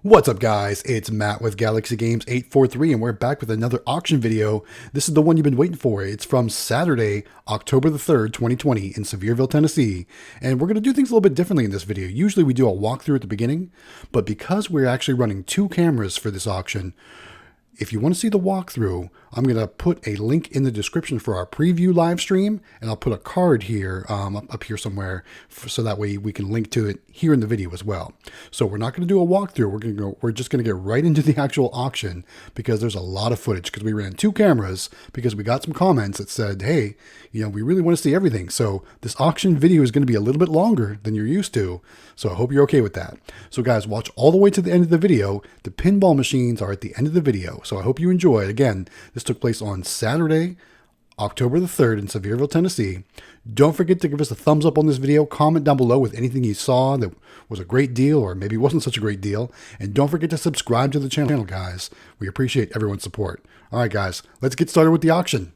What's up guys, it's Matt with Galaxy Games 843 and we're back with another auction video. This is the one you've been waiting for. It's from Saturday, October the 3rd, 2020 in Sevierville, Tennessee. And we're going to do things a little bit differently in this video. Usually we do a walkthrough at the beginning, but because we're actually running two cameras for this auction, if you want to see the walkthrough, I'm going to put a link in the description for our preview live stream, and I'll put a card here, up here somewhere, so that way we can link to it here in the video as well. So we're not going to do a walkthrough. We're just going to get right into the actual auction because there's a lot of footage. Because we ran two cameras because we got some comments that said, hey, we really want to see everything. So this auction video is going to be a little bit longer than you're used to. So I hope you're okay with that. So guys, watch all the way to the end of the video. The pinball machines are at the end of the video. So I hope you enjoy it. Again, this took place on Saturday, October the 3rd in Sevierville, Tennessee. Don't forget to give us a thumbs up on this video. Comment down below with anything you saw that was a great deal or maybe wasn't such a great deal. And don't forget to subscribe to the channel, guys. We appreciate everyone's support. All right, guys, let's get started with the auction.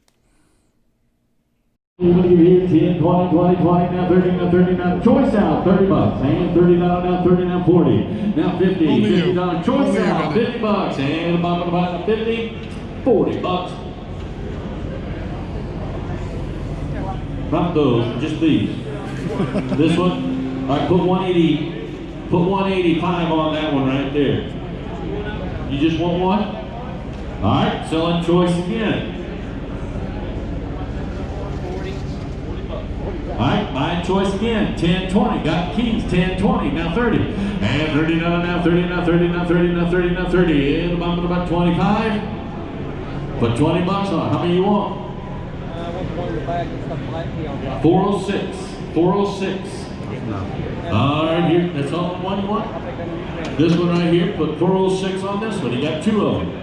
10, 20, 20, 20, now 30, now 30, now choice out, $30, and $30 now 30, now 40, now 50, $50, choice out, $50, and the bottom of the bottom, 50, $40. Not those, just these. This one, all right, put 180, put 185 on that one right there. You just want one? All right, selling choice again. Alright, buying choice again, 10, 20, got keys, 10, 20, now 30, and 30, now 30, now 30, now 30, now 30, now 30, and the bottom about 25, put $20 on, how many you want? 406, 406, alright, here, that's all the one you want? This one right here, put 406 on this one, you got two of them.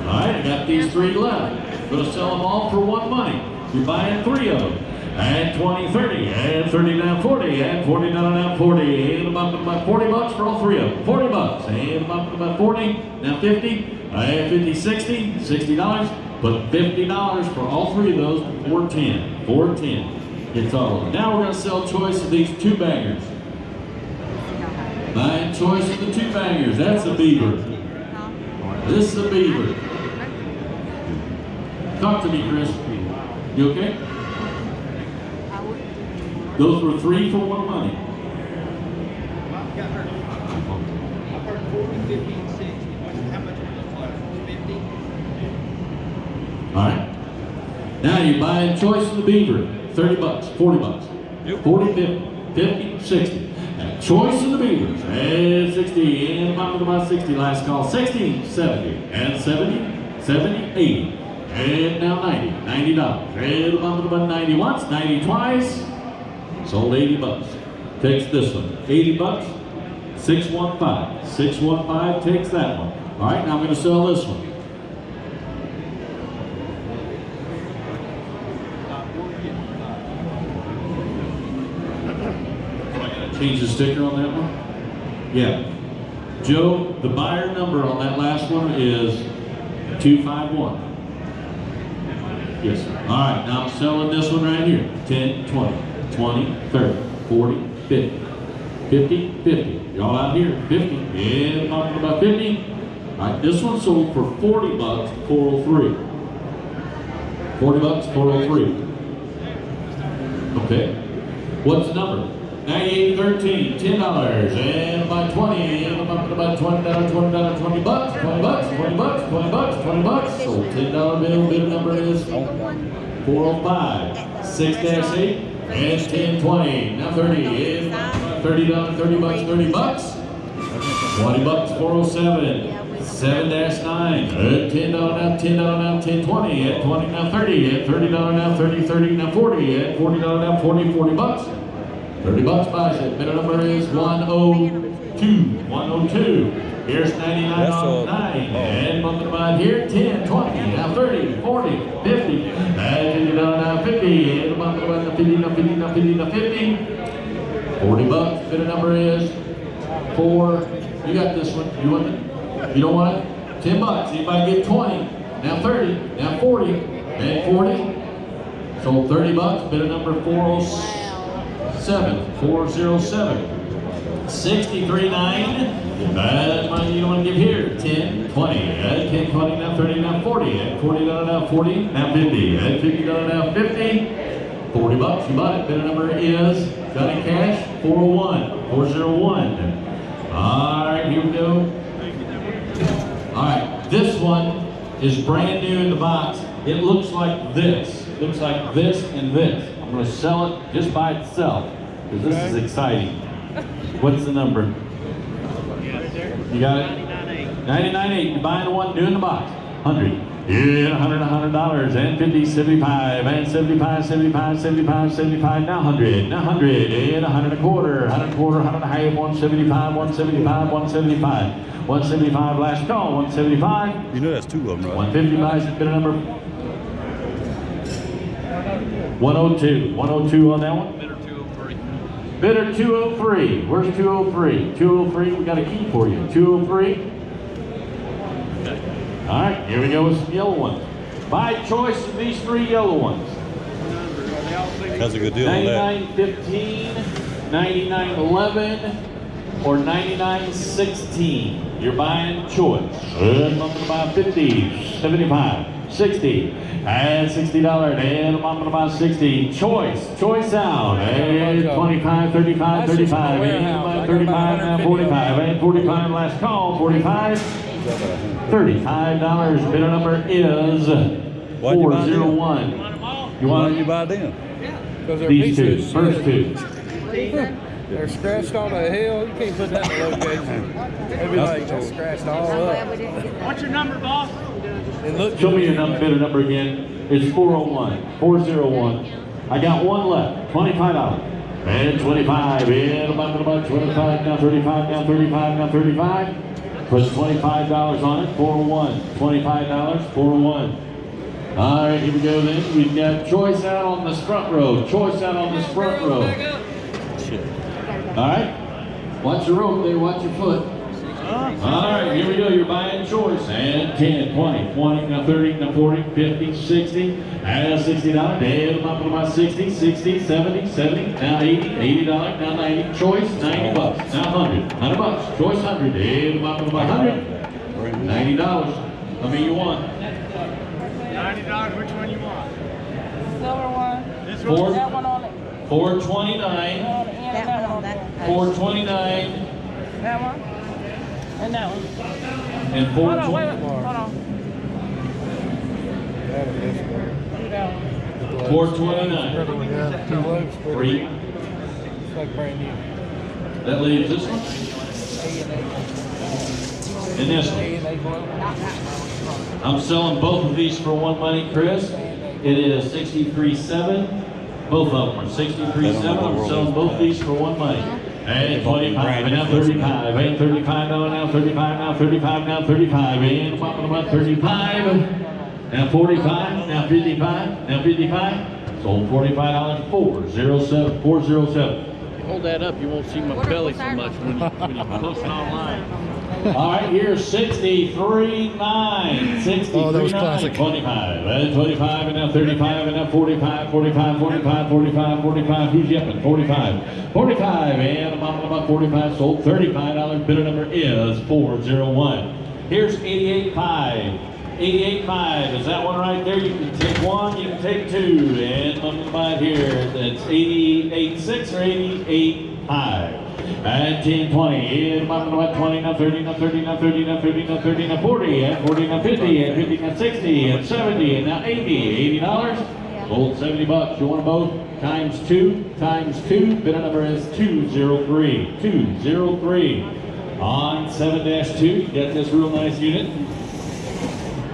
Alright, I got these three left, gonna sell them all for one money, you're buying three of them. And 20, 30, and 30 down 40, and 40 down 40, and about $40 for all three of them. $40, and about 40, now 50, and 50, 60, $60. Put $50 for all three of those, 410, 410. It's all of them. Now we're going to sell choice of these two bangers. Buying choice of the two bangers. That's a beaver. This is a beaver. Talk to me, Chris. You okay? Those were three for one money. Alright. Now you're buying choice of the beaver. $30, $40. 40, 50, 50, 60. And choice of the beavers. And 60. And about 60. Last call. 60, 70. And 70, 70, 80. And now 90. $90. And about 90 once, 90 twice. Sold $80. Takes this one. $80. 615. 615 takes that one. All right, now I'm going to sell this one. Change the sticker on that one? Yeah. Joe, the buyer number on that last one is 251. Yes, sir. All right, now I'm selling this one right here. 10, 20. 20, 30, 40, 50, 50, 50. Y'all out here, 50. Yeah, talking about 50. All right, this one sold for $40, 403. $40, 403. Okay. What's the number? 9813, $10, and about 20, and about $20, $20, $20, $20, $20, $20, $20. Sold $10 bill. Bid number is 405, 6-8. And 10, 20, now 30, and $30, $30, $30. $20, 407, 7-9, $10 now, $10 now, 10, 20, and 20 now 30, and $30 now, 30, 30 now 40, and $40 now, 40, $40. $30 buys it. Bidder number is 102, 102. Here's 99 on 9, and monthly buy here, 10, 20, now 30, 40, 50, and $50 now 50, and monthly buy now 50, now 50, now 50, now 50. $40. Bidder number is 4. You got this one. You want it? You don't want it? $10. Anybody get 20? Now 30, now 40, and 40. Sold $30. Bidder number 407, 407. 63.9. Bad money you don't want to give here. 10, 20. At 10, 20, now 30, now 40. At $40 now 40, now 50. At $50 now 50. 40 bucks, you bought it. Bidder number is, got in cash, 401. 401. All right, here we go. All right, this one is brand new in the box. It looks like this. Looks like this and this. I'm going to sell it just by itself because this is exciting. What's the number? You got it? 99.8. You're buying the one new in the box. 100. Yeah, $100, and 50, 75, and 75, 75, 75, 75, now 100, now 100, and 100 a quarter, 100 a quarter, 100 a half, 175, 175, 175, 175, last call, 175. You know that's two of them, right? 150 buys bidder number 102. 102 on that one? Bidder 203. Bidder 203. Where's 203? 203, we got a key for you. 203. All right, here we go with some yellow ones. By choice of these three yellow ones. That's a good deal on that. 99.15, 99.11, or 99.16. You're buying choice. I'm going to buy 50, 75, 60, and $60. And I'm going to buy 60. Choice out. And 25, 35, 35, and 35, now 45, and 45, last call, 45. $35. Bidder number is 401. You Why want don't you buy them? Because they're these two? pieces. First two. They're scratched on the hill. You can't put that in the location. They'd be like scratched all up. What's your number, boss? It looked Show me your bidder number again. It's 401. 401. I got one left. $25. And 25. And about 25. Now 35. Now 35. Now 35. Put $25 on it, 401. $25, 401. All right, here we go then. We've got choice out on this front row. Choice out on this front row. All right. Watch your rope there, watch your foot. All right, here we go. You're buying choice. And 10, 20, 20, now 30, now 40, 50, 60, and $60. And up to about 60, 60, 70, 70, now 80, $80, now 90. Choice, 90 bucks. Now 100, 100 bucks. Choice 100, and up to about 100. $90. How many you want? $90. Which one you want? Silver one. This Four. one? That one on it. 429, And that one on that. 429, That one. And that one. and Hold on, 420. wait, hold on. Do that one. 429. Two loaves. Three. It's like brand new. That leaves this one. And this one. I'm selling both of these for one money, Chris. It is 63.7. Both of them are 63.7. I'm selling both these for one money. And 25, and now 35, and 35, now 35, now 35, now 35, and about 35, now 45, now 55, now 55. Sold $45, 407, 407. Hold that up, you won't see my belly so much when you post it online. All right, here's 63.9. 63.9. Oh, that was classic. 25, and 25, and now 35, and now 45, 45, 45, 45, 45. Who's yipping? 45. 45, and about 45. Sold $35. Bidder number is 401. Here's 88.5. 88.5. Is that one right there? You can take one, you can take two. And I'm going to buy it here. That's 88.6 or 88.5. And 10, 20, and about 20, now 30, now 30, now 30, now 30, now 30, now 40, and 40, now 50, and 50, now 60, and 70, and now 80. $80. Sold 70 bucks. You want them both? Times two, times two. Bidder number is 203. 203. On 7-2, you got this real nice unit.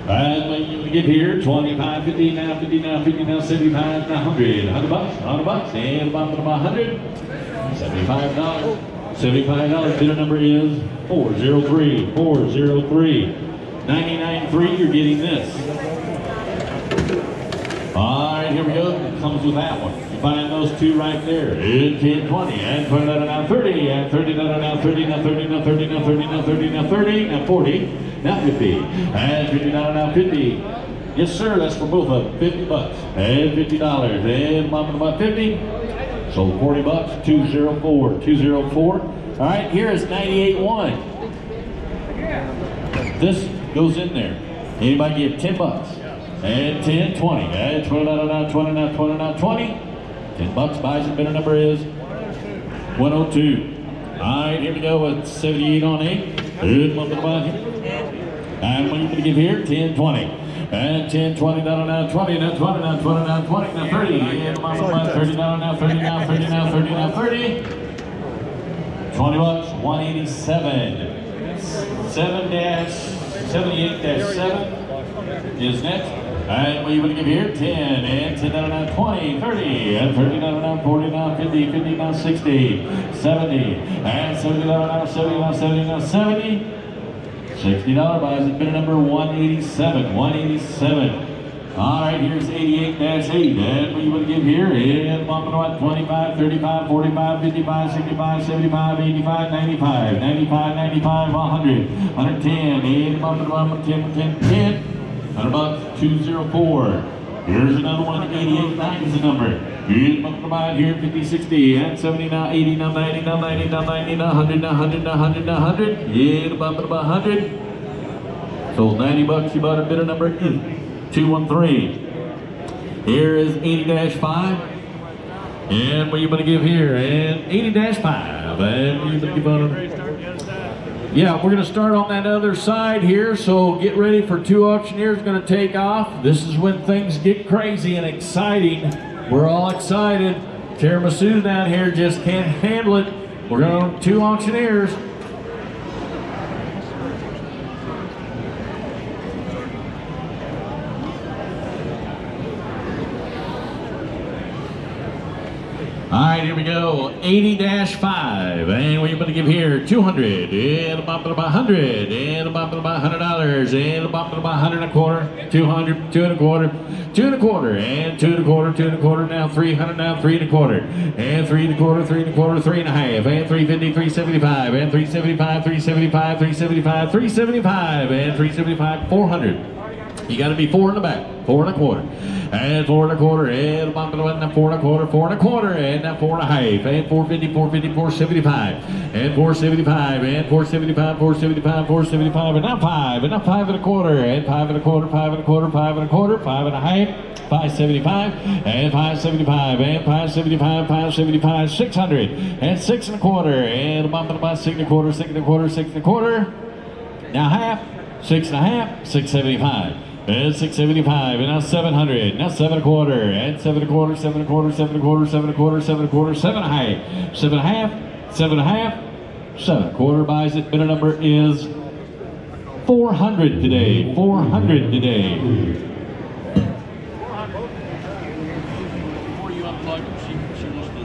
And when you get here, 25, 50, now 50, now 50, now 75, now 100. 100 bucks, 100 bucks, and about 100. $75. $75. Bidder number is 403. 403. 99.3. You're getting this. All right, here we go. It comes with that one. You find those two right there. And 10, 20, and 20, now 30, and 30, now 30, now 30, now 30, now 30, now 30, now 30, now 40, now 50, and 50, now 50. Yes, sir. That's for both of them. 50 bucks and $50. And mom about 50. Sold 40 bucks. 204. 204. All right, here is 98-1. This goes in there. Anybody give 10 bucks? And 10, 20. And 20, now 20, now 20, now 20. 10 bucks buys it. Bidder number is 102. All right, here we go with 78 on 8. Good one to the buy. And what are you going to give here? 10, 20. And 10, 20, now 20, now 20, now 20, now 20, now 30. And 30, now 30, now 30, now 30, now 30. 20 bucks, 187. 78-7 is next. And what are you going to give here? 10, and 10 down now 20, 30, and 30 down now 40, now 50, 50 now 60, 70, and 70 down now 70, now 70, now 70. $60 buys it. Bidder number 187, 187. All right, here's 88-8. And what you want to give here? And bumping about 25, 35, 45, 55, 65, 75, 85, 95, 95, 95, 100, 110, and bumping about 10, 10, 10. 100 bucks, 204. Here's another one, 88-9 is the number. Here's bumping about here, 50, 60, and 70, now 80, now 90, now 90, now 90, now 100, now 100, now 100, now 100. Yeah, bumping about 100. Sold 90 bucks, you bought a bidder number 213. Here is 80-5. And what are you going to give here? And 80-5. And what are you going to give on them? Yeah, we're going to start on that other side here. So get ready for two auctioneers going to take off. This is when things get crazy and exciting. We're all excited. Tiramisu down here just can't handle it. We're going to two auctioneers. All right, here we go. 80-5. And what are you going to give here? 200. And a bump of about 100. And a bump of about $100. And a bump of about 100 and a quarter. 200, 2 and a quarter. 2 and a quarter. And 2 and a quarter, 2 and a quarter. Now 300, now 3 and a quarter. And 3 and a quarter, 3 and a quarter, 3 and a half. And 350, 375. And 375, 375, 375, 375. And 375, 400. You got to be 4 in the back. 4 and a quarter. And 4 and a quarter. And 4 and a quarter. 4 and a quarter. And now 4 and a half. And 450, 450, 475. And 475. And 475, 475, 475. And now 5. And now 5 and a quarter. And 5 and a quarter. 5 and a quarter. 5 and a quarter. 5 and a half. 575. And 575. And 575. 575. 600. And 6 and a quarter. And a bump and about 6 and a quarter. 6 and a quarter. 6 and a quarter. Now half. 6 and a half. 675. And 675, and now 700, now 7 and a quarter, and 7 and a quarter, 7 and a quarter, 7 and a quarter, 7 and a quarter, 7 and a quarter, 7 and a half, 7 and a half, 7 and a half, 7 and a quarter buys it. Bidder number is 400 today, 400 today. Before you unplug her, she wants to.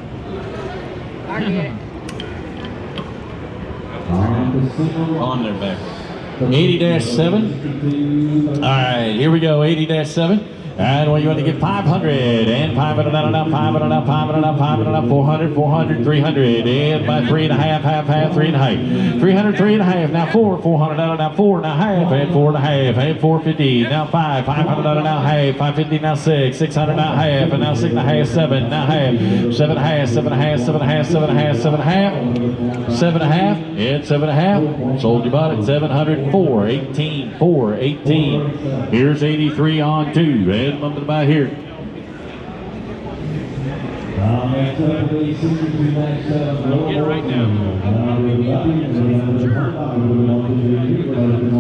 On there back. 80-7. All right, here we go. 80-7. And what you want to get? 500 and 500 now, 500 now, 500 now, 500 now, 400, 400, 300, and by 3 and a half, half, 3 and a half, 300, 3 and a half, now 4, 400 now, 4 and a half, and 4 and a half, and 450, now 5, 500 now, half, 550 now 6, 600 now half, and now 6 and a half, 7 now half, 7 and a half, 7 and a half, 7 and a half, 7 and a half, 7 and a half, 7 and a half, and 7 and a half. Sold you bought it 704, 18, 4, 18. Here's 83 on 2. And bump it by here. Get it right now.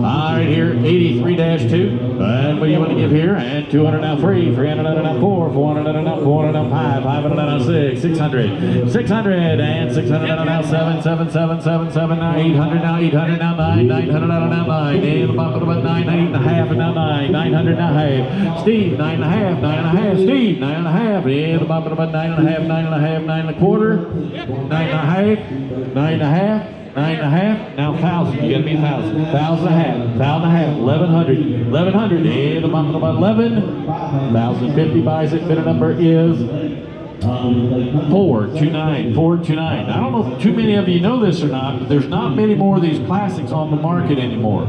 All right, here, 83-2. And what do you want to give here? And 200 now 3, 300 now 4, 400 now 400 now 5, 500 now 6, 600, 600, and 600 now 7, 7, 7, 7, 7, now 800 now 800 now 9, 900 now 9, and about 9, 8 and a half, and now 9, 900 now half. Steve, 9 and a half, 9 and a half, Steve, 9 and a half, and about 9 and a half, 9 and a half, 9 and a quarter, 9 and a half, 9 and a half, 9 and a half, now 1,000, you gotta be 1,000, 1,000 and a half, 1,000 and a half, 1,100, 1,100, and about 11, 1,050 buys it. Bidder number is 429, 429. I don't know if too many of you know this or not, but there's not many more of these classics on the market anymore.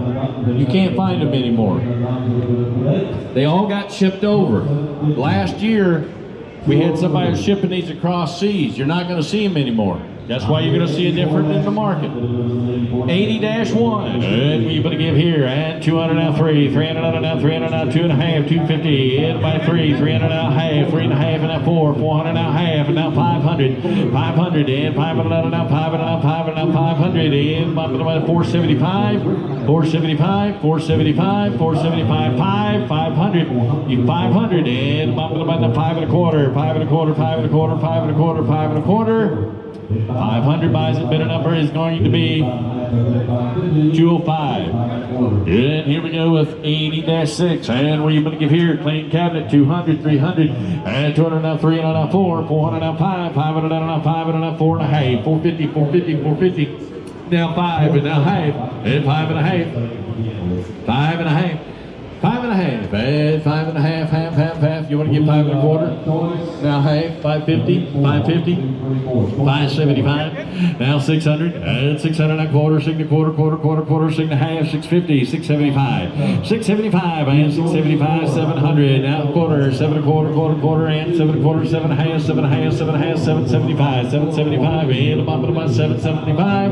You can't find them anymore. They all got shipped over. Last year, we had somebody shipping these across seas. You're not going to see them anymore. That's why you're going to see a difference in the market. 80-1. And we better give here. And 200 now 3. 300 now 300 now 2.5. 250. In by 3. 300 now half. 3.5 and now 4. 400 now half. And now 500. 500 in. 500 now 500 now 500 now 500 in. 475. 475. 475. 475. 500. You 500 in. 5 and a quarter. 5 and a quarter. 5 and a quarter. 5 and a quarter. 5 and a quarter. 500 buys it. Bidder number is going to be 205. And here we go with 80-6. And what are you going to give here? Clean cabinet 200, 300, and 200 now 3, and now 4, 400 now 5, 500 now 5, and now 4.5, 450, 450, 450. Now 5 and now half, and 5 and a half, 5 and a half. 5 and a half, and 5 and a half, half. You want to give 5 and a quarter? Now half, 550, 550, 575. Now 600, and 600 and a quarter, 6 and a quarter, quarter, 6 and a half, 650, 675, 675, and 675, 700. Now quarter, 7 and a quarter, quarter, and 7 and a quarter, 7 and a half, 7 and a half, 7 and a half, 775, 775, and about 775,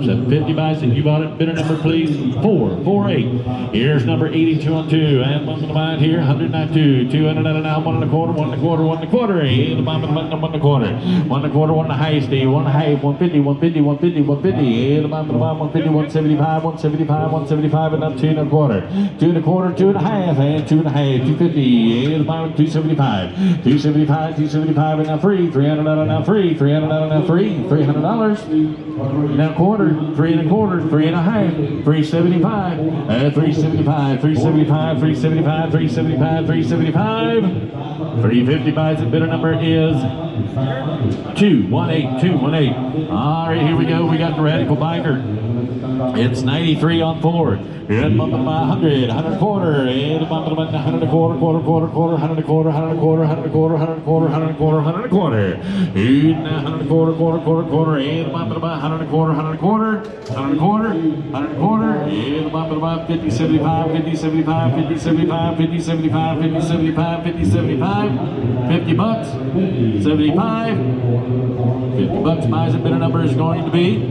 750 buys it. You bought it. Bidder number, please. 448. Here's number 82 on 2. And one to the mind here, 192, 200 and now 1 and a quarter, 1 and a quarter, 1 and a quarter, and the bottom of the button, 1 and a quarter, 1 and a quarter, 1 and a half, Steve, 1 and a half, 150, 150, 150, 150, and the bottom of the bottom, 150, 175, 175, 175, and up 2 and a quarter, 2 and a quarter, 2 and a half, and 2 and a half, 250, and the bottom, 275, 275, 275, and now 3, 300 now 3, 300 now 3, $300, now quarter, 3 and a quarter, 3 and a half, 375, 375, 375, 375, 375, 375, 350 buys it. Bidder number is 218, 218. All right, here we go. We got the Radical Biker. It's 93 on 4. And 100, 100 quarter, and 100 a quarter, quarter, 100 a quarter, 100 a quarter, 100 a quarter, 100 a quarter, 100 a quarter, 100 a quarter, and 100 a quarter, quarter, and 100 a quarter, 100 a quarter, 100 a quarter, 100 a quarter, and 50, 75, 50, 75, 50, 75, 50, 75, 50, 75, 50, 75, 50 bucks, 75, 50 bucks buys it. Bidder number is going to be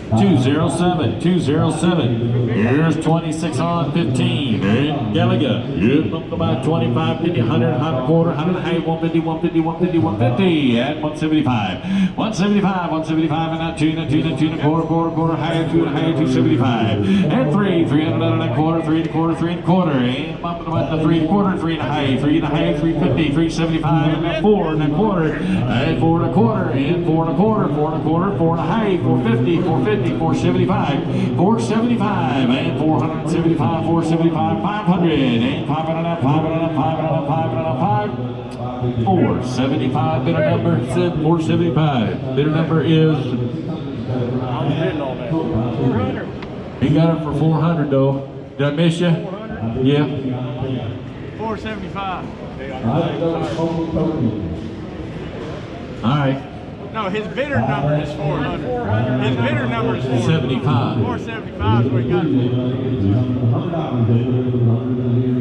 207, 207. Here's 26 on 15. And Gallagher. Yep, up about 25, 50, 100, 100 quarter, 100 half, 150, 150, 150, 150, and 175. 175, 175, and now 2, and 2, and 2, and a quarter, half, 2 and a half, 275. And 3, 300 and a quarter, 3 and a quarter, 3 and a quarter, and bump about the 3 and a quarter, 3 and a half, 3 and a half, 350, 375, and a 4 and a quarter, and 4 and a quarter, and 4 and a quarter, 4 and a quarter, 4 and a half, 450, 450, 475, 475, and 475, 475, 500, and 500, 500, 500, 500, 475. Bidder number said 475. Bidder number is. He got it for 400 though. Did I miss you? 400? Yeah. 475. All right. No, his bidder number is 400. His bidder number is 75. 475 is what he got. You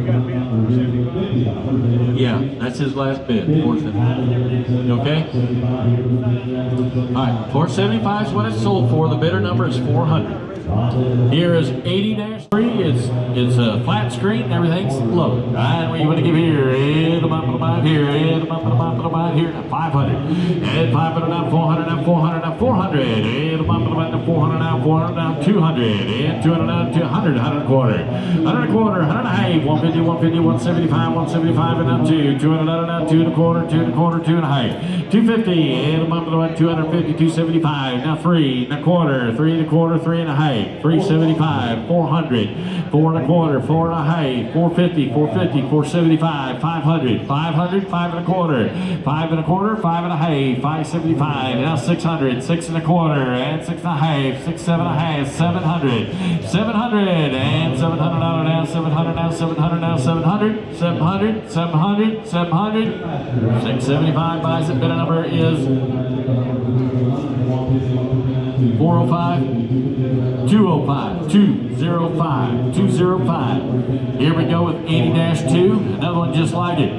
got to be at 475. Yeah, that's his last bid. 475. You okay? All right, 475 is what it's sold for. The bidder number is 400. Here is 80-3. It's a flat screen. Everything's low. And what you want to give here? And the bottom of the bottom here. And the bottom of the bottom here. 500. And 500 now 400 now 400 now 400. And the bottom of the bottom 400 now 400 now 200. And 200 now 200. 100 a quarter. 100 a quarter. 100 and a half. 150, 150, 175, 175, and now 2. 200 now 2 and a quarter. 2 and a quarter. 2 and a half. 250. And the bottom of the bottom 250. 275. Now 3 and a quarter. 3 and a quarter. 3 and a half. 375, 400, 4 and a quarter, 4 and a half, 450, 450, 475, 500, 500, 5 and a quarter, 5 and a quarter, 5 and a half, 575, now 600, 6 and a quarter, and 6 and a half, 6, 7 and a half, 700, 700, and $700 now, 700 now, 700 now, 700, 700, 700, 700, 675 buys it. Bidder number is 405, 205, 205, 205. Here we go with 80-2. Another one just like it.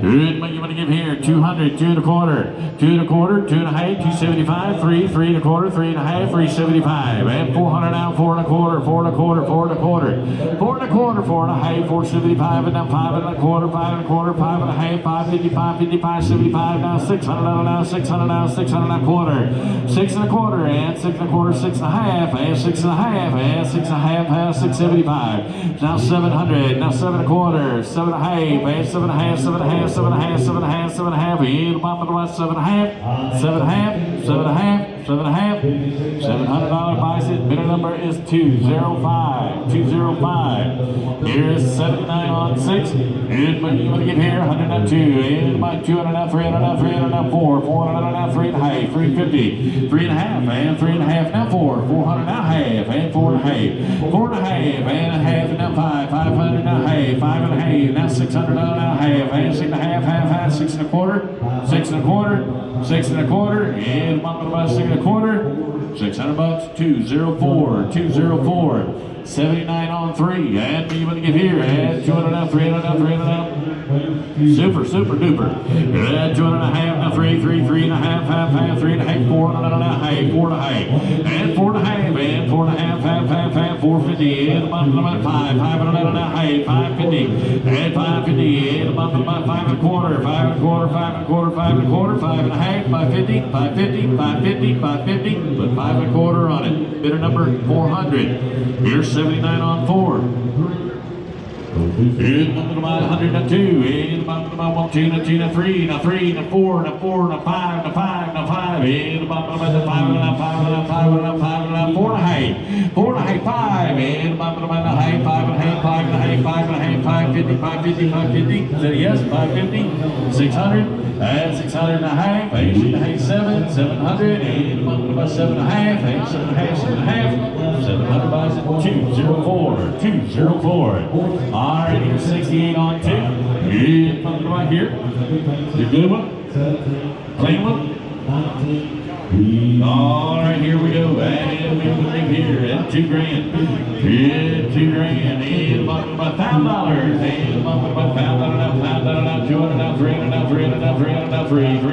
Good money you want to give here. 200, 2 and a quarter, 2 and a quarter, 2 and a half, 275, 3, 3 and a quarter, 3 and a half, 375. And 400 now, 4 and a quarter, 4 and a quarter, 4 and a quarter, 4 and a quarter, 4 and a half, 475, and now 5 and a quarter, 5 and a quarter, 5 and a half, 550, 550, 575, now 600 now, 600 now, 600 and a quarter, 6 and a quarter, and 6 and a quarter, 6 and a half, and 6 and a half, and 6 and a half, 675. Now 700, now 7 and a quarter, 7 and a half, and 7 and a half, 7 and a half, 7 and a half, 7 and a half, 7 and a half, in the bottom of the right, 7 and a half, 7 and a half, 7 and a half, 7 and a half, $700 buys it. Bidder number is 205, 205. Here's 79 on 6. Good money you want to get here, 100 now 2, and about 200 now 300 now 300 now 4, 400 now 3 and a half, 350, 3 and a half, and 3 and a half now 4, 400 now half, and 4 and a half, 4 and a half, and a half, and now 5, 500 now half, 5 and a half, now 600 now half, and 6 and a half, 6 and a quarter, 6 and a quarter, 6 and a quarter, and about 6 and a quarter, $600, 204, 204. 79 on 3, and you want to give here, and 200 now, 300 now, 300 now. Super, super duper. And 200 and a half, now 3, 3, 3 and a half, half, 3 and a half, 400 and a half, 4 and a half, and 4 and a half, and 4 and a half, half, 450, and the bottom of about 5, 500 and a half, 550, and 550, and the bottom of about 5 and a quarter, 5 and a quarter, 5 and a quarter, 5 and a quarter, 5 and a half, 550, 550, 550, 550, put 5 and a quarter on it. Bidder number 400. Here's 79 on 4. In the bottom of 100 and 2, in the bottom of 1, 2, and 2, and 3, and 3, and 4, and 4, and 5, and 5, and 5, in the bottom of 5, and 5, and 5, and 5, and 5, and 4 and a half, 4 and a half, 5, in the bottom of 5, 5 and a half, 5 and a half, 5 and a half, 550, 550, 550, is that a yes? 550, 600, and 600 and a half, 8 and a half, 7, 700, in the bottom of 7 and a half, 8, 7 and a half, 7 and a half, 700 buys it, 204, 204. All right, here's 68 on 2. Good, something right here. You good one? Clean one? All right, here we go. And we live here at $2 grand. Yeah, $2 grand. And about $1,000. And about $1,000 now, $200 now, $300 now, $300 now, $300 now, $300.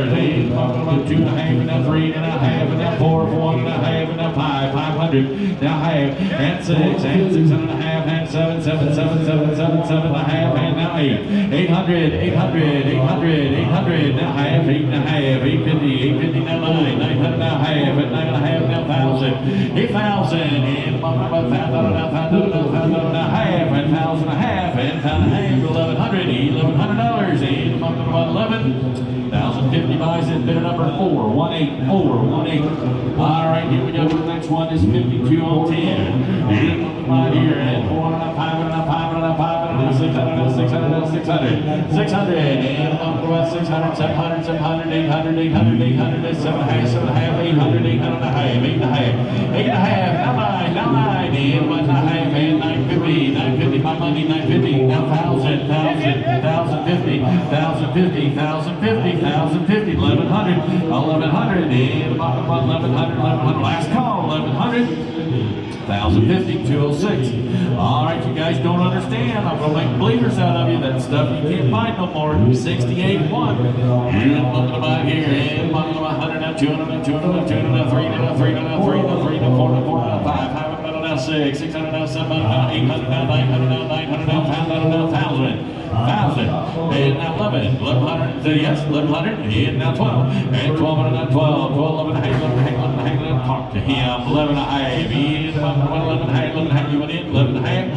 And about 2 and a half, and now 3 and a half, and now 4, 4 and a half, and now 5, 500, now half, and 6, and 600 and a half, and 7, 7, 7, 7, 7, 7 and a half, and now 8, 800, 800, 800, 800, now half, 8 and a half, 850, 850, now 9, 900 now half, and 9 and a half, now 1,000, 8,000, and about 1,000 now, 1,000 now, 1,000 now half, and 1,000 and a half, and 1,000 and a half, $1,100, $1,100, and about 11. 1,050 buys it, bidder number 418, 418. All right, here we go. The next one is 52 on 10. And right here, and 400, 500, 500, 500, 600, 600, 600, 600, and about 600, 700, 700, 800, 800, 800, 7.5, 7.5, 800, 800 and a half, 8 and a half, 8 and a half, now 9, and 1 and a half, and 950, 950, my money, 950, now 1,000, 1,000, 1,050, 1,050, 1,050, 1,050, 1,100, 1,100, and about 1,100, 1,100, last call, 1,100. 1,050, 206. All right, you guys don't understand. I'm going to make believers out of you. That stuff you can't find no more. 68, 1. And looking about here. And looking about 100 now, 200 now, 200 now, 200 now, 300 now, 300 now, 300 now, 300 now, 400 now, 400 now, 500 now, 6, 600 now, 700 now, 800 now, 900 now, 900 now, 1,000 now, 1,000. 1,000, and now 11, 1,100, yes, 1,100, and now 12, and 1,200, now 12, 12, 11, 11, 11, talk to him, 11 and a half, and 11 and a half, 11 and a half, you went in, 11 and a half,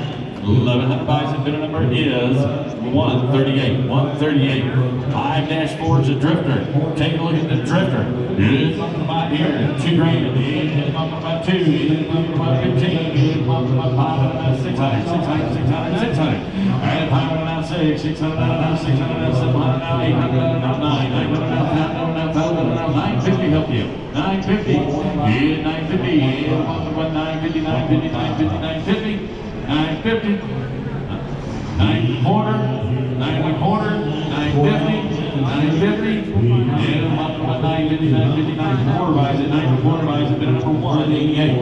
1,100 buys it, bidder number is 138, 138, 5-4 is a drifter, take a look at the drifter, it's about here, 2 grand, it's about 2, it's about 15, it's about 500, 600, 600, 600, 600, and 500, 6, 600 now, 600 now, 700 now, 800 now, 900 now, 1,000 now, 950 help you. 950, yeah, 950, yeah, 950, 950, 950, 950, 950, 9 quarter, 9 quarter, 950, 950, yeah, 950, 950, 9 quarter buys it, 9 quarter buys it, bidder number 188.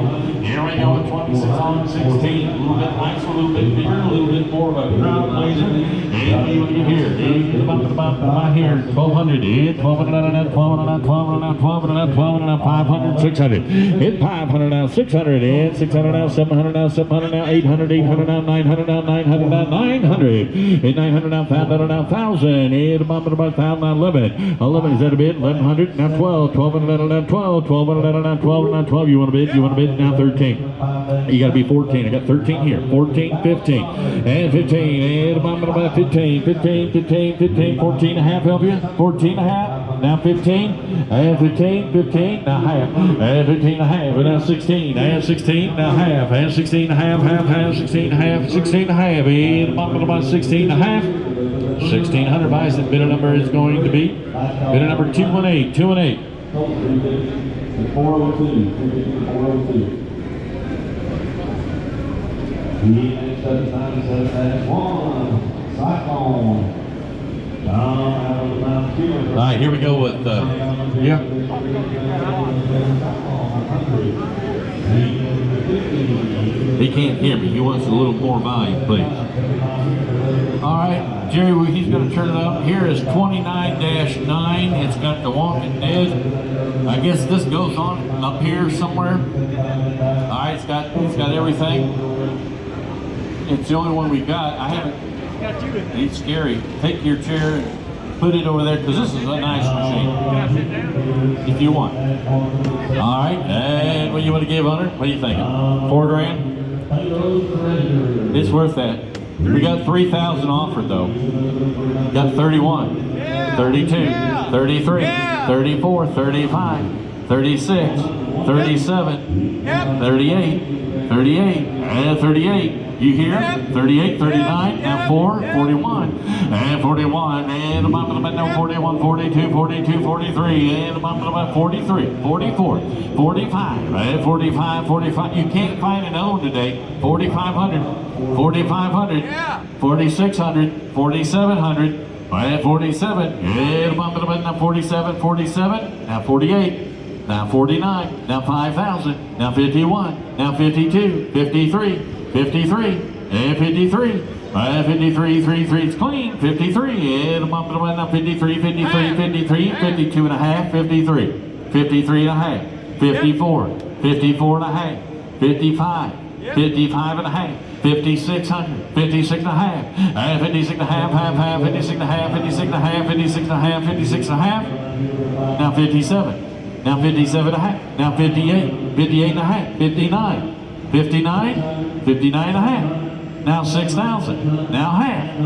Here we go with 26 on 16. A little bit nicer, a little bit bigger, a little bit more of a crowd blazer. And you get here. About here. 1200. 1200 1200 1200 1200 1200 500 600. Hit 500 now 600. And 600 now 700 now 700 now 800 800 now 900 now 900 now 900. Hit 900 now 1,000 now 1,000. Hit about 1,000 now 11. 11 is that a bid? 1100 now 12. 1200 now 12. 1200 now 12 now 12. You want to bid? You want to bid? Now 13. You got to be 14. I got 13 here. 14, 15, and 15. And about 15, 15, 15, 15, 14 and a half. Help you? 14 and a half. Now 15, and 15, 15, now half, and 15 and a half, and now 16, and 16, now half, and 16 and a half, half, 16 and a half, 16 and a half, and about 16 and a half. 1,600 buys it. Bidder number is going to be bidder number 218, 218. 402, 402. Cyclone. All right, here we go with, yeah. He can't hear me. He wants a little more volume, please. All right, Jerry, he's going to turn it up. Here is 29-9. It's got the Walking Dead. I guess this goes on up here somewhere. All right, it's got everything. It's the only one we got. I haven't. It's scary. Take your chair and put it over there because this is a nice machine. If you want. All right, and what do you want to give on it? What are you thinking? 4 grand? It's worth that. We got 3,000 offered though. Got 31, 32, 33, 34, 35, 36, 37, 38, 38, and 38. You hear? 38, 39, and 4, 41, and 41, and about 41, 42, 42, 43, and about 43, 44, 45, and 45, 45. You can't find another one today. 4,500, 4,500, 4,600, 4,700, and 47, and about 47, 47, now 48, now 49, now 5,000, now 51, now 52, 53. 53, and 53, and 53, 33, it's clean, 53, and now 53, 53, 53, 52 and a half, 53, 53 and a half, 54, 54 and a half, 55, 55 and a half, 5,600, 56 and a half, and 56 and a half, half, 56 and a half, 56 and a half, 56 and a half, 56 and a half, now 57, now 57 and a half, now 58, 58 and a half, 59, 59, 59 and a half, now 6,000, now half,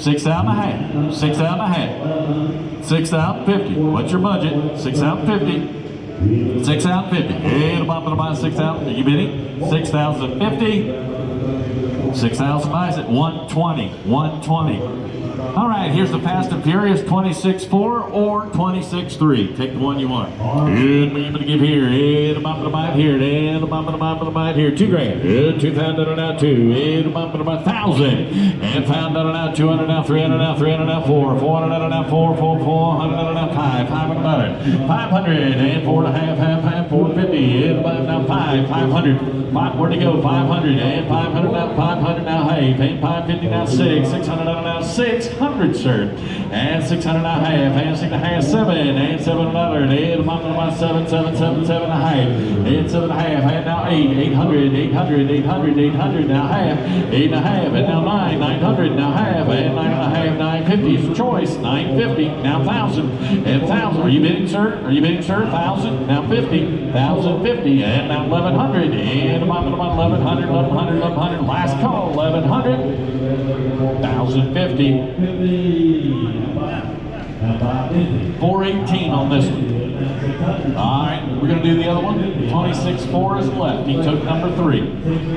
6,000 and a half, 6,000 and a half, 6,050, what's your budget? 6,050, 6,050, and about 6,000, are you bidding? 6,050, 6,000 buys it, 120, 120. All right, here's the Fast and Furious 26.4 or 26.3. Take the one you want. And we're going to give here, and about here, and about here. 2 grand, 2,000 now 2, and about 1,000, and 1,000 now 200 now 300 now 300 now 4, 400 now 4, 400 now 5, 500, 500, and 4 and a half, 450, and about now 500. Where'd he go? 500, and 500 now 500 now half, and 550 now 6, 600 now 600, sir, and 600 now half, and 6 and a half, 7, and 700, and about 7, 7, 7, 7 and a half, and 7 and a half, and now 8, 800, 800, 800, 800, now half, 8 and a half, and now 9, 900, now half, and 9 and a half, 950 is the choice, 950, now 1,000, and 1,000. Are you bidding, sir? Are you bidding, sir? 1,000, now 50, 1,050, and now 1,100, and about 1,100, 1,100, 1,100, last call, 1,100, 1,050. 418 on this one. All right, we're going to do the other one. 26.4 is left. He took number 3.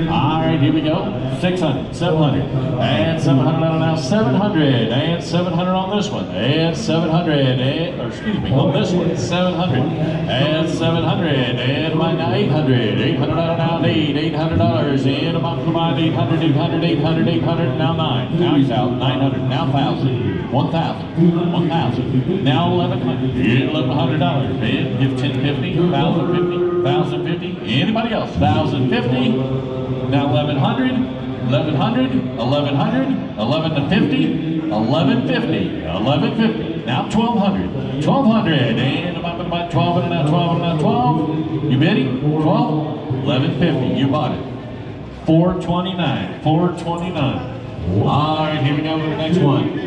All right, here we go. 600, 700, and 700 now 700, and 700 on this one, and 700, and, or excuse me, on this one, 700, and 700, and right now 800, 800 now 8, $800, and about 800, 800, 800, 800, now 9. Now he's out, 900, now 1,000, 1,000, 1,000, now 1,100, $1,100. 1,200. Bid, give 1050, 1,050, 1,050. Anybody else? 1,050. Now 1,100, 1,100, 1,100, 11 to 50, 1,150, 1,150. Now 1,200, 1,200. And about 12 and now 12 and now 12. You bidding? 12, 1,150. You bought it. 429, 429. All right, here we go for the next one.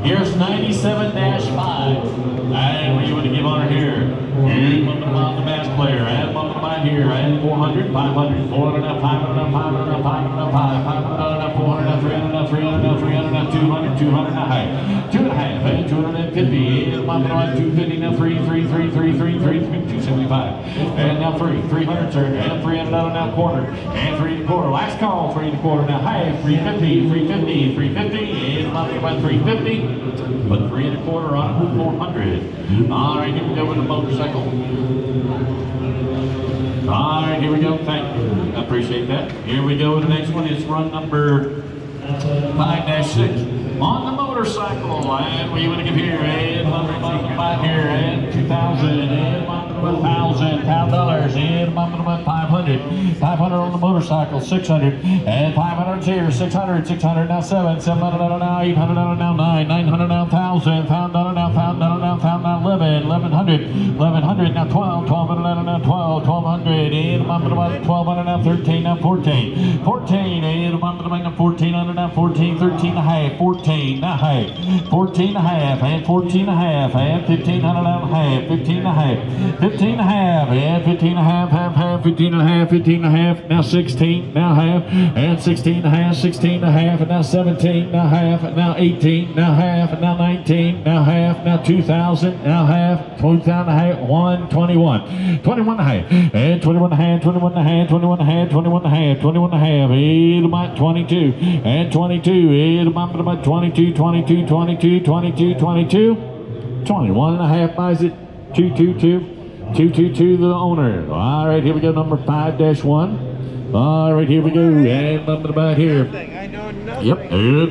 Here's 97-5. And what you want to give honor here? And one on the bass player. And one behind here. And 400, 500, 400, 500, 500, 500, 500, 400, 300, 300, 300, 200, 200, high. 2.5, and 250. And one behind 250, now 3, 3, 3, 3, 3, 3, 275. And now 3, 300, sir. And 300 now quarter. And 3 1/4. Last call, 3 1/4. Now high, 350, 350, 350. And one behind 350. But 3 1/4 on 400. All right, here we go with the motorcycle. All right, here we go. Thank you. I appreciate that. Here we go with the next one. It's run number 5-6 on the motorcycle. And we want to give here and 105 here and 2,000 and 1,000 $1,000 and 500. 500 on the motorcycle. 600 and 500 here. 600, 600 now 7, 700 now 800 now 9, 900 now 1,000, $1,000 now 1,000 now 1,000 now 11, 1,100, 1,100 now 12, 1,200 now 12, 1,200 and 1,200 now 13 now 14, 14 and 1,400 now 14, 13 and a half, 14 now half, 14 and a half and 14 and a half and 1,500 now half, 15 and a half, 15 and a half and 15 and a half, half, 15 and a half, 15 and a half, now 16, now half, and 16 and a half, 16 and a half, and now 17, now half, and now 18, now half, and now 19, now half, now 2,000, now half, 2,000 and a half, 121, 21 and a half, and 21 and a half, 21 and a half, 21 and a half, 21 and a half, 21 and a half, about 22, and 22, about 22, 22, 22, 22, 22, 21 and a half buys it, 222, 222 the owner. All right, here we go, number 5-1. All right, here we go, and up about here. Yep,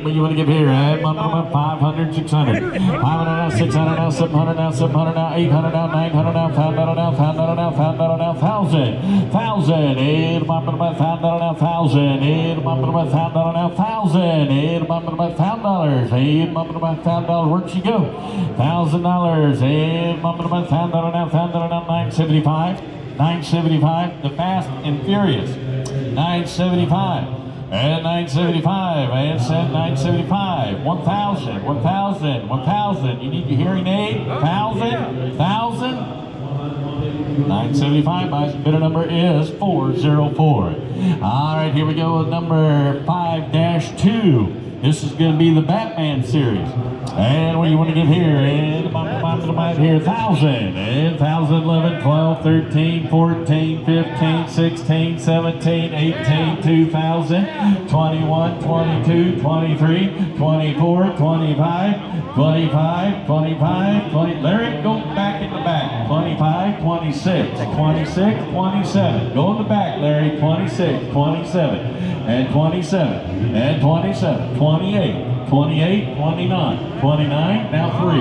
what you want to give here? And about 500, 600, 500 now, 600 now, 700 now, 700 now, 800 now, 900 now, $500 now, $500 now, $500 now, 1,000, 1,000, and about $500 now, 1,000, and about $500 now, 1,000, and about $1,000, and about $1,000. Where'd she go? $1,000, and about $1,000 now, $1,000 now, 975, 975. The Fast and Furious. 975 and 975 and 975 1,000 1,000 1,000. You need your hearing aid. 1,000 975. My bidder number is 404. All right, here we go with number 5-2. This is going to be the Batman series. And what do you want to give here? And here, 1,000 and 1,000, 11, 12, 13, 14, 15, 16, 17, 18, 2,000, 21, 22, 23, 24, 25, 25, 25, 20. Larry, go back in the back. 25, 26, 26, 27. Go in the back, Larry. 26, 27, and 27, and 27, 28. 28, 29, 29, now 3,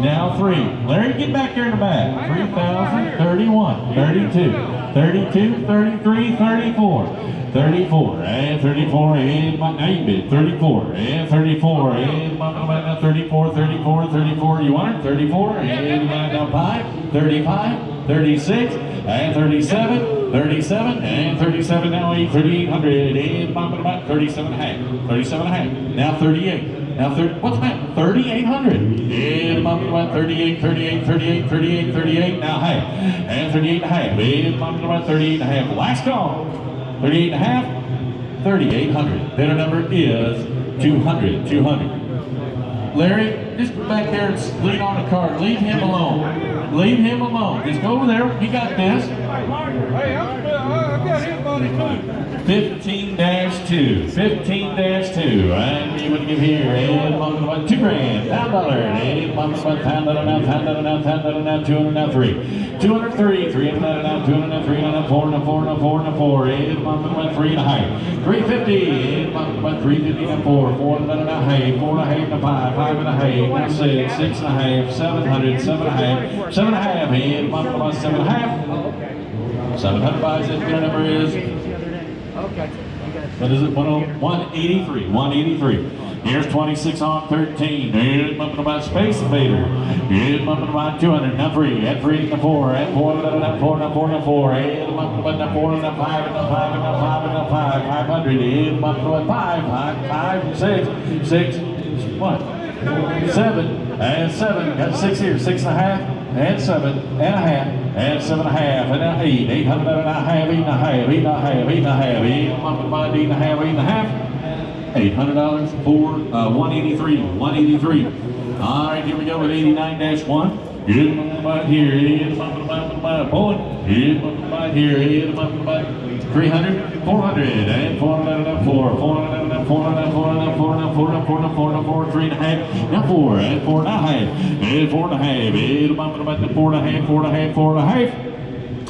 now 3. Larry, get back here in the back. 3,000, 31, 32, 32, 33, 34, 34, and 34, and now you bid 34, and 34, and now 34, 34, 34. You want it? 34, and now 5, 35, 36, and 37, 37, and 37, now 3,800, and about 37 and a half, 37 and a half, now 38. Now, what's that? 3,800. And about 38, 38, 38, 38, 38. Now, half. And 38 and a half. And about 38 and a half. Last call. 38 and a half. 3,800. Bidder number is 200. 200. Larry, just go back there and lean on the cart. Leave him alone. Leave him alone. Just go over there. He got this. Hey, I've got his money too. 15-2, 15-2, and you would give here, and bump it about $2 grand, $1,000, and bump it about $1,000 now, $1,000 now, $1,000 now, $200 now, $300, $300 now, $203 now, $400 now, $400, and bump it about $3 and a half, $350, and bump it about $350 now, $400 now, $4 and a half now, $5 and a half now, $6 and a half, $700, $7 and a half, $7 and a half, and bump it about $7 and a half, 700 buys it, their number is. What is it? 183. 183. Here's 26 on 13. Here's bumping about Space Invader. Here's bumping about 200. Now 3. At 3 to 4. At 4 to 4. Now 4 to 4. Here's bumping about 4 to 5. Now 5 and now 5 and now 5. 500. Here's bumping about 5. 6. 6. What? 7. And 7. Got 6 here. 6 and a half. And 7 and a half. And 7 and a half, and now 8, 800 and a half, 8 and a half, 8 and a half, 8 and a half, 8 and a half, 8 and a half, $800 for 183, 183. All right, here we go with 89-1. Here's about here, here's about pulling, here's about here, here's about 300, 400, and 400 and 4, 400 and 400 and 400 and 400 and 400 and 400 and 400 and 4, 3 and a half, now 4, and 4 and a half, and 4 and a half, and about the 4 and a half, 4 and a half, 4 and a half,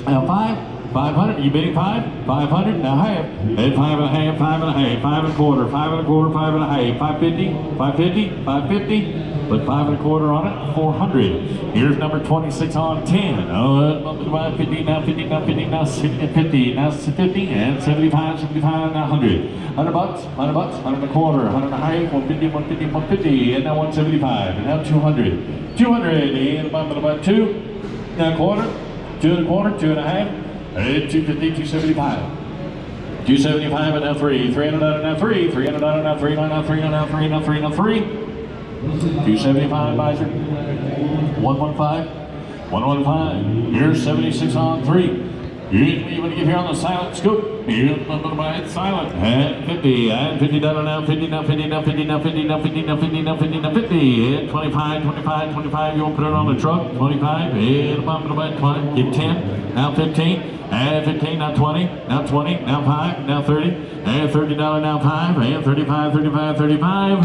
now 500, you bidding 500, now half, and 5 and a half, 5 and a half, 5 and a quarter, 5 and a quarter, 5 and a half, 550, 550, 550, put 5 and a quarter on it, 400. Here's number 26 on 10. Oh, 50, now 50, now 50, now 60, 50, now 50, and 75, 75, now 100. 100 bucks, 100 bucks, 100 and a quarter, 100 and a half, 150, 150, 150, and now 175, and now 200. 200, and about 2, now a quarter, 2 and a quarter, 2 and a half, and 250, 275. 275 and now 3, 300 now 3, 300 now 3, now 3, now 3, now 3, now 3. 275 Miser. 115. 115. Here's 76 on 3. You want to get here on the silent scoop. It's silent. And 50. And 50 now 50 now 50 now 50 now 50 now 50 now 50 now 50 now 50. And 25, 25, 25. You want to put it on the truck. 25. And about 20. Get 10. Now 15. And 15, now 20, now 20, now 5, now 30, and $30 now 5, and 35, 35, 35.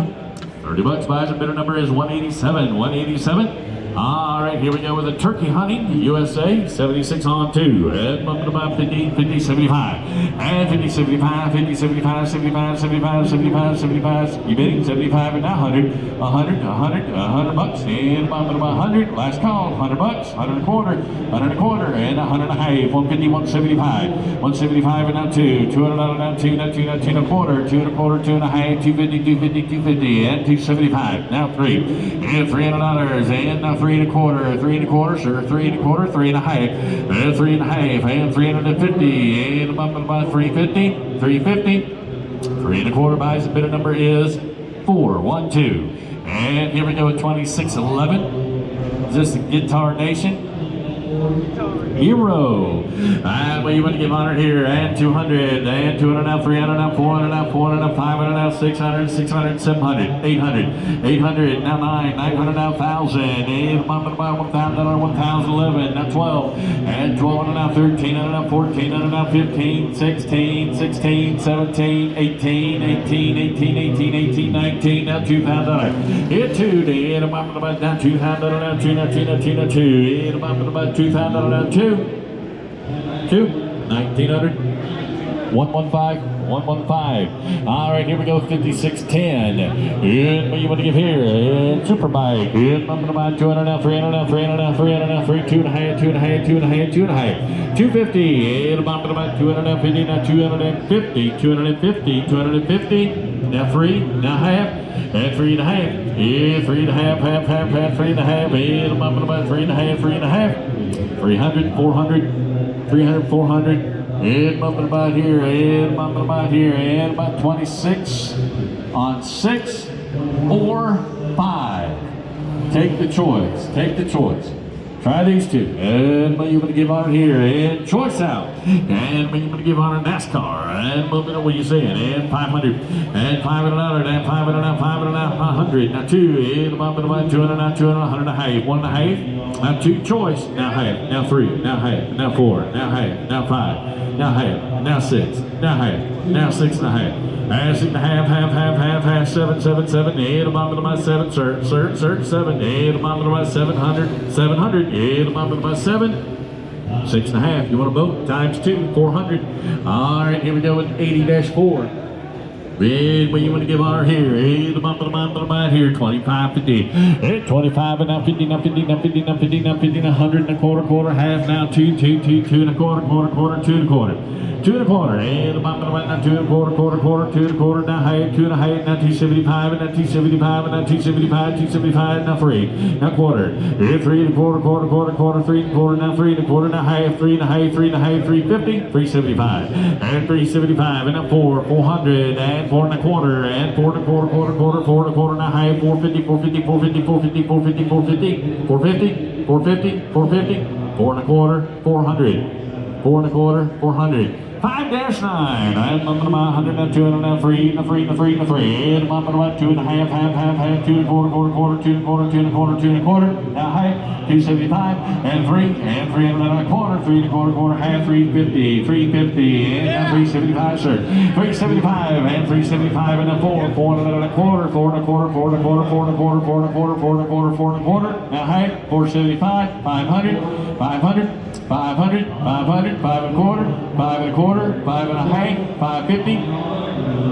30 bucks buys a bidder number is 187, 187. All right, here we go with the turkey hunting, USA, 76 on 2, and bumping about 50, 50, 75, and 50, 75, 50, 75, 75, 75, 75, 75, you bidding 75 and now 100, 100, 100, 100 bucks, and bumping about 100, last call, 100 bucks, 100 and a quarter, 100 and a quarter, and 100 and a half, 150, 175, 175 and now 2, 200 now 2, now 2, now 2 and a quarter, 2 and a quarter, 2 and a half, 250, 250, 250, and 275, now 3, and $300, and now 3 and a quarter, 3 and a quarter, sir, 3 and a quarter, 3 and a half, and 3 and a half, and 350, and about 350, 350, 3 and a quarter buys, the bidder number is 412. And here we go at 2611. Is this the Guitar Nation? Hero. And well, you want to give 100 here, and 200, and 200 now, 300 now, 400 now, 400 now, 500 now, 600, 600, 700, 800, 800, now 9, 900 now, 1,000, and $1,000, 1,011, now 12, and 1,200 now, 1,300 now, 1,400 now, 15, 16, 16, 17, 18, 18, 18, 18, 18, 19, now $2,000. Here 2, and about now 2,000 now, 2, now 2, now 2, now 2, and about 2,000 now 2, 1,900, 115, 115. All right, here we go, 5610. And what you want to give here? And Superbike. And about 200 now, 300 now, 300 now, 300 now, 3, 2 and a half, 2 and a half, 2 and a half, 2 and a half, 250. And about 250 now, 250, 250, 250. Now 3, now half, and 3 and a half. Yeah, 3 and a half, half, half, half, 3 and a half. And about 3 and a half, 3 and a half. 300, 400, 300, 400, and bumping about here, and bumping about here, and about 26 on 6 or 5. Take the choice, take the choice. Try these two, and what you want to give on here, and choice out, and what you want to give on a NASCAR, and moving on what you saying, and 500, and 500, and 500, now 500, now 100, now 2, and bumping about 200, now 200, 100 and a half, 1 and a half, now 2 choice, now half, now 3, now half, now 4, now half, now 5, now half, now 6, now half, now 6 and a half. And 6 and a half, half, 7, 7, 7, 8, a bottom of my 7, search, 7, 8, a bottom of my 700, 8, a bottom of my 7. 6 and a half. You want a boat? Times 2, 400. All right, here we go with 80-4. Bid, what you want to give our here? Hey, the bump here, 25, 50. Hey, 25, and now 50, now 50, now 50, now 50, now 50, 100 and a quarter, half, now 2, 2 and a quarter, 2 and a quarter. 2 and a quarter, and the bottom of now 2 and a quarter, 2 and a quarter, now high, 2 and a half, now 275, and now 275, and now 275, now 3, now quarter, and 3 and a quarter, 3 and a quarter, now 3 and a quarter, now half, 3 and a half, 350, 375, and 375, and now 4, 400, and 4 and a quarter, and 4 and a quarter, 4 and a quarter, now high, 450, 450, 450, 450, 450, 450, 450, 450, 450, 4 and a quarter, 400, 4 and a quarter, 400. 5-9, and bump about 100, and 2 and 3, and 3, and 3, and 3, and bump about 2 and a half, 2 and a quarter, 2 and a quarter, 2 and a quarter, 2 and a quarter, now high, 275, and 3 and a quarter, 3 and a quarter, half, 350, 350, and now 375, sir, 375, and 375, and a 4, 4 and a quarter, 4 and a quarter, 4 and a quarter, 4 and a quarter, 4 and a quarter, 4 and a quarter, 4 and a quarter, now high, 475, 500, 500, 500, 500, 5 and a quarter, 5 and a quarter, 5 and a half, 550,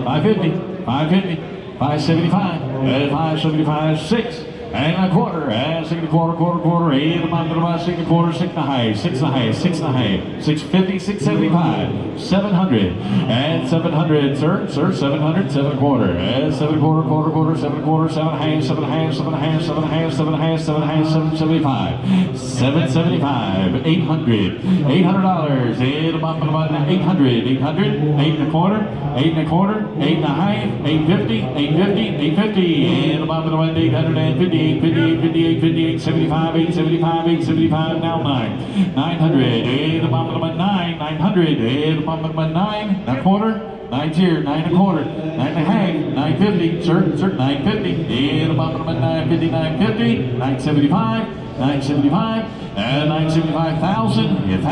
550, 550, 575, and 575, 6 and a quarter, and 6 and a quarter, 8, about 6 and a quarter, 6 and a half, 6 and a half, 6 and a half, 650, 675, 700, and 700, sir, 700, 7 and a quarter, and 7 and a quarter, 7 and a quarter, 7 and a half, 7 and a half, 7 and a half, 7 and a half, 7 and a half, 7 and a half, 775, 775, 800, $800, and about 800, 800, 8 and a quarter, 8 and a quarter, 8 and a half, 850, 850, 850, and about 850. 858, 75, 875, now 9. 900, and the bottom of 9, 900, and the bottom of 9, a quarter, 9's here, 9 and a quarter, 9 and a half, 950, sir, 950, and the bottom of 950, 950, 975, 975, and 975,000, $1,000,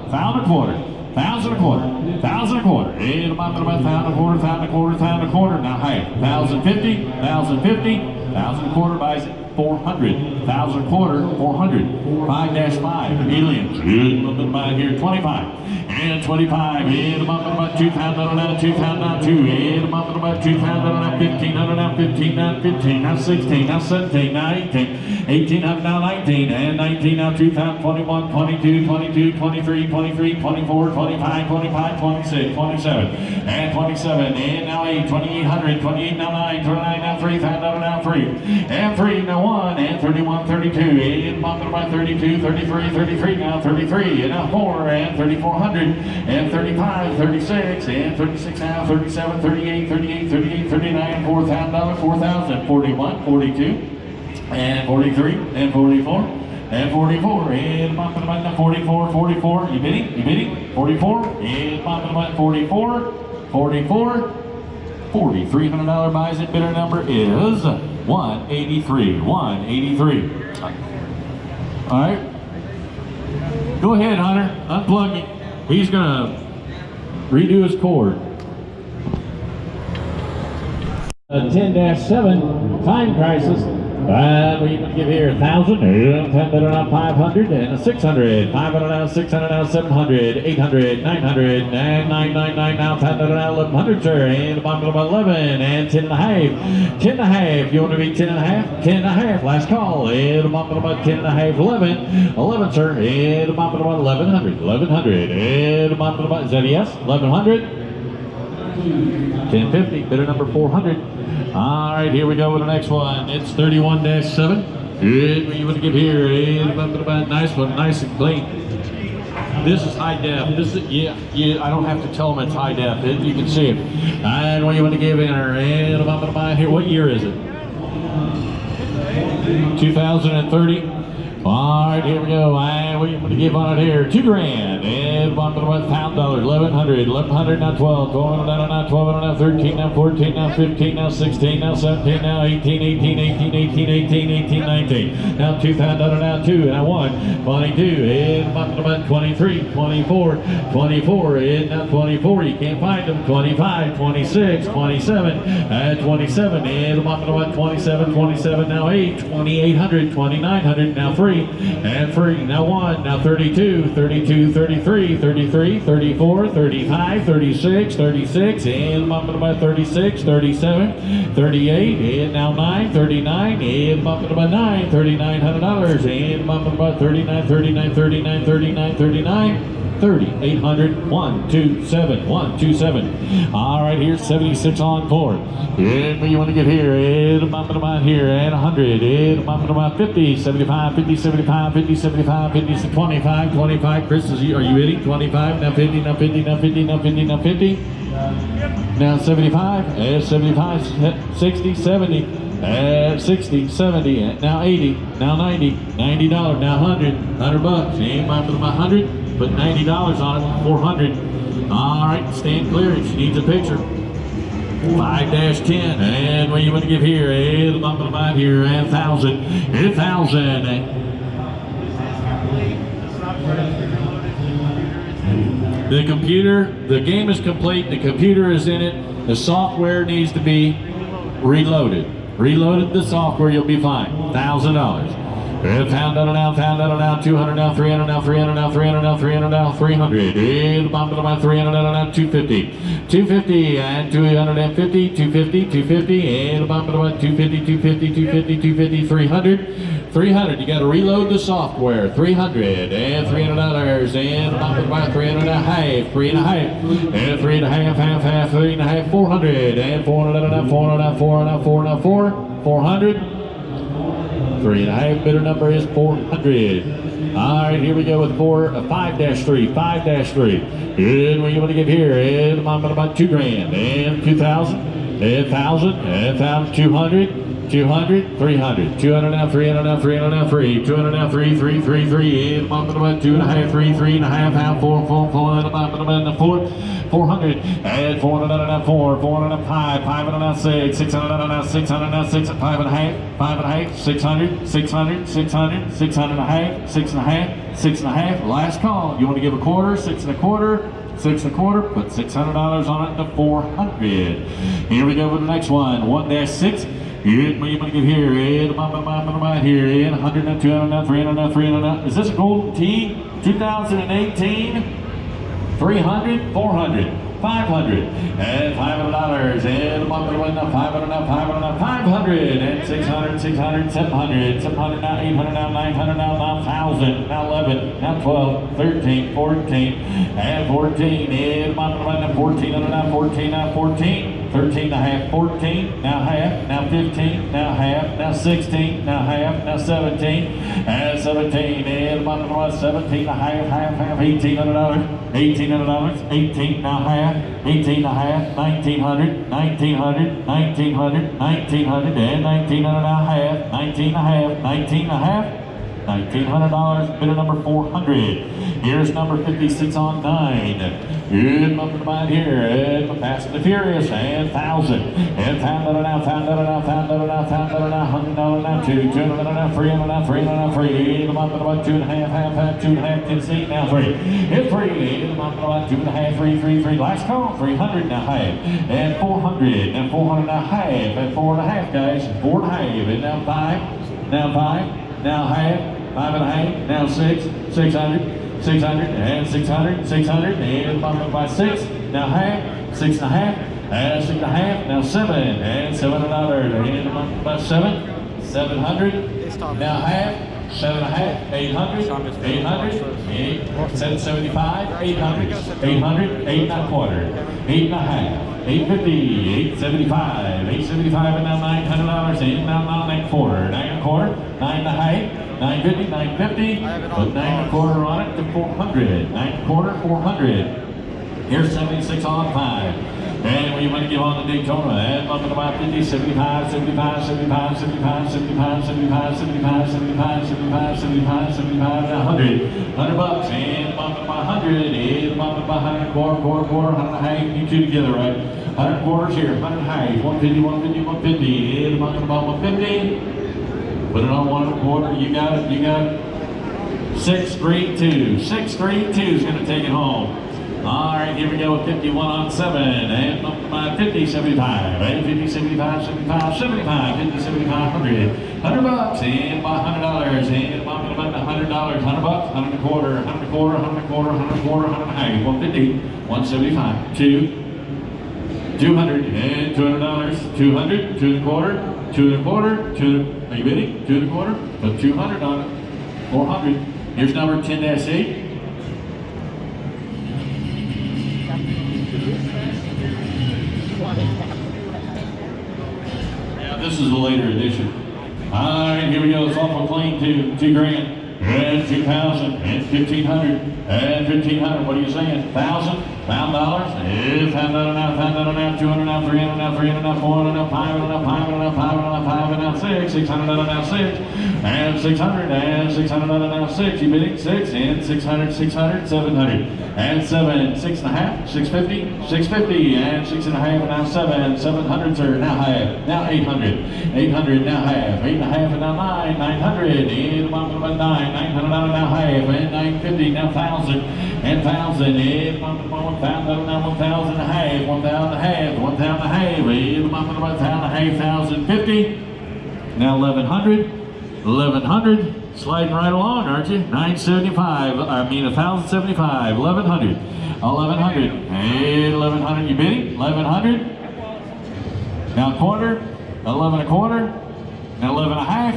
$1,000 a quarter. 1,000 a quarter, 1,000 a quarter, and about 1,000 a quarter, 1,000 a quarter, 1,000 a quarter, now hey, 1,050, 1,050, 1,000 a quarter buys it 400, 1,000 a quarter, 400, 5-5, aliens, good, buy here, 25, and 25, and about 2,000 now, 2,000 now, 2, and about 2,000 now, 1,500 now, 15 now, 15 now, 16 now, 17 now, 18, 1,800 now, 19, and 19 now, 2,000, 21, 22, 22, 23, 23, 24, 25, 25, 26, 27, and 27, and now 8, 2,800, 28 now, 9, 29 now, 3,000 now, 3, and 3 now, 1, and 31, 32, and bumping about 32, 33, 33 now, 33, and now 4, and 3,400, and 35, 36, and 36 now, 37, 38, 38, 38, 39, $4,000, 4,000, 41, 42, and 43, and 44, and 44, and bumping about 44, 44, you bidding, 44, and bumping about 44, 44, $4,300 buys it, bidder number is 183, 183. All right, go ahead, Hunter, unplug it. He's gonna redo his chord. 10-7, time crisis. We even give here 1,000, 500, and 600, 500 now, 600 now, 700, 800, 900, and 999 now, 10 now, 1,100, sir, and the bottom of 11, and 10 and a half, 10 and a half, you want to be 10 and a half, 10 and a half, last call, and the bottom of 10 and a half, 11, 11, sir, and the bottom of 1,100, 1,100, and the bottom of, is that a yes, 1,100? 1050, bidder number 400. All right, here we go with the next one. It's 31-7. Good, what you want to give here? Nice one, nice and clean. This is high def. This is, yeah, I don't have to tell them it's high def. You can see it. And what you want to give in here? And here, what year is it? 2,030. All right, here we go. And we're going to give on it here. $2,000. And $1,000. $1,100. $1,100 now 12. $1,200 now 12. Now 13. Now 14. Now 15. Now 16. Now 17. Now 18. 18. 18. 18. 18. 18. 19. Now $2,000 now 2. Now 1. 22. And $1,000. 23. 24. 24. And now 24. You can't find them. 25. 26. 27. And 27. And $1,000. 27. 27. Now 8. 2,800. 2,900. Now 3. And 3. Now 1. Now 32. 32. 33. 33. 34. 35. 36. 36. And $1,000. 36. 37. 38. And now 9. 39. And $1,000. 9. $3,900. And $1,000. 39. 39. 39. 39. 39. 30, 800, 127, 127. All right, here's 76 on 4. And what you want to get here? And about here, and 100, and about 50, 75, 50, 75, 50, 75, 50, 25, 25. Chris, are you hitting? 25, now 50, now 50, now 50, now 50, now 50. Now 75, and 75, 60, 70. 60, 70, now 80, now 90, $90, now 100, $100. And about 100. Put $90 on it, 400. All right, stand clear. She needs a picture. 5-10. And what you want to give here? And bump it about here. And 1,000. And 1,000. The computer, the game is complete. The computer is in it. The software needs to be reloaded. Reloaded the software, you'll be fine. $1,000. And $1,000 now, $1,000 now, $200 now, $300 now, $300 now, $300 now, $300 now, $300. And bump it about $300 now, $250. $250 and $250, $250, $250, and bump it about $250, $250, $250, $250, $300. $300. You got to reload the software. $300 and $300 and bump it about $300 and a half, $3 and a half, and $3 and a half, half, $3 and a half, $400 and $400 and $400, $400. 3 and a half, bidder number is 400. All right, here we go with 5-3, 5-3. And what you want to give here? And I'm about $2,000 and 2,000 and 1,000 and 1,000, 200. 200, 300, 200 now, 300 now, 300 now, 3, 200 now, 3, 3, 3, 3, and bump it about 2 and a half, 3, 3 and a half, half, 4, 4, 4, and about 4, 400, and 400 now, 4, 400 now, 5, 500 now, 6, 600 now, 600 now, 6, 5 and a half, 5 and a half, 600, 600, 600, 600 and a half, 6 and a half, 6 and a half, last call. You want to give a quarter, 6 and a quarter, 6 and a quarter, put $600 on it to 400. Here we go with the next one, 1-6. What you want to give here? And here, and 100 now, 200 now, 300 now, 300 now. Is this a golden tee? 2018? 300, 400, 500, and $500, and $500 now, 500 now, 500 now, 500, and 600, 600, 700, 700 now, 800 now, 900 now, 1,000, now 11, now 12, 13, 14, and 14, and $500 now, 1400 now, 14 now, 14. 13 and a half, 14, now half, now 15, now half, now 16, now half, now 17, and 17, and about 17 and a half, half, $1,800, $1,800, 18, now half, 18 and a half, 1,900, 1,900, 1,900, 1,900, and 1,900 now half, 19 and a half, 19 and a half, $1,900, bidder number 400. Here's number 56 on 9. Good number to bind here, and Fast and the Furious, and 1,000, and $1,000 now, $1,000 now, $1,000 now, $1,000 now, $100 now, 2, $200 now, $300 now, $300 now, 3, about 2 and a half, half, 2 and a half, 10 seat, now 3, it's 3, about 2 and a half, 3, 3, 3, last call, 300 now half, and 400, and 400 now half, and 4 and a half, guys, 4 and a half, and now 5, now 5, now half, 5 and a half, now 6, 600, 600, and 600, 600, and bump up by 6, now half, 6 and a half, and 6 and a half, now 7, and $700, and bump up by 7, 700, now half, 7 and a half, 800, 800, 775, 800, 800, 8 and a quarter, 8 and a half, 850, 875, 875, and now $900, and now 9 and a quarter, 9 and a quarter, 9 and a half, 950, 950, put 9 and a quarter on it to 400, 9 and a quarter, 400. Here's 76 on 5. And we want to give on the Daytona. And bumping about 50, 75, 75, 75, 75, 75, 75, 75, 75, 75, 75, 75, 100. 100 bucks. And bumping about 100. And bumping about 100, quarter, 100 and a half. You two together, right? 100 quarters here, 100 and a half. 150, 150, 150. And bumping about 150. Put it on 1 and a quarter. You got it. You got it. 632. 632 is going to take it home. All right, here we go with 51 on 7, and up by 50, 75, and 50, 75, 75, 75, 50, 75, 100. 100 bucks, and by $100, and about $100, $100 bucks, 100 and a quarter, 100 and a quarter, 100 and a quarter, 100 and a quarter, 100 and a half, 150, 175, 200, and $200, 200, 2 and a quarter, 2 and a quarter, 2, are you bidding? 2 and a quarter, put 200 on it, 400. Here's number 10-8. Yeah, this is the later edition. All right, here we go. It's awful clean to $2,000 and 2,000 and 1,500 and 1,500. What are you saying? $1,000? $1,000? Yeah, $1,000 now, $1,000 now, $200 now, $300 now, $300 now, $400 now, $500 now, $500 now, $500 now, $500 now, $600 now, $600 and 600 and $600 now, 6. You bidding? 6 and 600, 600, 700 and 7, 6 and a half, 650, 650 and 6 and a half, and now 7, 700, sir, now half, now 800, 800 now half, 8 and a half, and now 9, 900 and 9, 900 now half, and 950 now 1,000 and 1,000 and 1,000 now 1,000 and a half, 1,000 and a half, 1,000 and a half, and 1,000 and a half, 1,050 now 1,100, 1,100. Sliding right along, aren't you? 975, I mean 1,075, 1,100, 1,100, and 1,100, you bidding? 1,100, now quarter, 11 and a quarter, and 11 and a half,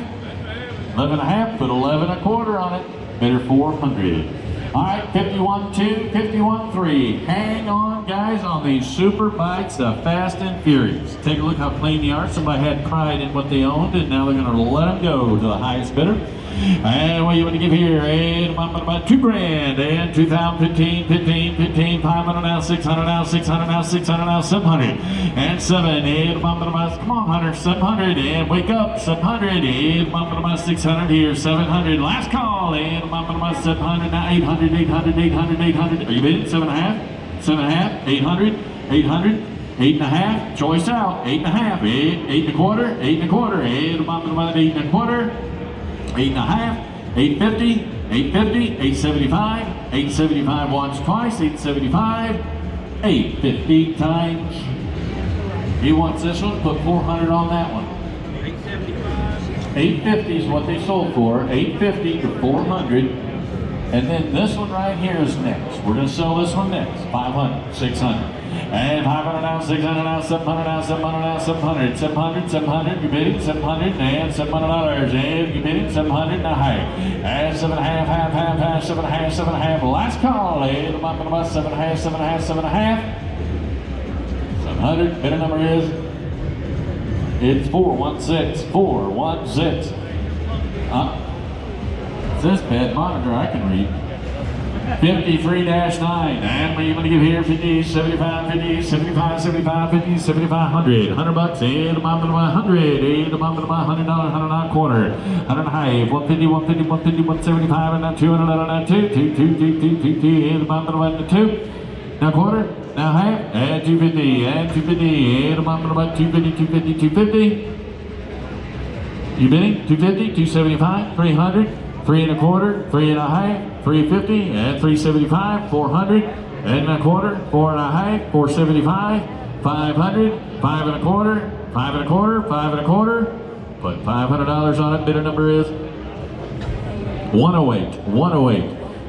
11 and a half, put 11 and a quarter on it, bidder 400. All right, 51-2, 51-3. Hang on, guys, on these super bikes, the Fast and Furious. Take a look how clean they are. Somebody had pride in what they owned, and now they're going to let them go to the highest bidder. And what you want to give here? And about $2,000 and 2,000, 15, 15, 15, 500 now, 600 now, 600 now, 600 now, 700 and 7. And about, come on, Hunter, 700 and wake up, 700 and about 600 here, 700. Last call and about 700 now, 800, 800, 800, 800. Are you bidding? 7.5, 7.5, 800, 800. 8.5, choice out, 8.5, 8 and a quarter, 8 and a quarter, and about 8 and a quarter. 8.5, 850, 850, 875, 875 once, twice, 875, 850 times. He wants this one, put 400 on that one. 850 is what they sold for, 850 to 400. And then this one right here is next. We're going to sell this one next, 500, 600. And 500 now, 600 now, 700 now, 700 now, 700, 700, 700, you bidding, 700, and $700, and you bidding, 700, now half, and 7.5, half, half, half, 7.5, 7.5, last call, and about 7.5, 7.5, 7.5, 700, bidder number is, it's 416, 416, it's this bad monitor I can read. 53-9, and what are you going to give here? 50, 75, 50, 75, 75, 50, 75, 100. 100 bucks, and about 100, and about $100, 100 quarter, 100 and a half, 150, 150, 150, 175, and now 200, now 2, 2, 2, 2, 2, 2, 2, and about 2. Now quarter, now half, and 250, and 250, and about 250, 250, 250. You bidding? 250, 275, 300. 3 and a quarter, 3 and a half, 350, and 375, 400, and a quarter, 4 and a half, 475, 500, 5 and a quarter, 5 and a quarter, 5 and a quarter. Put $500 on it. Bidder number is 108, 108.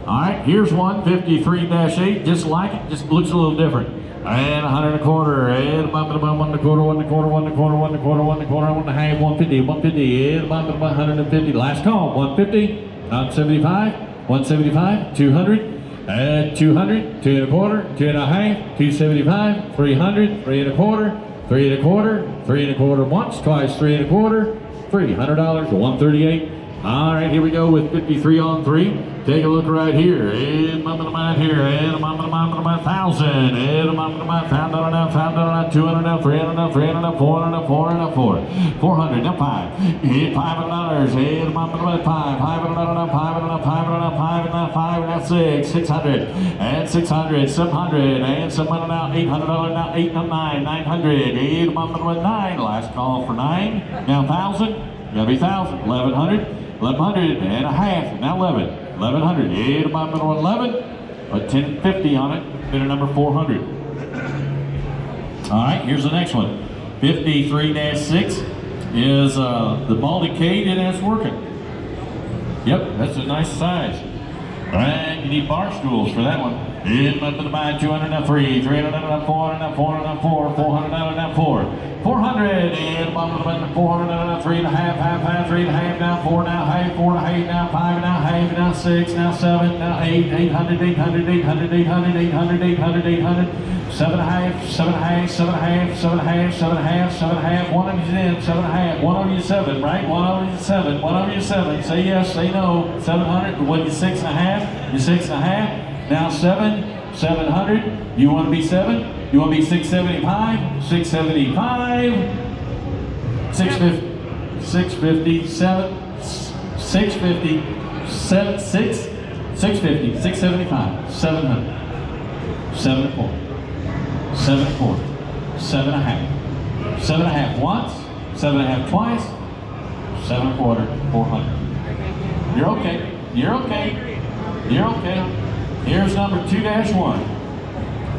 All right, here's one, 53-8, just like it, just looks a little different. And 100 and a quarter, and about 1 and a quarter, 1 and a quarter, 1 and a quarter, 1 and a quarter, 1 and a quarter, 1 and a half, 150, 150, and about 150. Last call, 150, 175, 175, 200, and 200, 2 and a quarter, 2 and a half, 275, 300, 3 and a quarter, 3 and a quarter, 3 and a quarter once, twice, 3 and a quarter, $300, 138, All right, here we go with 53 on 3. Take a look right here. And mama to mine here. And mama to mine, 1,000. And mama to mine, $5 now, $5 now, $200 now, $300 now, $300 now, $400 now, $400 now, $400 now, 5. Hit $500. And mama to mine, 5. $500 now, $500 now, $500 now, $500 now, $5 now, 6. $600. And $600. $700. And $700 now, $800 now, $8 now, $9. $900. And mama to mine, 9. Last call for 9. Now 1,000. Gotta be 1,000. 1,100. 1,100 and a half. Now 11. 1,100. Yeah, to my middle 11. A 1050 on it. Bidder number 400. All right, here's the next one. 53-6 is the Baldy-Cade, and it's working. Yep, that's a nice size. All right, you need bar stools for that one. In up to the buy, 200 now 3, 300 now 400 now 400 now 4, 400 now 4, 400 in bottom of the button, 400 now 3 and a half, half, 3 and a half now 4 now half, 4 and a half now 5 now half now 6 now 7 now 8, 800, 800, 800, 800, 800, 800, 800, 7 and a half, 7 and a half, 7 and a half, 7 and a half, 7 and a half, 7 and a half, one of you's in, 7 and a half, one of you 7, right? One of you 7, one of you 7. Say yes, say no. 700. What you 6 and a half? You 6 and a half. Now 7. 700. You want to be 7? You want to be 675? 675. 650. 650. 7. 650. 7. 6. 650. 675. 700. 7 and 4. 7 and 4. 7 and a half. 7 and a half once. 7 and a half twice. 7 and a quarter. 400. You're okay. You're okay. You're okay. Here's number 2-1.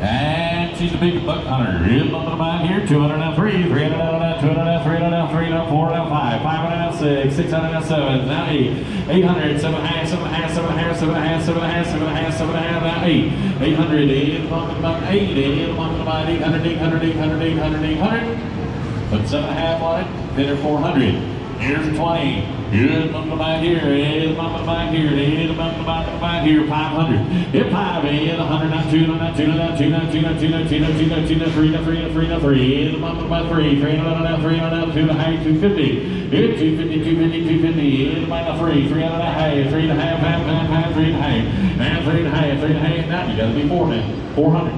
And she's a big buck hunter. Here's number 9 here. 200 now 3, 300 now 200 now 300 now 3 now 4 now 5, 500 now 6, 600 now 7, now 8, 800, 7 and a half, 7 and a half, 7 and a half, 7 and a half, 7 and a half, 7 and a half, 7 and a half, now 8, 800, 8, about 8, 8, about 800, 800, 800, 800, 800. Put 7 and a half on it. Bidder 400. Here's 20. Here's number 9 here. Here's number 9 here. Here's number 9 here. 500. Hit 5. Here's 100. Now 2. Now 2. Now 2. Now 2. Now 2. Now 2. Now 2. Now 2. Now 3. Now 3. Now 3. Now 3. Here's number 3. 300. Now 3. Now 2. Now 250. Here's 250. 250. 250. Here's number 3. 300. Now 3 and a half. Half. 3 and a half. And 3 and a half. 3 and a half. Now you gotta be 4 now. 400.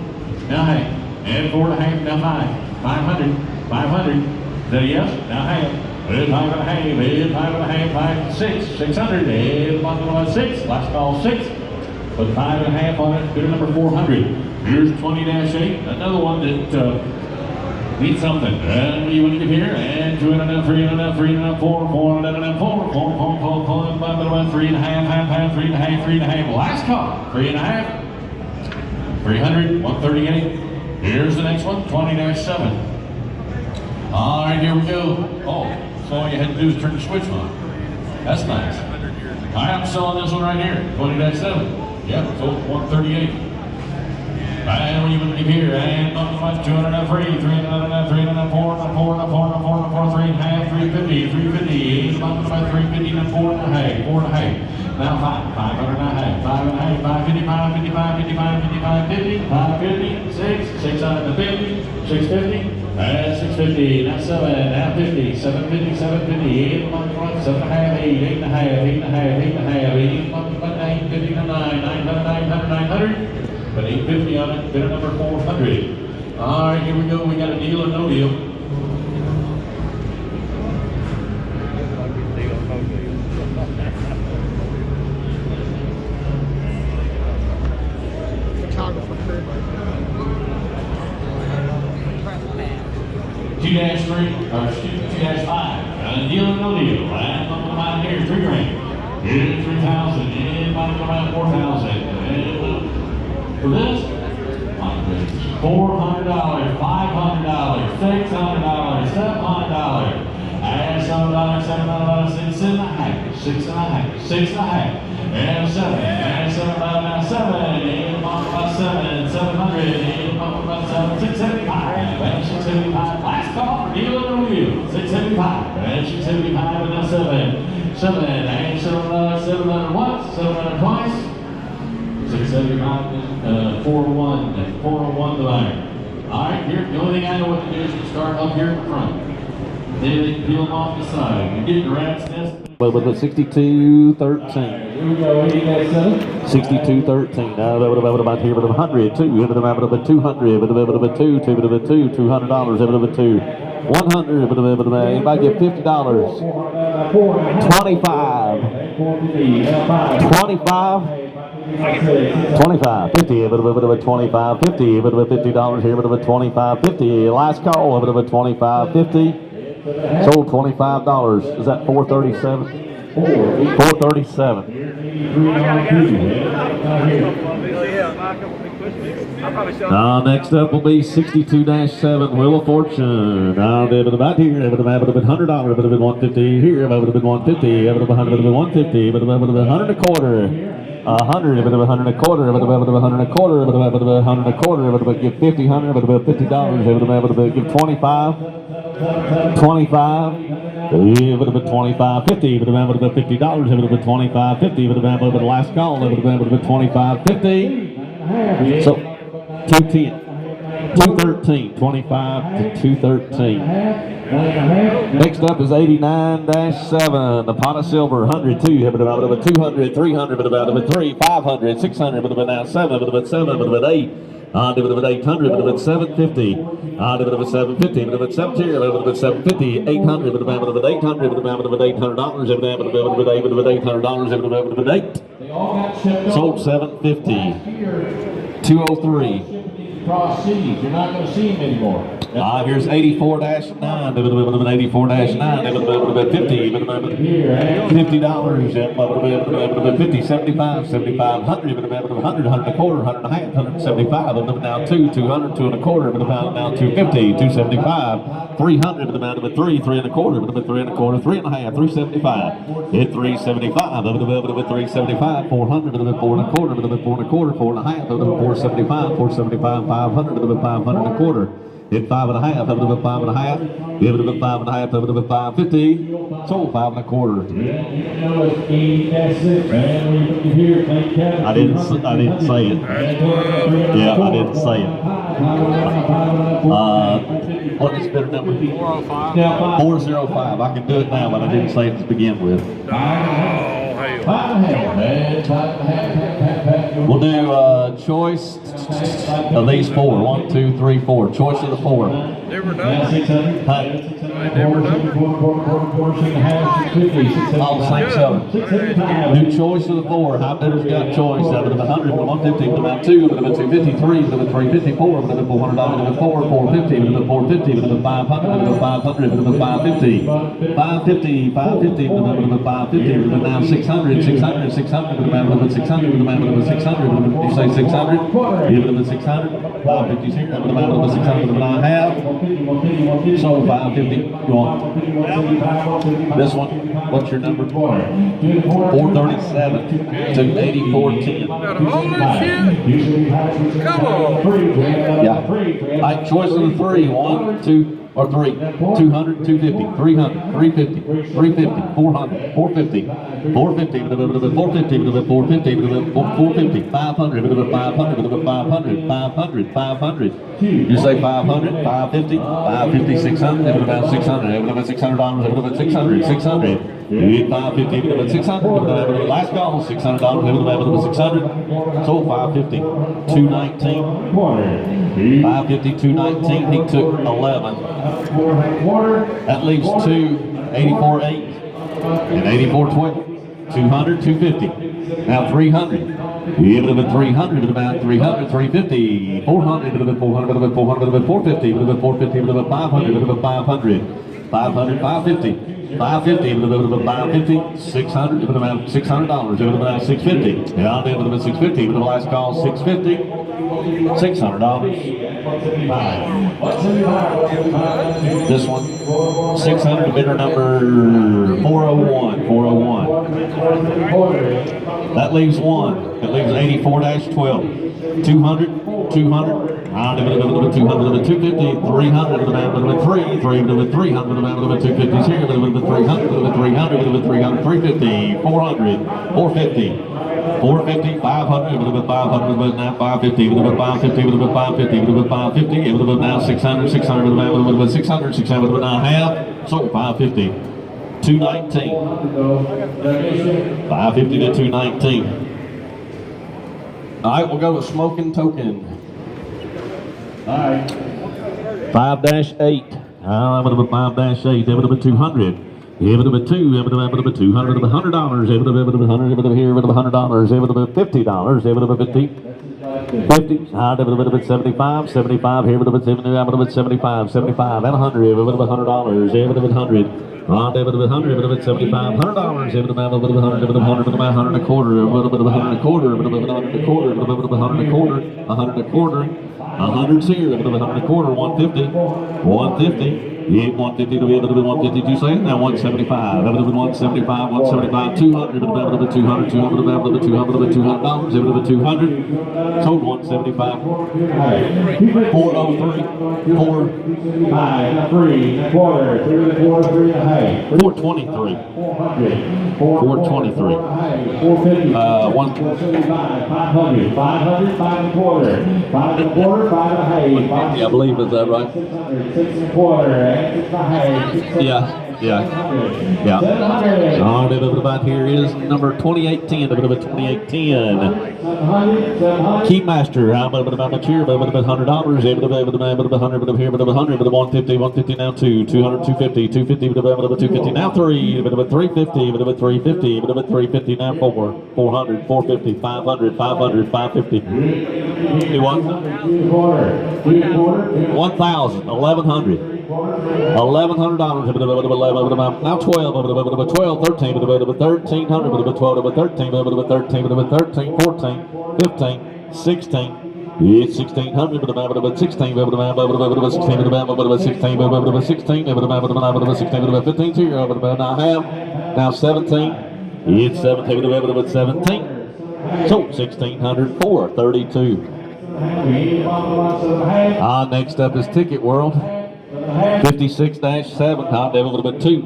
Now half. And 4 and a half. Now 5. 500. 500. Is that a yes? Now half. 5 and a half, 5 and a half, 5, 6, 600, and bottom 6, last call 6. Put 5 and a half on it, bidder number 400. Here's 20-8, another one that needs something. And what do you want to get here? And 200 now, 300 now, 300 now, 4, 400 now, 4, 4, 4, 4, 4, 5, 3 and a half, half, 3 and a half, 3 and a half, last call, 3 and a half. 300, 138. Here's the next one, 20-7. All right, here we go. Oh. All you had to do is turn the switch on. That's nice. All right, I'm selling this one right here, 20-7. Yep, so 138. And when you want to here, and 200 now 3, 300 now 3, 4, 4, 4, 4, 4, 3 and a half, 350, 350, 350, now 4 and a half, 4 and a half. Now 5, 500 now half, 5 and a half, 555, 55, 55, 55, 50, 550, 6, 650, 650. And 650, now 7, now 50, 750, 750, 8 1, 7 and a half, 8, 8 and a half, 8 and a half, 8 and a half, 8 1, 9, 50, 9, 900, 900, 900. But 850 on it, bidder number 400. All right, here we go. We got a deal or no deal. Two-3 or 2-5. Deal or no deal. Last on the line here, 3 grand. Here's 3,000. And bottom of the line, 4,000. And for this, $400, $500, $600, $700. And $700, $700, 6 and a half, 6 and a half, 6 and a half. And 7, and 7 now 7, and about 7, 700, and about 7, 675, and 675. Last call for deal or no deal. 675, and 675, and now 7, 7, and 700 once, 700 twice. 675, 401 the line. All right, here, the only thing I know what to do is to start up here in the front. Then peel them off the side. You get the rat's nest. With a 62-13. 62-13. Now about here with a 100, 2, with a 200, with a 2, with a 2, $200, with a 2. 100, with a anybody get $50. 25. 25. 25, 50, a bit of a 25, 50, a bit of a $50 here, a bit of a 25, 50. Last call, a bit of a 25, 50. Sold $25. Is that 437? 437. Next up will be 62-7 Wheel of Fortune. Now, about here, it would have been $100, it would have been 150 here, it would have been 150, it would have been 100, it would have been 150, it would have been 100 and a quarter. 100, it would have 100 and a quarter, it would have 100 and a quarter, it would have 100 and a quarter, it would have give 50, 100, it would have $50, it would have give 25, 25, it would have been 25, 50, it would have been $50, it would have been 25, 50, it would have been the last call, it would have been 25, 50. So 210, 213, 25 to 213. Next up is 89-7, the pot of silver, 102, a bit of a 200, 300, a bit of a 3, 500, 600, a bit of a now 7, a bit of a 7, a bit of an 8. A bit of an 800, a bit of a 750, a bit of a 750, a bit of a 750, a bit of a 750, 800, a bit of an 800, a bit of an $800, a bit of an $800, a bit of an $800, a bit of an 8. Sold 750. 203. Cross seas, you're not going to see him anymore. Here's 84-9, a bit of an 84-9, a bit of a 50, $50, $50, 75, 75, 100, a bit of 100, 100 and a quarter, 100 and a half, 175, a bit of now 200, 2 and a quarter, a bit of now 250, 275, 300, a bit of 3, 3 and a quarter, a bit of 3 and a quarter, 3 and a half, 375, hit 375, a bit of 375, 400, a bit of 4 and a quarter, a bit of 4 and a quarter, 4 and a half, a bit of 475, 475, 500, a bit of 500 and a quarter. Hit 5 and a half, a bit of 5 and a half, give it a 5 and a half, a bit of 550, sold 5 and a quarter. I didn't say it. Yeah, I didn't say it. What is better number? 405. 405. I can do it now, but I didn't say it to begin with. We'll do choice of these 4. 1, 2, 3, 4. Choice of the 4. Never done. All the same seller. New choice of the 4. High bidders got choice. Out of the 100, 150, about 2, about 250, 3, about 350, 4, about $400, about 4, 450, about 450, about 500, about 500, about 550, 550, 550, about 550, about now 600, 600, 600, about 600, about 600, you say 600, give it about 600, 550 here, about 600, about I have, sold 550, go on. This one, what's your number? 437 to 8410. Come on. Yeah. All right, choice of the 3. 1, 2, or 3. 200, 250, 300, 350, 350, 400, 450, 450, 450, 450, 500, 500, 500, 500, 500. You say 500, 550, 550, 600, about 600, about $600, about 600, 600. You get 550, about 600, last call, $600, about 600. Sold 550, 219. 550, 219. He took 11. That leaves 2, 84, 8, and 84, 12. 200, 250. Now 300. Give it about 300, about 300, 350, 400, about 400, about 400, about 450, about 450, about 500, about 500, 500, 550, 550, about 550, 600, about $600, about 650. Yeah, I'll do about 650, but the last call $650, $600. This one, 600, bidder number 401, 401. That leaves 1. It leaves 84-12. 200, 200. I'll do it about 200, 250, 300, about 3, 300, 300, about 250 here, about 300, about 300, about 300, 350, 400, 450. 450, 500, about 500, about now 550, about 550, about 550, about 550, about now 600, 600, about 600, 600, about now half. Sold 550. 219. 550 to 219. All right, we'll go with Smoking Token. All right. 5-8. 5-8. 200. Give it a bit two, give it a bit $200, $100, give it a bit $100, give it a bit $100, give it a bit here, give it a bit $100, give it a bit $50, give it a bit 50, 50, give it a bit 75, 75, here, give it a bit 70, give it a bit 75, 75, and 100, give it a bit $100, give it a bit 100. On David with 100, a bit $75, $100, David with 100, a bit of 100, a bit of 100 and a quarter, a little bit of 100 and a quarter, a bit of 100 and a quarter, a bit of 100 and a quarter, 100 and a quarter, 100's here, a bit of 100 and a quarter, 150, 150. Yeah, 150 to be able to be 152 seconds. Now 175. Able to be 175, 175, 200. Able to be 200, 200, able to be 200, able to be $200. Able to be 200. Sold 175. 403. 4. 5. 3 and a quarter. 3 and a quarter. 3 and a half. 423. 423. 450. 175. 500. 500. 5 and a quarter. 5 and a quarter. 5 and a half. Yeah, I believe is that right? 600. 6 and a quarter. Yeah. All right, about here is number 2810. 2810. Keymaster. I'm about here, but $100. Able to be $100, but here, but 100, but 150, 150 now 2, 200, 250, 250, but 250 now 3, but 350, but 350, but 350 now 4, 400, 450, 500, 500, 550. Do what? 1,000, 1,100. $1,100. Now 12. 12, 13. 1,300. 12. 13. 13. 13. 14. 15. 16. It's 1,600. 16. 16. 15 here. Now have. Now 17. It's 17. 17. So 1,604. 32. Next up is Ticket World. 56-7, hot devil with a bit 2.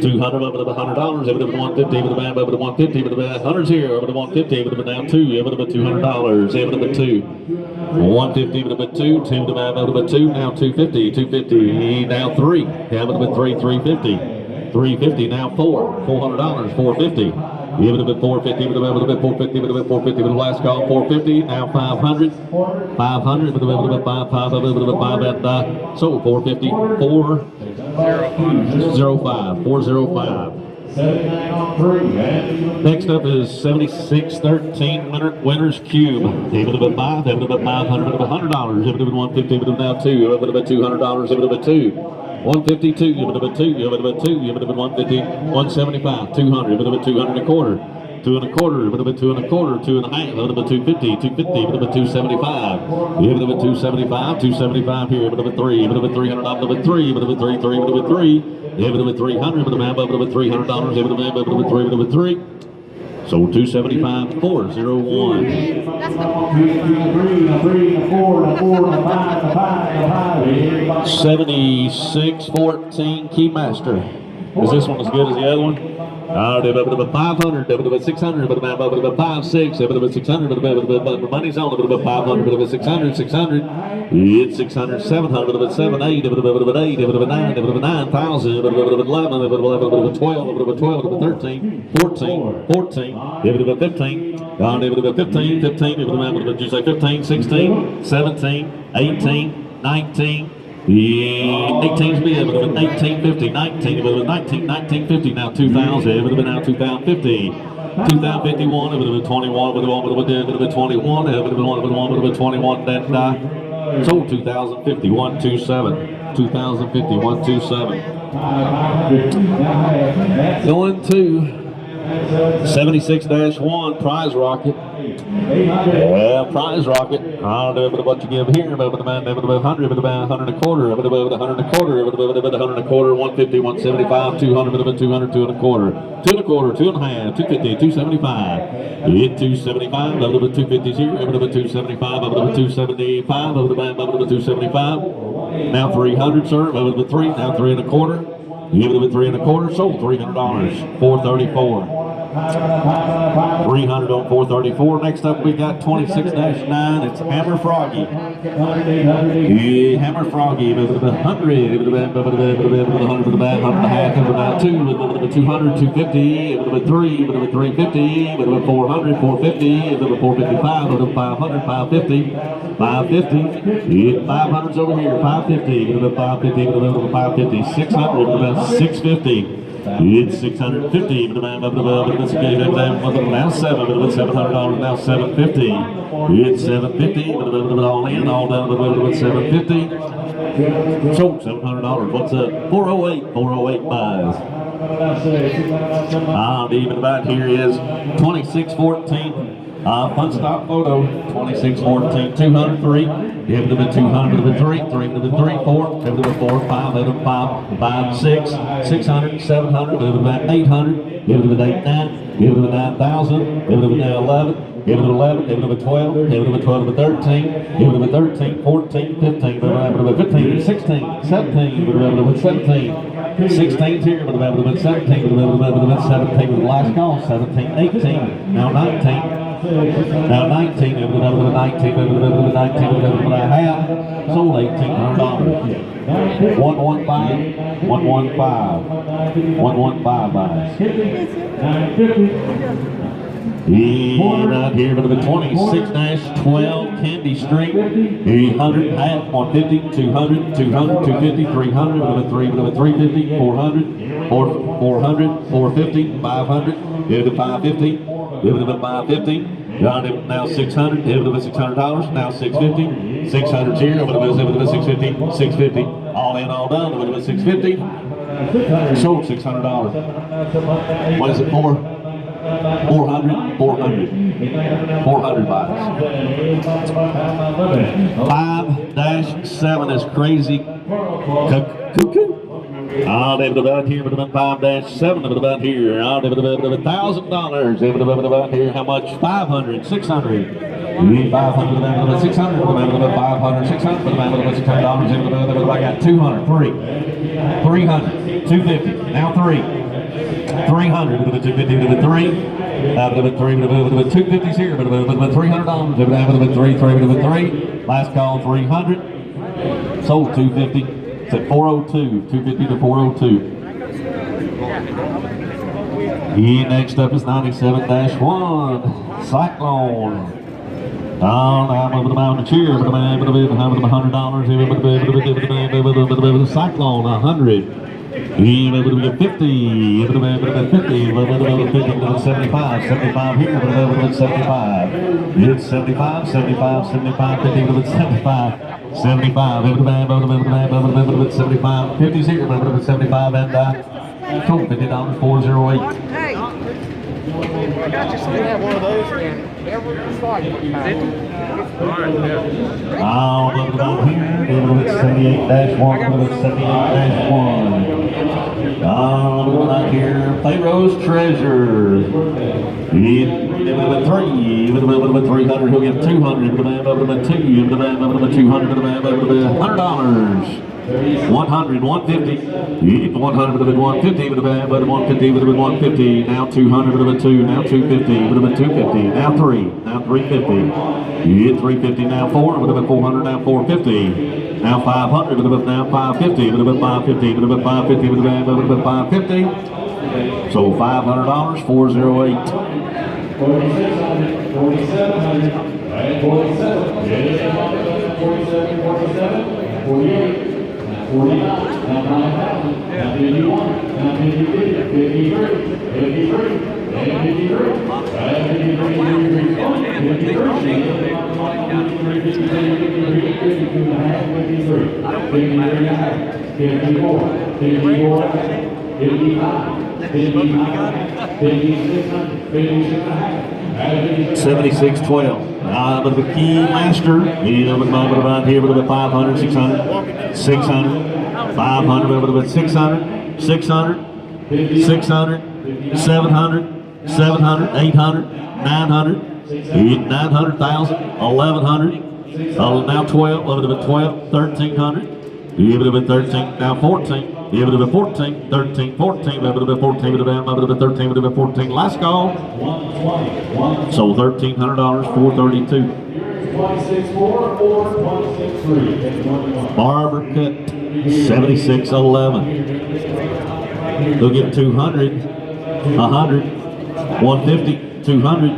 200 over to $100, over to 150, over to 150, over to 100's here, over to 150, over to now 2, over to $200, over to 2. 150 over to 2, 2 to over to 2, now 250, 250, now 3, over to 3, 350, 350, now 4, $400, 450. Give it a bit 450, give it a bit 450, give it a bit 450, with the last call 450, now 500, 500, with a bit 5, 5, a bit 5, and so 450, 405, 405. Next up is 7613 Winner's Cube. Give it a bit 5, give it a bit 500, give it a bit $100, give it a bit 150, give it now 2, give it a bit $200, give it a bit 2. 152, give it a bit 2, give it a bit 2, give it a bit 150, 175, 200, give it a bit 200 and a quarter, 2 and a quarter, give it a bit 2 and a quarter, 2 and a half, give it a bit 250, 250, give it a bit 275, give it a bit 275, 275 here, give it a bit 3, give it a bit $300, give it a bit 3, give it a bit 3, 3, give it a bit 3, give it a bit 300, give it a bit $300, give it a bit 3, give it a bit 3, so 275, 401. 7614 Keymaster. Is this one as good as the other one? 500, 600, 5, 6, 600, money's on, 500, 600, 600, it's 600, 700, 7, 8, 8, 9, 9,000, 11, 12, 12, 13, 14, 14, 15, 15, 15, did you say 15, 16, 17, 18, 19, yeah, 18's be able to 1850, 19, 1950, now 2000, it would have been now 2050. 2051, it would have been 21, it would have been 21, it would have been 1, it would have been 21, that sold 2050, 127, 2050, 127. Going to 76-1 Prize Rocket. Yeah, Prize Rocket. I don't know what you give here, but about 100, but about 100 and a quarter, but about 100 and a quarter, but about 100 and a quarter, 150, 175, 200, but about 200, 2 and a quarter, 2 and a quarter, 2 and a half, 250, 275. Hit 275, a little bit 250s here, a little bit 275, a little bit 275, a little bit 275. Now 300, sir, a little bit 3, now 3 and a quarter. Give it a bit 3 and a quarter, sold $300, 434. 300 on 434. Next up, we got 26-9. It's Hammer Froggy. Yeah, Hammer Froggy. 100. 100 for the back. 100 and a half. 2. 200. 250. 3. 350. 400. 450. 455. 500. 550. 550. Yeah, 500's over here. 550. 550. 550. 600. 650. It's 650. Now 7. $700. Now 750. It's 750. All in, all done. 750. So $700. What's up? 408. 408 buys. The even back here is 2614. Fun stock photo, 2614, 203, give it a 200, 3, 3, 3, 4, 4, 5, 5, 6, 600, 700, give it 800, give it 89, give it 9,000, give it 11, give it 11, give it 12, give it 12, 13, give it 13, 14, 15, 15, 16, 17, give it 17. 16's here, but about 17, 17 with the last call, 17, 18, now 19. Now 19, over the 19, over the 19, over the half, sold $1,800. 115, 115, 115 buys. Right here, over the 26-12 Candy Street, 100, half, 150, 200, 200, 250, 300, over the 3, over the 350, 400, 400, 450, 500, over the 550, over the 550. Now 600, over the $600, now 650, 600's here, over the 650, 650, all in, all done, over the 650, sold $600. What is it for? 400, 400, 400 bucks. 5-7 is crazy cuckoo. David about here, but about 5-7, but about here. David about $1,000. David about here. How much? 500, 600. 500, about 600, about 500, 600, about $600. I got 200, 3, 300, 250. Now 3. 300, with a 250, with a 3, with a 3, with 250s here, with $300, with a 3, 3, with a 3, last call 300, sold 250, it's at 402, 250 to 402. Next up is 97-1, Cyclone. I'm over the mountain cheer, with $100, Cyclone 100. 50, 50, 75, 75 here, 75. It's 75, 75, 75, 50, 75, 75, 75, 50's here, 75, and total $50, 408. Hey, I got you some. Have one of those in every slot. Over here, 78-1, 78-1. Right here, Pharaoh's Treasure. With a 3, with a 300, he'll get 200, with a 2, with a 200, $100. 100, 150, 100 with a 150, with a 150, with a 150, now 200 with a 2, now 250, with a 250, now 3, now 350, 350, now 4, with a 400, now 450, now 500, with a now 550, with a 550, with a 550, with a 550, so $500, 408. 49, now 9,000, now 51, now 52, 53, 53, and 53, and 76-12. But the key master, around here with a 500, 600, 600, 500, with a 600, 600, 600, 700, 700, 800, 900, 900,000, 1,100, now 12, a little bit 12, 1,300, a little bit 13, now 14. Give it a 14, 13, 14, a bit of 14, a bit of 13, a bit of 14. Last call. Sold $1,300, 432. 26.4, Barber cut 76.11. They'll get 200, 100, 150, 200,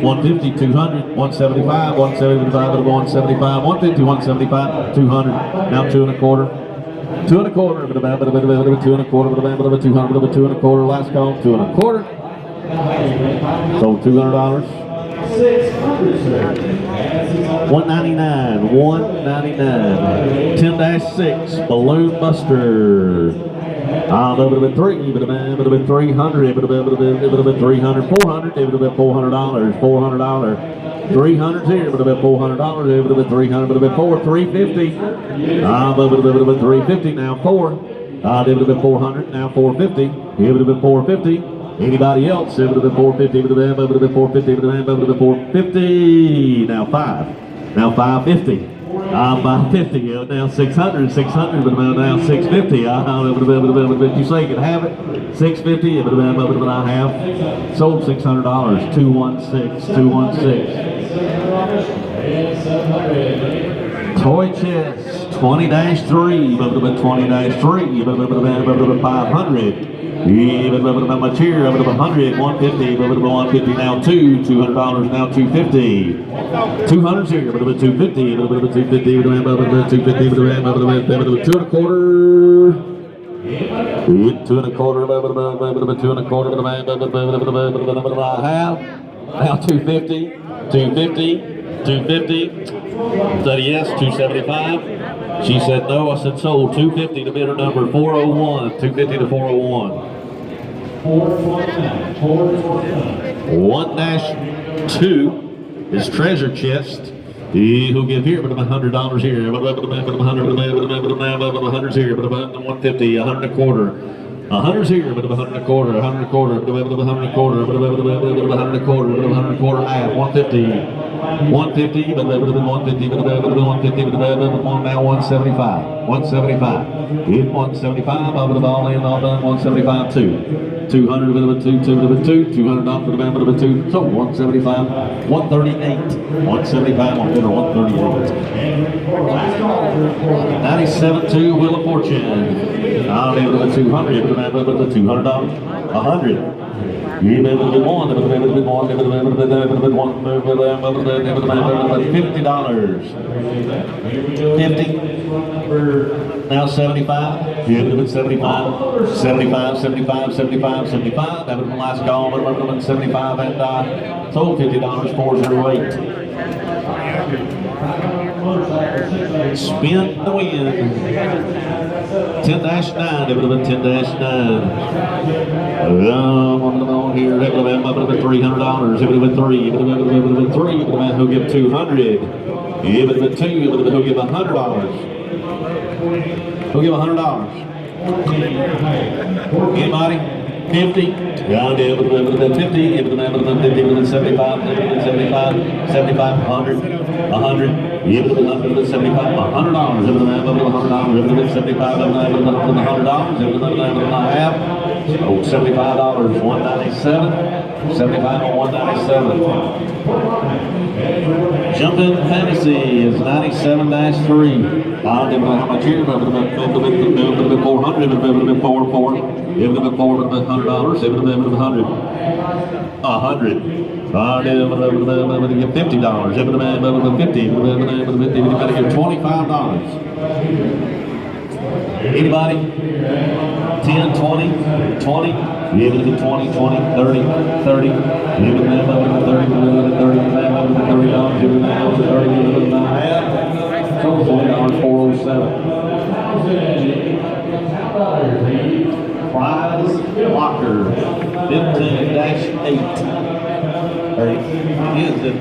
150, 200, 175, 175, 175, 150, 175, 200. Now 2 1/4. 2 1/4, a bit of 2 1/4, a bit of 200, a bit of 2 1/4. Last call, 2 1/4. Sold $200. 199, 199. 10-6 Balloon Buster. That would have been 3, would have been 300, would have been 300, 400, it would have been $400, $400. 300 here, would have been $400, it would have been 300, would have been 4, 350. Would have been 350, now 4. It would have been 400, now 450. It would have been 450. Anybody else? It would have been 450, it would have been 450, it would have been 450. Now 5. Now 550. 550, now 600, 600, but now 650. You say you can have it. 650, but I have sold $600. 216, 216. Toy chest 20-3, but 20-3, but 500. My chair, 100, 150, 150, now $200, now 250. 200 here, 250, 250, 250, 2 1/4, I have. Now 250, 250, 250. Said yes, 275. She said no, I said sold. 250 to bidder number 401, 250 to 401. 1-2 is treasure chest. He'll give here, but $100 here, but $100 here, but 150, 100 1/4. 100's here, but 100 1/4, 100 1/4, but 100 1/4, but 100 1/4, but 100 1/4 half, 150, 150, but 150, but 150, but now 175, 175. Hit 175, all in, all done, 175, 2. 200, bit of a 2, 2, bit of a 2, $200 for the band, bit of a 2, so 175, 138, 175 on bidder, 138. 97-2, Wheel of Fortune. I'll leave it at 200, but the band, bit of a $200, 100. You better be one, $50. $50. Now 75. You have 75. 75, 75, 75, 75. That was the last call, but 75 and sold $50, 408. Spin the win. 10-9, it would have been 10-9. Here, it would have been $300. It would have been 3. It would have been 3. It would have been who'll give 200. It would have been 2. It would have been who'll give $100. Who'll give $100? Anybody? 50? Yeah, it would have been 50. It would have been 50. It would have been 75. It would have been 75. 75. 100. 100. It would have been 75. $100. It would have been $100. It would have been 75. It would have been $100. It would have been half. Oh, $75, 197. 75 on 197. Jumpin' Fantasy is 97-3. I'll give it how much here, but it would have been 400, it would have been 4. It would have been 4, it would have been $100, it would have been 100. 100. $50. It would have been 50. It would have been 50. You've got to give $25. Anybody? 10, 20, 20. Give it to 20, 20, 30, 30. Give it to 30, 30, $30. Give it to 30, so $40, 407. Prize locker, 15-8. Or is it?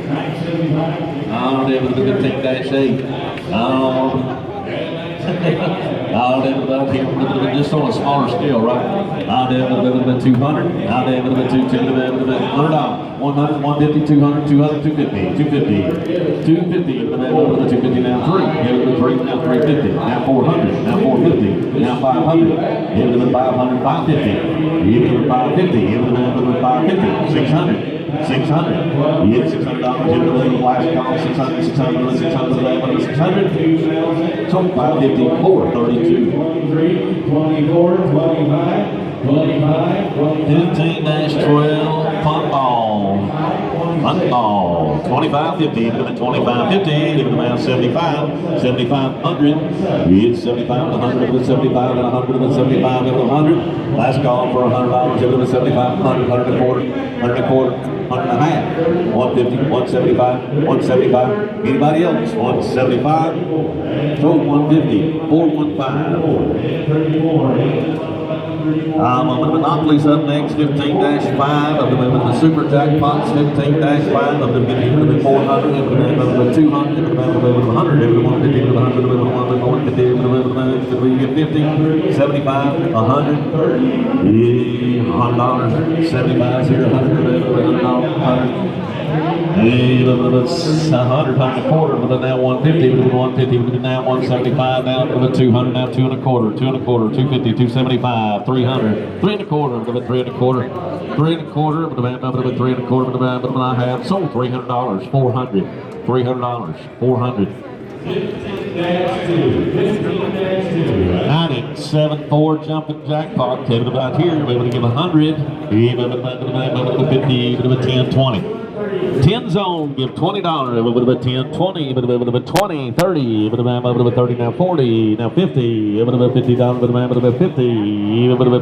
Oh, it was 15-8. Just on a smaller scale, right? I'll have it been 200. I'll have it been $200. 100, 150, 200, 200, 250, 250, 250. Give it to the 250 now 3. Give it to the 3 now 350. Now 400. Now 450. Now 500. Give it to the 500, 550. Give it to the 550. Give it to the 550. 600. 600. You get $600. Give it to the last call. 600, 600, 600, 600. So 550, 432. 24, 25. 15-12 punt ball. Punt ball. 25-50. Give it to 25-50. Give it to about 75. 75-100. You get 75 to 100. Give it to 75 and 100 and 75. Give it to 100. Last call for $100. Give it to 75, 100, 100 and a quarter, 100 and a quarter, 100 and a half. 150, 175, 175. Anybody else? 175. So 150. 415. On the Monopoly's up next, 15-5. Of the Super Jackpots, 15-5. Of the 400, of the 200, of the 100, of the 150, of the 100, of the 150, of the 50, 75, 100, $100, 75, 100, $100. Hey, it's 100, 100 and a quarter, but then now 150, but 150, but now 175, now to the 200, now 2 and a quarter, 2 and a quarter, 250, 275, 300, 3 and a quarter, but the 3 and a quarter, 3 and a quarter, but the 3 and a quarter, but I have sold $300, 400, $300, 400. 97.4 jumping jackpot, Kevin about here, we're able to give 100, 50, 10, 20. 10 zone, give $20, 10, 20, 20, 30, 30, now 40, now 50, $50, 50,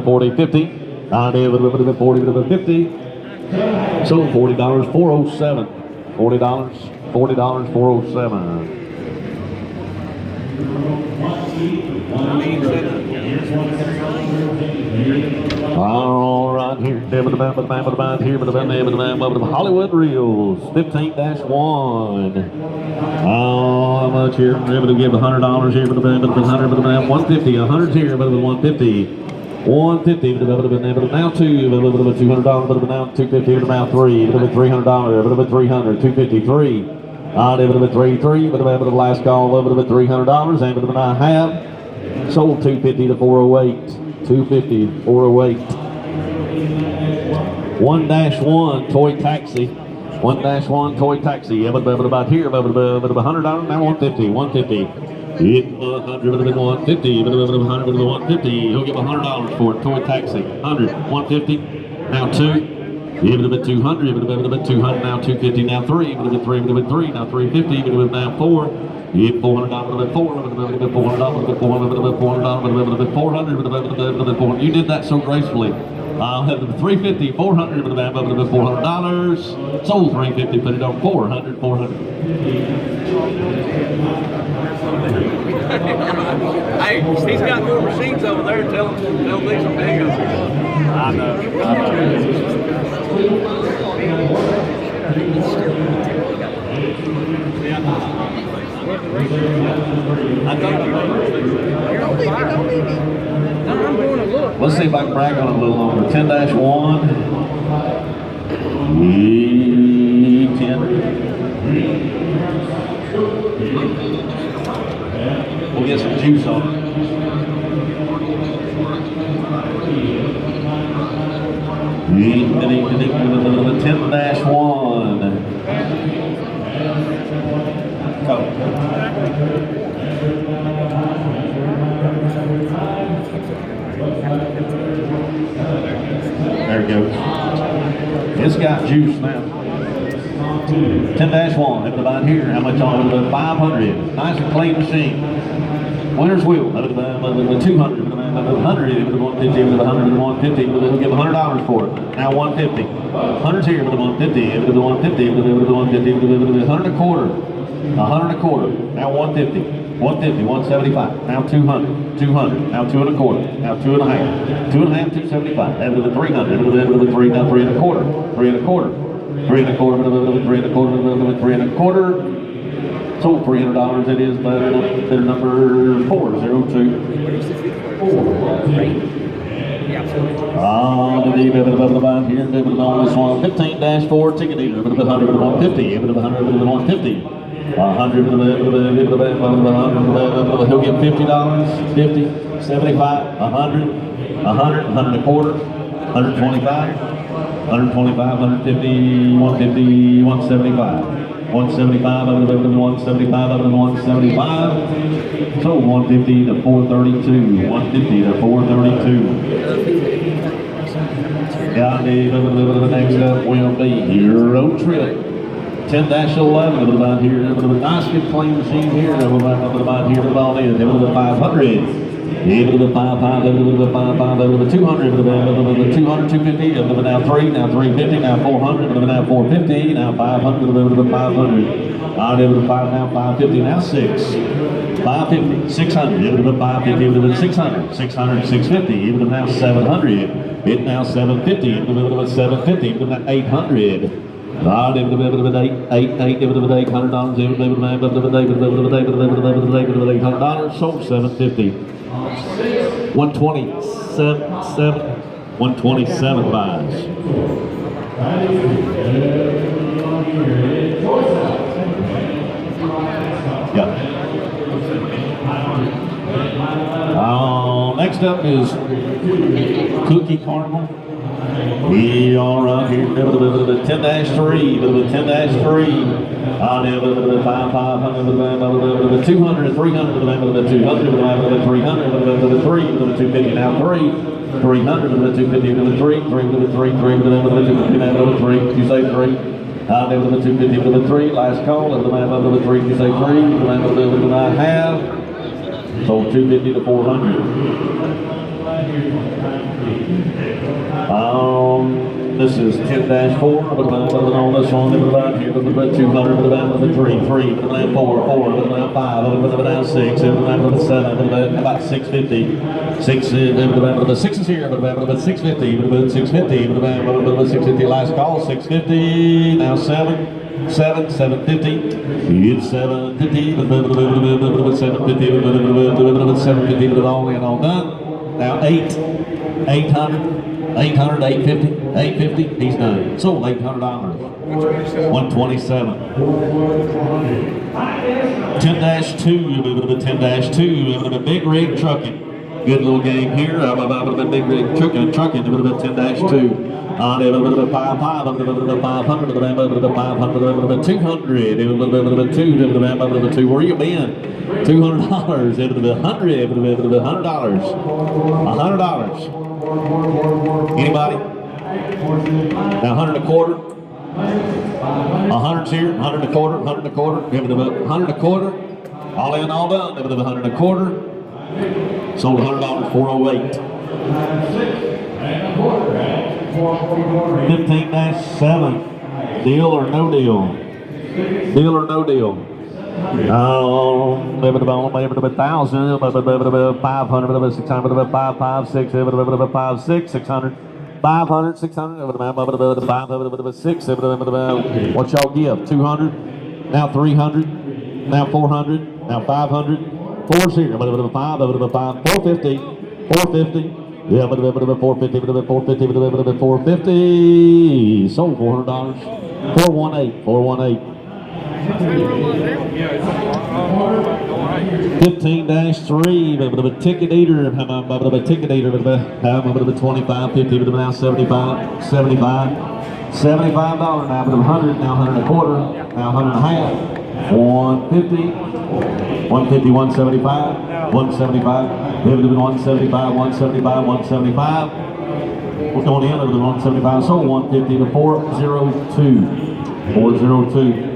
40, 50, 40, 50. So $40, 407. $40, $407. All right, here, Hollywood Reels, 15-1. How much here? We're able to give $100 here, but 100, 150, 100 here, but 150. 150, now two, $200, but now 250, but now three, $300, but 300, 253. 3, but the last call, $300, and but I have sold 250 to 408, 250, 408. 1-1 toy taxi, 1-1 toy taxi. Yeah, but about here, but $100 now 150, 150. 100, 150, 100, 150. He'll give $100 for it. Toy taxi, 100, 150. Now 2. Give it a bit 200, give it a bit 200, now 250, now 3, give it a bit 3, give it a bit 3, now 350, give it a bit now 4, give $400, give it a bit 4, give it a bit $400, give it $400, give it $400, give it a bit 400, give it a bit 400. You did that so gracefully. I'll have the 350, 400, give it a bit $400, sold 350, put it on 400, 400. Hey, he's got more machines over there. Tell him these are big. I know. Let's see if I can brag on it a little longer. 10-1. 10. We'll get some juice on it. The 10-1. Go. There it goes. It's got juice now. 10-1. Everybody here. How much on it? 500. Nice and clean machine. Winner's wheel. 200. 100. 150. 100. 150. He'll give $100 for it. Now 150. 100's here. 150. 150. 150. 100 and a quarter. 100 and a quarter. Now 150. 150, 175, now 200, 200, now 2 and a quarter, now 2 and a half, 2 and a half, 275, then to the 300, to the 3, now 3 and a quarter, 3 and a quarter, 3 and a quarter, 3 and a quarter, 3 and a quarter. Sold $300. It is better number 402. Here, on this one, 15-4 ticket eater, 100, 150, 100, 150. 100, he'll get $50, 50, 75, 100, 100, 100 and a quarter, 125, 125, 150, 150, 175. 175, 175, 175. So 150 to 432, 150 to 432. Next up will be Road Trip. 10-11 about here. Nice good clean machine here. About here. The ball is. 500. Into the 5, 5, into the 5, 5, into the 200, into the 200, 250, into the now 3, now 350, now 400, into the now 450, now 500, into the 500. On into the 5, now 550, now 6. 550, 600, into the 550, into the 600, 600, 650, into the now 700. It now 750, into the 750, into the 800. $800, $800, sold $750. 127 buys. Yeah. Next up is Cookie Carnival. We are right here, 10-3, 10-3. On the 5, 500, the 200, 300, the 200, the 300, the 3, the 250, now 3, 300, the 250, the 3, 3, the 3, 3, the 250, now the 3, you say 3. On the 250, the 3, last call, the man of the 3, you say 3, the man of the I have. Sold 250 to 400. This is 10-4, on this one, about here, the 200, the 3, 3, the 4, 4, the 5, the 6, the 7, about 650, 6, the 6 is here, the 650, the 650, the 650, last call, 650, now 7. 750, it's 750, 750, 750, but all in, all done. Now 800, 850, 850, he's done. Sold $800. 127. 10-2, 10-2, big rig trucking. Good little game here. Big rig trucking, 10-2. On the 5, 5, the 500, the 500, the 200, the 2. Where you been? $200 into the 100, $100. $100. Anybody? Now 100 and a quarter. 100's here, 100 and a quarter, 100 and a quarter, 100 and a quarter. All in, all done. 100 and a quarter. Sold $100, 408. 15-7. Deal or no deal? Deal or no deal? Maybe about 1,000, 500, 600, 5, 5, 6, 5, 6, 600, 500, 600, 500, 6, what y'all give? 200, now 300, now 400, now 500, 4's here, 5, 450, 450. Yeah, 450, 450, 450. Sold $400. 418, 418. 15-3, ticket eater, ticket eater, 25, 50, now 75, 75, $75 now, $100, now 100 and a quarter, now 100 and a half, 150, 150, 175, 175, 175, 175, 175. We're going in over the 175, so 150 to 402, 402.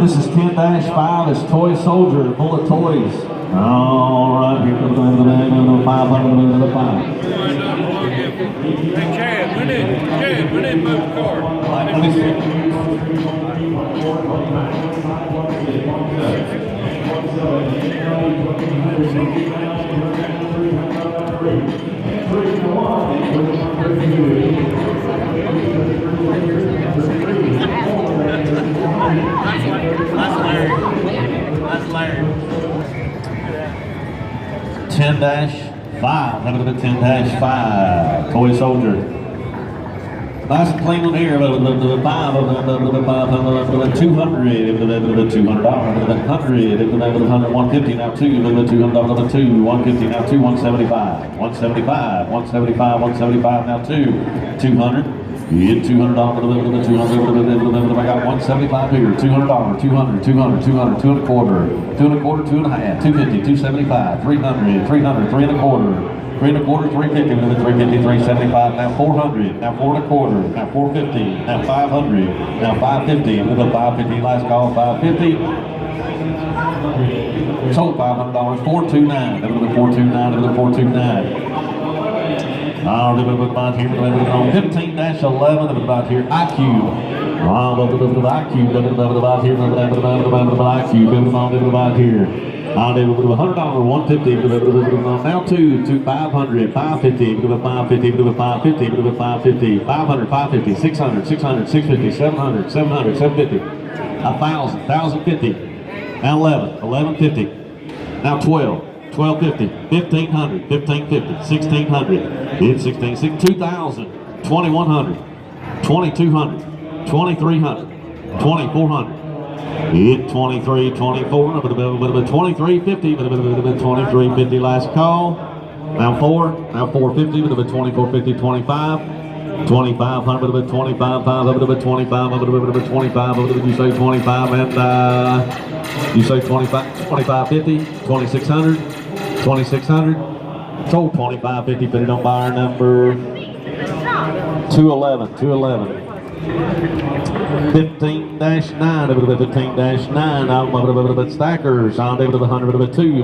This is 10-5, it's Toy Soldier, full of toys. All right, here comes the 500 to the 5. Hey, Chad, we didn't move the car. Let me see. That's Larry. 10-5, 5, have it 10-5. Toy Soldier. Nice and clean one here. 5, 200, $200, $100, 150 now 2, $200, 2, 150 now 2, 175, 175, 175, 175 now 2, 200. Yeah, $200, $200, I got 175 here, $200, 200, 200, 200, 2 and a quarter, 2 and a quarter, 2 and a half, 250, 275, 300, 300, 3 and a quarter, 3 and a quarter, 350, 350, 375, now 400, now 4 and a quarter, now 450, now 500, now 550, with a 550, last call, 550. Sold $500, 429, that was 429, that was 429. I'll do it about here, 15-11, about here, IQ. I'll do it about IQ, about here, IQ, about here. I'll do it $100, 150, now 2, 500, 550, 550, 550, 550, 500, 550, 600, 600, 650, 700, 700, 750, 1,000, 1,050, now 11, 1150, now 12. 1250, 1500, 1550, 1600, it's 16, 2000, 2100, 2200, 2300, 2400, it's 23, 24, 2350, 2350, last call. Now 4, now 450, 2450, 25, 2500, 25, 25, you say 25, and you say 25, 2550, 2600. 2600, sold 2550, put it on buyer number 211, 211. 15-9, 15-9, I'll stackers, I'll give it 100, 2, 2,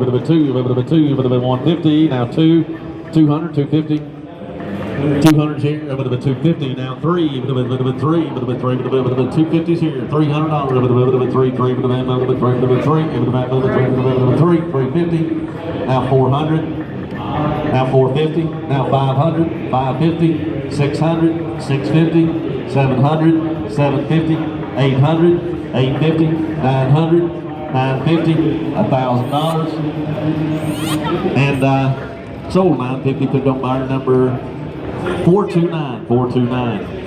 150, now 2, 200, 250, 200 here, 250, now 3, 3, 250s here, $300, 3, 350. Now 400, now 450, now 500, 550, 600, 650, 700, 750, 800, 850, 900, 950, $1,000, and sold 950, put on buyer number 429, 429.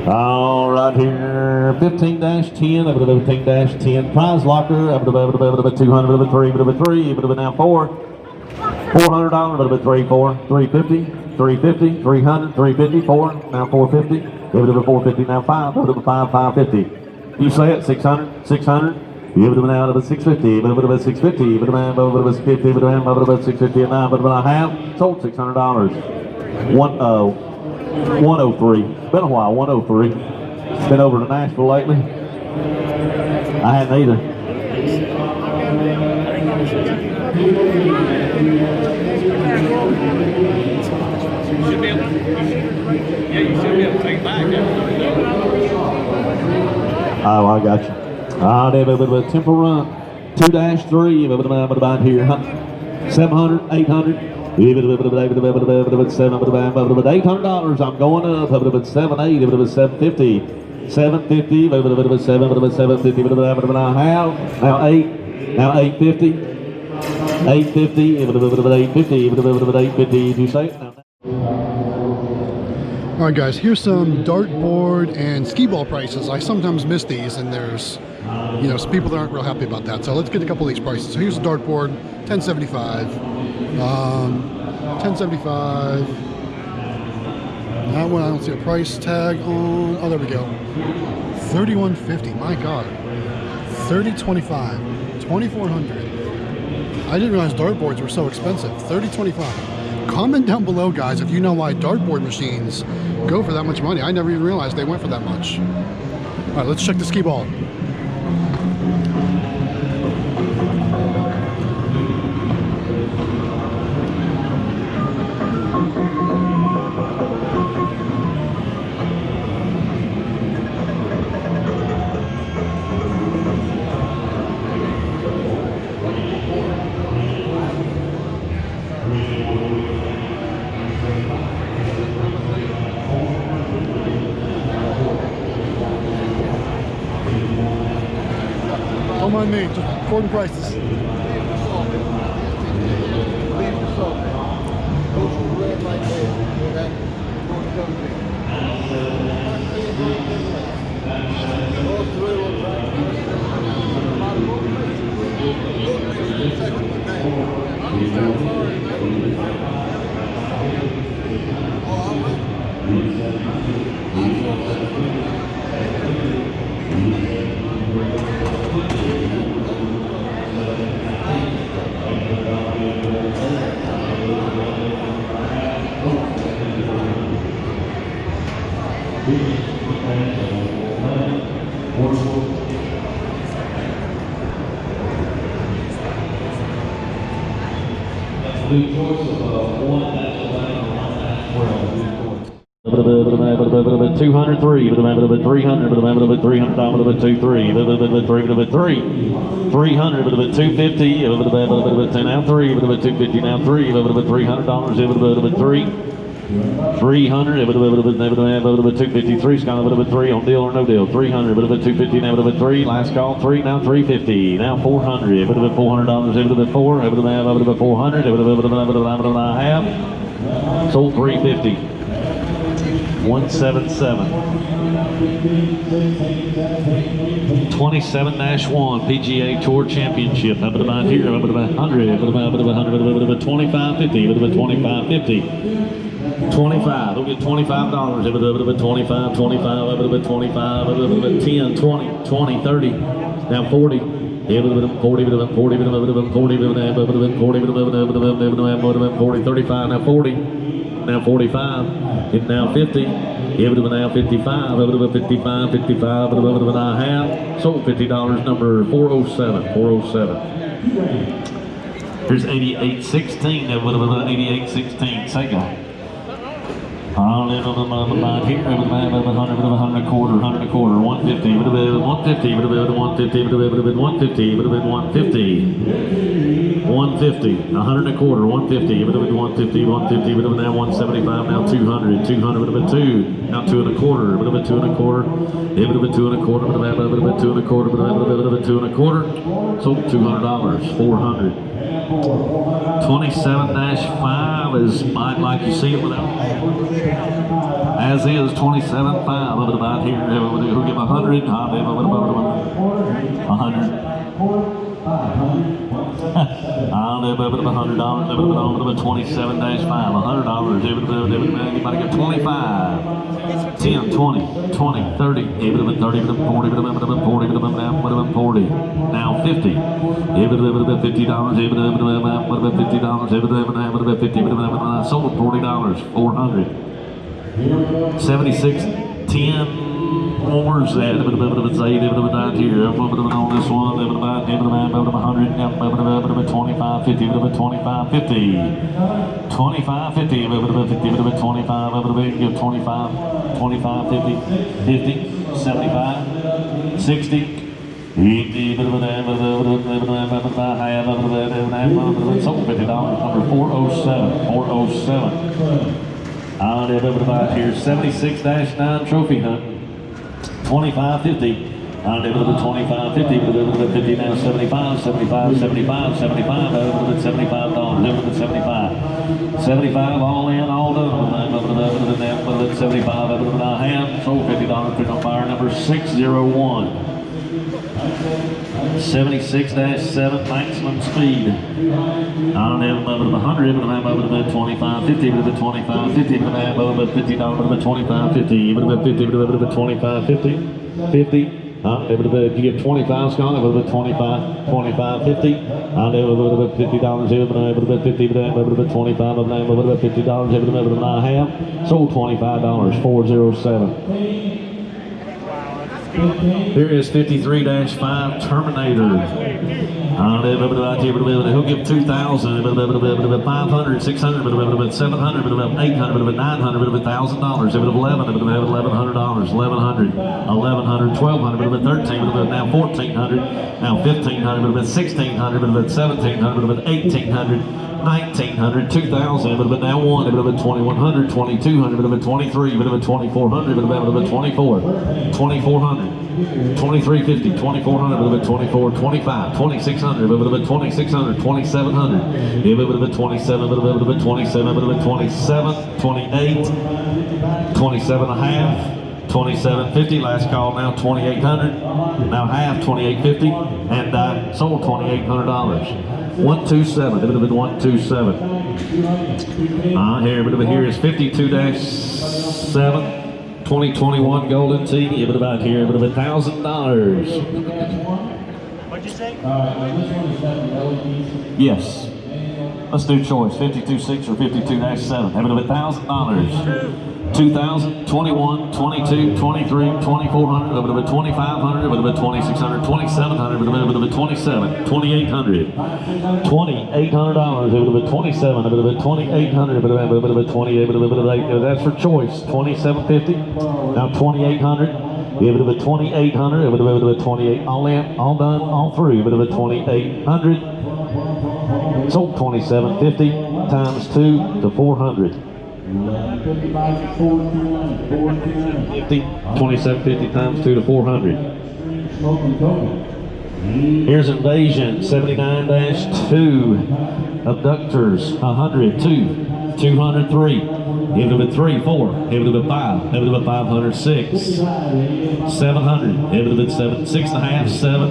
All right here, 15-10, 15-10, prize locker, 200, 3, now 4, $400, 3, 4, 350, 350, 300, 350, 4, now 450, 450, now 5, 550. You say it, 600, 600, give it now to 650, 650, 650, and now, but I have sold $600, 103. Been a while, 103. Been over to Nashville lately. I hadn't either. You should be able to, yeah, you should be able to take back. Oh, I got you. Ah, they have a Temple Run. 2-3, about here. 700, 800. $800, I'm going up, 780, 750, 750, 750, I have, now 8, now 850, 850, 850, did you say it? All right, guys, here's some dartboard and skee ball prices. I sometimes miss these, and there's, you know, some people that aren't real happy about that. So let's get a couple of these prices. So here's the dartboard, $10.75. $10.75. That one I don't see a price tag on. Oh, there we go. $31.50. My God. $30.25. $2,400. I didn't realize dartboards were so expensive. $30.25. Comment down below, guys, if you know why dartboard machines go for that much money. I never even realized they went for that much. All right, let's check the skee ball. Don't mind me, just quoting prices. The choice of one national bank or one national world. 203, 300, 300, 250, now 3, $250, now 3, $300, 300, 253, Scott, 3 on deal or no deal, 300, 250, now 3, last call, 3, now 350, now 400, $400, 4, 400, I have, sold 350, 177, 27-1 PGA Tour Championship, up to about here, up to about 100, 25, 50, 25, 50. 25, we'll get $25, 25, 25, 25, 10, 20, 20, 30, now 40, 40, 40, 40, 35, now 40, now 45, and now 50, now 55, 55, 55, I have, sold $50, number 407, 407. Here's 8816, 8816, Sega. I'll live on the mind here, 100 a quarter, 150, 150, 150, 150, 150, 150, 100 a quarter, 150, 150, 150, now 175, now 200, 200, 2, now 2 and a quarter, 2 and a quarter, 2 and a quarter, 2 and a quarter, 2 and a quarter, sold $200, 400. 27-5 is mine like you see it without. As is 27-5 over about here. Who'll give 100? 100. I'll live over $100, over 27-5, $100. Anybody get 25, 10, 20, 20, 30, 30, 40, 40, now 50, $50, $50, sold $40, 400, 76, 10. Where's that? It's 8, down here. On this one, 100, 25, 50, 25, 50, 25, 50, 25, 25, 25, 50, 50, 75, 60, 80, sold $50, number 407, 407. I'll have everybody here, 76-9 trophy hunt. 25, 50. I'll do it 25, 50, 50 now, 75, 75, 75, 75, $75, 75. 75, all in, all done. 75, I have, sold $50, pick on fire, number 601. 76-7 maximum speed. I'll have over the 100, but I'm over the 25, 50, but the 25, 50, but I have over the $50, but the 25, 50, but the 50, but the 25, 50, 50. You get 25, Scott, over the 25, 25, 50. I'll have over the $50 here, but I have over the 50, but I have over the 25, but I have over the $50 here, but I have sold $25, 407. Here is 53-5 Terminator. He'll give 2,000, 500, 600, 700, 800, 900, $1,000, 11, $1,100, 1,100, 1,200, 1,300, now 1,400, now 1,500, 1,600, 1,700, 1,800, 1900, 2000, it would have been now 1, it would have been 2100, 2200, it would have been 23, it would have been 2400, it would have been 24, 2400, 2350, 2400, it would have been 24, 25, 2600, it would have been 2600, 2700, it would have been 27, it would have been 27, it would have been 27, 28, 27 and a half, 2750, last call now 2800, now half 2850, and sold $2,800. 127, it would have been 127. Here, it would have been here is 52-7. 2021 Golden Tee. It would have been here. It would have been $1,000. What'd you say? Yes. Let's do choice. 52-6 or 52-7. That would have been $1,000. 2000, 21, 22, 23, 2400. It would have been 2500. It would have been 2600, 2700. It would have been 27, 2800. $2,800. It would have been 27. It would have been 2800. It would have been 28. It would have been 8. That's for choice. 2750. Now 2800. It would have been 2800. It would have been 28. All in, all done, all through. It would have been 2800. Sold 2750 times 2 to 400. 2750 times 2 to 400. Here's Invasion 79-2. Abductors 102. 203. It would have been 3, 4. It would have been 5. It would have been 506. 700. It would have been 7, 6.5, 7.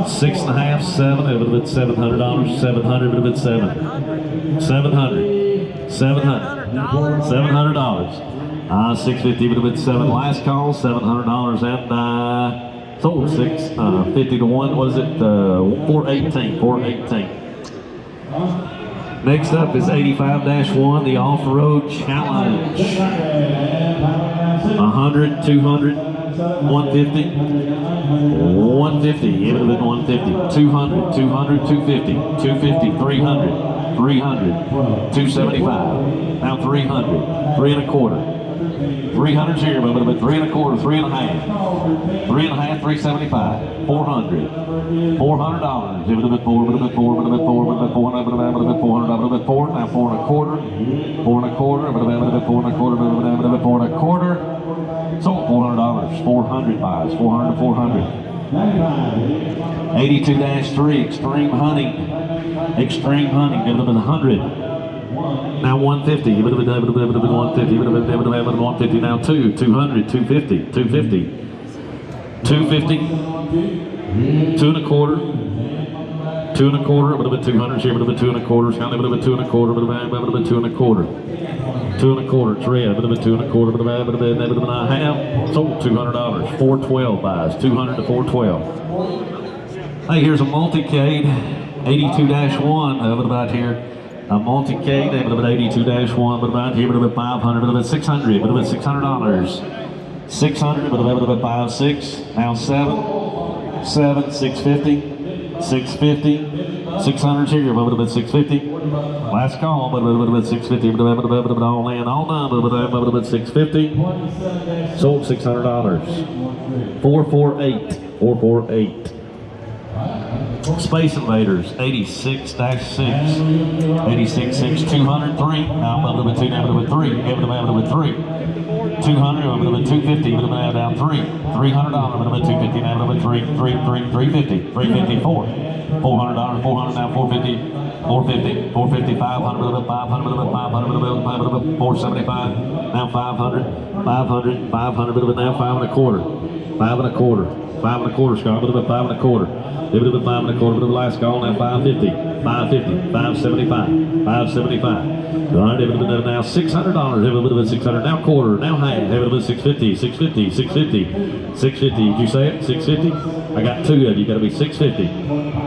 6.5, 7. It would have been $700. 700 would have been 7. 700. $700. $650 would have been 7. Last call, $700 and sold 650 to 1. What is it? 418. 418. Next up is 85-1, the off-road challenge. 100, 200, 150, 150. It would have been 150. 200, 200, 250, 250, 300. 300, 275, now 300, 3 1/4, 300's here, but it would have been 3 1/4, 3 1/2, 3 1/2, 375, 400, $400. It would have been 4, would have been 4, would have been 4, would have been 4, would have been 400, would have been 4, now 4 1/4, 4 1/4, would have been 4 1/4, would have been 4 1/4, sold $400, 400 buys, 400 to 400. 82-3, Extreme Hunting. Extreme Hunting, it would have been 100. Now 150, it would have been 150, it would have been 150, now 2, 200, 250, 250, 250, 2 1/4, 2 1/4, it would have been 200 here, it would have been 2 1/4, it would have been 2 1/4, it would have been 2 1/4. 2 1/4, it's red, it would have been 2 1/4, it would have been a half, sold $200, 412 buys, 200 to 412. Hey, here's a multi-cade, 82-1, about here. A multi-cade, it would have been 82-1, but about here, it would have been 500, it would have been 600, it would have been $600. 600, but it would have been 5, 6, now 7, 7, 650, 650, 600's here, but it would have been 650. Last call, but it would have been 650, but it would have been all in, all done, but it would have been 650. Sold $600. 448, 448. Space Invaders, 86-6, 86-6, 203. Now, it would have been 2, now it would have been 3. It would have been 3. 200, it would have been 250. It would have been down 3. $300, it would have been 250. Now, it would have been 350. 350, 4. $400, 400, now 450. 450, 450, 500, it would have been 500, it would have been 500, it would have been 475. Now 500, 500, 500, it would have been now 5 1/4. 5 1/4. 5 1/4, Scott. It would have been 5 1/4. It would have been 5 1/4. It would have been last call. Now 550. 550. 575. 575. All right. It would have been now $600. It would have been 600. Now quarter. Now half. It would have been 650. 650. 650. 650. Did you say it? 650. I got 2 of you. You got to be 650.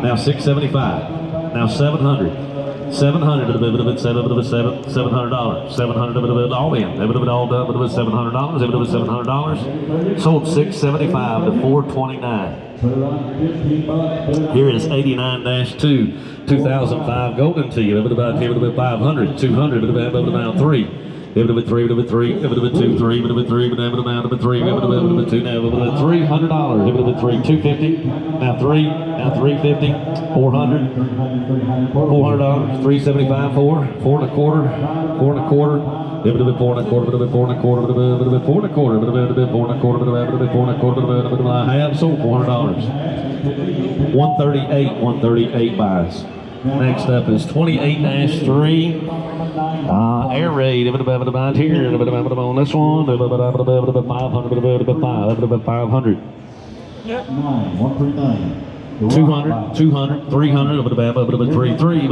Now 675. Now 700. 700, it would have been 7, it would have been $700. 700, it would have been all in. It would have been all done, it would have been $700. It would have been $700. Sold $675 to $429. Here is 89-2, 2005 Golden Tee. It would have been here, it would have been 500, 200, it would have been now 3. Give it a 3, give it a 3, give it a 2, 3, give it a 3, give it a 3, give it a 3, now give it a 2, now give it a $300. Give it a 3, 250. Now 3, now 350, 400, $400, 375, 4, 4 and a quarter, 4 and a quarter. Give it a bit 4 and a quarter, bit 4 and a quarter, bit 4 and a quarter, bit 4 and a quarter, bit 4 and a quarter, bit I have sold $400. 138 buys. Next up is 28-3. Air raid. Here. On this one. 500. 500. 200, 200, 300, 3, 3,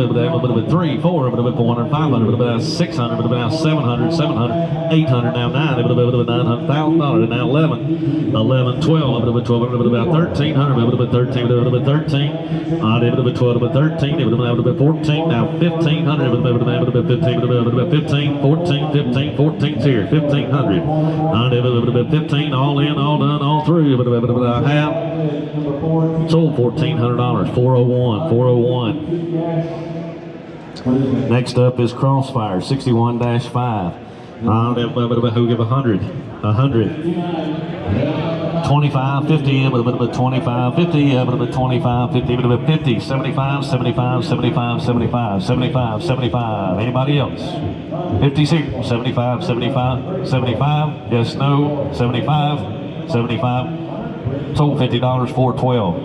4, 400, 500, 600, 700, 700, 800, now 9, $900,000, now 11, 11, 12, 12, about 1,300, 13, 13, 12, 13, 14, now 1,500, 15, 14, 15, 14's here, 1,500, 15, all in, all done, all through, half, sold $1,400, 401, 401. Next up is Crossfire, 61-5. Who give 100? 100. 25, 50, 25, 50, 25, 50, 50, 75, 75, 75, 75, 75, 75. Anybody else? 50's here. 75, 75, 75. Yes, no. 75, 75. Sold $50, 412.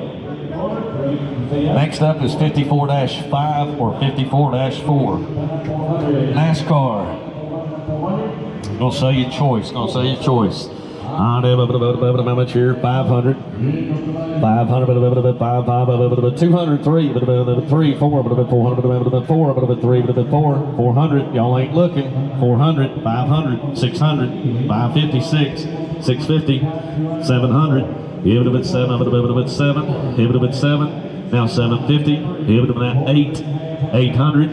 Next up is 54-5 or 54-4. NASCAR. Gonna say your choice. Gonna say your choice. Amateur 500. 500. 203. 3, 4. 400. 3, 4. 400. Y'all ain't looking. 400. 500. 600. 556. 650. 700. Give it a bit 7. Give it a bit 7. Give it a bit 7. Now 750, give it a 8, 800,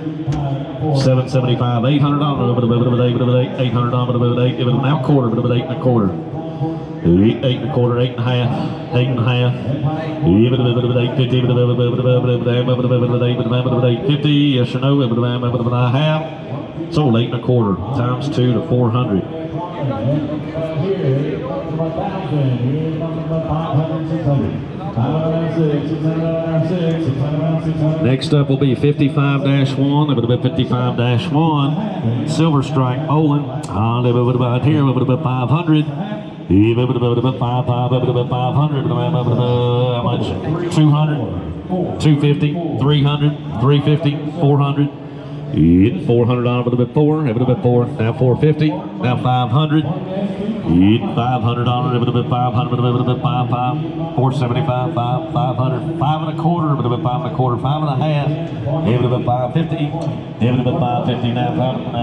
775, $800, $800, give it now quarter, but 8 and a quarter. 8 and a quarter, 8 and a half, 8 and a half. Give it a 850, 850, yes or no, half. Sold 8 and a quarter, times 2 to 400. Next up will be 55-1. 55-1. Silver Strike Bowling. Here, 500. 500. How much? 200, 250, 300, 350, 400. $400 with a bit 4, a bit 4, now 450, now 500. $500 with a bit 500, with a bit 5, 475, 500, 5 and a quarter, with a bit 5 and a quarter, 5 and a half, give it a bit 550, give it a bit 550, now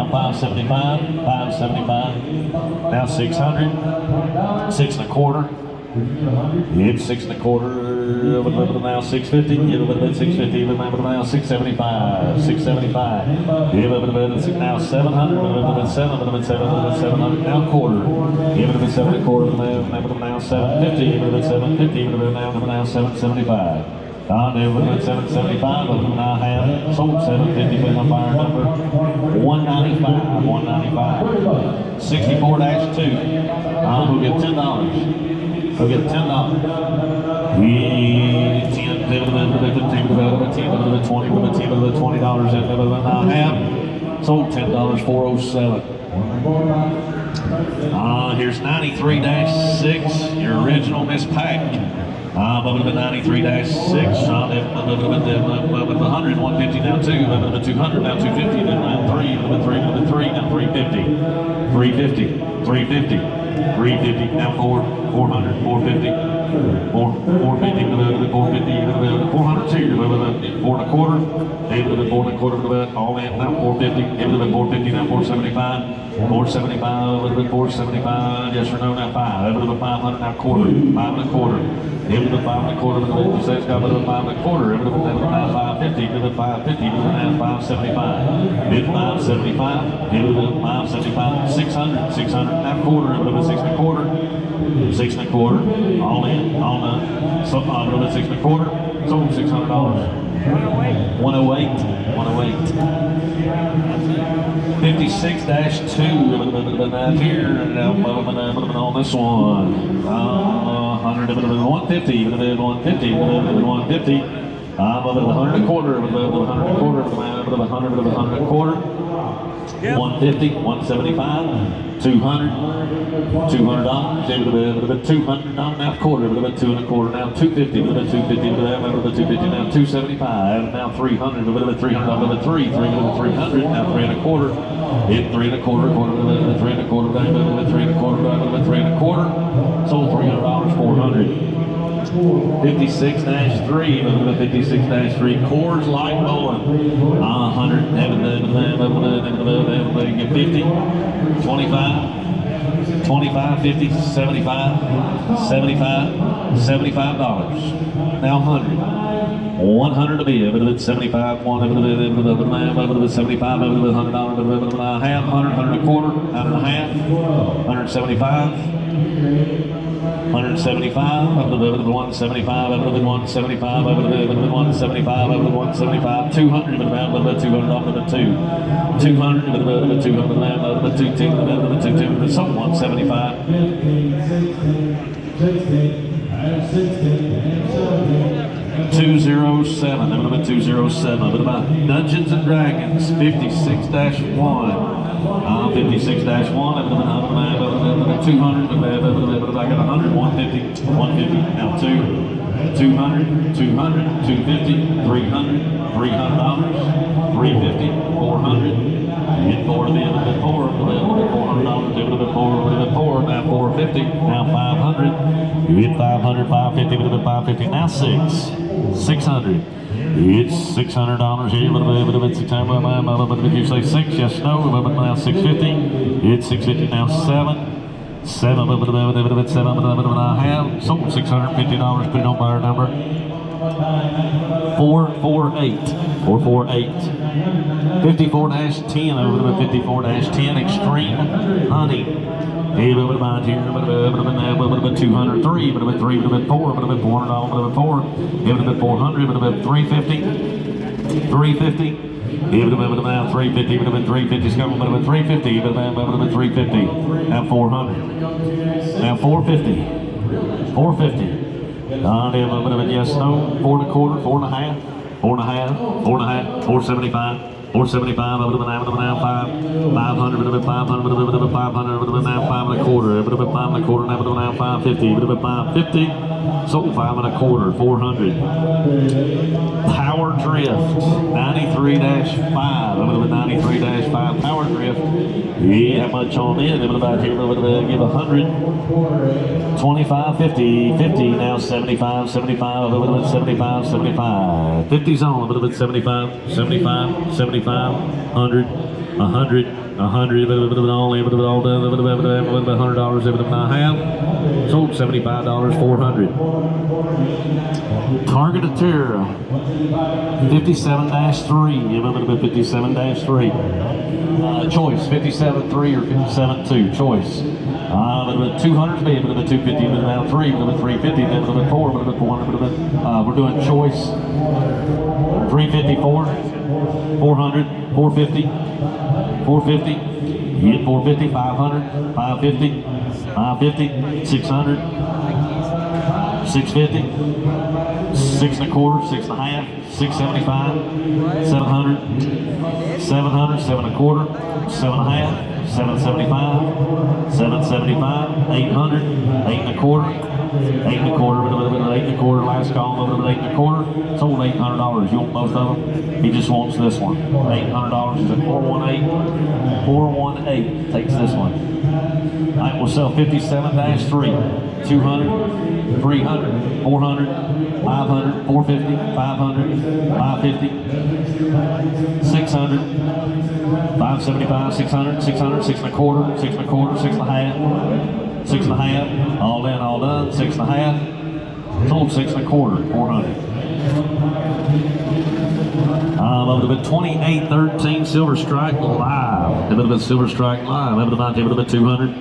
575, 575, now 600, 6 and a quarter. It's 6 and a quarter, now 650, give it a bit 650, now 675, 675, give it a bit now 700, 700, now quarter, give it a bit 7 and a quarter, now 750, give it a bit 750, give it a bit now 775. Don, it would have been 775, but now have sold 750 for the fire number 195, 195. 64-2. We'll get $10. We'll get $10. 10, 20, $20 in now have sold $10, 407. Here's 93-6, your original Miss Pack. 93-6, 100, 150, now 2, 200, now 250, then round 3, 3, now 350, 350, 350, 350, now 4, 400, 450, 450, 450, 400 here, 4 and a quarter, 4 and a quarter, all in, now 450, 450, now 475, 475, 475, yes or no, now 5, 500, now quarter, 5 and a quarter, 5 and a quarter, you say it's got 5 and a quarter, 550, 550, now 575, bid 575, 575, 600, 600, now quarter, 6 and a quarter, 6 and a quarter, all in, all done, so 6 and a quarter, Sold $600. 108. 56-2 here on this one. 100, 150, 150, 150. I'm over the 100 and a quarter, 100 and a quarter, 100 and a quarter. 150, 175, 200, $200, 200 now quarter, 2 and a quarter, now 250, 250, now 275, now 300, 300, 300, now 3 and a quarter, hit 3 and a quarter, 3 and a quarter, 3 and a quarter, 3 and a quarter, sold $300, 400. 56-3, 56-3, Coors Light Bowling, 100, 50, 25, 25, 50, 75, $75, now 100. 100 to be, 75, 1, 75, $100, half, 100, 100 and a quarter, 100 and a half, 175. 175, up to the 175, up to the 175, up to the 175, up to the 175, 200, but about 200 off of the 2. 200, but about 200, up to the 2, some 175. 207, up to 207, but about Dungeons and Dragons, 56-1. 56-1, 200, I got 100, 150, 150, now 200, 200, 250, 300, $300, 350, 400, hit 4 to the end of the 4, $400, give it a bit 4, now 450, now 500, you hit 500, 550, bit of 550, now 600. It's $600 here, but it's if you say 6, yes, no, but now 650. It's 650 now 7, but I have sold $650. Put it on buyer number 448. 54-10 over the 54-10 Extreme Honey. Hey, but about here, but 203, but 3, but 4, but $400, but 4, give it a 400, but 350, 350, give it about 350, but 350, scum, but 350, but 350, now 400, now 450, 450, yes, no, 4 and a quarter, 4 and a half, 4 and a half, 4 and a half, 475. 475, over to the 500, over to 500, 500, now 5 and a quarter, over to 5 and a quarter, now 550, over to 550, sold 5 and a quarter, 400. Power Drift, 93-5, over to 93-5, Power Drift, yeah, how much on in, over about here, over to give 100, 25, 50, 50, now 75, 75, over to 75, 75, 50's on, over to 75, 75, 75, 100, 100, 100, only, $100, $100, I have, sold $75, 400. Targeteer, 57-3, 57-3. Choice, 57-3 or 57-2, choice. 200 to be, 250, now 3, 350, 4, 400, we're doing choice. 354, 400, 450, 450, hit 450, 500, 550, 550, 600, 650, 6 and a quarter, 6 and a half, 675, 700, 700, 7 and a quarter, 7 and a half, 775, 775, 800, 8 and a quarter, 8 and a quarter, 8 and a quarter, last call, over to 8 and a quarter, sold $800. You want both of them? He just wants this one. $800 is a 418. 418 takes this one. All right, we'll sell 57-3, 200, 300, 400, 500, 450, 500, 550, 600, 575, 600, 600, 6 and a quarter, 6 and a quarter, 6 and a half, 6 and a half, all in, all done, 6 and a half, sold 6 and a quarter, 400. Up to 28-13 Silver Strike Live. A bit of a Silver Strike Live. Up to 200.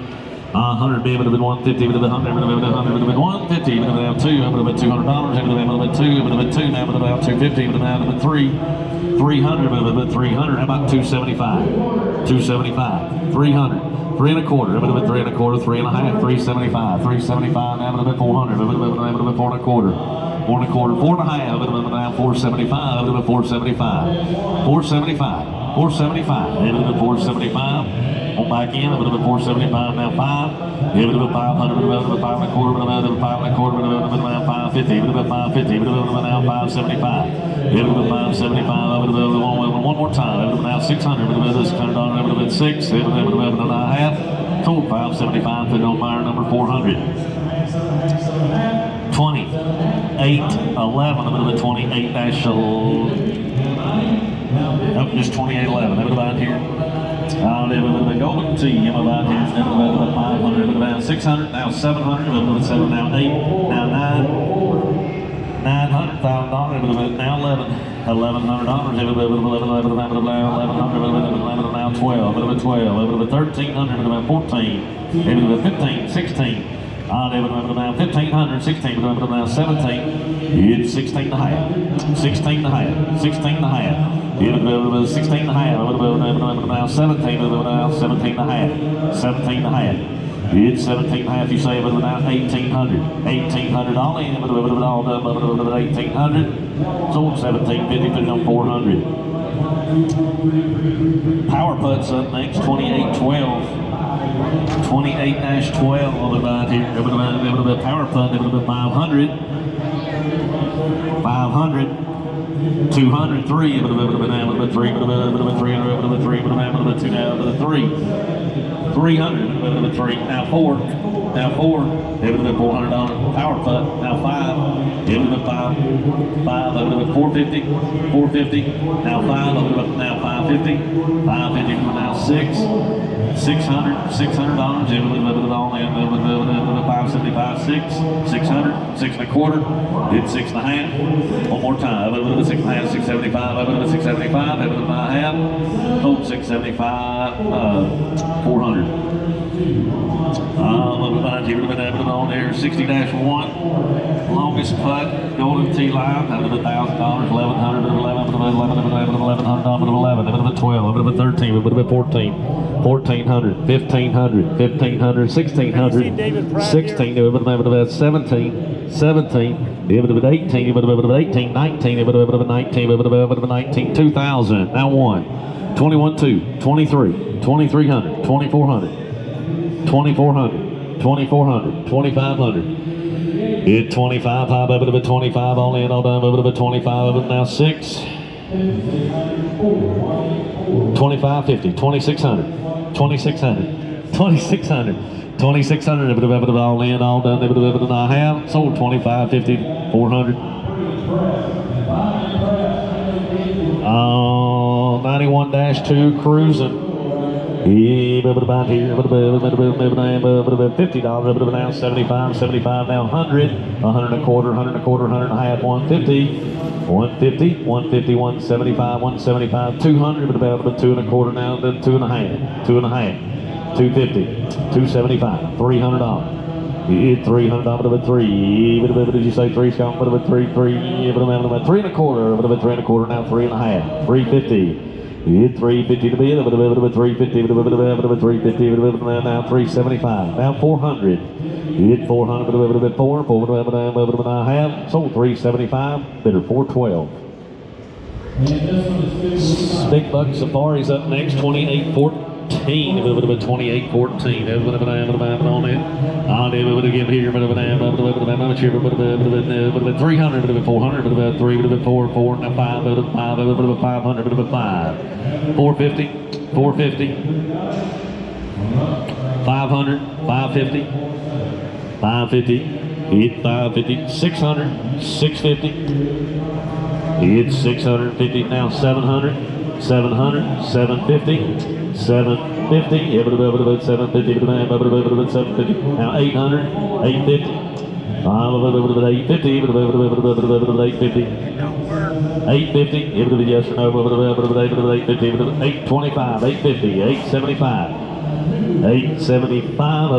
100, it would have been 150, it would have been 100, it would have been 100, it would have been 150, it would have been 2, it would have been $200, it would have been 2, it would have been 2, now it would have been 250, it would have been 300, it would have been 300, how about 275, 275, 300. 3 and a quarter, it would have been 3 and a quarter, 3 and a half, 375, 375, now it would have been 400, it would have been 4 and a quarter, 4 and a quarter, 4 and a half, it would have been now 475, it would have been 475, 475, 475, it would have been 475. On back in, it would have been 475, now 5. It would have been 500, it would have been 5 and a quarter, it would have been 5 and a quarter, it would have been now 550, it would have been 550, it would have been now 575. It would have been 575, it would have been one more time, it would have been now 600, it would have been $600, it would have been 6, it would have been a half. Total 575, put it on fire, number 400. 20, 8, 11, it would have been 28 dash, nope, just 28, 11, that would have been here. It would have been golden T, it would have been here, it would have been 500, it would have been 600, now 700, it would have been 7, now 8, now 9, $900,000, it would have been now 11, $1,100, it would have been 11, now 1100, it would have been 11, now 12, it would have been 12, it would have been 1300, it would have been 14, it would have been 15, 16. It would have been now 1500, 16, it would have been now 17. It's 16 and a half, 16 and a half, 16 and a half. It would have been 16 and a half, it would have been now 17, it would have been now 17 and a half, 17 and a half. It's 17 and a half, you say it would have been now 1800, 1800 all in, it would have been all done, it would have been 1800. Sold 1750, put it on 400. Power putts up next, 2812. 28-12 on the line here. It would have been power putt. It would have been 500. 500. 200. 3. It would have been 3. It would have been 300. It would have been 3. It would have been 2. Now it would have been 3. 300. It would have been 3. Now 4. Now 4. It would have been $400. Power putt. Now 5. It would have been 5. 5. It would have been 450. 450. Now 5. It would have been now 550. 550. Now 6. $600, $600, it would have been all in, it would have been 575, 6, 600, 6 and a quarter, did 6 and a half, one more time, it would have been 6 and a half, 675, it would have been 675, it would have been a half, total 675, 400. It would have been on there, 60-1, longest putt, golden tee line, that would have been $1,000, 1100, 11, 11, 11, 11, it would have been 12, it would have been 13, it would have been 14. 1400, 1500, 1500, 1600, 16, it would have been 17, 17, it would have been 18, it would have been 18, 19, it would have been 19, it would have been 19, 2000, now 1, 21, 2, 23, 2300, 2400, 2400, 2400, 2500. It 25, 5, it would have been 25, all in, all done, it would have been 25, it would now 6, 2550, 2600. 2600, 2600, 2600, it would have been all in, all done, it would have been a half, sold 2550, 400. 91-2 cruising. He would have been here, it would have been $50, it would have been now 75, 75, now 100, 100 and a quarter, 100 and a quarter, 100 and a half, 150. 150, 150, 175, 175, 200, but about 2 and a quarter now, then 2 and a half, 2 and a half, 250, 275, $300. You hit $300, but 3. Did you say 3, Scott? But about 3, 3, but about 3 and a quarter, but about 3 and a quarter now, 3 and a half, 350. You hit 350 to be in, but about 350, but about 350, but now 375, now 400. You hit 400, but about 4, 4, but a half, sold 375, bidder 412. Big Buck Safari's up next, 28-14. It would have been 28-14. It would have been on it. It would have given here, but it would have been 300, it would have been 400, it would have been 3, it would have been 4, 4, now 5, it would have been 5, it would have been 500, it would have been 5. 450, 450, 500, 550, 550, hit 550, 600, 650. It's 650, now 700, 700, 750, 750, it would have been 750, it would have been 750, now 800, 850, 850, it would have been 850, 850, it would have been yes or no, it would have been 850, it would have been 825, 850, 875, 875,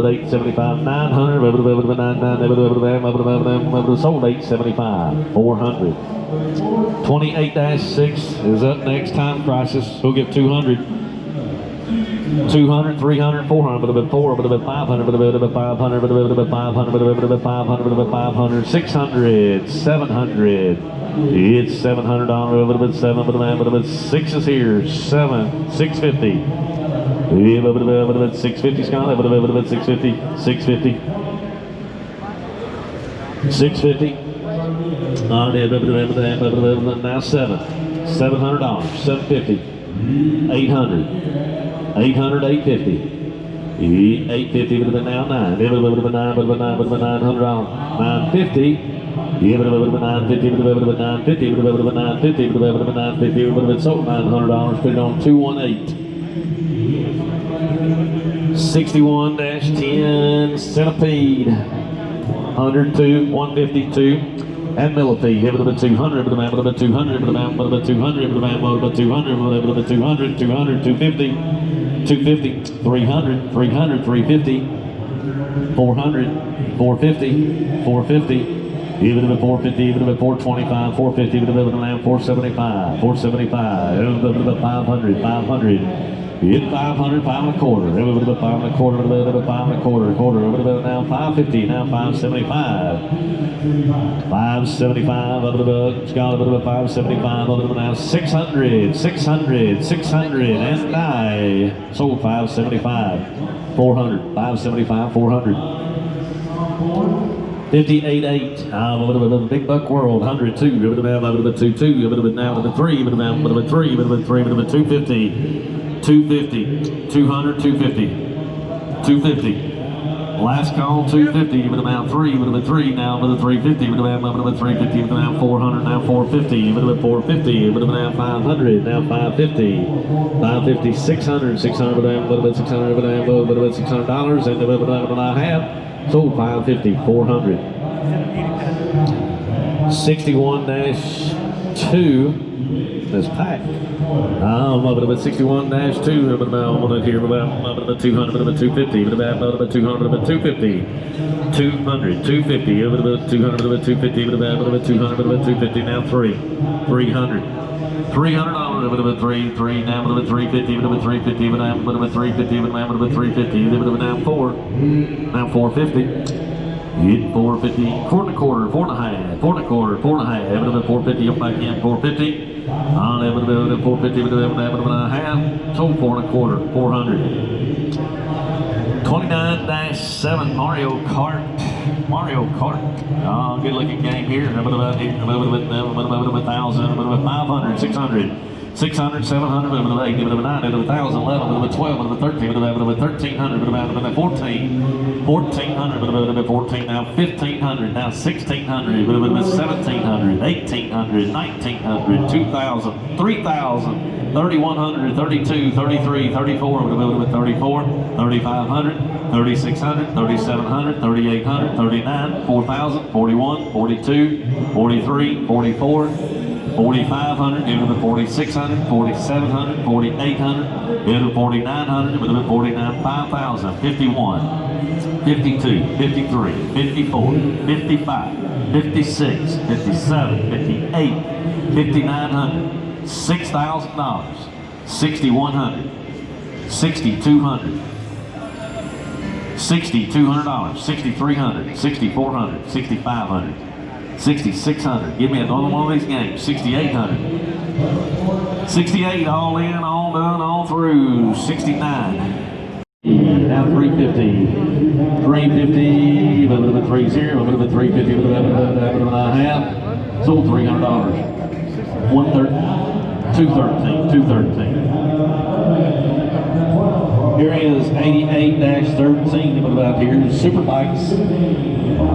875, 900, sold 875, 400. 28-6 is up next. Time Crisis. We'll give 200. 200, 300, 400, 400, 500, 500, 500, 500, 600, 700. It's $700, 7, 6 is here, 7, 650. 650, Scott, 650, 650. 650. Now 7. $700, 750. 800. 800, 850. 850, now 9. 900, 950. 950, 950, sold $900, put it on 218. 61-10 Centipede, 102, 152, and Millipede. 200, 200, 200, 200, 200, 250, 250, 300, 300, 350, 400, 450, 450. Even if 450, even if 425, 450, even if 475, 475, 500, 500. Hit 500, 5 and a quarter. Every bit of 5 and a quarter, a bit of 5 and a quarter, a quarter. Every bit now 550, now 575. 575, other bit, Scott, a bit of 575, other bit now 600, 600, 600, and die. Sold 575, 400, 575, 400. 58.8. Big Buck World. 102. A bit of 2, 2. A bit of now, a bit of 3. A bit of 3. A bit of 3. A bit of 250. 250. 200. 250. 250. Last call. 250. A bit of now 3. A bit of 3. Now a bit of 350. A bit of 350. A bit of now 400. Now 450. A bit of 450. A bit of now 500. Now 550. 550. 600. 600. A bit of 600. A bit of $600. And a bit of I have. Sold 550, 400. 61-2. That's packed. I'm up at 61-2. I'm here about 200, about 250, about 200, about 250. 200, 250, about 200, about 250, about 200, about 250. Now 300. $300, about 3, now about 350, about 350, about 350, about 350, about now 4, now 450, hit 450, 4 and a quarter, 4 and a half, 4 and a quarter, 4 and a half, about 450, up back in, 450, about 450, about a half, sold 4 and a quarter, 400. 29-7 Mario Kart. Mario Kart. Good looking game here. About 1,000, about 500, 600, 600, 700, about 8, about 9, about 1,000, 11, about 12, about 13, about 1,300, about 14, 1,400, about 14, now 1,500, now 1,600, about 1,700, 1,800, 1,900, 2,000, 3,000, 3,100, 32, 33, 34, about 34, 3,500, 3,600, 3,700, 3,800, 39, 4,000, 41, 42, 43, 44, 4,500, into the 4,600, 4,700, 4,800, into 4,900, into the 49, 5,000, 51, 52, 53, 54, 55, 56, 57, 58, 5,900, $6,000, 6,100, 6,200, $6,200, 6,300, 6,400, 6,500, 6,600. Give me another one of these games. 6,800. 68 all in, all done, all through. 69. Now 350. 350. A bit of a 30. A bit of a 350. A bit of a half. Sold $300. 213. 213. Here is 88-13. About here. Super bikes.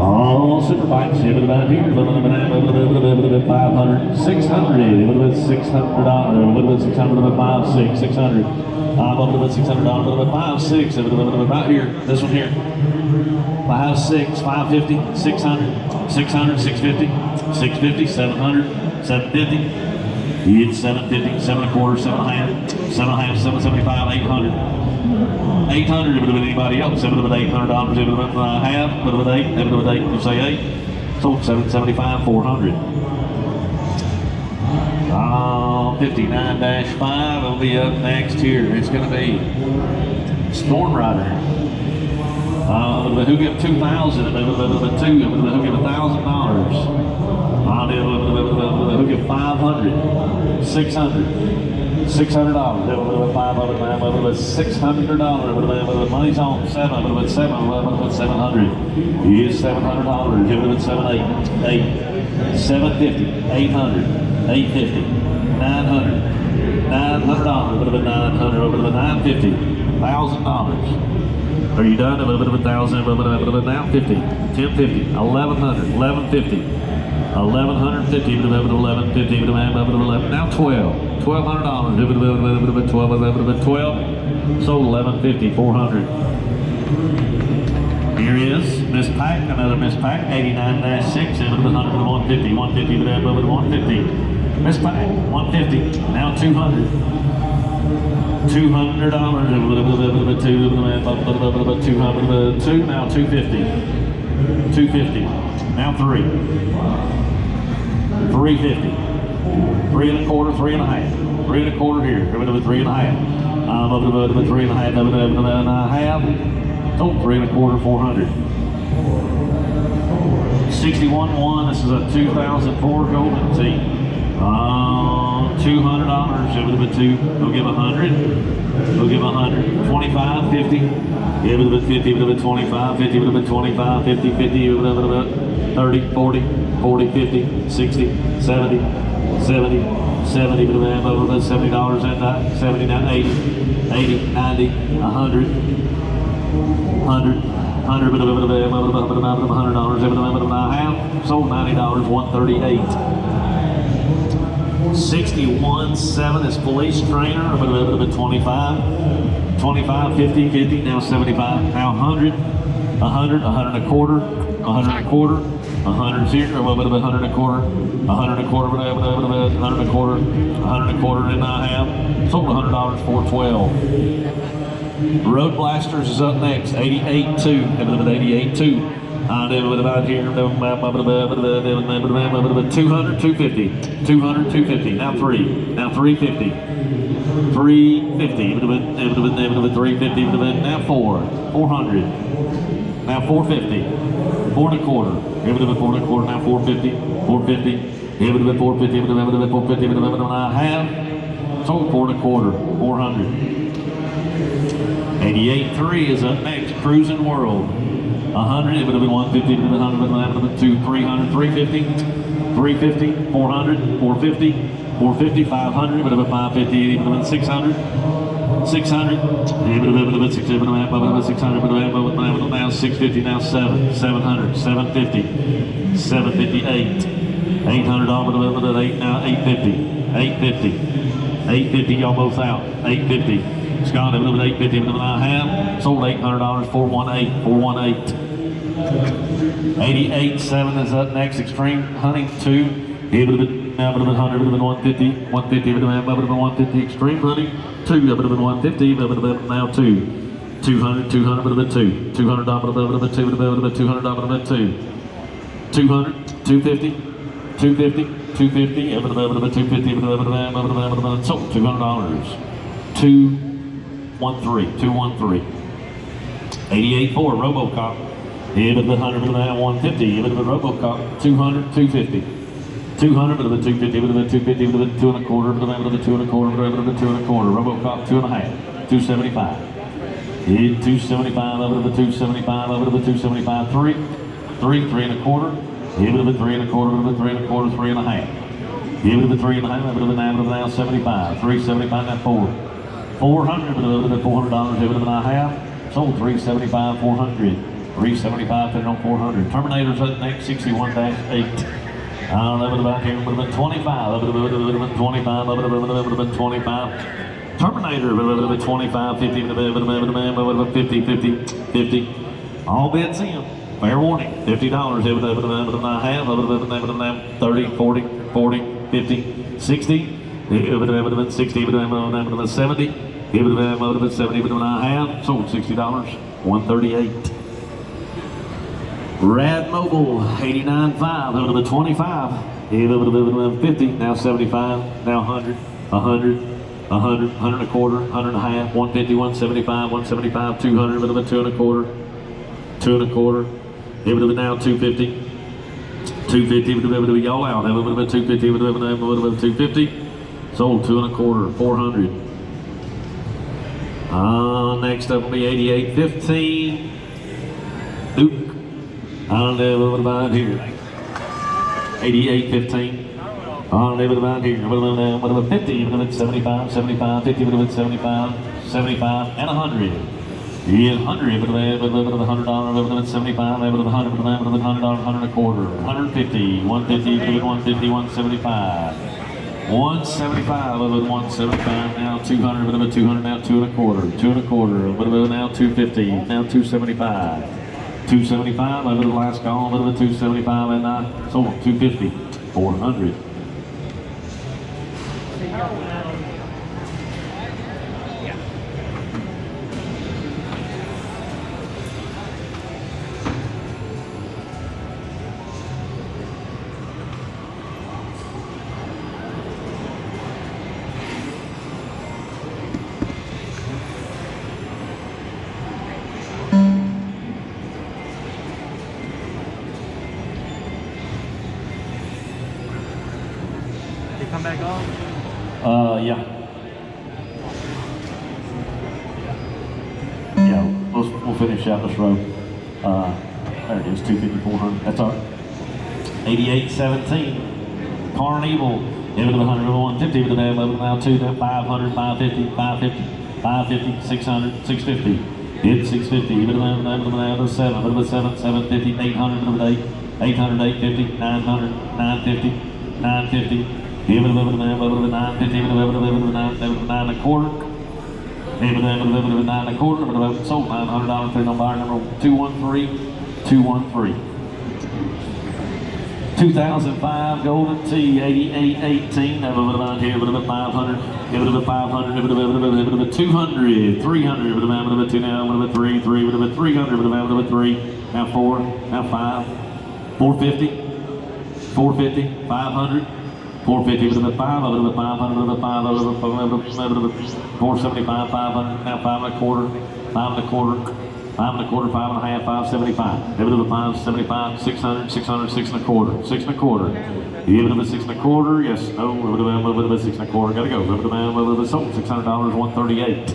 Oh, super bikes. About here. 500. 600. $600. 600. About 5, 6. 600. About $600. About 5, 6. About here. This one here. 5, 6. 550. 600. 600. 650. 650. 700. 750. It's 750, 7 and a quarter, 7 and a half, 7 and a half, 775, 800. 800, it would have been anybody else. It would have been $800, it would have been half, it would have been 8, it would have been 8, you say 8. Sold 775, 400. 59-5 will be up next here. It's going to be Storm Rider. Who give 2,000? Who give $1,000? Who give 500? 600? $600. $500. $600. Money's on 7. 700. Here's $700. Give it 7, 8. 750. 800. 850. 900. $900. Would have been 900. Would have been 950. $1,000. Are you done? A little bit of 1,000. A little bit now. 50. 1050. 1,100. 1150. 1,150. 1,150. Now 12. $1,200. It would have been 12. It would have been 12. Sold 1,150. 400. Here is Miss Pack. Another Miss Pack. 89-6. It would have been 100. 150. 150. It would have been 150. Miss Pack. 150. Now 200. $200. $200. Now 250. 250. Now 3. 350. 3 and a quarter. 3 and a half. 3 and a quarter here. 3 and a half. 3 and a half. Oh, 3 and a quarter. 400. 61-1. This is a 2004 Golden Tee. $200. It would have been 2. We'll give 100. We'll give 100. 25, 50. It would have been 50. It would have been 25. 50. It would have been 25. 50. 50. It would have been 30. 40. 40. 50. 60. 70. 70. 70. It would have been $70 and 70. Now 80. 80. 90. 100. 100. $100. It would have been $100. It would have been half. Sold $90. 138. 61-7 is police trainer. It would have been 25, 25, 50, 50, now 75, now 100, 100, 100 and a quarter, 100 and a quarter, 100 here, it would have been 100 and a quarter, 100 and a quarter, 100 and a quarter, 100 and a quarter and a half, sold $100 for 12. Road Blasters is up next, 88-2, it would have been 88-2. About here, 200, 250, 200, 250, now 3, now 350, 350, it would have been 350, it would have been now 4, 400, now 450, 4 and a quarter, it would have been 4 and a quarter, now 450, 450, it would have been 450, it would have been 450, it would have been half, sold 4 and a quarter, 400. 88-3 is up next, Cruising World. 100, it would have been 150, it would have been 100, it would have been 2, 300, 350, 350, 400, 450, 450, 500, it would have been 550, it would have been 600, 600, it would have been 600, it would have been 600, it would have been now 650, now 7, 700, 750, 758, $800, now 850, 850, 850, y'all both out, 850. Scott, it would have been 850, it would have been half, sold $800, 418, 418. 88-7 is up next, Extreme Hunting 2. It would have been, now it would have been 100, it would have been 150, 150, it would have been 150. Extreme Hunting 2, it would have been 150, it would have been now 2. 200, 200 would have been 2. $200 would have been 2, would have been $200 would have been 2. 200, 250, 250, 250, it would have been 250, it would have been sold $200. 213, 213. 88-4, Robocop. It would have been 100, it would have been 150. It would have been Robocop. 200, 250. 200, would have been 250, would have been 250, would have been 2 and a quarter, would have been 2 and a quarter, would have been 2 and a quarter. Robocop, 2 and a half. 275. 275, over to the 275, over to the 275. 3 and a quarter. It would have been 3 and a quarter, would have been 3 and a quarter, 3 and a half. It would have been 3 and a half, it would have been now 75. 375, now 4. 400, would have been $400, it would have been a half. Sold 375, 400. 375, put it on 400. Terminator's up next, 61-8. That would have been here, would have been 25. That would have been 25. That would have been 25. Terminator would have been 25, 50, would have been 50, 50, 50. All bids in. Fair warning, $50. It would have been a half. It would have been 30, 40, 40, 50, 60. It would have been 60. It would have been 70. Give it a bit, over the 70, but I have sold $60, 138. Rad Mobile, 89.5, over the 25. Give it a bit, 50, now 75, now 100, 100, 100, 100 and a quarter, 100 and a half, 150, 175, 175, 200, bit of a 2 and a quarter, 2 and a quarter. Give it a bit now 250. 250, but a bit y'all out. Have a bit of a 250, but a bit of a 250. Sold 2 and a quarter, 400. Next up will be 88.15. Duke. I don't know what about here. 88.15. I don't know what about here. What about 50? What about 75, 75, 50, what about 75, 75, and 100. Yeah, 100, but a $100, but a 75, but a 100, but a $100, 100 and a quarter, 150, 150, 150, 175, 175, but a 175, now 200, but a 200, now 2 and a quarter, 2 and a quarter, but a now 250, now 275, 275, but a last call, but a 275, and I sold 250, 400. Come back on? Yeah. Yeah, we'll finish out this row. There it is, 250, 400. That's all right. 88.17. Carnival. Give it to 100, 150, but now 2, 500, 550, 550, 550, 600, 650. Hit 650. Give it to 7, but 7, 750, 800, 8, 800, 850, 900, 950, 950. Give it a little bit of 950, give it a little bit of 9 and a quarter. Give it a little bit of 9 and a quarter, but sold $900 for buyer number 213, 213. 2005 Golden Tee, 88.18. Have a little bit here, but a 500. Give it a 500, give it a 200, 300, but a 2 now, but a 3, 3, but a 300, but a 3, now 4, now 5, 450, 450, 500. 450, with a 5, over the 500, with a 5, over the 475, 500, now 5 and a quarter, 5 and a quarter, 5 and a quarter, 5 and a half, 575. Give it to the 575, 600, 600, 6 and a quarter, 6 and a quarter. Give it to the 6 and a quarter, yes, no, over the 6 and a quarter, gotta go. Over the sold, $600, 138.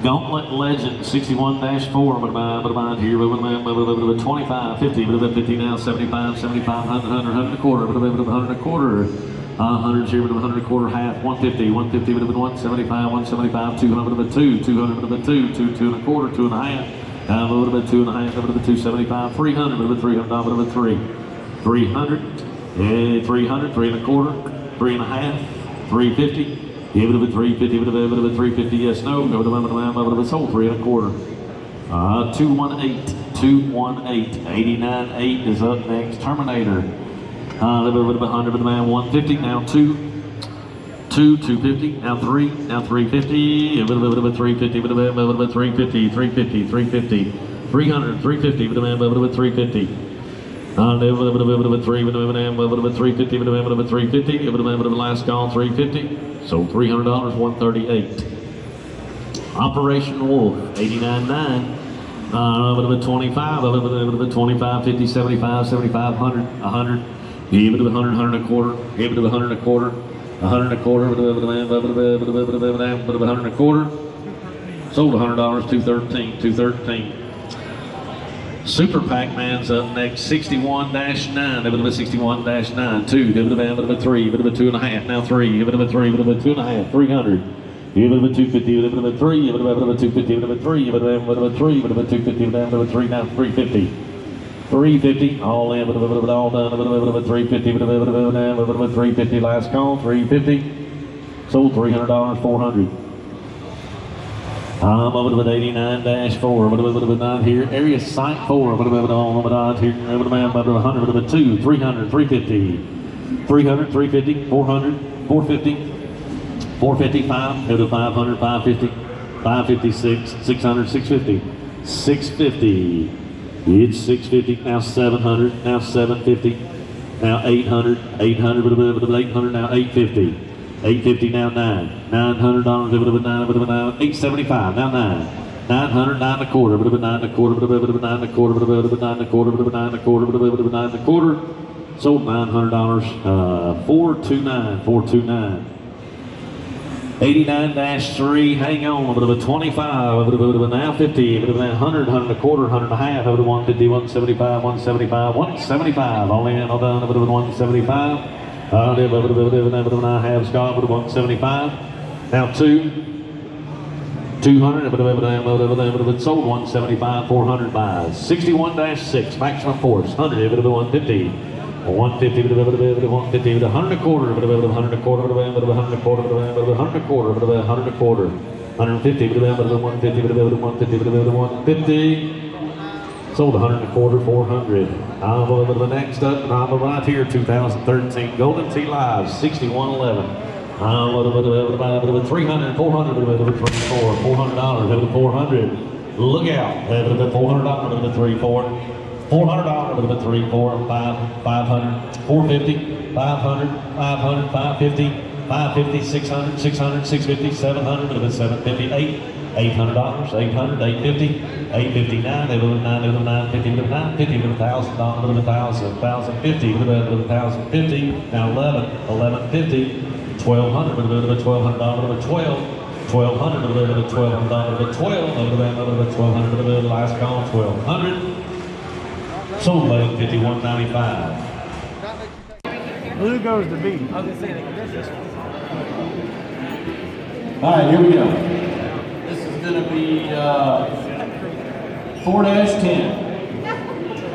Gauntlet Legend 61-4, but about here, but 25, 50, but 50 now, 75, 75, 100, 100 and a quarter, but 100 and a quarter, 100 here, but 100 and a quarter, half, 150, 150, but 175, 175, 200, but 2, 200, but 2, 2, 2 and a quarter, 2 and a half, a little bit 2 and a half, but 275, 300, but 300, but 3, 300, 300, 3 and a quarter, 3 and a half, 350. Give it a 350, but a 350, yes, no, go to the sold, 3 and a quarter. 218, 218, 89.8 is up next. Terminator. A little bit of 100, but the man 150, now 2, 250, now 3, now 350, a little bit of a 350, but a 350, 350, 350, 300, 350, but a man 350. A little bit of a 3, but a 350, but a 350, but a last call 350. So $300, 138. Operation Wolf, 89.9. A little bit 25, a little bit 25, 50, 75, 75, 100, 100. Give it to 100, 100 and a quarter. Give it to 100 and a quarter. 100 and a quarter, but a 100 and a quarter. Sold $100, 213, 213. Super Pac-Man's up next, 61-9, a bit of a 61-9, 2, give it a bit of a 3, a bit of a 2.5, now 3, a bit of a 3, a bit of a 2.5, 300, give it a 250, a bit of a 3, a bit of a 250, a bit of a 3, a bit of a 3, a bit of a 250, a bit of a 3, now 350, 350, all in, a bit of all done, a bit of a 350, a bit of a 350, last call, 350, sold $300, 400. Over to 89-4, but a 9 here. Area site 4, but a 100, but a 2, 300, 350, 300, 350, 400, 450, 455, go to 500, 550, 556, 600, 650, 650. It's 650, now 700, now 750, now 800, 800, 800, now 850, 850, now 900, 875, now 900, 9 and a quarter, 9 and a quarter, 9 and a quarter, 9 and a quarter, 9 and a quarter, 9 and a quarter. Sold $900, 429, 429. 89-3, hang on, a bit of a 25, a bit of a now 50, a bit of a 100, 100 and a quarter, 100 and a half, a bit of 150, 175, 175, 175, all in, all done, a bit of a 175. A bit of a half Scott, a bit of 175. Now 200, a bit of a sold 175, 400 buys. 61-6, maximum force, 100, a bit of a 150. 150, 150, 100 a quarter, 100 a quarter, 100 a quarter, 100 a quarter, 100 a quarter, 100 a quarter, 150, 150, 150. Sold 100 a quarter, 400. The next up, right here, 2013 Golden Tee Live, 6111. 300, 400, $400, 400. Look out, $400, 3, 4. $400, with a 3, 4, 5, 500, 450, 500, 500, 550, 550, 600, 600, 650, 700, with a 750, 800, 800, 850, 859, they with a 950, with a 950, with $1,000, with a 1,000, 1,050, with a 1,050, now 1150, 1,200, with a $1,200, with a 12. 1,200, with a $1,200, with a 12, with a 1,200, with a last call, 1,200. Sold $1,155. Blue goes to B. All right, here we go. This is going to be 4-10.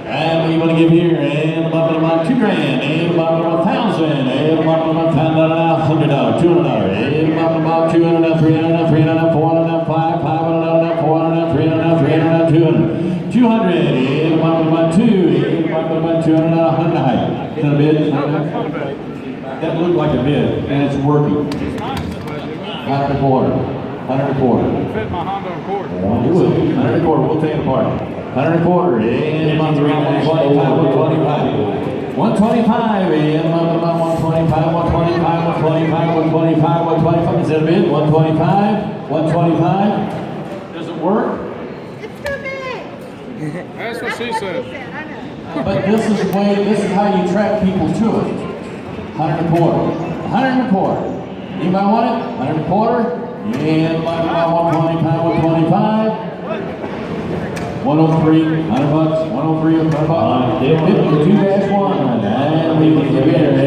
And what do you want to give here? And the bottom of about $2,000. And the bottom of $1,000. And the bottom of $100. $200. And the bottom of about $200. $300. $300. $400. $500. $400. $300. $300. $200. 200, and about 2, and about 200, 100 high. Is that a bid? That looked like a bid, and it's working. 100 a quarter, 100 a quarter. Fit my Honda Accord. You will. 100 a quarter, we'll take it apart. 100 a quarter, and about 125, 125. 125, and about 125, 125, 125, 125, 125. Is that a bid? 125, 125. Does it work? That's what she said. But this is how you track people to it. 100 a quarter. 100 a quarter. Anybody want it? 100 a quarter. And about 125, 125. 103, 100 bucks. 103, 100 bucks. 52-1. And we can get here.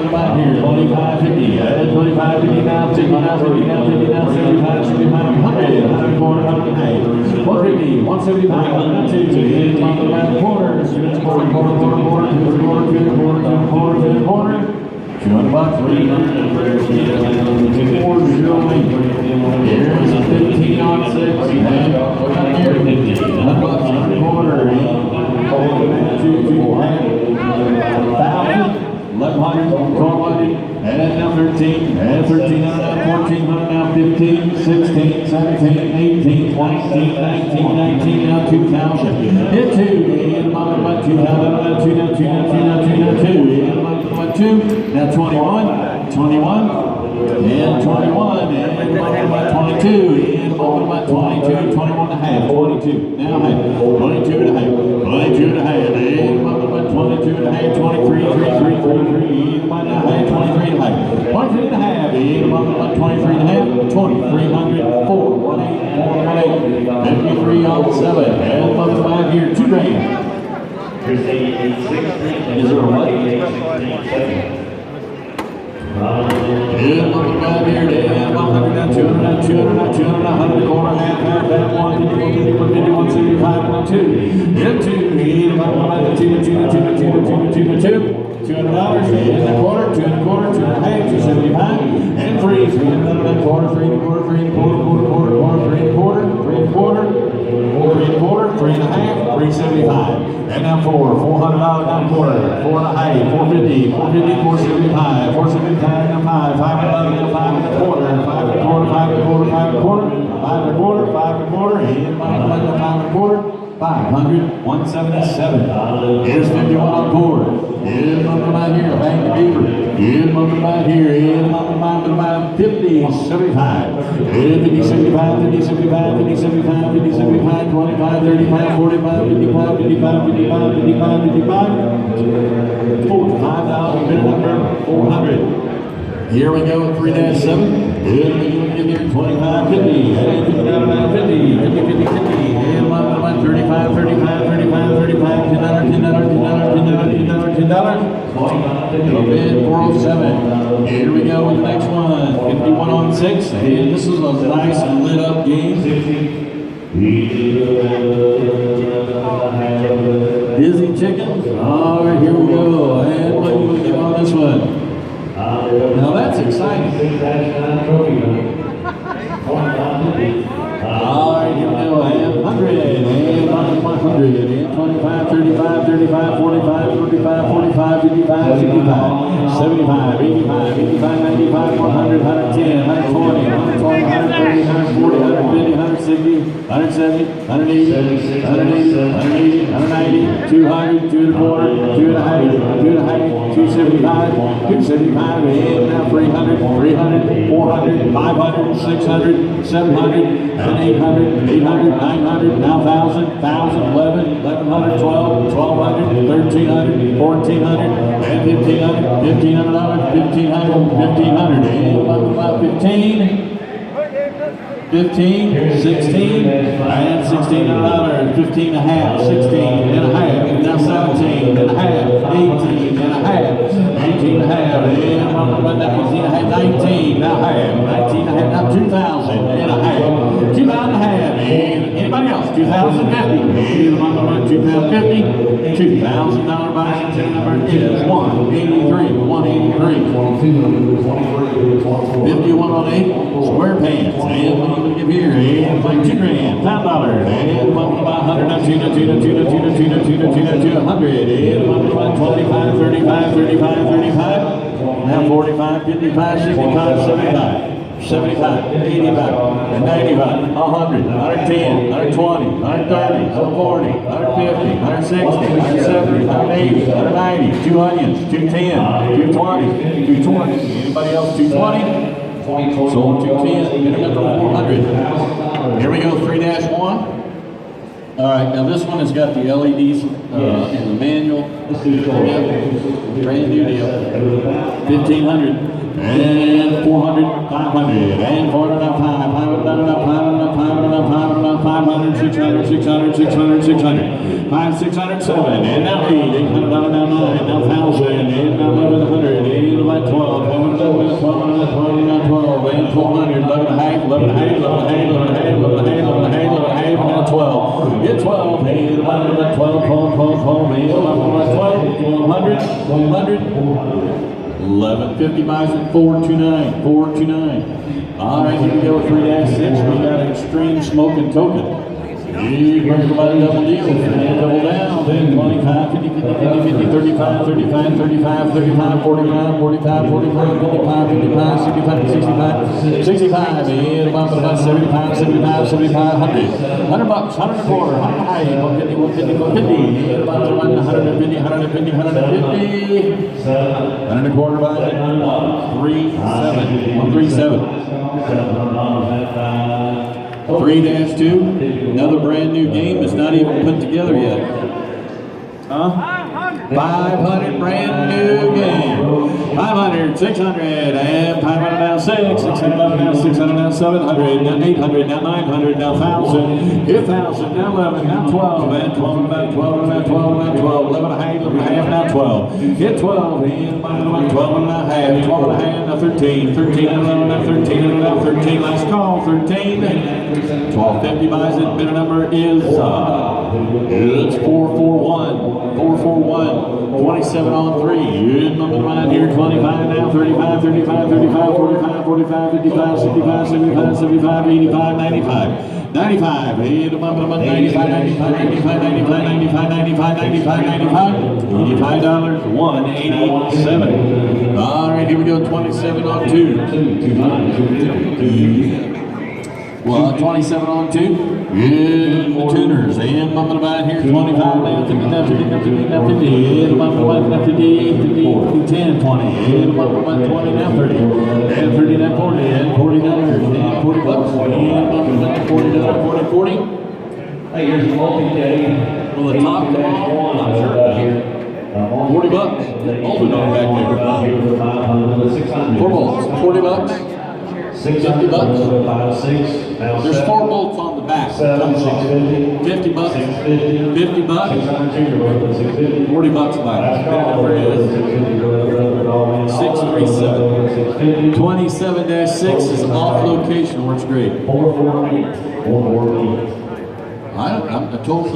About here. 25, 50. 25, 50 now. 50 now. 50 now. 50 now. 75, 75, 100. 100 a quarter. 100 a half. 150, 175, 102, around the quarter, quarter, $200, 300, here's a 15 on 6, here, 50, $100, quarter, 1,100, 1,200, and now 13, and 13, 1,400, now 15, 16, 17, 18, 20, 19, 19, now 2,000. Hit 2, and about 2,000, now 2, now 2, now 2, now 2, now 2, and about 2, now 21, 21, and 21, and about 22, and about 22, 21 and a half, 22, now 22 and a half, 22 and a half, and about 22 and a half, 23, 23, 23, about 23 and a half, 23 and a half, and about 23 and a half, 2,300, 418, 53 on 7, and about 5 here, $2,000. Here's the 863, is there a what? 863. Yeah, looking down here, damn, 100, 200, 200, 200, 100, quarter, half, 150, 150, 150, 175, 1, 2. Hit 2, $200, and a quarter, 2 and a quarter, 2 and a half, 275, and 3, 3 and a quarter, 3 and a quarter, 3 and a quarter, 3 and a quarter, 3 and a quarter, 3 and a quarter, 3 and a quarter, 3 and a half, 375. and now 400 down quarter, 4 and a half, 450, 450, 475, 475, now 5, 5 and 5 and a quarter, 5 and a quarter, 5 and a quarter, 5 and a quarter, 5 and a quarter, 5 and a quarter, and 5 and a quarter, 500, 177. Here's 51 on board. Here's number 9 here, bang the beaver. Here's number 9 here, here's number 9, 50, 75. Here's 50, 75, 50, 75, 50, 75, 50, 75, 25, 35, 45, 55, 55, 55, 55, 55. $45, bid number 400. Here we go, 3-7. Good, we get here, 25, 50, 50, 50, 50, 50, 50. And 35, 35, 35, 35, $10, $10, $10, $10, $10, $10. It'll bid 407. Here we go with the next one, 51 on 6. And this is a nice lit up game. Dizzy Chickens. All right, here we go. And what do we get on this one? Now that's exciting. All right, here we go. And 100, and 100, and 25, 35, 35, 45, 45, 45, 55, 55, 75, 85, 85, 95, 100, 110, 120, 120, 130, 140, 150, 160, 170, 180, 180, 180, 190, 200, 2 and a quarter, 2 and a half, 2 and a half, 275, 275, and now 300, 300, 400, 500, 600, 700, and 800, 800, 900, now 1,000, 1,000, 11, 1,100, 12, 1,200, 1,300, 1,400, and 1,500, $1,500, 1,500, 1,500, and 15, 15, 16, and $1,600, 15 and a half, 16 and a half, now 17 and a half, 18 and a half, 18 and a half, and 18 and a half, 19, now half, 19 and a half, now 2,000 and a half, 2,000 and a half, and anybody else, 2,050, 2,050, $2,000 Bicentennial number is 183, 183, 51 on 8, square pants, and what do you give here? And like $2 grand, $5, and 100, now 2, 100, and 25, 35, 35, 35, now 45, 55, 65, 75. 75, 85, and 95, 100, 110, 120, 130, 140, 150, 160, 170, 180, 190, 2 onions, 210, 220, 220. Anybody else 220? Sold 210, and another 400. Here we go, 3-1. All right, now this one has got the LEDs in the manual. Brand new deal. 1,500. And 400, 500, and 400, 500, 600, 600, 600, 600, 5, 607, and now 800, now 9, now 1,000, and now 1,100, and like 12, 11, 12, 12, now 12, and 400, 11 and a half, 11 and a half, 11 and a half, 11 and a half, 11 and a half, 11 and a half, 11 and a half, now 12, get 12, and 11, 12, 12, 12, and 11, 12, 100, 1150 buys at 429, 429. All right, here we go with 3-6. We got Extreme Smoking Token. He brings about a double deal. And double down. Then 25, 50, 50, 50, 50, 35, 35, 35, 35, 45, 45, 45, 55, 55, 65, 65, 65. And about 75, 75, 75, 100. $100, 100 a quarter, 100 high, 150, 150, 150. And about 150, 150, 150. 100 a quarter by 137, 137. 3-2, another brand new game that's not even put together yet. 500 brand new game. 500, 600, and 500 now 6, 600 now 600 now 700, now 800, now 900, now 1,000, 1,000, now 11, now 12, and 12, now 12, now 12, now 12, 11 and a half, 11 and a half, now 12, get 12, and 12 and a half, 12 and a half, now 13, 13 and 11, now 13 and now 13, last call, 13, 1250 buys it, bidder number is, it's 441, 441, 27 on 3, good number 9 here, 25 now, 35, 35, 35, 45, 45, 55, 65, 75, 75, 85, 95. 95, $95, 95, 95, 95, 95, 95, 95, 95, 95, $85, $187. All right, here we go, 27 on 2. Well, 27 on 2. Yeah, the tuners. And bumping about here, 25 now, 50 now, 50 now, 50 now, 50. And bumping about now, 58, 50, 10, 20. And bumping about 20 now, 30. And 30 now, 40. And $40. And $40. And bumping about 40 now, 40, 40. Hey, here's the multi-day. Will the top come off? I'm not sure. $40. All the dog back there. 4 bolts, $40. $50. There's 4 bolts on the back. $50. $50. $40 back. That number is 637. 27-6 is off location. Works great. I told you.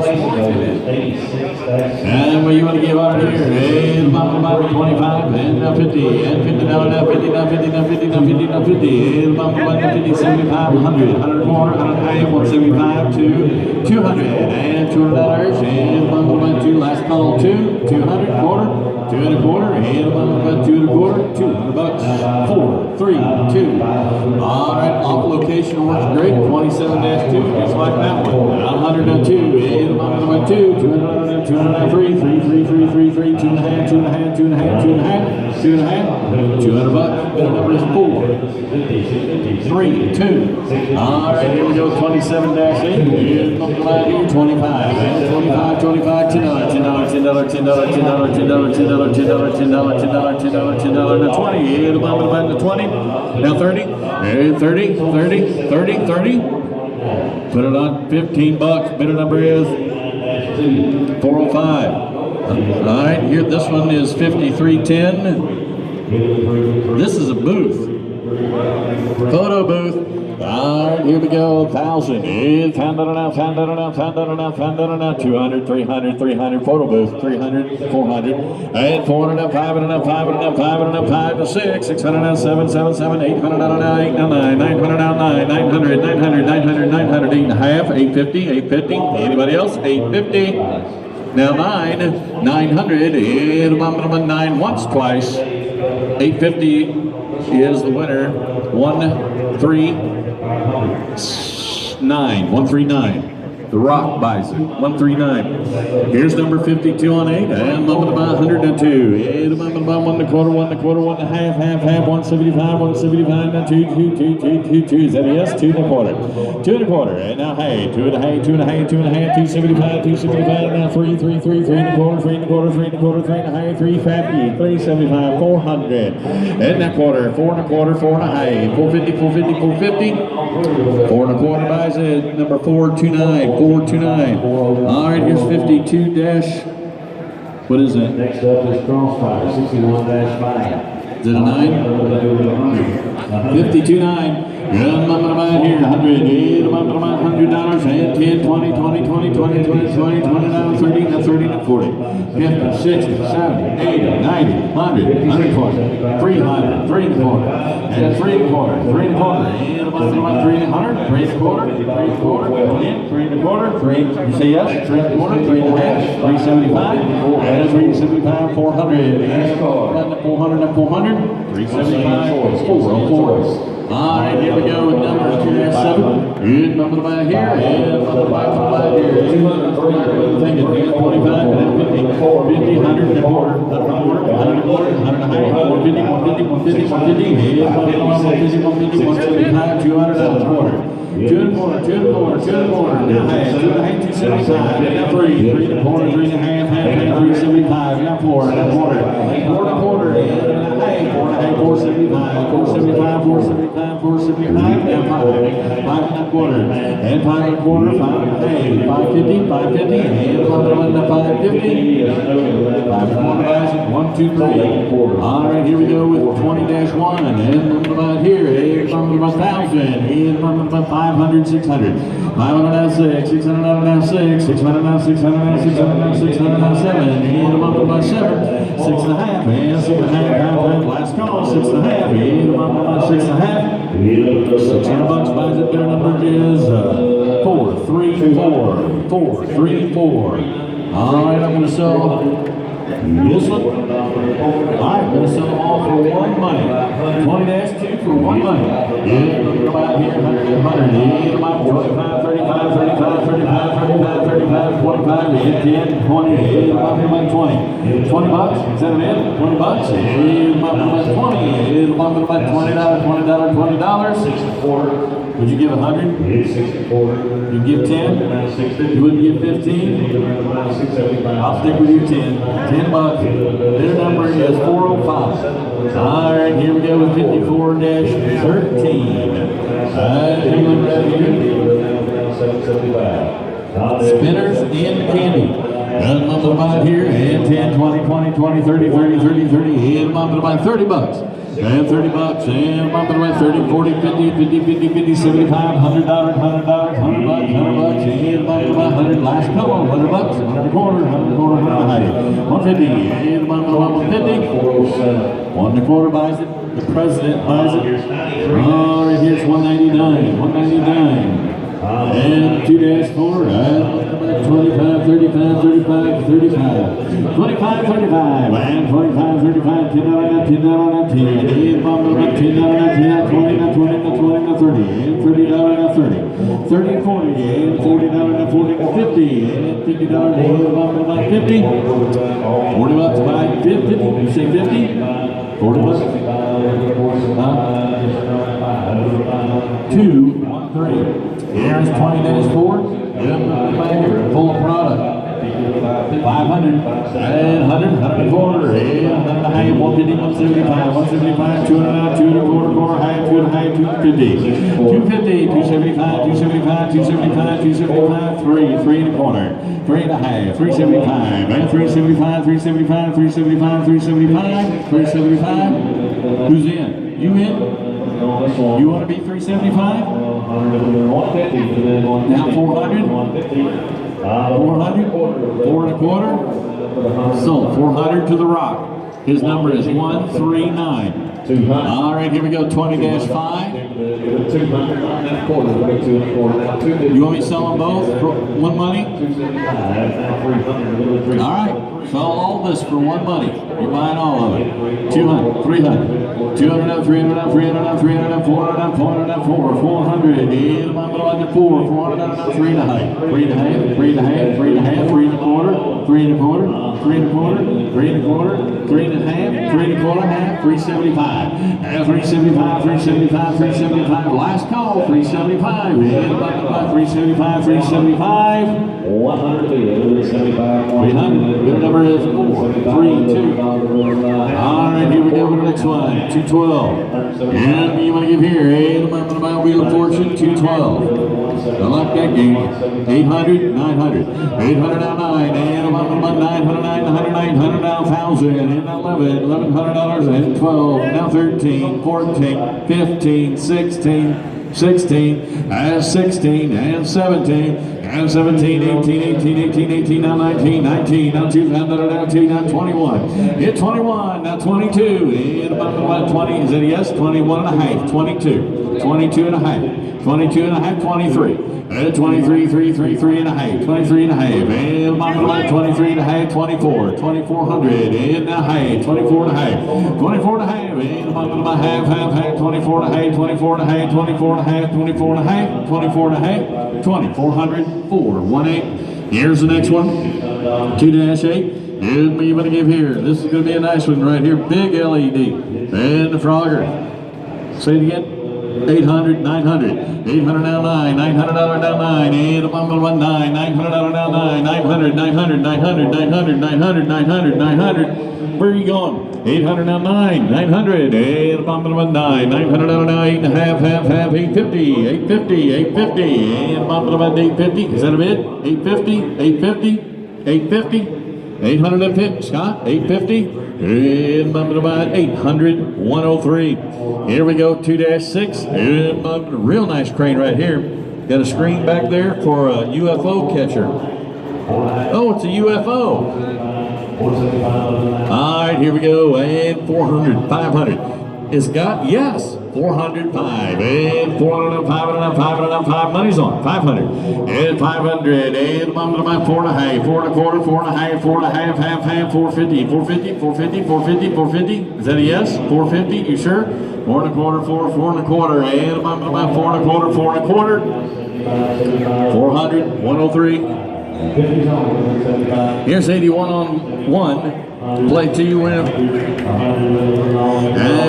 And what you want to give out here? And about 25, and now 50, and 50 now 50, now 50, now 50, now 50, now 50, and about 50, 75, 100, 100 more, 100, 175, 200, and $200, and about 2, last call 2, 200, quarter, 2 and a quarter, and about 2 and a quarter, $200, 4, 3, 2. All right, off location works great. 27-2, just like that one. 102, and about 2, 200, 203, 3, 3, 3, 3, 3, 2 and a half, 2 and a half, 2 and a half, 2 and a half, 2 and a half, $200. The number is 4, 3, 2. All right, here we go. 27-8. Here's the line here. 25, and 25, 25, $10, $10, $10, $10, $10, $10, $10, $10, $10, $10, $10, $10, $10, now 20, and about the 20, now 30, and 30, 30, 30, 30. Put it on $15. Bidder number is 405. All right, here this one is 5310. This is a booth, photo booth. All right, here we go. 1,000. And $10 now, $10 now, $10 now, $10 now, 200, 300, 300. Photo booth, 300, 400, and 400 now, 500 now, 500 now, 500 now, 5 to 6, 600 now, 7, 7, 7, 800 now, 8 now, 9, 900 now, 9, 900, 900, 900, 900, 8 and a half, 850, 850. Anybody else? 850. Now 9, 900, and 9 once, twice. 850 is the winner. 139. 139. The Rock buys it. 139. Here's number 52 on 8. And bumping about 102. And bumping about 1 1/4, 1 1/4, 1 1/2, half, half, 175, 175. Now 2, 2, 2, 2, 2, 2. Is that a yes? 2 1/4. 2 1/4. And now hey, 2 1/2, 2 1/2, 2 1/2, 275, 275. Now 3, 3, 3, 3 1/4, 3 1/4, 3 1/4, 3 1/2, 350, 375, 400. And that quarter, 4 1/4, 4 1/2, 450, 450, 450. 4 1/4 buys it. Number 429. 429. All right, here's 52 dash. What is that? Next up is Crossfire, 61-5. Is it a 9? 52.9. Good, bumping about here. 100. Good, bumping about $100. And 10, 20, 20, 20, 20, 20, 20, 20, now 30, now 30, now 40. 50, 60, 70, 80, 90, 100, 120, 300, 3 1/4. And 3 1/4, 3 1/4. And bumping about 3 1/4, 3 1/4, 3 1/4, 3 1/4, 3. You say yes? 3 1/4, 3 1/2, 375. And 375, 400. And 400 and 400, 375, 404. All right, here we go with number 2-7. Good, bumping about here, and bumping about here. 200, 45, and 50, 50, 100 and a quarter, 100 and a quarter, 100 and a quarter, 100 and a half, 150, 150, 150, 150, 150, 150, 175, 200 and a quarter. 2 1/4, 2 1/4, 2 1/4, now half, 2 1/2, 275, now 3, 3 1/4, 3 1/2, half, 375, now 4 1/4, 4 1/4, and a half, 4 1/2, 475, 475, 475, 475, now 5, 5 1/4, and 5 1/4, 5 1/2, 550, 550, and 550, 5 1/4, 1, 2, 3. All right, here we go with 20-1, and about here, about 1,000, and about 500, 600, 500 now 6, 600 now 6, 600 now 600 now 600 now 600 now 7, and about 7, 6 1/2, and 6 1/2, last 6.5. And the bottom of 6.5. $600 buys it. Their number is 4, 3, 4. 4, 3, 4. All right, I'm going to sell this one. All right, I'm going to sell them all for one money. 20-2 for one money. Yeah, look about here, 100, 100. Yeah, about 25, 35, 35, 35, 35, 35, 25. Yeah, 10, 20. Yeah, about 20. 20 bucks. Is that it? 20 bucks. Yeah, about 20. Yeah, about $20, $20. Would you give 100? You give 10? You wouldn't give 15? I'll stick with you 10. 10 bucks. Their number is 405. All right, here we go with 54-13. Spinners and candy. And I'm about here, and 10, 20, 20, 20, 30, 30, 30, 30, and I'm about 30 bucks. And 30 bucks, and I'm about 30, 40, 50, 50, 50, 50, 75, $100, $100, $100 bucks, and I'm about 100. Last couple, $100 bucks, 100 quarter, 100 quarter, 150, and I'm about 150. 1 1/4 buys it. The president buys it. All right, here's 199, 199. And 2-4, 25, 35, 35, 35, 25, 35, and 45, 35, $10, $10, $10, and bump it up, $10, $10, 20, 20, 20, 30, and $30, 30, 30, 40, and $40, 40, 50, and $50, and bump it up, 50, 40 bucks by 50, you say 50? 40 bucks? 2, 1, 3. Here's 20-4. Yep, full of product. 500, and 100, 104, and 100, 150, 175, 175, 200, 200, 4, high, 200, 250, 250, 275, 275, 275, 275, 3, 3 1/4, 3 1/2, 375, and 375, 375, 375, 375, 375. Who's in? You in? You want to be 375? Now 400? 400? 4 1/4? So 400 to the Rock. His number is 139. All right, here we go. 20-5. You want me to sell them both for one money? All right, sell all this for one money. You're buying all of it. 200, 300, 200, 300, 300, 300, 400, 400, 400, and I'm going to 4, 400, 3 1/2, 3 1/2, 3 1/2, 3 1/2, 3 1/4, 3 1/4, 3 1/4, 3 1/4, 3 1/2, 3 1/4, half, 375. 375, 375, 375. Last call, 375. 375, 375. 100 375. 300. Your number is 432. All right, here we go with the next one. 212. And you want to give here, the Wheel of Fortune, 212. I like that game. 800, 900. 800 now 9. And 900, 900, 900 now 1,000. And 11, $1,100 and 12. Now 13, 14, 15, 16, 16, and 16, and 17, and 17, 18, 18, 18, 18, now 19, 19, now 2, now 2, now 21. Hit 21, now 22, and about 20, is it a yes? 21 and a half, 22, 22 and a half, 22 and a half, 23. 23, 3, 3, 3 and a half, 23 and a half, and about 23 and a half, 24, 2400, and a half, 24 and a half, 24 and a half, and about half, 24 and a half, 24 and a half, 24 and a half, 24 and a half, 24 and a half, 2400, 418. Here's the next one, 2-8. And we want to give here. This is going to be a nice one right here, big LED, and the Frogger. Say it again. 800, 900, 800 now 9, $900 now 9, and a bumble 1 9, $900 now 9, 900, 900, 900, 900, 900, 900, 900. Where are you going? 800 now 9, 900, and a bumble 1 9, $900 now 8 and a half, 850, 850, 850, and a bumble about 850. Is that a bid? 850, 850, 850. 850, Scott, 850, and bumping about 800, 103. Here we go, 2-6, and bumping a real nice crane right here. Got a screen back there for a UFO catcher. Oh, it's a UFO. All right, here we go, and 400, 500. is got, yes, 405, and 405, and 5, and 5, money's on, 500, and 500, and bump to my 4 and a half, 4 and a quarter, 4 and a half, 4 and a half, half, 450, 450, 450, 450, 450, is that a yes? 450, you sure? 4 and a quarter, 4 and a quarter, and bump to my 4 and a quarter, 4 and a quarter, 400, 103. Here's 81 on 1. Play 2, win. And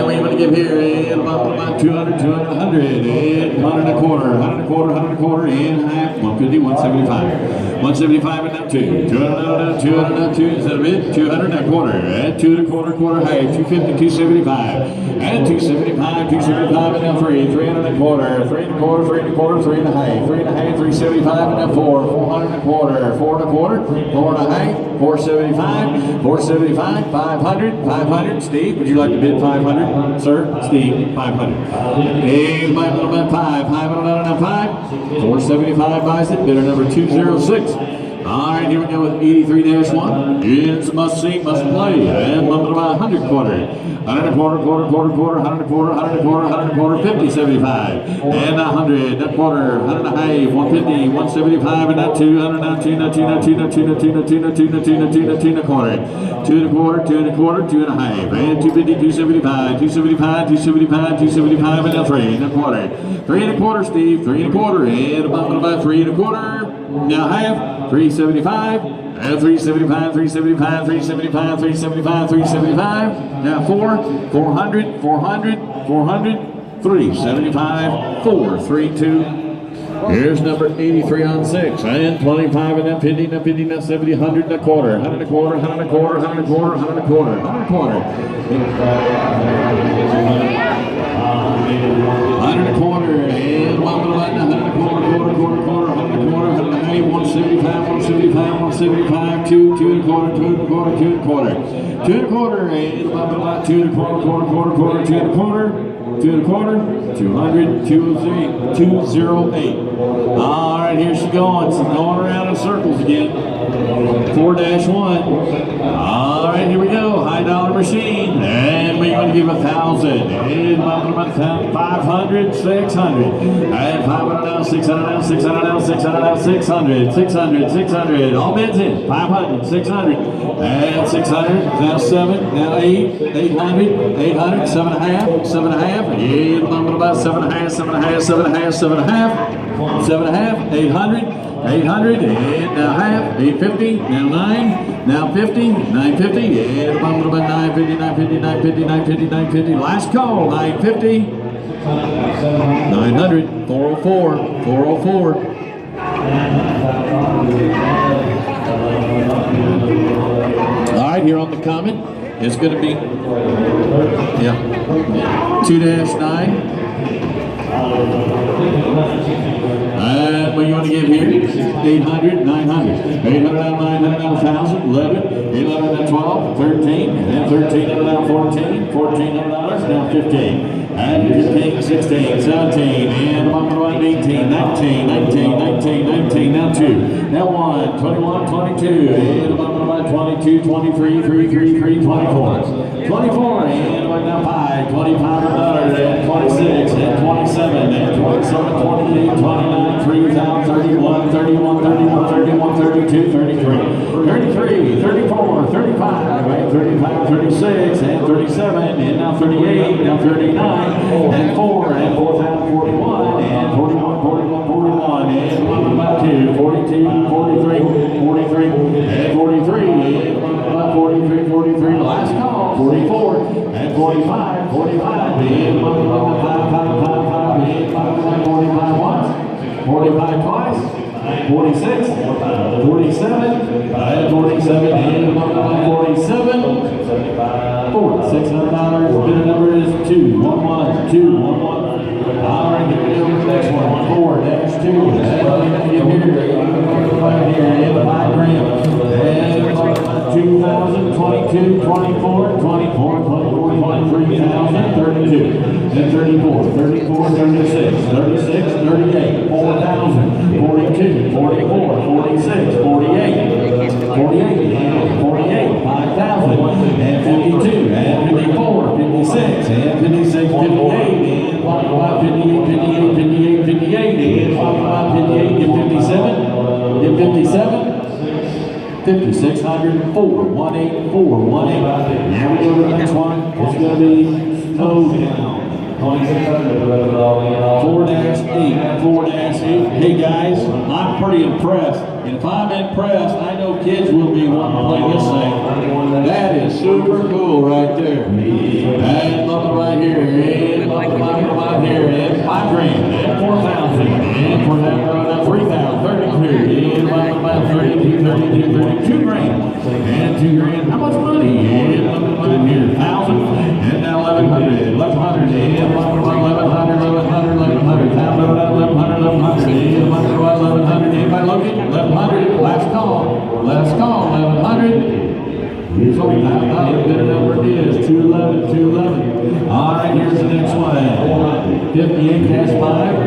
we're going to give here and about 200, 200, 100, and 100 and a quarter, 100 and a quarter, 100 and a quarter, and a half, 150, 175. 175 and now 2. 200 now 200 now 2 instead of it. 200 and a quarter, and 2 and a quarter, quarter half, 250, 275, and 275, 275 and now 3. 300 and a quarter, 3 and a quarter, 3 and a quarter, 3 and a half, 3 and a half, 375 and now 4. 400 and a quarter, 4 and a quarter, 4 and a half, 475, 475, 500, 500. Steve, would you like to bid 500? Sir, Steve, 500. Hey, 500, 5, 500, 5, 475 buys it, bidder number 206. All right, here we go with 83-1. It's a must see, must play. And bump it about 100 quarter. 100 quarter, quarter, quarter, quarter, 100 quarter, 100 quarter, 100 quarter, 50, 75. And 100, that quarter, 100 and a half, 150, 175, and that 200, now 2, now 2, now 2, now 2, now 2, now 2, now 2, now 2, now 2, now 2 and a quarter. 2 and a quarter, 2 and a quarter, 2 and a half. And 250, 275, 275, 275, 275, and now 3 and a quarter. 3 and a quarter, Steve, 3 and a quarter. And bump it about 3 and a quarter. Now half, 375, and 375, 375, 375, 375, 375. Now 4, 400, 400, 400, 375, 4, 3, 2. Here's number 83 on 6, and 25, and now 50, now 50, now 70, 100 and a quarter, 100 and a quarter, 100 and a quarter, 100 and a quarter, 100 and a quarter, 100 and a quarter. 100 and a quarter, and 100 and a quarter, quarter, quarter, quarter, 100 and a quarter, 100 and a half, 175, 175, 175, 2, 2 and a quarter, 2 and a quarter, 2 and a quarter, 2 and a quarter, and 2 and a quarter, quarter, quarter, quarter, 2 and a quarter, 2 and a quarter, 200, 203, 208. All right, here she goes. She's going around in circles again. 4-1. All right, here we go. High dollar machine. And we're going to give 1,000. And 500, 600. And 500 now, 600 now, 600 now, 600 now, 600, 600, 600. All bids in. 500, 600. And 600. Now 7. Now 8. 800. 800. 7.5. 7.5. And about 7.5, 7.5, 7.5, 7.5. 7.5. 800. 800, and now half, 850, now 9, now 50, 950, and about 950, 950, 950, 950, 950, last call, 950, 900, 404, 404. All right, here on the comment, it's going to be, 2-9. And what you want to give here? 800, 900. 800 out 900 out 1,000, 11, 11 out 12, 13, and then 13 out 14, 14 out now 15. And 15, 16, 17, and 18, 19, 19, 19, 19, now 2. Now 1, 21, 22, and 22, 23, 3, 3, 3, 24. 24, and now 5, 25, and 26, and 27, and 27, 28, 29, 3, 31, 31, 31, 31, 32, 33, 33, 34, 35, 35, 36, and 37, and now 38, now 39, and 4, and 4,041, and 41, 41, 41, and 42, 42, 43, 43, and 43, and 43, 43, last call, 44, and 45, 45, and 5, 5, 5, 5, and 45 once, 45 twice, 46, 47, and 47, and 47, $600. Bidder number is 211, 211. All right, here we go with the next one. 4-2. And here, right here, and 5 grand. And 2,022, 24, 24, 24, 23,000, 32, and 34, 34, 36, 36, 38, 4,000, 42, 44, 46, 48, 48, and 48, 5,000, and 52, and 54, 56, and 57, 104, 184, 180. Here we go to the next one. It's going to be Snowdown. 4-8, 4-8. Hey guys, I'm pretty impressed. And if I'm impressed, I know kids will be wanting to play this thing. That is super cool right there. And look right here. And look right here. And $5 grand. And 4,000. And for that, 3,000. 32. And look about 32, 2 grand. And 2 grand. How much money? And look right here. 1,000. And now 1,100. 1,100. And 1,100. 1,100. Anybody looking? 1,100. Last call. Last call. 1,100. So now the bid number is 211. 211. All right, here's the next one. 58 cash 5.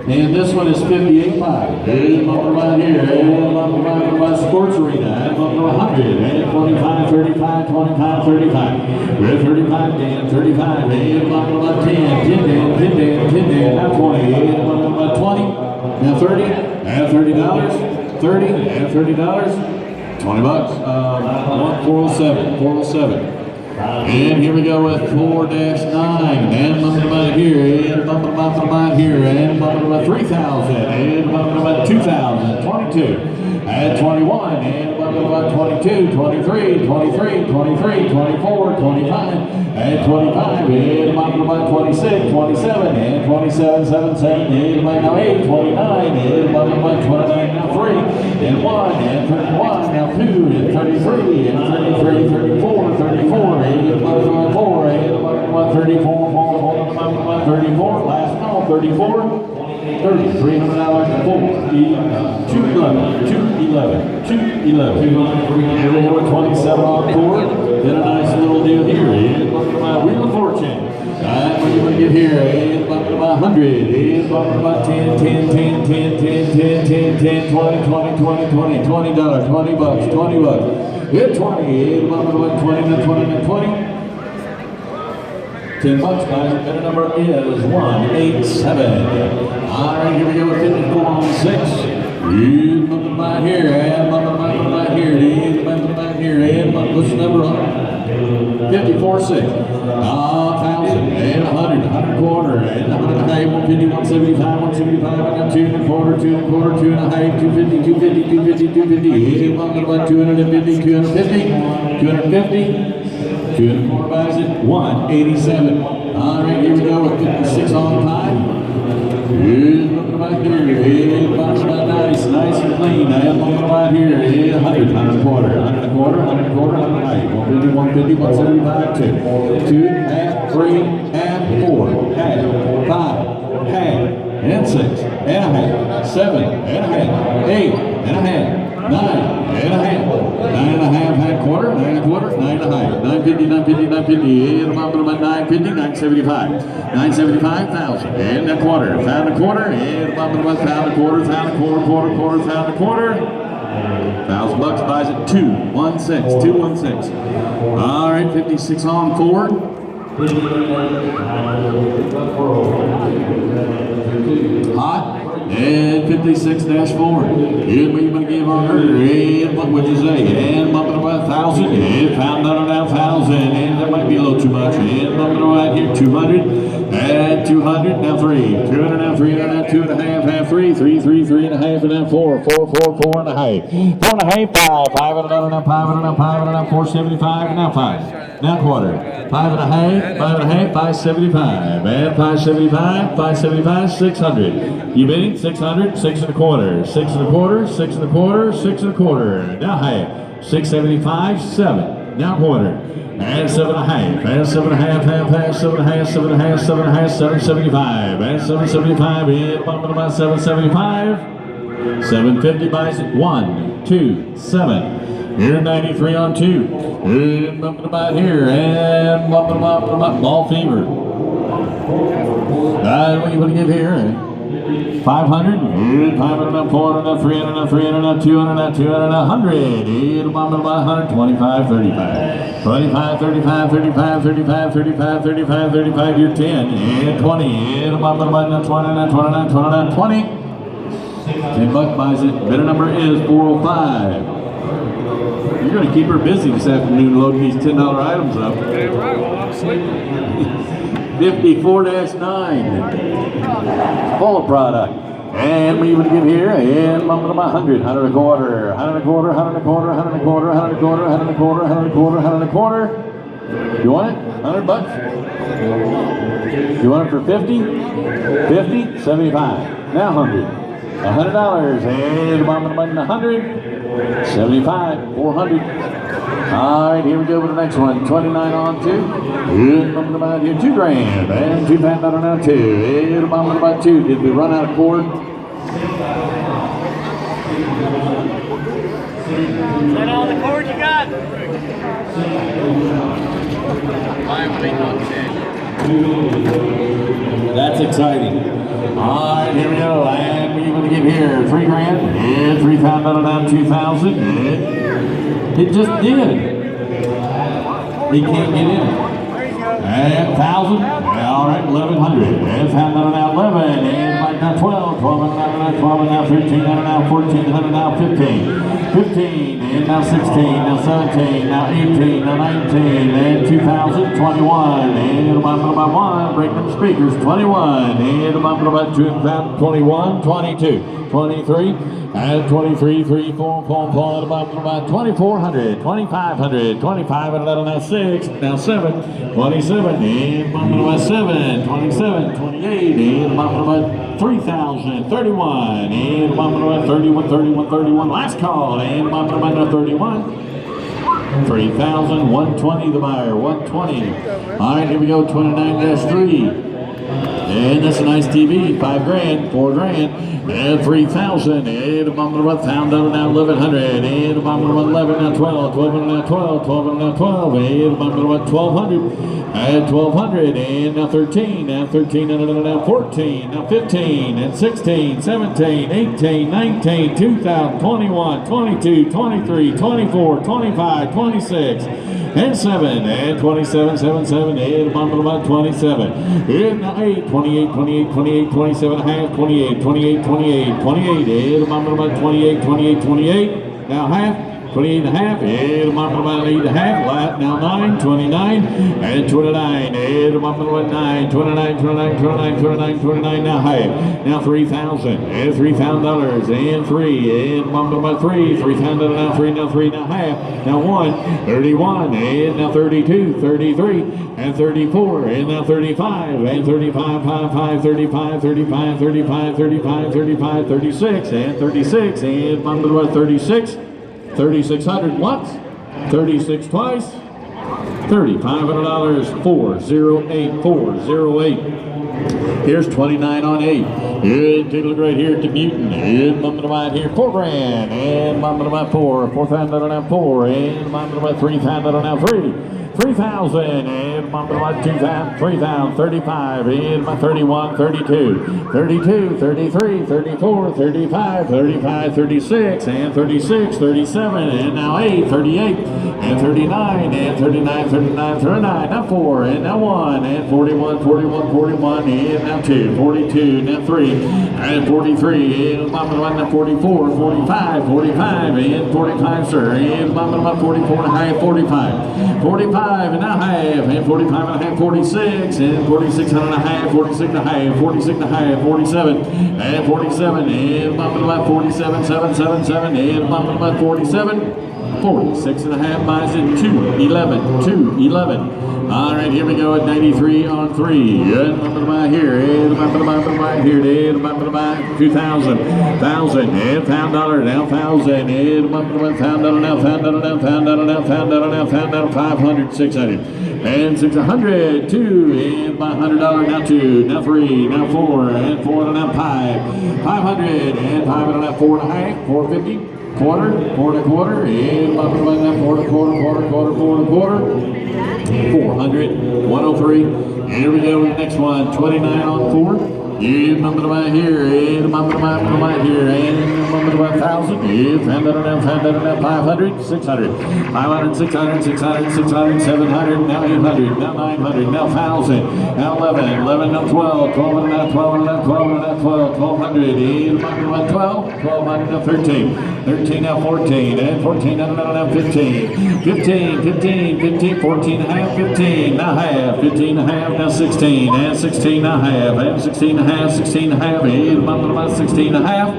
And this one is 58.5. And number right here. And number right Sports Arena. And number 100. And 25, 35, 25, 35. We're 35, Dan, 35. And number right 10. 10 Dan, 10 Dan, 10 Dan. Now 20. And number right 20. Now 30. And $30. 30. And $30. 20 bucks. 407. 407. And here we go with 4-9, and bumping about here, and bumping about here, and bumping about 3,000, and bumping about 2,000, 22, and 21, and bumping about 22, 23, 23, 23, 24, 25, and 25, and bumping about 26, 27, and 27, 77, and now 8, 29, and bumping about 29, now 3, and 1, and 31, now 2, and 33, and 33, 34, 34, and 4, and 34, 34, last call, 34, 30, $300, 4, 211, 211, 211, 27 on 4, then a nice little deal here, and Wheel of Fortune. What do you want to get here? And bumping about 100, and bumping about 10, 10, 10, 10, 10, 10, 10, 10, 20, 20, 20, 20, $20, 20 bucks, 20 bucks. Hit 20, and bumping about 20, then 20, then 20. 10 bucks, guys. Bidder number is 187. All right, here we go with 54 on 6. And bumping about here, and bumping about here, and bumping about here, and what's the number on 54 6. 1,000 and 100, 100 quarter, and 100 and a half, 150, 175, 175. I got 2 and a quarter, 2 and a quarter, 2 and a half, 250, 250, 250, 250. And bumping about 250, 250, 250. 2 and a quarter buys it, 187. All right, here we go with 56 on 5. Here's looking right here. Here's about nice, nice and clean. And looking right here. 100, 100 and quarter, 100 and quarter, 100 and quarter, 100 and 150, 150, 175, 2. 2, half, 3, half, 4, half, 5, half, and 6, and a half, 7, and a half, 8, and a half, 9, and a half, 9 and a half, half quarter, 9 and a quarter, 9 and a half, 950, 950, 950, and about 950, 975, 975,000, and a quarter, found a quarter, and about found a quarter, found a quarter, quarter, quarter, found a quarter. $1,000 buys it 216, 216. All right, 56 on 4. Hot. And 56-4. Here's what you're going to give on her. And what would you say? And bumping about 1,000. And found out now 1,000. And that might be a little too much. And bumping right here 200. And 200. Now 3. 200 now 3. Now 2 and a half. Half 3. 3, 3, 3 and a half. And now 4. 4, 4, 4 and a half. 4 and a half. 5. 5 and another. Now 5 and another. 5 and another. 475. And now 5. Now quarter. 5 and a half. 5 and a half. 575. And 575. 575. 600. You bidding? 600, 6 and a quarter, 6 and a quarter, 6 and a quarter, 6 and a quarter. Now half, 675, 7. Now quarter, and 7 and a half, and 7 and a half, half, 7 and a half, 7 and a half, 7 and a half, 775, and 775, and bumping about 775, 750 buys it 1, 2, 7. Here 93 on 2, and bumping about here, and bumping about ball fever. What do you want to give here? 500, 500, 400, 300, 300, 200, 200, 100. It'll bump about 100, 25, 35. 25, 35, 35, 35, 35, 35, 35, you're 10, and 20. It'll bump about 20, 20, 20, 20. 10 bucks buys it. Bidder number is 405. You're going to keep her busy this afternoon loading these $10 items up. Damn right, while I'm sleeping. 54-9. Full of product. And we even give here, and bump it about 100, 100 a quarter, 100 a quarter, 100 a quarter, 100 a quarter, 100 a quarter, 100 a quarter, 100 a quarter, 100 a quarter. You want it? 100 bucks? You want it for 50? 50? 75. Now 100. $100. And bump it about 100. 75. 400. All right, here we go with the next one. 29 on 2. Good, bumping about here. 2 grand. And 2 pound out on now 2. And bumping about 2. Did we run out of cord? Is that all the cord you got? That's exciting. All right, here we go. And we even give here 3 grand. And 3 pound out on now 2,000. It just did. He can't get in. And 1,000. All right, 1,100. And pound out now 11. And like now 12. 12 and now 12 and now 13 and now 14 and now 15. 15 and now 16. Now 17. Now 18. Now 19. And 2021. And about 1. Break them speakers. 21. And about 2. 21. 22. 23. And 23, 3, 4, 4, 4, about 2,400, 2,500, 25, and now 6, now 7, 27, and about 7, 27, 28, and about 3,000, 31, and about 31, 31, 31, last call, and about 31. 3,000, 120 the buyer, 120. All right, here we go, 29-3. And that's a nice TV, 5 grand, 4 grand, and 3,000, and about £1,000 now 1,100, and about 11 now 12, 12 now 12, 12 now 12, and about 1,200, and 1,200, and now 13, now 13, now 14, now 15, and 16, 17, 18, 19, 2,000, 21, 22, 23, 24, 25, 26. And 7, and 27, 7, 7, and about 27. And now 8, 28, 28, 28, 27 and a half, 28, 28, 28, 28, and about 28, 28, 28. Now half, 28 and a half, and about 8 and a half, now 9, 29, and 29, and about 9, 29, 29, 29, 29, 29, now half, now 3,000, and $3,000, and 3, and about 3, 3,000, now 3, now 3, now half, now 1, 31, and now 32, 33, and 34, and now 35, and 35, 5, 35, 35, 35, 35, 35, 36, and 36, and about 36, 3,600 once, 36 twice, $3,500, 408, 408. Here's 29 on 8. Good, take a look right here at the mutant. Good, bumping about here, 4 grand, and bumping about 4, 4,000 now 4, and bumping about 3,000 now 3. 3,000, and bumping about 2,000, 3,000, 35, and about 31, 32, 32, 33, 34, 35, 35, 36, and 36, 37, and now 8, 38, and 39, and 39, 39, 39, now 4, and now 1, and 41, 41, 41, and now 2, 42, now 3, and 43, and bumping about now 44, 45, 45, and 45, sir, and bumping about 44 and a half, 45, 45, and now half, and 45 and a half, 46, and 46 and a half, 46 and a half, 46 and a half, 47, and 47, and bumping about 47, 7, 7, 7, and bumping about 47, 46 and a half, buys it 211, 211. All right, here we go at 93 on 3. Good, bumping about here, and bumping about here, and bumping about 2,000, 1,000, and $1,000, now 1,000, and bumping about $1,000, now $1,000, now $1,000, now $1,000, now $1,000, 500, 600, and 600, 2, and $500, now 2, now 3, now 4, and 4, now 5, 500, and 500, now 4 and a half, 450. Quarter, quarter, quarter, and bumping about that quarter, quarter, quarter, quarter, quarter, quarter, 400, 103. Here we go with the next one, 29 on 4. Here's number right here. Here's number right here. And number 1,000. Here's 500, 600, 500, 600, 600, 600, 700, now 800, now 900, now 1,000, now 11, 11, now 12, 12, now 12, now 12, now 12, 1,200. Here's number 12, 1,200, now 13, 13, now 14, and 14, now 15, 15, 15, 15, 14 and a half, 15, now half, 15 and a half, now 16, and 16 now half, and 16 and a half, 16 and a half, here's about 16 and a half,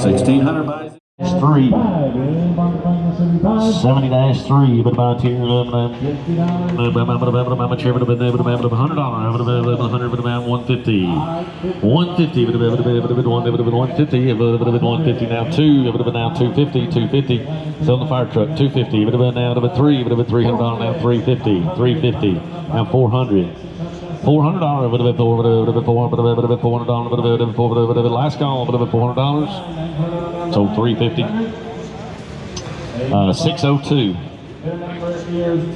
1,600 buys. 3 70-3, but about here, $100, $150, 150, 150, now 2, now 250, 250, sell the fire truck, 250, now 3, $300, now 350, 350, now 400. $400, $400, last call, $400, so 350. 602,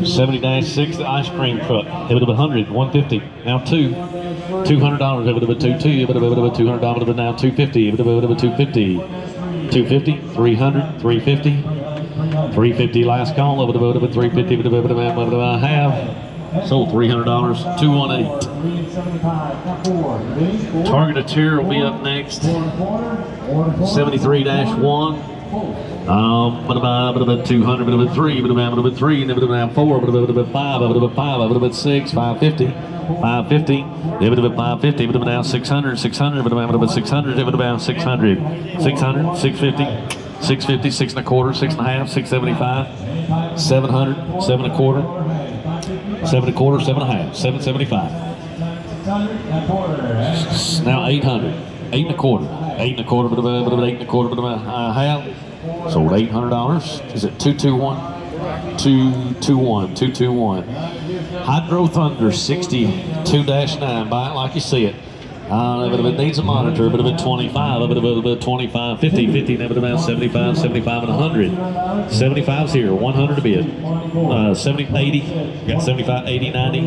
70-6, the ice cream truck, $100, 150, now 2, $200, $200, now 250, 250, 250, 300, 350, 350, last call, 350, I have. Sold $300, 218. Target chair will be up next. 73-1. But about 200, but about 3, but about 3, and about 4, but about 5, but about 5, but about 6, 550, 550, but about 550, but about 600, 600, but about 600, but about 600, 600, 650, 650, 6 and a quarter, 6 and a half, 675, 700, 7 and a quarter. 7 and a quarter, 7 and a half, 775. Now 800, 8 and a quarter, 8 and a quarter, but 8 and a quarter, but I have. Sold $800. Is it 221? 221, 221. Hydro Thunder 62-9. Buy it like you see it. It needs a monitor, but about 25, a bit of 25, 50, 50, now about 75, 75, and 100. 75's here, 100 to bid. 70, 80, got 75, 80, 90,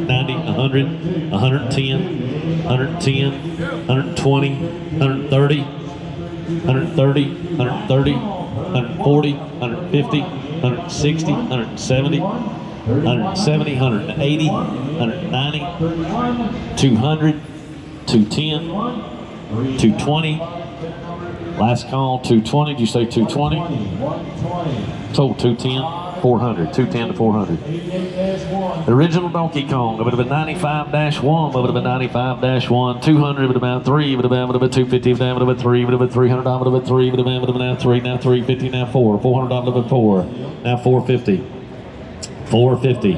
90, 100, 110, 110, 120, 130, 130, 130, 140, 150, 160, 170, 170, 180, 190, 200, 210, 220, last call 220, did you say 220? Sold 210, 400, 210 to 400. The original Donkey Kong, it would have been 95-1, would have been 95-1, 200, would have been 3, would have been 250, would have been 3, would have been $300, would have been 3, would have been now 3, now 350, now 4, $400, would have been 4, now 450, 450.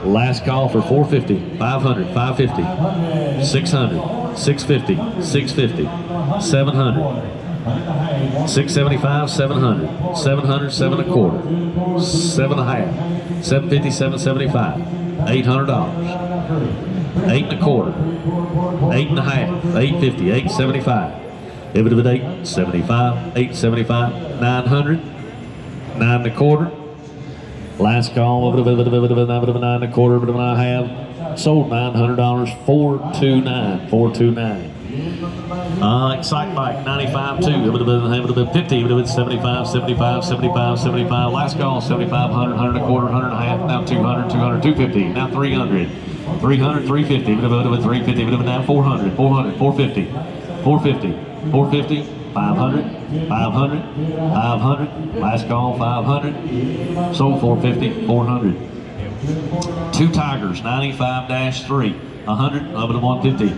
Last call for 450, 500, 550, 600, 650, 650, 700, 675, 700, 700, 7 and a quarter, 7 and a half, 750, 775, $800, 8 and a quarter, 8 and a half, 850, 875, it would have been 875, 875, 900, 9 and a quarter. Last call, $9 and a quarter, but I have sold $900, 429, 429. Excite Bike, 95 too. It would have been 50, it would have been 75, 75, 75, 75. Last call, 75, 100, 100 and a quarter, 100 and a half. Now 200, 200, 250. Now 300, 300, 350. It would have been 350. It would have been now 400, 400, 450, 450, 450. 500, 500, 500, last call 500, sold 450, 400. Two Tigers, 95-3, 100, up to 150.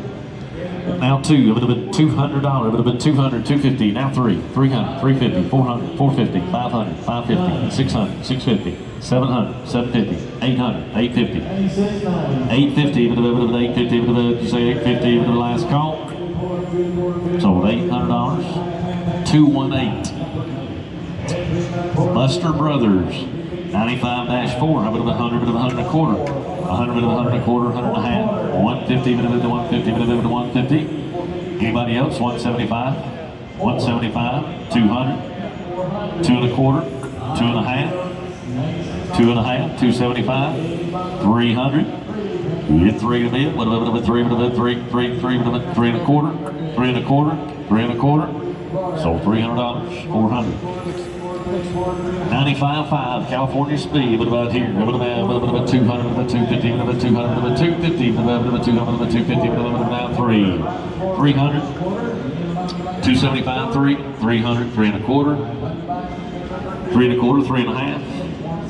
Now 2, it would have been $200, it would have been 200, 250, now 3, 300, 350, 400, 450, 500, 550, 600, 650, 700, 750, 800, 850, 850, it would have been 850, it would have been, you say 850, it would have been last call. Sold $800, 218. Buster Brothers, 95-4, I would have 100, but 100 and a quarter, 100, but 100 and a quarter, 100 and a half, 150, but 150, but 150. Anybody else? 175, 175, 200, 2 and a quarter, 2 and a half, 2 and a half, 275, 300, Hit 3 to bid. What about 3 and a 3 and a quarter, 3 and a quarter, 3 and a quarter. Sold $300, 400. 95.5 California Speed. What about here? What about 200? What about 250? What about 200? What about 250? What about 200? What about 250? What about now 3? 300. 275, 3, 300, 3 and a quarter, 3 and a quarter, 3 and a half,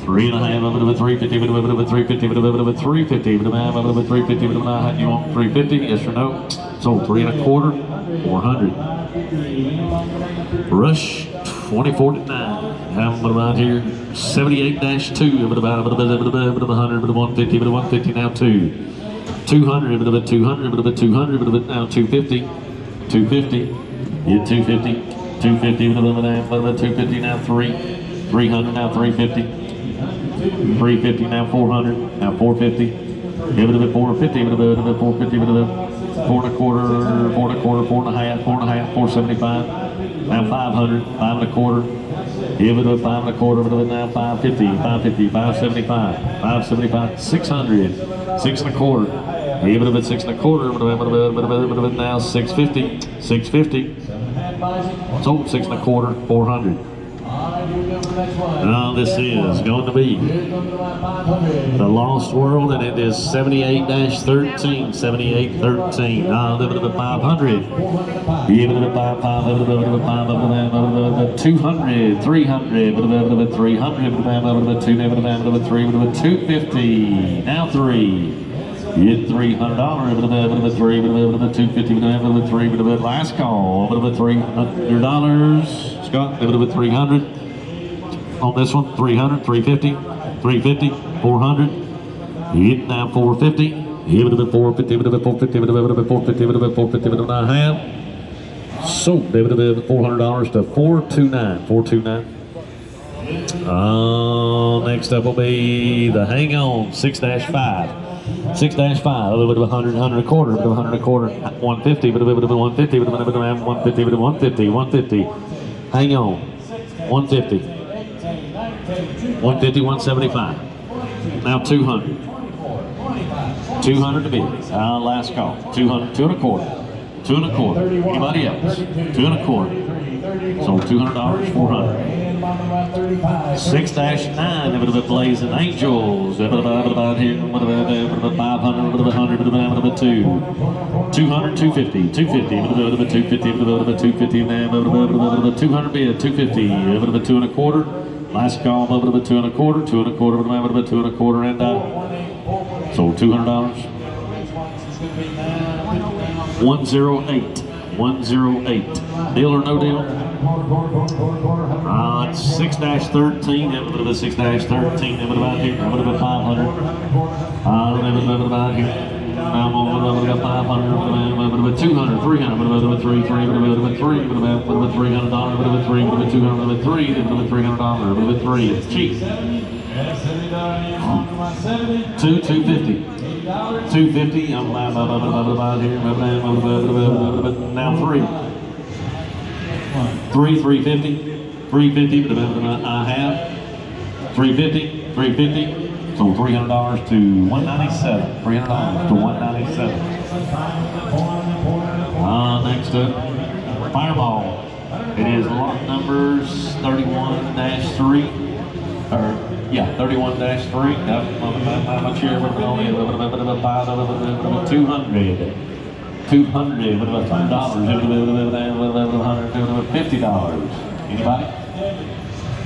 3 and a half, over to 350, over to 350, over to 350, over to 350, over to you want 350, yes or no? So 3 and a quarter, 400. Rush 24-9. Have them around here. 78-2. Over to 100, over to 150, over to 150, now 2. 200, over to 200, over to 200, over to now 250, 250. Hit 250, 250, over to 250, now 3. 300, now 350. 350, now 400, now 450. Give it a bit 450, give it a bit 450, give it a bit 4 and a quarter, 4 and a quarter, 4 and a half, 4 and a half, 475. Now 500, 5 and a quarter. Give it a 5 and a quarter, give it a bit now 550, 550, 575, 575, 600, 6 and a quarter. Give it a bit 6 and a quarter, but now 650, 650. Sold 6 and a quarter, 400. Now this is going to be the Lost World, and it is 78-13, 78-13. Now live it at 500. Give it at 500, 200, 300, 300, 250. Now 3. Hit $300, $250, last call, $300. Scott, $300. On this one, 300, 350, 350, 400. Hit now 450. Hit $450, $450, $450, I have. So, $400 to 429, 429. Next up will be the Hang On 6-5. 6-5, a little bit of 100, 100 a quarter, 100 a quarter, 150, but a bit of 150, but a bit of 150, but 150, 150. Hang on, 150, 150, 175. Now 200. 200 to bid. Last call. 200, 2 and a quarter, 2 and a quarter. Anybody else? 2 and a quarter. So $200, 400. 6-9, a bit of a Blazing Angels, a bit about here, a bit of 500, a bit of 100, a bit of 2. 200, 250, 250, a bit of 250, a bit of 250, a bit of 200 bid, 250, a bit of 2 and a quarter. Last call, a bit of 2 and a quarter, 2 and a quarter, a bit of 2 and a quarter, and so $200. 108, 108. Deal or no deal? It's 6-13, a bit of a 6-13, a bit about here, a bit of a 500. A bit about here. Now I'm on a bit of 500, a bit of a 200, 300, a bit of a 3, 3, a bit of a 3, a bit of a $300, a bit of a 3, a bit of a 200, a bit of 3, a bit of a $300, a bit of a 3. It's cheap. 250. 250. I'm about here. Now 3. 350. 350. But I have 350. 350. So $300 to 197. $300 to 197. Next up, Fireball. It is lot numbers 31-3. 31-3. How much here? We're only a little bit of a 200. 200. What about $100? $50. Anybody?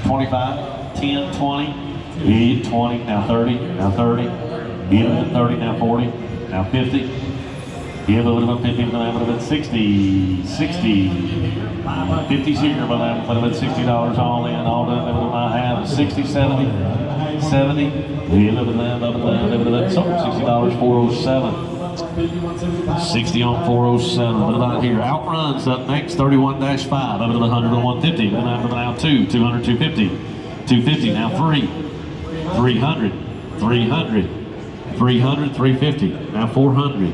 25, 10, 20. 20. Now 30. Now 30. Give it 30. Now 40. Now 50. Give a little bit 50. Now 60. 60. 50's here, but I'm putting about $60 all in, all done. I have 60, 70, 70. So $60, 407. 60 on 407. What about here? Outruns up next, 31-5. Up to the 100 and 150. Now 2, 200, 250. 250, now 3. 300, 300. 300, 350. Now 400.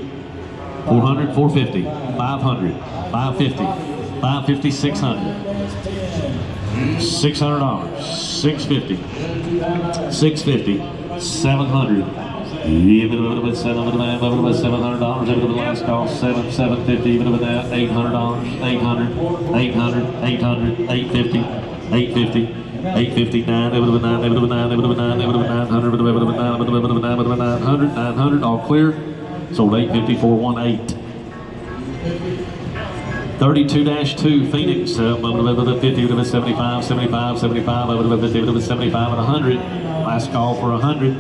400, 450. 500, 550. 550, 600. $600, 650, 650, 700, Even with $700, $700, even with last call, $750, even with that, $800, $800, $800, $800, $850, $850, $850, $900, even with $900, even with $900, even with $900, even with $900, even with $900, even with $900, $900, all clear. Sold $850, 418. 32-2 Phoenix, 50, 75, 75, 75, 50, 75, and 100. Last call for 100.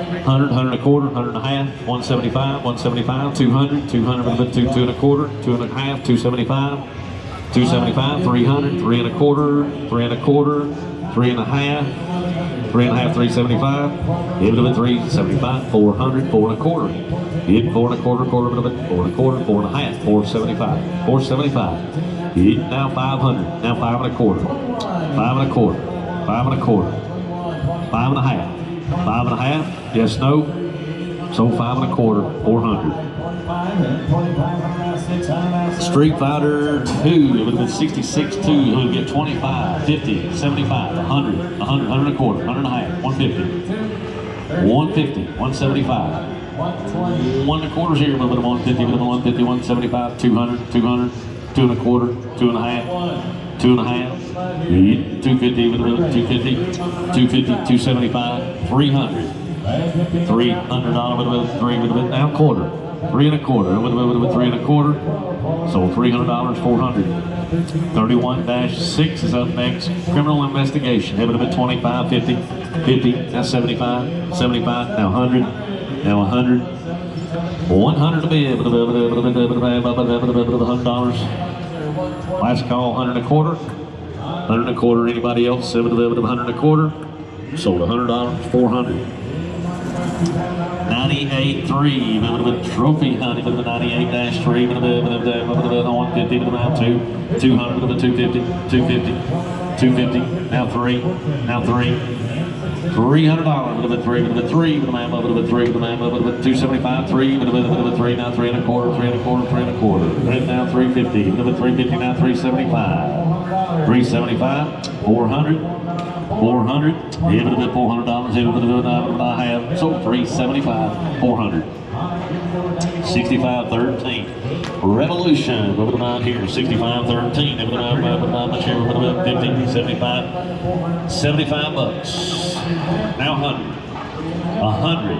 100, 100 and a quarter, 100 and a half, 175, 175, 200, 200, 2, 2 and a quarter, 2 and a half, 275, 275, 300, 3 and a quarter, 3 and a quarter, 3 and a half, 3 and a half, 375, give it a 375, 400, 4 and a quarter, hit 4 and a quarter, quarter of it, 4 and a quarter, 4 and a half, 475, 475, hit now 500, now 5 and a quarter, 5 and a quarter, 5 and a quarter, 5 and a half, 5 and a half, yes, no, sold 5 and a quarter, 400. Street Fighter 2, it would have been 66-2, it would get 25, 50, 75, 100, 100, 100 and a quarter, 100 and a half, 150, 150, 175, 1 and a quarter's here, a little bit of 150, a little bit of 150, 175, 200, 200, 2 and a quarter, 2 and a half, 2 and a half, 250, 250, 250, 275, 300. $300 with a 3 with a now quarter, 3 and a quarter with a 3 and a quarter. Sold $300, 400. 31-6 is up next. Criminal investigation. It would have been 25, 50, 50, now 75, 75, now 100, now 100. 100 to bid, $100. Last call, 100 and a quarter. 100 and a quarter, anybody else? 100 and a quarter. Sold $100, 400. 98-3, bit of a trophy hunting, bit of a 98-3, bit of a 150, bit of a 200, bit of a 250, 250, 250, now 3, now 3. $300, bit of a 3, bit of a 3, bit of a 3, bit of a 275, 3, bit of a 3, now 3 and a quarter, 3 and a quarter, 3 and a quarter. Right now 350, bit of a 350, now 375. 375, 400. 400, hit it at $400, hit it at I have, sold 375, 400. 65-13, Revolution, over the nine here, 65-13, over the nine much here, over the 50, 75, 75 bucks. Now 100, 100.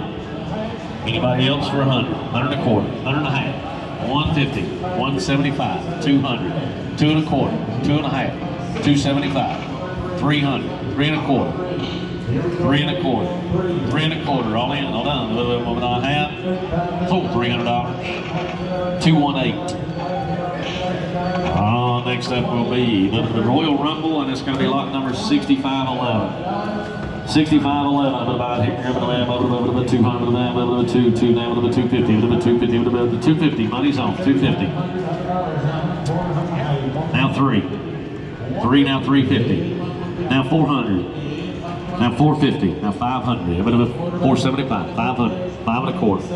Anybody else for 100, 100 and a quarter, 100 and a half, 150, 175, 200, 2 and a quarter, 2 and a half, 275, 300. 3 and a quarter, 3 and a quarter, 3 and a quarter, all in, all done. What would I have? Sold $300, 218. Next up will be the Royal Rumble, and it's going to be lot number 6511. 6511, about here, over the 200, over the 2, 2, over the 250, over the 250, over the 250, money's on, 250. Now 3, 3, now 350. Now 400, now 450, now 500, 475, 500, 5 and a quarter, 5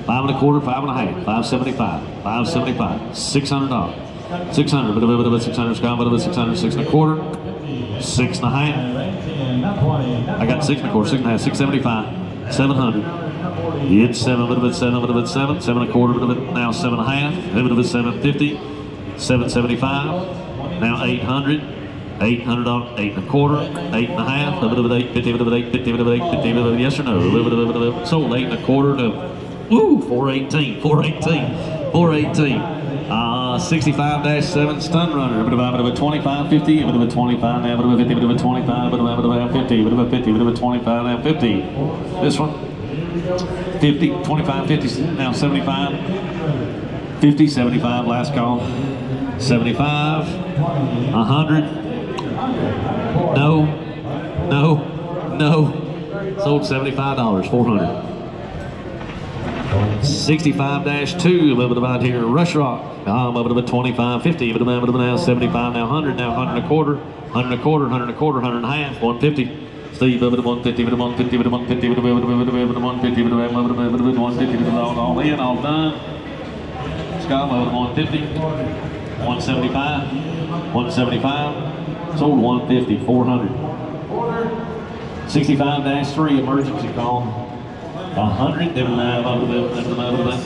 and a quarter, 5 and a half, 575, 575, $600, 600, 600, 600, 6 and a quarter, 6 and a half. I got 6 and a quarter, 6 and a half, 675, 700. It's 7, 7, 7 and a quarter, now 7 and a half, 750, 775, now 800. $800, 8 and a quarter, 8 and a half, 850, 850, yes or no? Sold 8 and a quarter to 418, 418, 418. 65-7 Stun Runner, a 25, 50, a 25, now a 50, a 25, a 50, a 50, a 25, now 50. This one, 50, 25, 50, now 75, 50, 75, last call, 75, 100. No, no, no. Sold $75, 400. 65-2, a little bit about here. Rush Rock, over to 25, 50, but now 75, now 100, now 100 and a quarter, 100 and a quarter, 100 and a quarter, 100 and a half, 150. Steve, over to 150, over to 150, over to 150, over to 150, over to 150, all in, all done. Scott, over to 150, 175, 175. Sold 150, 400. 65-3, emergency call. 100,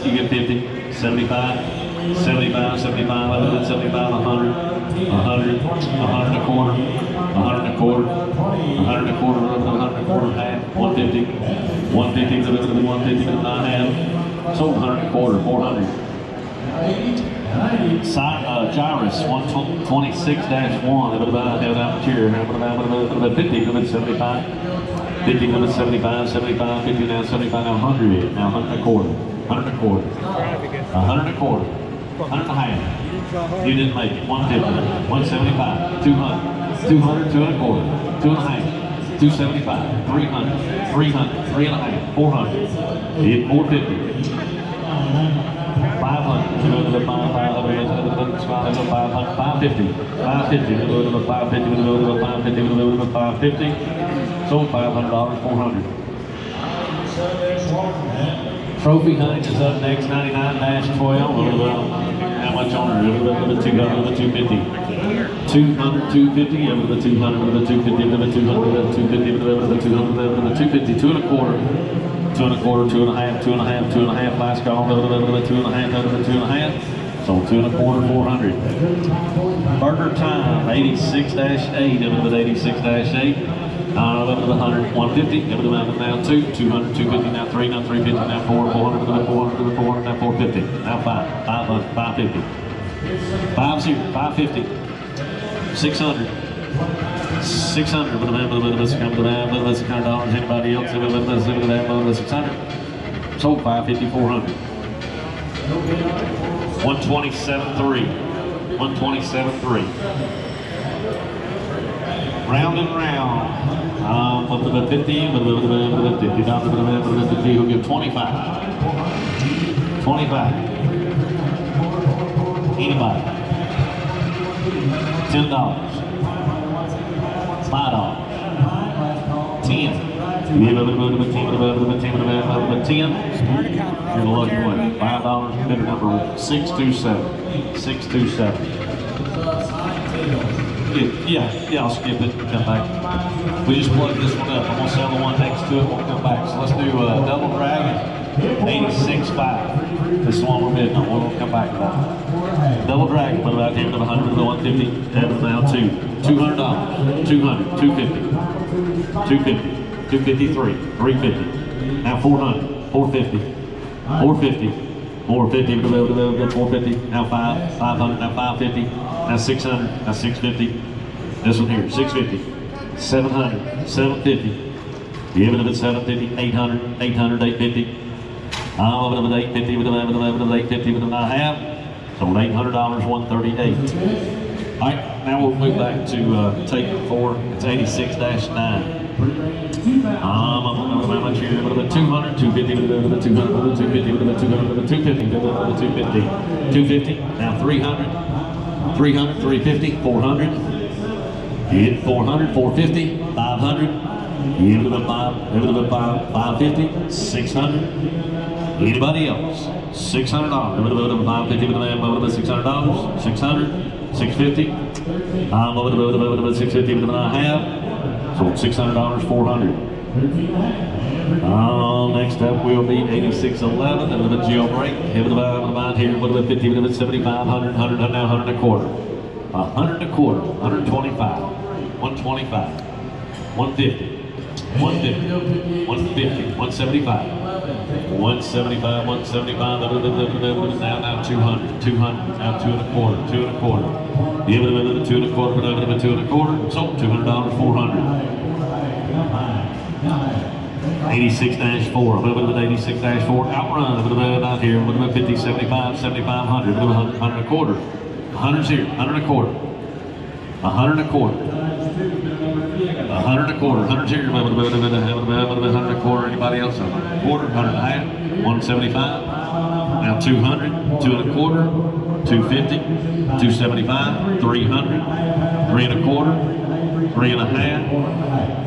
you get 50, 75, 75, 75, 75, 100, 100, 100 and a quarter, 100 and a quarter, 100 and a quarter, 100 and a quarter, half, 150, 150, 150, 9 half, sold 100 and a quarter, 400. Gyrus 126-1, about chair, 50, 75, 50, 75, 75, 50, now 75, now 100, now 100 and a quarter, 100 and a quarter, 100 and a quarter, 100 and a half. You didn't make it. 150, 175, 200, 200, 2 and a quarter, 2 and a half, 275, 300, 300, 3 and a half, 400, hit 450, 500, 500, 550, 550, 550, sold $500, 400. Trophy Hunch is up next, 99-12. How much on her? 200, 250. 200, 250, the 200, the 250, the 200, the 250, the 200, the 250, 2 and a quarter. 2 and a quarter, 2 and a half, 2 and a half, 2 and a half, last call, the 2 and a half, the 2 and a half, sold 2 and a quarter, 400. Burger Time, 86-8, the 86-8, up to the 100, 150, up to the now 2, 200, 250, now 3, now 350, now 4, 400, to the 400, to the 400, now 450, now 5, 500, 550, 50, 550, 600. 600, but let's come to that, let's $600. Anybody else? Let's look at that, 600. Sold 550, 400. 127.3. 127.3. Round and round. Up to the 50, $50, down to the 50, who'll give 25. 25. Anybody? $10. $5. 10. You give a 10. You're the lucky one. $5. Bidder number 627. 627. Yeah, I'll skip it. Come back. We just plugged this one up. I'm gonna sell the one next to it. We'll come back. So let's do Double Dragon 86.5. This is the one we're bidding on. We'll come back to that. Double Dragon, put about here to the 100 to the 150. And now $200. $200, 250, 250, 253, 350. Now 400, 450, 450, 450, 450. Now 500, now 550. Now 600, now 650. This one here, 650, 700, 750. Give it a bit 750, 800, 800, 850. Over to the 850 with the 850 with the 9.5. Sold $800, 138. All right, now we'll move back to take 4. It's 86-9. How much here? 200, 250, 200, 250, 200, 250, 250, 250. Now 300, 300, 350, 400. Hit 400, 450, 500. Give it a 550, 600. Anybody else? $600. $550 with the $600. 600. 650. Over the 650 with the 9.5. Sold $600, 400. Next up will be 86.11. And with a jailbreak. Here with the mind here. With the 50 with the 75, 100, 100, now 100 and a quarter. 100 and a quarter. 125. 125. 150. 150. 150. 175. 175, 175, now 200, 200, now 2 and a quarter, 2 and a quarter. Give it a 2 and a quarter, but over 2 and a quarter, sold $200, 400. 86-4, over with 86-4, outrun, out here, with 50, 75, 75, 100, 100 and a quarter. 100's here, 100 and a quarter. 100 and a quarter. 100 and a quarter. 100's here. 100 and a quarter. Anybody else? 100 quarter. 100 and a half. 175. Now 200. 2 and a quarter. 250. 275. 300. 3 and a quarter. 3 and a half.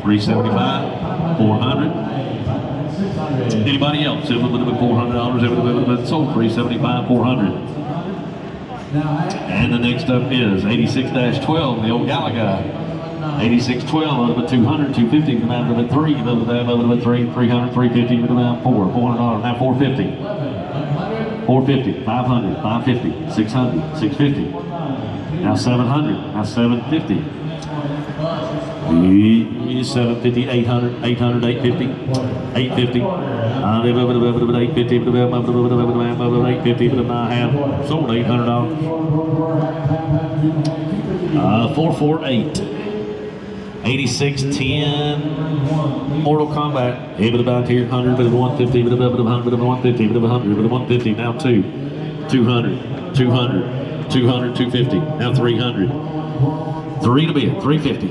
375. 400. Anybody else? $400. Sold 375. 400. And the next up is 86-12, the old Gallagher. 86.12, over the 200, 250, come out of the 3, over the 3, 300, 350, over the 4, $400, now 450. 450, 500, 550, 600, 650. Now 700, now 750. 750, 800, 800, 850, 850. 850, but I have sold $800. 448. 8610 Mortal Kombat. Even about here, 100, but 150, but 100, but 150, but 100, but 150. Now 2, 200, 200, 200, 250. Now 300. 3 to bid, 350,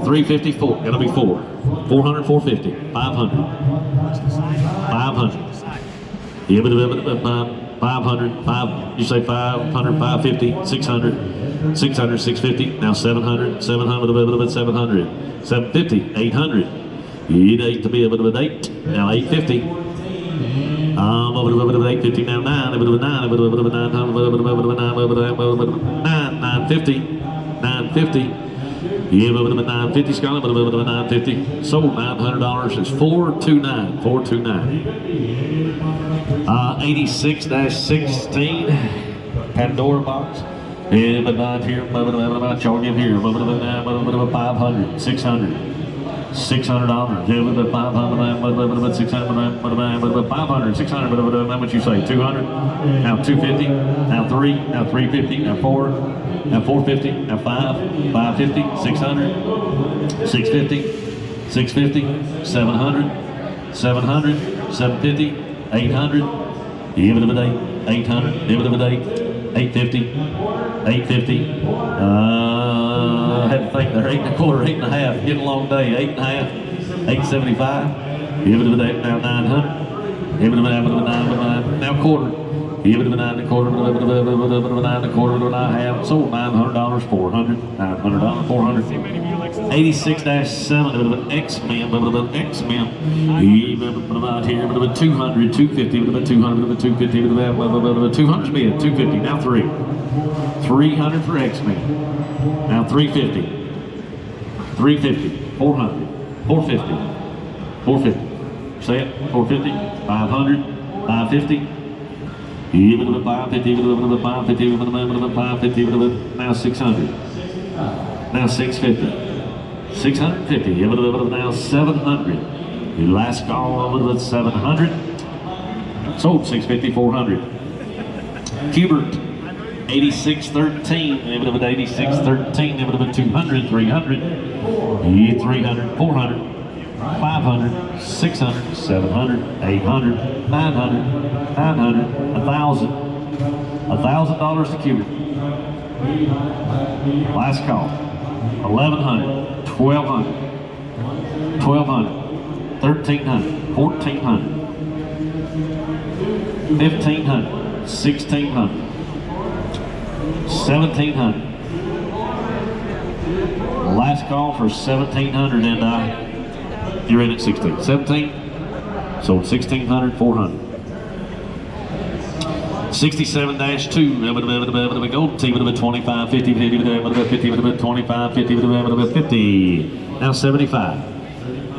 350, 4. Gonna be 4. 400, 450, 500, 500. Yeah, but 500, 5. You say 500, 550, 600. 600, 650, now 700, 700, 700, 750, 800. You need 8 to be able to 8, now 850. Over 850, now 9, over 9, over 900, over 950, 950. Yeah, over 950, Scotland, over 950. Sold $900 is 429, 429. 86-16 Pandora box. Yeah, but not here, charge him here, 500, 600, $600. Yeah, but 500, 600, 500, 600, how much you say, 200? Now 250, now 3, now 350, now 4, now 450, now 5, 550, 600, 650, 650, 700, 700, 750, 800, even of a day, 800, even of a day, 850, 850. I had to think they're 8 1/4, 8 1/2. Getting a long day. 8 1/2, 875. Give it to the now 900. Give it to the 9, now quarter. Give it to the 9 1/4, 9 1/4. I have sold $900, 400, $900, 400. 86-7, X-Men, X-Men. About here, 200, 250, 200, 250, 200 bid, 250, now 3. 300 for X-Men. Now 350, 350, 400, 450, 450. Say it, 450, 500, 550. Even with 550, even with 550, even with 550, even with now 600. Now 650. 650, now 700. The last call over with 700. Sold 650, 400. Hubert, 8613, 8613, 200, 300, 300, 400, 500, 600, 700, 800, 900, 900, $1,000. $1,000 to Hubert. Last call. 1,100. 1,200, 1,200, 1,300, 1,400, 1,500, 1,600, 1,700. Last call for 1,700, and you're in at 16. 17, sold 1,600, 400. 67-2, gold team, 25, 50, 50, 50, 25, 50, 50. Now 75.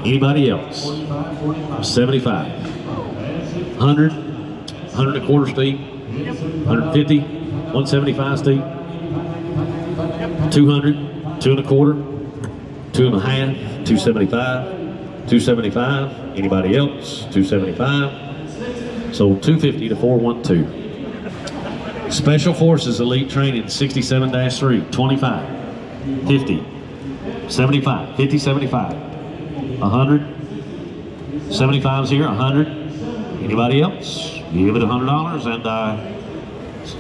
Anybody else? 75. 100, 100 and a quarter, Steve. 150, 175, Steve. 200, 2 and a quarter, 2 and a half, 275, 275. Anybody else? 275. Sold 250 to 412. Special Forces Elite Training, 67-3, 25, 50, 75, 50, 75, 100, 75's here, 100. Anybody else? Give it $100, and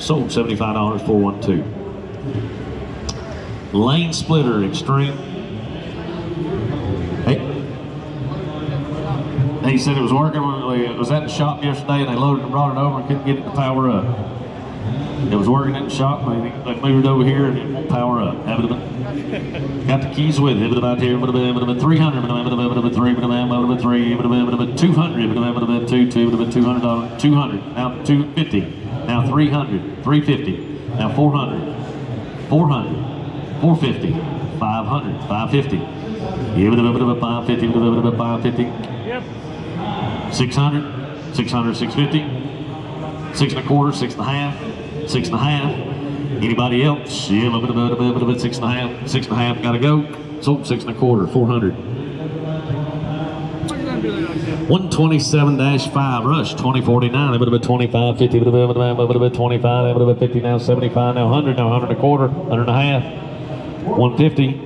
sold $75, 412. Lane Splitter Extreme. Hey, he said it was working when it was at the shop yesterday, and they loaded and brought it over and couldn't get it to power up. It was working in the shop, they moved it over here and it won't power up. Got the keys with it. About here, 300, 3, 200, 200, 200, now 250, now 300, 350, now 400, 400, 450, 500, 550. Give it a bit of a 550, a bit of a 550. Yep. 600, 600, 650. 6 1/4, 6 1/2, 6 1/2. Anybody else? Yeah, a bit, 6 1/2, 6 1/2. Gotta go. So 6 1/4, 400. 127-5 rush 2049. A bit of a 25, 50, a bit of a 25, a bit of a 50, now 75, now 100, now 100 1/4, 100 1/2, 150.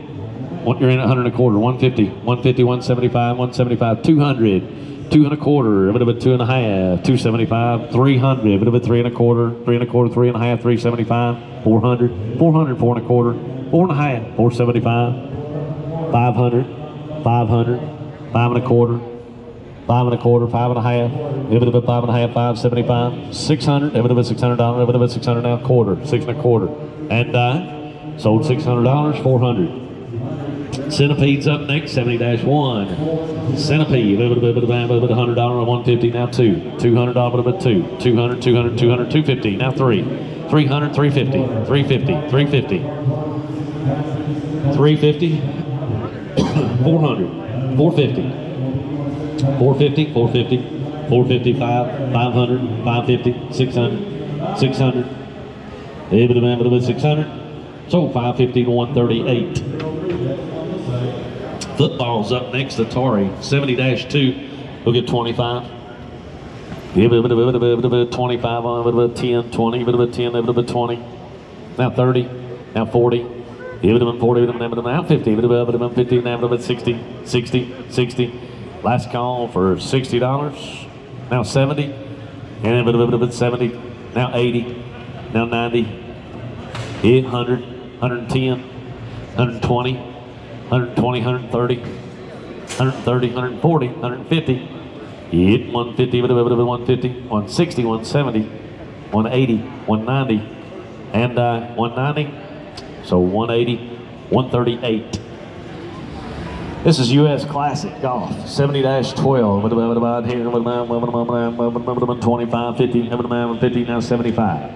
You're in 100 1/4, 150, 150, 175, 175, 200, 2 1/4, a bit of a 2 1/2, 275, 300, a bit of a 3 1/4, 3 1/4, 3 1/2, 375, 400, 400, 4 1/4, 4 1/2, 475, 500, 500, 5 1/4, 5 1/4, 5 1/2, a bit of a 5 1/2, 575, 600, a bit of a $600, a bit of a 600 now quarter, 6 1/4, and sold $600, 400. Centipede's up next, 70-1. Centipede, a bit of $100, 150, now 2, $200, a bit of 2, 200, 200, 200, 250, now 3, 300, 350, 350, 350, 350, 400, 450. 450, 450, 455, 500, 550, 600, 600, a bit of 600, so 550 to 138. Football's up next, Atari, 70-2, we'll get 25. Yeah, a bit of 25 on, a bit of 10, 20, a bit of 10, a bit of 20, now 30, now 40, a bit of 40, a bit of now 50, a bit of 50, now a bit of 60, 60, 60. Last call for $60, now 70, and a bit of 70, now 80, now 90, 100, 110, 120, 120, 130, 130, 140, 150, hit 150, a bit of 150, 160, 170, 180, 190, and 190, so 180, 138. This is U.S. Classic Golf, 70-12. What about here? What about 25, 50, 50, now 75.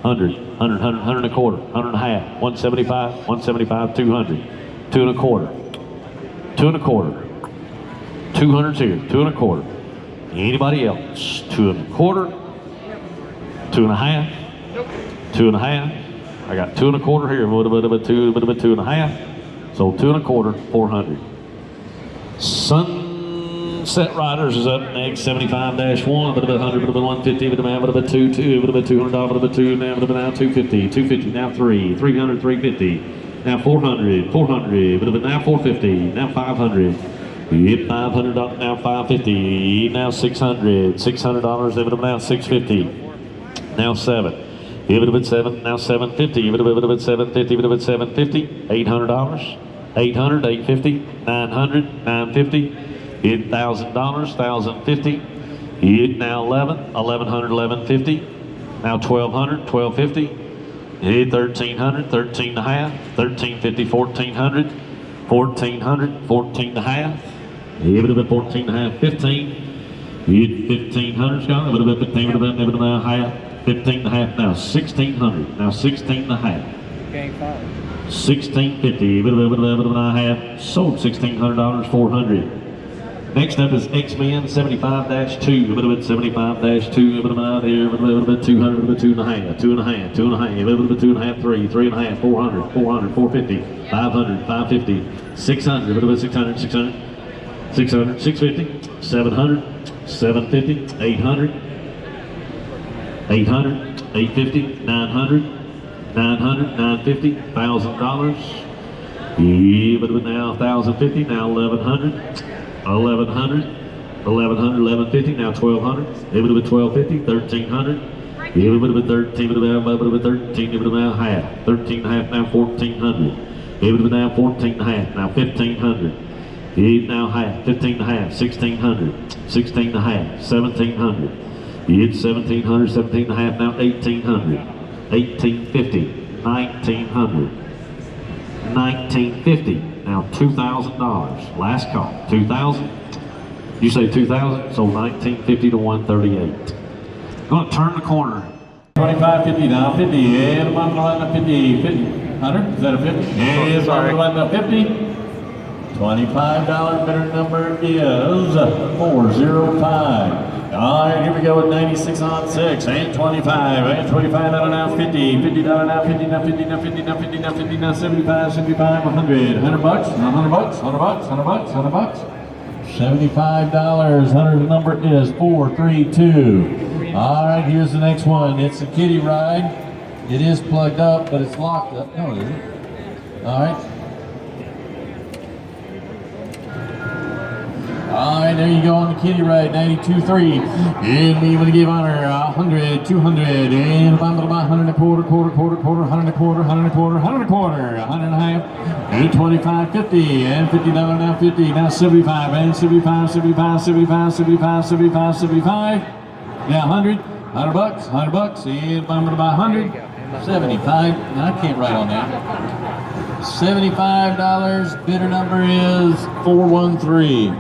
100, 100, 100, 100 1/4, 100 1/2, 175, 175, 200, 2 1/4, 2 1/4, 200's here, 2 1/4. Anybody else? 2 1/4, 2 1/2, 2 1/2. I got 2 1/4 here. What about a 2, a bit of a 2 1/2? So 2 1/4, 400. Sunset Riders is up next, 75-1, a bit of 100, a bit of 150, a bit of a 2, 2, a bit of a $200, a bit of 2, now a bit of now 250, 250, now 3, 300, 350, now 400, 400, a bit of a now 450, now 500, yep, 500, now 550, now 600, $600, a bit of now 650, now 7, a bit of it 7, now 750, a bit of it 750, a bit of it 750, $800. 800, 850, 900, 950, hit $1,000, 1,050, hit now 11, 1,100, 1,150, now 1,200, 1,250, hit 1,300, 13 and a half, 1,350, 1,400, 1,400, 14 and a half, hit a bit 14 and a half, 15, hit 1,500, Scott, a bit of 15, a bit of a half, 15 and a half, now 1,600, now 16 and a half. Game 5. 1650, a bit of a half, sold $1,600, 400. Next up is X-Men 75-2, a bit of it 75-2, a bit of out here, a bit of 200, a bit of 2 and a half, 2 and a half, 2 and a half, a bit of 2 and a half, 3, 3 and a half, 400, 400, 450, 500, 550, 600, a bit of 600, 600, 600, 650, 700, 750, 800, 800, 850, 900, 900, 950, $1,000. Yeah, but now 1,050, now 1,100, 1,100, 1,100, 1,150, now 1,200. A bit of a 1,250, 1,300. Yeah, a bit of a 13, bit of a 13, a bit of a half, 13 and a half, now 1,400. A bit of a now 14 and a half, now 1,500. Yeah, now half, 15 and a half, 1,600, 16 and a half, 1,700. Yeah, 1,700, 17 and a half, now 1,800. 1,850, 1,900, 1,950, now $2,000. Last call, 2,000. You say 2,000, so 1,950 to 138. Going to turn the corner. 25, 50, now 50, and 50, 50. 100? Is that a 50? Is about 50? $25 bidder number is 405. All right, here we go with 96 on 6, and 25, and $25 now 50, $50 now 50, now 50, now 50, now 50, now 50, now 75, 75, 100, 100 bucks, 100 bucks, 100 bucks, 100 bucks, 100 bucks. $75, 100 number is 432. All right, here's the next one. It's a kiddie ride. It is plugged up, but it's locked up. No, it isn't. All right. All right, there you go on the kiddie ride, 92.3. And we want to give honor 100, 200, and about 100 a quarter, quarter, 100 a quarter, 100 a quarter, 100 a quarter, 100 and a half, and 25, 50, and $50 now 50, now 75, and 75, 75, 75, 75, 75, 75, now 100, 100 bucks, 100 bucks, and about 100, 75. I can't write on that. $75, bidder number is 413.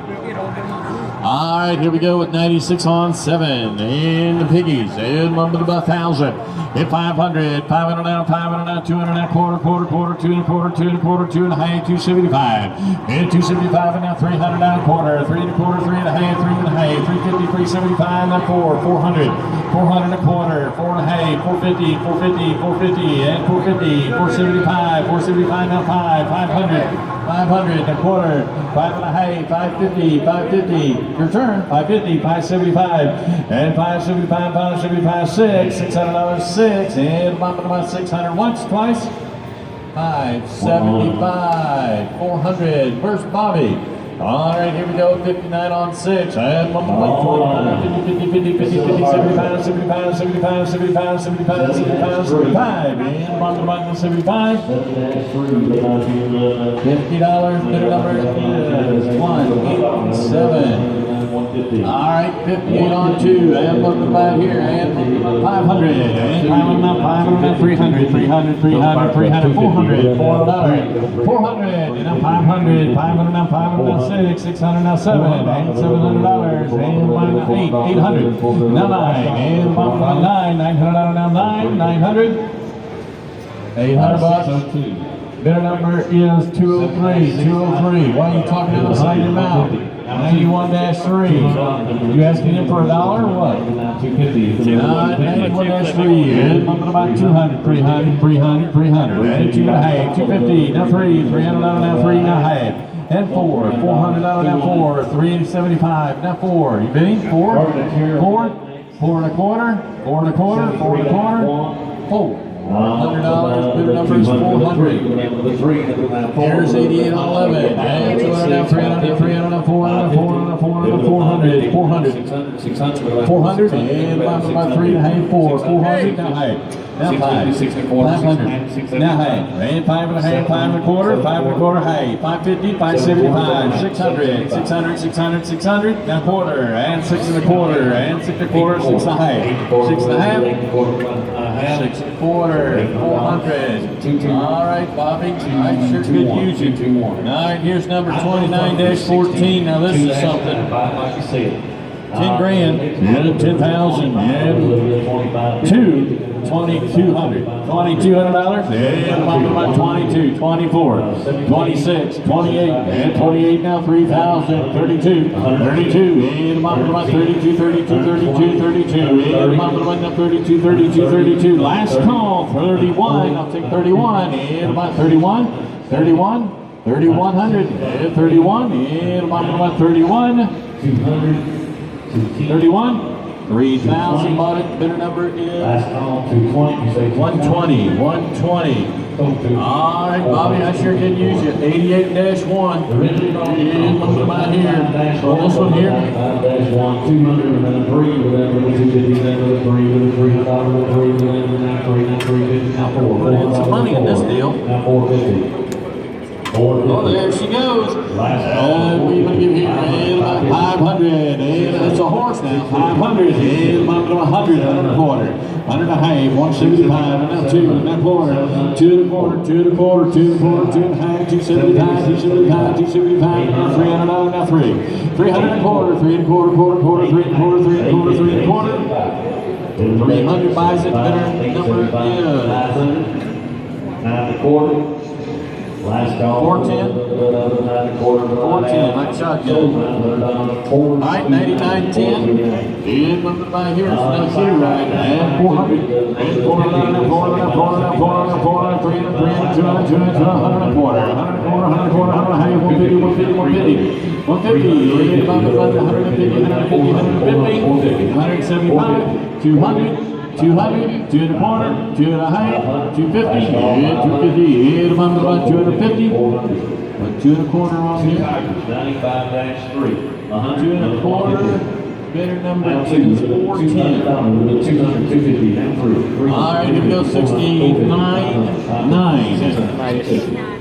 All right, here we go with 96 on 7, and the piggies, and one with about 1,000, and 500, 500 now, 500 now, 200 now, quarter, quarter, quarter, 2 and a quarter, 2 and a quarter, 2 and a half, 275, and 275, and now 300 now, quarter, 3 and a quarter, 3 and a half, 3 and a half, 350, 375, now 400, 400 a quarter, 4 and a half, 450, 450, 450, and 450, 475, 475 now 500, 500 a quarter, 5 and a half, 550, 550. Your turn, 550, 575, and 575, 575, 600 6, and about 600 once, twice, 575, 400. Where's Bobby? All right, here we go, 59 on 6, and 25, 50, 50, 50, 50, 50, 75, 75, 75, 75, 75, 75, 75, and about 75. $50, bidder number is 187. All right, 58 on 2, and look about here, and 500, and 500 now, 500, 300, 300, 300, 300, 400, $400, and now 500, 500 now, 500 now 6, 600 now 7, and $700, and 8, 800, now 9, and 9, $900 now 9, 900, 800 bucks. Bidder number is 203, 203. Why are you talking out the side of your mouth? 91-3. You asking him for $1 or what? 91-3. And about 200, 300, 300, 300. And 2 and a half, 250. Now 3, $300 now 3 and a half. And 4, $400 now 4, 375. Now 4. You bidding? 4, 4, 4 and a quarter, 4 and a quarter, 4 and a quarter, 4. $100, bidder number is 400. Here's 88 on 11. And 200 now, 300, 300 now, 400, 400, 400, 400, 400, 400, and about 3 and a half, 4, 400, now half. Now 5, 500, now half, and 5 and a half, 5 and a quarter, 5 and a quarter, half, 550, 575, 600, 600, 600, 600, now quarter, and 6 and a quarter, and 6 and a quarter, 6 and a half, 6 and a half, 6 and a quarter, 400. All right, Bobby, I sure could use you. All right, here's number 29-14. Now this is something. 10 grand, and 10,000, and 2,200, $2,200, and about 22, 24, 26, 28, and 28 now, 3,000, 32, 32, and about 32, 32, 32, 32, and about 32, 32, 32, last call, 31, I'll take 31, and about 31, 31, 3,100, and 31, and about 31, 31, 3,000 bought it. Bidder number is 120, 120. All right, Bobby, I sure can use you. 88-1. And look about here. So this one here. 200, and then 3, with that, 250, then 3, with 300, with 3, with 350, now 4. Put some money in this deal. Now 450. Oh, there she goes. And we're going to give here about 500. And it's a horse now. 500. And about 100, 100 and a quarter. 100 and a half, 175. And now 2 and a quarter. 2 and a quarter, 2 and a quarter, 2 and a quarter, 2 and a half, 275, 275, 275. Now $300, now 3. 300 and a quarter, 3 and a quarter, quarter, quarter, 3 and a quarter, 3 and a quarter, 3 and a quarter. 300 buys it. Bidder number is 9.25. Last call. 410, like shotgun. All right, 99.10. And moving by here, it's not here, right? And 400. And 400, 400, 400, 400, 400, 300, 300, 200, 200, 100, 100, 100, 100, 100, 150, 150, 150, 150. And about 150, 150, 150, 175, 200. 200, 2 1/4, 2 1/2, 250, and 250, and about 250, 2 1/4 on here. 95-3. 2 1/4, better number is 410. 200, 250, and through. All right, here we go, 69, 9.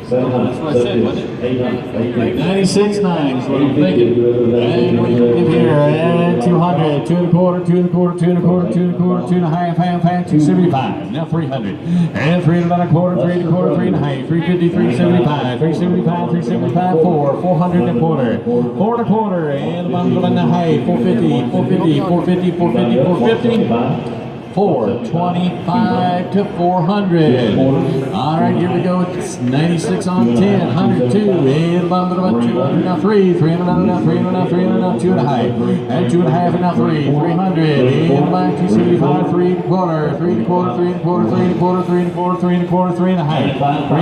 That's what I said, wasn't it? 96, 9 is what I'm thinking. And we give here, and 200, 2 1/4, 2 1/4, 2 1/4, 2 1/4, 2 1/2, half, 275. Now 300. And 3 1/4, 3 1/4, 3 1/2, 350, 375, 375, 375, 4, 400 1/4, 4 1/4, and 1 1/2, 450, 450, 450, 450, 450. 425 to 400. All right, here we go. It's 96 on 10, 102, and about 200 now 3, 300 now 300 now 300 now 2 1/2, and 2 1/2 and now 3, 300, and about 275, 3 1/4, 3 1/4, 3 1/4, 3 1/4, 3 1/4, 3 1/4, 3 1/2, 3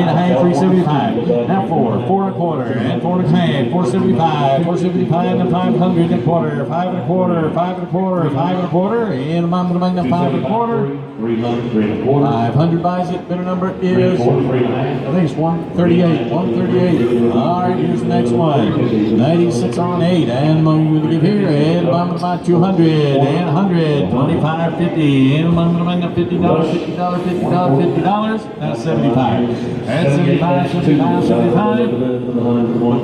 1/2, 375. Now 4, 4 1/4, and 4 1/2, 475, 475 and 500 1/4, 5 1/4, 5 1/4, 5 1/4, and about 5 1/4. 500 buys it. Better number is, I think it's 138. 138. All right, here's the next one. 96 on 8. And I'm going to give here. And about 200 and 100. 25, 50. And I'm going to $50, $50, $50, $50. That's 75. That's 75, 75, 75.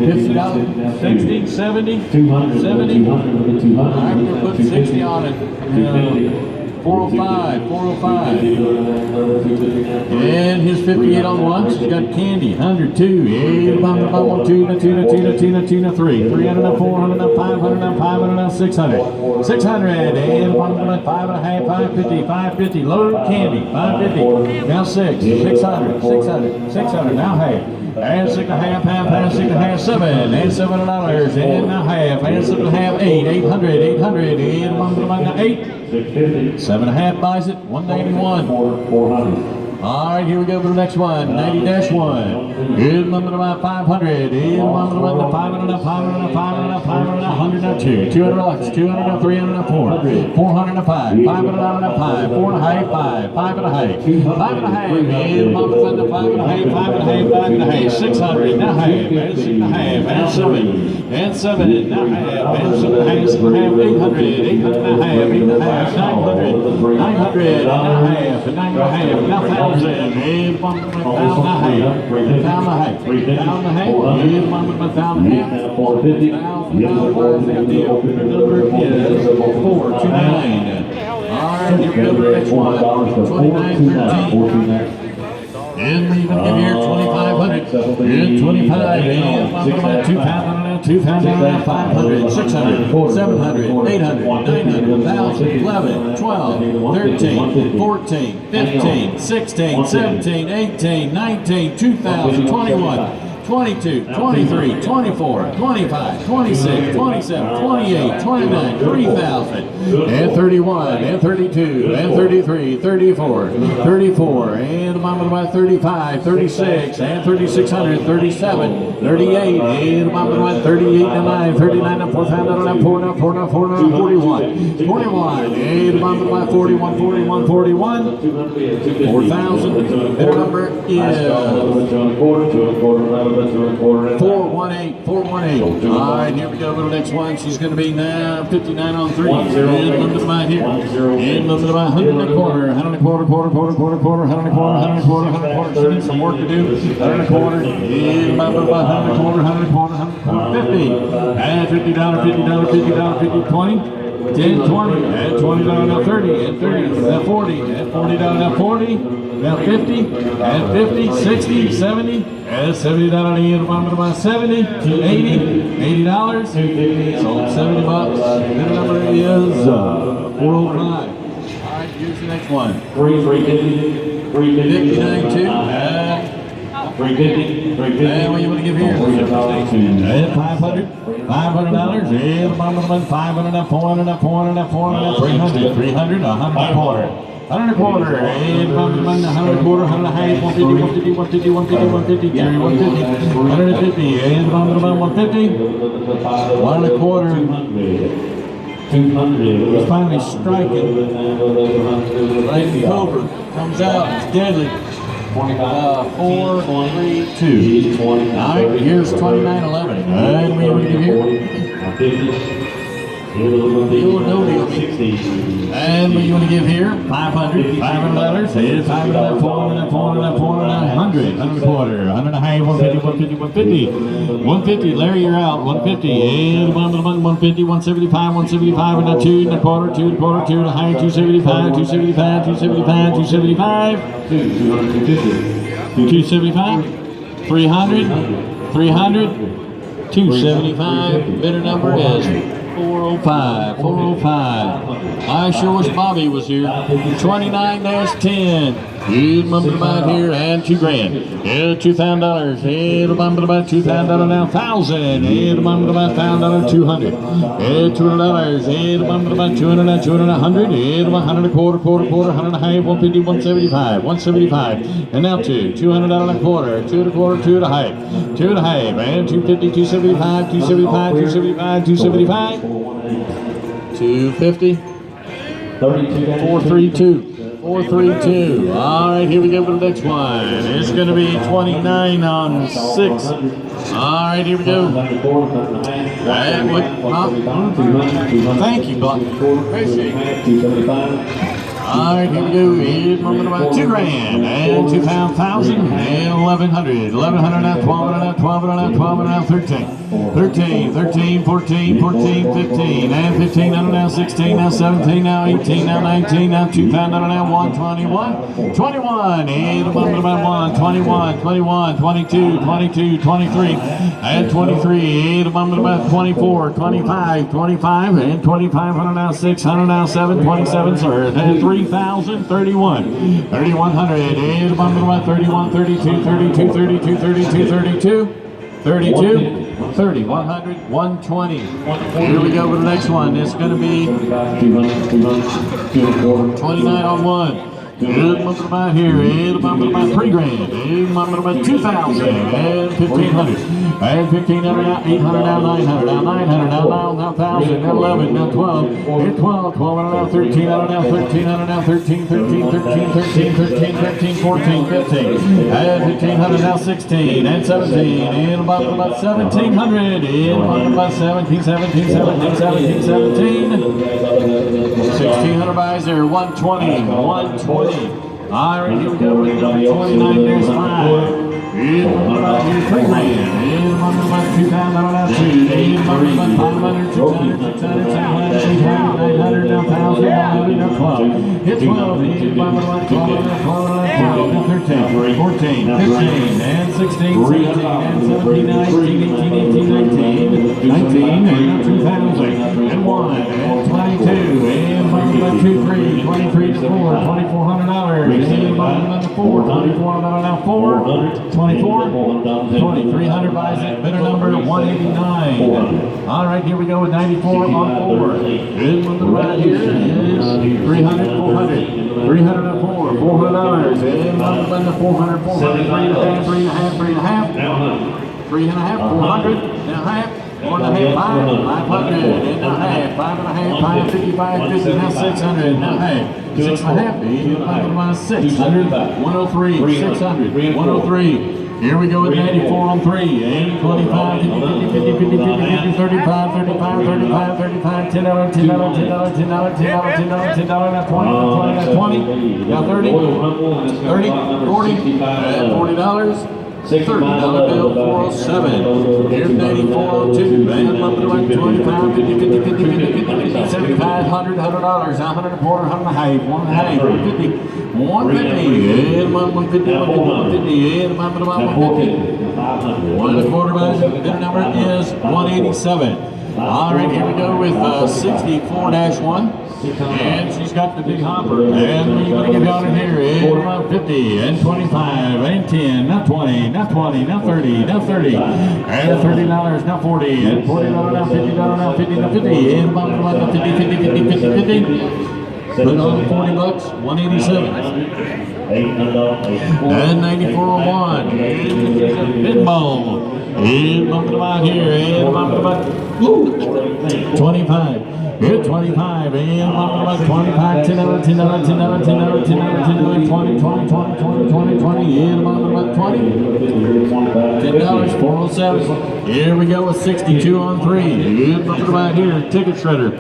$50, 60, 70, 70. All right, we're going to put 60 on it. 405, 405. And his 58 on one. She's got candy. 102. And about 2, 3. 300, 400, 500, 500, 600. 600. And about 5 1/2, 550, 550. Load candy. 550. Now 6. 600, 600, 600. Now half. And 6 1/2, half, 6 1/2, 7, and $7, and now half, and 6 1/2, 8, 800, 800, and 8. 7 1/2 buys it, 191. 400. All right, here we go for the next one, 90-1. In limit about 500, in limit about 500, 500, 500, 500, 102, $200, 200, 300, 400, 405, 500, 5, 4 1/2, 5, 5 1/2, 5 1/2, in limit about 5 1/2, 5 1/2, 5 1/2, 600, now half, and 6 1/2, and 7, and 7, now half, and 7 1/2, 6 1/2, 800, 800, now half, 8 1/2, 900, 900, now half, and 9 1/2, now 1,000. And 1 1/2, down the height, down the height, and 1 1/2, down the height, 450, the number is 429. All right, here we go to the next one, 2913. And we even give here 2,500, and 25, and 2,000, 500, 600, 700, 800, 900, 1,000, 11, 12, 13, 14, 15, 16, 17, 18, 19, 2,000, 21, 22, 23, 24, 25, 26, 27, 28, 29, 3,000, and 31, and 32, and 33, 34, 34, and about 35, 36, and 3,600, 37, 38, and about 38, and 9, 39, and 4,000, 41, 41, and about 41, 41, 41, 4,000, their number is 418, 418. All right, here we go to the next one. She's going to be now 59 on 3. And limited by here. And limited by 100 and a quarter, 100 and a quarter, quarter, 100 and a quarter, 100 and a quarter. She needs some work to do. 100 and a quarter. And about 100 and a quarter, 100 and a quarter, 100 and 50. And $50, $50, $50, 50, 20. 10, 20, and $20 now 30, and 30, now 40, and $40 now 40, now 50, and 50, 60, 70, and $70 in about 70 to 80, $80, sold 70 bucks. The number is 405. All right, here's the next one. 350. 59 2. 350, 350. And what you want to give here? And $500, $500. And $500, $400, $400, 300, 300, $100. 100 a quarter, and 100 a quarter, 100 a half, 150, 150, 150, 150, 150, Gary, 150, 150, and 150, 1 a quarter. 200. He's finally striking. Lady Cobra comes out, it's deadly. 4, 3, 2. All right, here's 29.11. And we want to give here. And what you want to give here? 500, $500, $500, 400, 400, 400, 100, 100 a quarter, 100 a half, 150, 150, 150, 150. Larry, you're out. 150, and 150, 175, 175, and a 2 and a quarter, 2 and a quarter, 2 and a half, 275, 275, 275, 275, 275, 300, 300, 275. Bidder number is 405, 405. I sure wish Bobby was here. 29-10. Good mumble about here, and $2,000. Yeah, $2,000. Yeah, mumble about $2,000 now. 1,000. Yeah, mumble about $1,000. 200. Yeah, $200. Yeah, mumble about 200. 200. 100. Yeah, 100 a quarter, quarter, 100 and a half, 150, 175, 175. And now 200 a quarter, 2 and a quarter, 2 and a half, 2 and a half, and 250, 275, 275, 275, 275, 250, 432. 432. All right, here we go for the next one. It's going to be 29 on 6. All right, here we go. And thank you, Buck. Appreciate it. All right, here we go. Here's one about $2,000 and 2,000 and 1,100. 1,100 now, 1,200 now, 1,200 now, 1,200 now, 13. 13, 13, 14, 14, 15, and 1,500 now, 16 now, 17 now, 18 now, 19 now, 2,000 now, 121, 21, and about 1, 21, 21, 22, 22, 23, and 23, and about 24, 25, 25, and 2,500 now, 600 now, 7, 27, sir, and 3,031, 3,100, and about 31, 32, 32, 32, 32, 32, 32, 30, 100, 120. Here we go with the next one. It's going to be 29 on 1. Good month about here, and about $3,000, and about 2,000, and 1,500, and 1,500 now, 800 now, 900 now, 900 now, now 1,000, now 11, now 12, and 12, 1,200 now, 1,300 now, 1,300 now, 13, 13, 13, 13, 13, 13, 14, 15, and 1,500 now, 16, and 17, and about 1,700, and about 17, 17, 17, 17, 17, 1,600 buys there, 120, 120. All right, here we go with number 29, there's 5. And about here, $3,000. And about 2,000, now 2. And about 500, 600, 600, 700, 800, 900, now 1,000, 100, now 12. Hit 12, and about 12, now 12, now 13, 14, 15, and 16, 17, and 17, 19, 18, 18, 19, 19, and 2,000, and 1, and 22, and about 2, 3, 23 to 4, $2,400, and about 4, $2,400 now 4, 24, 2,300 buys it, bidder number 189. All right, here we go with 94 on 4. Good one right here is 300, 400, 300 and 4, $400. And on the 400, 400, 3.5, 3.5, 3.5, 3.5, 400, and a half. 1.5, 500, and a half, 5.5, 555, 50, now 600, and a half, 6.5, 600, 103, 600, 103. Here we go with 94 on 3, and 25, 50, 50, 50, 50, 50, 35, 35, 35, 35, $10, $10, $10, $10, $10, $10, $10, $10, now 20, now 20, now 30, 30, 40, and $40. $30 bill, 407. Here's 84 on 2. And up to like 25, 50, 50, 50, 50, 50, 50, 75, $100, $100, 100 a quarter, 100 and a half, 1.5, 150, 150, and 150, 150, and about 150. 1 and a quarter budget. Bid number is 187. All right, here we go with 64-1. And she's got the big hopper. And we're going to give you on it here. And about 50 and 25 and 10, now 20, now 20, now 30, now 30. And $30, now 40, and $40, now $50, now 50, now 50. And about 50, 50, 50, 50, 50. Put on $40, 187. And 9401. And Pinball. And bumping about here. And bumping about 25. Hit 25, and about 25, $10, $10, $10, $10, $10, $10, $10, $20, 20, 20, 20, 20, 20, and about 20. $10, 407. Here we go with 62 on 3. And bumping about here, ticket shredder.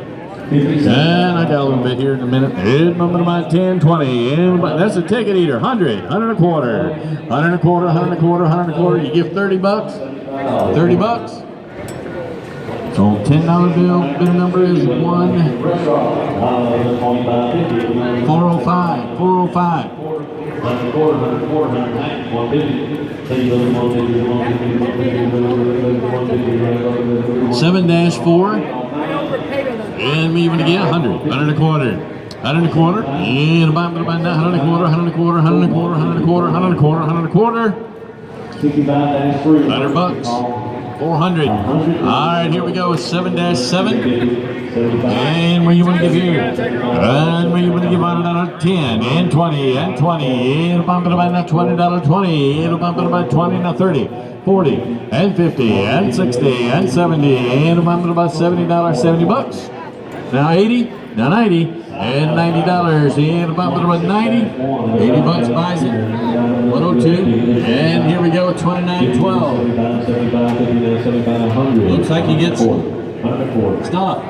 And I got a little bit here in a minute. And bumping about 10, 20, and that's a ticket eater. 100, 100 and a quarter, 100 and a quarter, 100 and a quarter, 100 and a quarter. You give $30, $30. So $10 bill, bid number is 405, 405. 7-4. And we even again 100, 100 and a quarter. 100 and a quarter. And about 100 and a quarter, 100 and a quarter, 100 and a quarter, 100 and a quarter, 100 and a quarter, 100 and a quarter. $100. 400. All right, here we go with 7-7. And where you want to give here? And where you want to give on another 10 and 20 and 20. And bump it about now $20, 20. And bump it about 20, now 30, 40 and 50 and 60 and 70. And bump it about $70, 70 bucks. Now 80, now 90. And $90, and about 90, 80 bucks buys it, 102, and here we go, 29.12. Looks like he gets stop.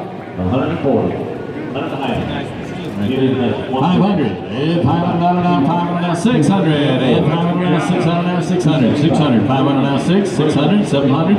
500, and $500 now, 500 now, 600, and 500 now, 600 now, 600, 600, 500 now, 6, 600, 700,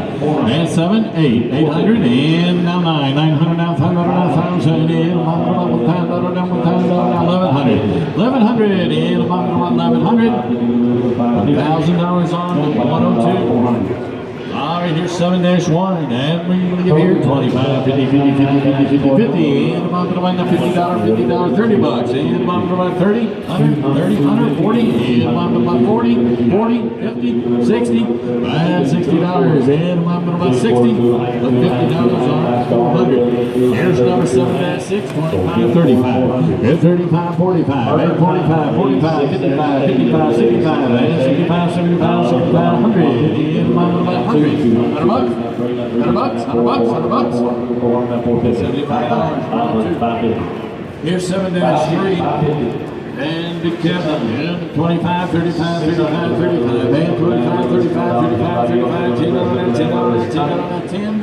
and 7, 8, 800, and now 9, 900 now, 500 now, 1,000, and $1,000 now, 1,100, 1,100, and $1,100, $1,000 on 102. All right, here's 7-1, and we're going to give here 25, 50, 50, 50, 50, 50, 50, and about $50, $50, 30 bucks, and about 30, 100, 30, 100, 40, and about 40, 40, 50, 60, and $60, and about 60, but $50 on 400. Here's number 7-6, 25, 35, and 35, 45, and 45, 45, 55, 55, 65, and 65, 75, 65, 100, and about 100. $100, $100, $100, $100, $100, $75, here's 7-3, and Big Kevin, and 25, 35, 35, 35, and 25, 35, 35, 35, $10, $10, $10,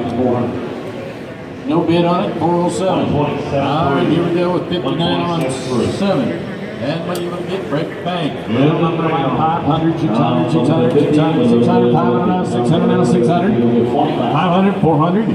$10. No bid on it, 407. All right, here we go with 59 on 7. And what do you want to get? Break the bank. 500, 600, 600, 600, 600, 500 now, 600 now, 600, 500, 400,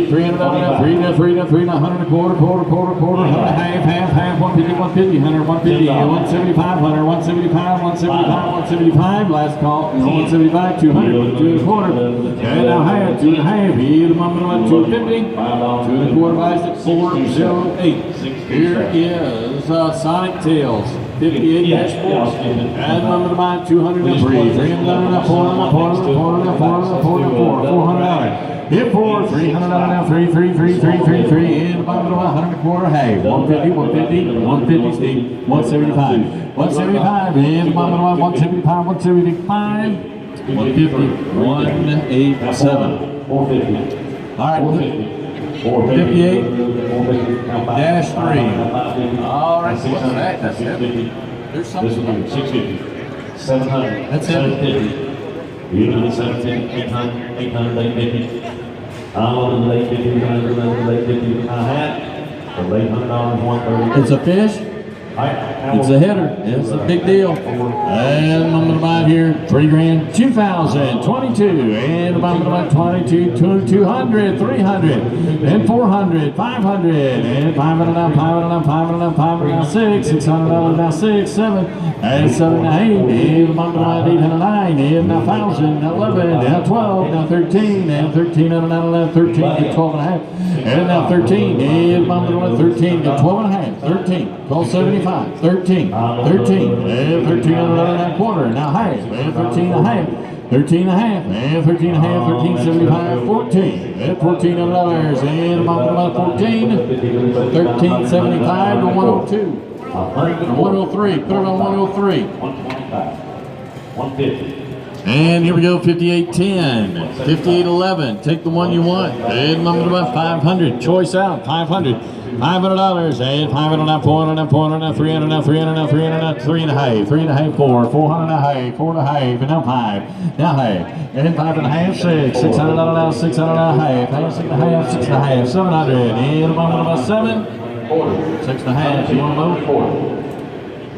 300 now, 3 now, 3 now, 3 now, 100 a quarter, quarter, quarter, quarter, half, half, half, 150, 150, 100, 150, 175, 100, 175, 175, 175, last call, 175, 200, 2 and a quarter, and now half, 2 and a half, here the moment about 250, 2 and a quarter buys at 408. Here is Sonic Tails. 58 sports, and number to buy 203, 300 now, 400 now, 400 now, 400 hit 4, 300 now, 3, 3, 3, 3, 3, 3, and about 100 a quarter, hey, 150, 150, 150, Steve, 175, 175, and about 175, 175, 150, 187, 450, all right, 58 dash 3. All right, what's that? That's heavy. There's something. 650. 700. That's heavy. 750. You know, 750, 800, 800, 850. Oh, 850, 850, 850. I had $800, 130. It's a fish? It's a hitter. It's a big deal. And I'm going to buy here $3 grand, 2022. And I'm going to buy 22, 200, 300, and 400, 500, and 500 now, 500 now, 500 now, 500 now, 6, $600 now, 6, 7, and 7 now, 8, and I'm going to buy 809, and now 1,000, now 11, now 12, now 13, and 13, now 13, get 12 and a half, and now 13, and I'm going to buy 13, get 12 and a half, 13, 1275, 13, 13, and 13 and a quarter, now half, and 13 and a half, 13 and a half, and 13 and a half, 1375, 14, and $1,400, and about 14, 1375 to 102, 103, put it on 103. 150. And here we go, 5810, 5811. Take the one you want. And I'm going to buy 500. Choice out, 500. $500 and 500 now, 400 now, 400 now, 300 now, 300 now, 300 now, 3 and a half, 3 and a half, 4, 400 now, half, 4 and a half, and now 5, now half, and 5 and a half, 6, 600 now, 600 now, half, 6 and a half, 6 and a half, 700, and I'm going to buy 7, 6 and a half. You want to vote?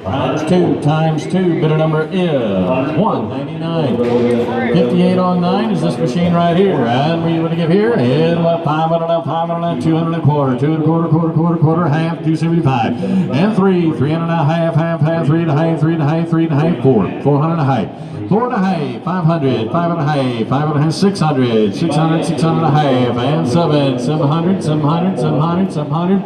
Times 2, bidder number is 199. 58 on 9 is this machine right here. And we want to give here, and 500 now, 500 now, 200 and a quarter, 2 and a quarter, quarter, half, 275. And 3, 300 now, half, 3 and a half, 3 and a half, 3 and a half, 4, 400 and a half, 4 and a half, 500, 5 and a half, 5 and a half, 600, 600, 600 and a half, and 7, 700, 700, 700, 700.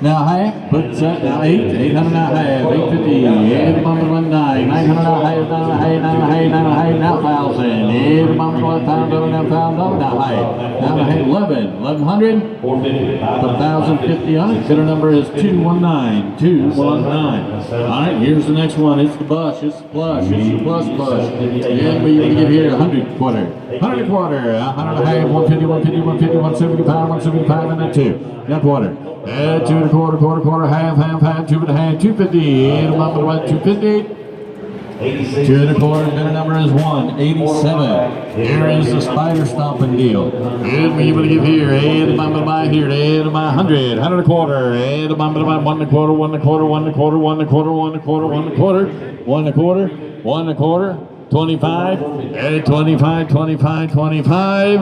Now half, put that now 8, 800 now half, 850, 819, 900 now half, 900, now 1,000, 800 now $1,000, now half, now 11, 1100, 1,050 on it. Bidder number is 219, 219. All right, here's the next one. It's the bush, it's the plush, it's the plus bush. And we get here 100 quarter, 100 quarter, 100 and a half, 150, 150, 150, 175, 175, and then 2. Now quarter. 2 and a quarter, quarter, half, 2 and a half, 250, and I'm about 250. 2 and a quarter, bidder number is 187. Here is the spider stomping deal. And we will give here, and I'm going to buy here, and I'm 100, 100 and a quarter, and I'm going to buy 1 and a quarter, 1 and a quarter, 1 and a quarter, 1 and a quarter, 1 and a quarter, 1 and a quarter, 1 and a quarter, 1 and a quarter, 25, and 25, 25, 25,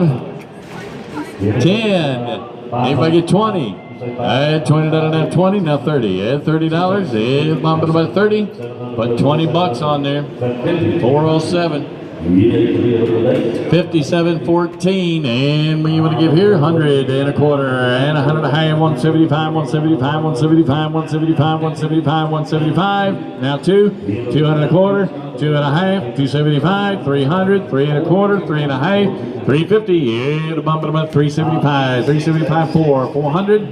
10. Anybody get 20? And $20 now, 20 now 30, and $30, and I'm gonna buy 30, put $20 on there, 407, 5714, and we want to give here 100 and a quarter, and 100 and a half, 175, 175, 175, 175, 175, 175, now 2, 200 and a quarter, 2 and a half, 275, 300, 3 and a quarter, 3 and a half, 350, and a bump about 375, 375, 400.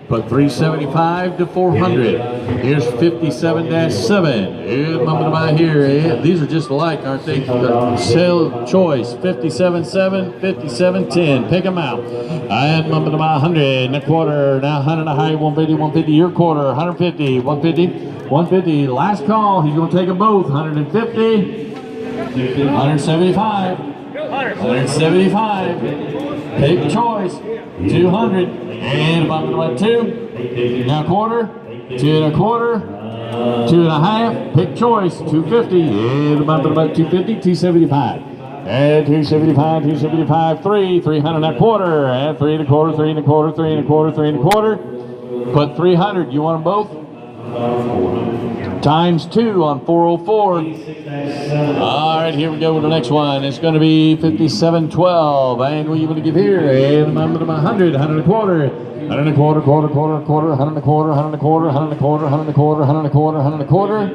Put 375 to 400. Here's 57-7. And I'm going to buy here. These are just alike, aren't they? Sale choice 57-7, 57-10. Pick them out. And I'm going to buy 100 and a quarter. Now 100 and a half, 150, 150. Your quarter, 150, 150, 150. Last call. He's going to take them both. 150, 175, 175. Pick choice. 200. And I'm going to buy 2. Now quarter, 2 and a quarter, 2 and a half, pick choice, 250, and I'm going to buy 250, 275. And 275, 275, 3, 300 and a quarter, and 3 and a quarter, 3 and a quarter, 3 and a quarter, 3 and a quarter. Put 300, you want them both? Times 2 on 404. All right, here we go with the next one. It's going to be 5712, and we're going to give here, and I'm going to buy 100, 100 and a quarter, 100 and a quarter, quarter, 100 and a quarter, 100 and a quarter, 100 and a quarter, 100 and a quarter, 100 and a quarter, 100 and a quarter,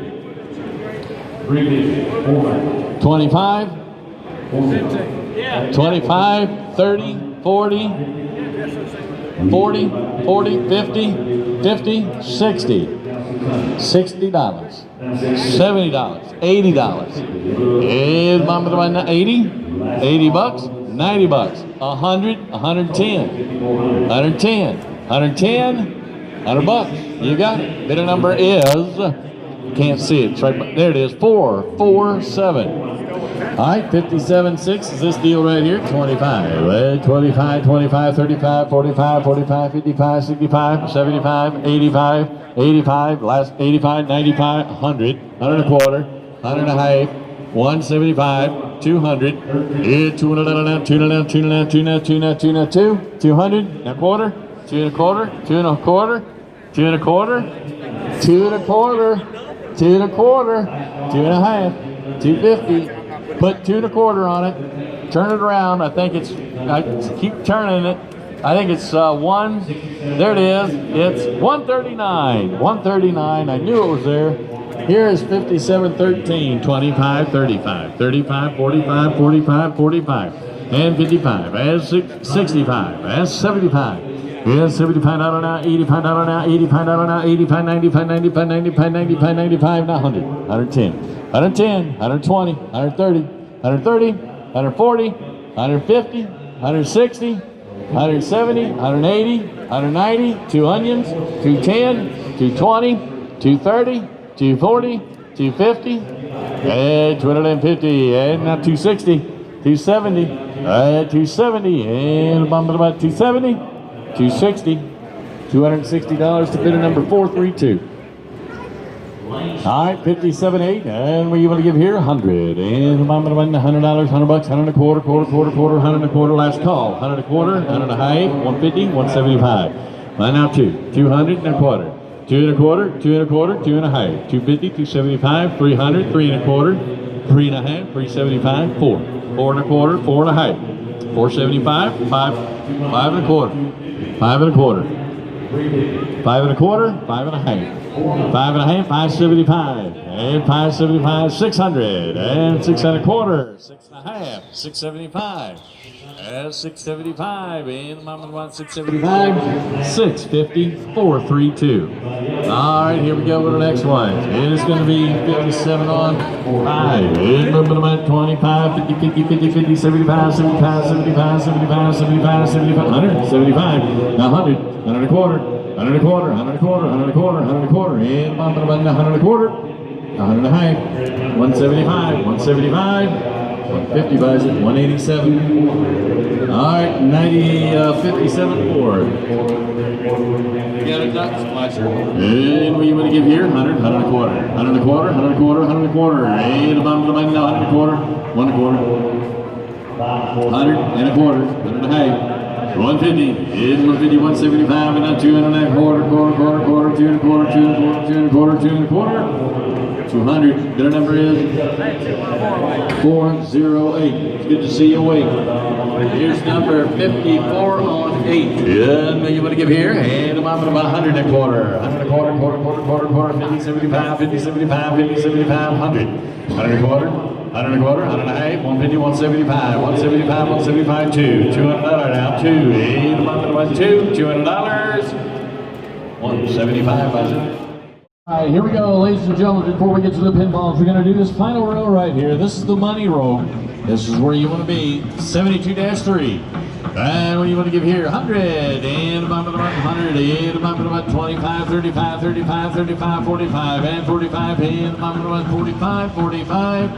25, 25, 30, 40, 40, 40, 50, 50, 60. $60, $70, $80, and I'm going to buy 80, $80, $90, 100, 110, 110, 110, $100. You got it. Bidder number is, can't see it, it's right, there it is, 447. All right, 57.6 is this deal right here. 25, 25, 25, 35, 45, 45, 55, 65, 75, 85, 85, last 85, 95, 100, 100 and a quarter, 100 and a half, 175, 200, 200, 200, 200, 200, 200, 200 and a quarter, 2 and a quarter, 2 and a quarter, 2 and a quarter, 2 and a quarter, 2 and a quarter, 2 and a half, 250. Put 2 and a quarter on it. Turn it around. I keep turning it. I think it's one. There it is. It's 139. 139. I knew it was there. Here is 57.13, 25, 35, 35, 45, 45, 45, and 55. That's 65. That's 75. Yes, $75 now, $85 now, $85 now, 85, 95, 95, 95, 95, 95, now 100, 110, 110, 120, 130, 130, 140, 150, 160, 170, 180, 190, 2 onions, 210, 220, 230, 240, 250, and 250, and now 260, 270, 270, and about 270. 260, $260 to bid at number 432. All right, 57.8, and what you want to give here? 100, and $100, $100, $100, 100 and a quarter, quarter, 100 and a quarter, last call, 100 and a quarter, 100 and a half, 150, 175. Line out 200 and a quarter, 2 and a quarter, 2 and a quarter, 2 and a half, 250, 275, 300, 3 and a quarter, 3 and a half, 375, 4 and a quarter, 4 and a half, 475, 5 and a quarter, 5 and a quarter, 5 and a quarter, 5 and a half, 5 and a half, 575, and 575, 600, and 6 and a quarter, 6 and a half, 675, and 675, and Mama wants 675, 650, 432. All right, here we go with the next one. It is going to be 57 on 5, and moving about 25, 50, 50, 50, 50, 75, 75, 75, 75, 75, 75, 100, 75, now 100, 100 and a quarter, 100 and a quarter, 100 and a quarter, 100 and a quarter, 100 and a quarter, and Mama about 100 and a quarter, 100 and a half, 175, 175, 150 buys it, 187. All right, 57 forward. You got a duck splasher. And what do you want to give here? 100, 100 and a quarter. 100 and a quarter, 100 and a quarter, 100 and a quarter. And about 100 and a quarter, 1 and a quarter. 100 and a quarter, 100 and a half. 150, and 150, 175, and now 200 and a quarter, quarter, quarter, quarter, 2 and a quarter, 2 and a quarter, 2 and a quarter, 2 and a quarter. 200. Their number is 408. It's good to see you awake. Here's number 54 on 8. And you want to give here? And I'm about 100 and a quarter. 100 and a quarter, quarter, quarter, quarter, quarter, 50, 75, 50, 75, 50, 75, 100. 100 and a quarter. 100 and a quarter, 100 and a half, 150, 175, 175, 175, 2. $200 now, 2. And I'm about 2. $200. 175 buys it. All right, here we go, ladies and gentlemen. Before we get to the pinballs, we're going to do this final row right here. This is the money row. This is where you want to be. 72-3. And what do you want to give here? 100. And about 100. And about 25, 35, 35, 35, 45. And 45. And about 45, 45.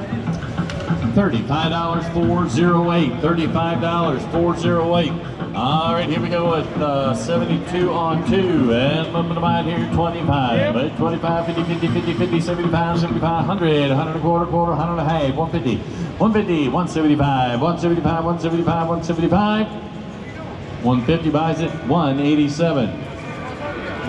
$35, 408. $35, 408. All right, here we go with 72 on 2, and I'm going to buy it here 25, 25, 50, 50, 50, 50, 75, 75, 100, 100 and a quarter, quarter, 100 and a half, 150, 150, 175, 175, 175, 175, 150 buys it, 187,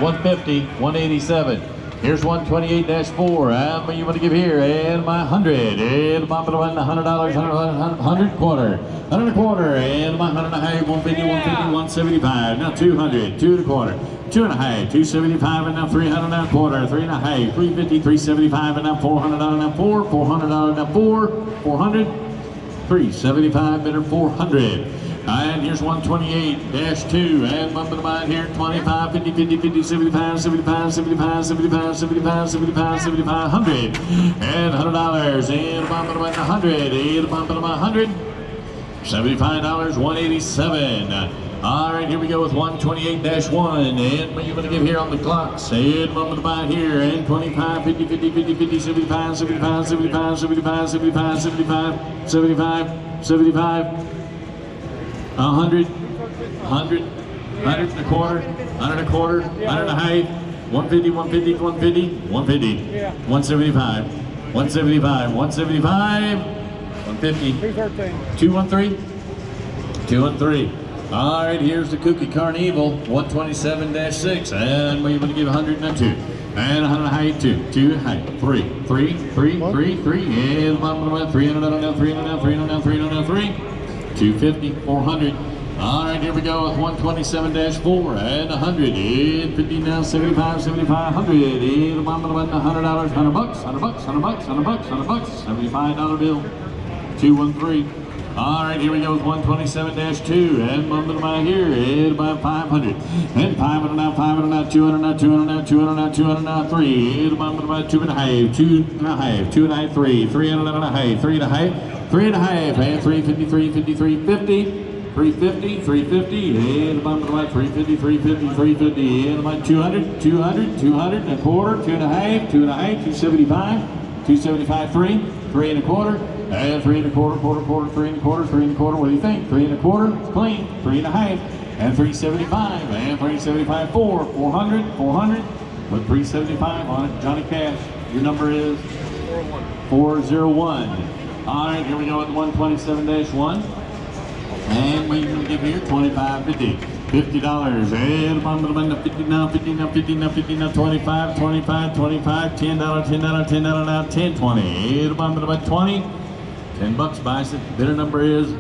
150, 187. Here's 128-4, and what you want to give here, and my 100, and my $100, 100 quarter, 100 and a quarter, and my 100 and a half, 150, 150, 175, now 200, 2 and a quarter, 2 and a half, 275, and now 300 and a quarter, 3 and a half, 350, 375, and now $400 now 4, $400 now 4, 400, 375, bidder 400. And here's 128-2, and I'm going to buy it here 25, 50, 50, 50, 75, 75, 75, 75, 75, 75, 75, 100, and $100, and I'm going to buy 100, and I'm going to buy 100, $75, 187, All right, here we go with 128-1, and what are you going to give here on the clocks? And moment to buy here, and 25, 50, 50, 50, 50, 75, 75, 75, 75, 75, 75, 75, 75, 100, 100, 100 and a quarter, 100 and a quarter, 100 and a half, 150, 150, 150, 150, 175, 175, 175, 150, 213, 213. All right, here's the Cookie Carnival, 127-6, and we're going to give 102, and 100 high, 2 high, 3, 3, 3, 3, 3, and bottom of the 300 now, 300 now, 300 now, 300 now, 3, 250, 400. All right, here we go with 127-4, and 100, and 50 now, 75, 75, 100, and bottom of the $100, $100 bucks, $100 bucks, $100 bucks, $100 bucks, $100 bucks, $75 bill, 213. All right, here we go with 127-2, and bump it by here, and about 500, and 500 now, 500 now, 200 now, 200 now, 200 now, 200 now, 3, and bump it by 2 and a half, 2 and a half, 2 and a half, 3, 300 and a half, 3 and a half, 3 and a half, and 353, 53, 50, 350, 350, and bump it by 350, 350, 350, and about 200, 200, 200 and a quarter, 2 and a half, 2 and a half, 275, 275, 3, 3 and a quarter. And 3 and a quarter, quarter, quarter, 3 and a quarter, 3 and a quarter. What do you think? 3 and a quarter, clean. 3 and a half, and 375, and 375, 400, 400. Put 375 on it. Johnny Cash, your number is 401. All right, here we go with 127-1, and we're going to give here 25, 50. $50, and bottom of the button, 50 now, 50 now, 50 now, 50 now, 25, 25, 25, $10, $10, $10 now, 10, 20, and bottom of the button, 20, 10 bucks buys it. Bidder number is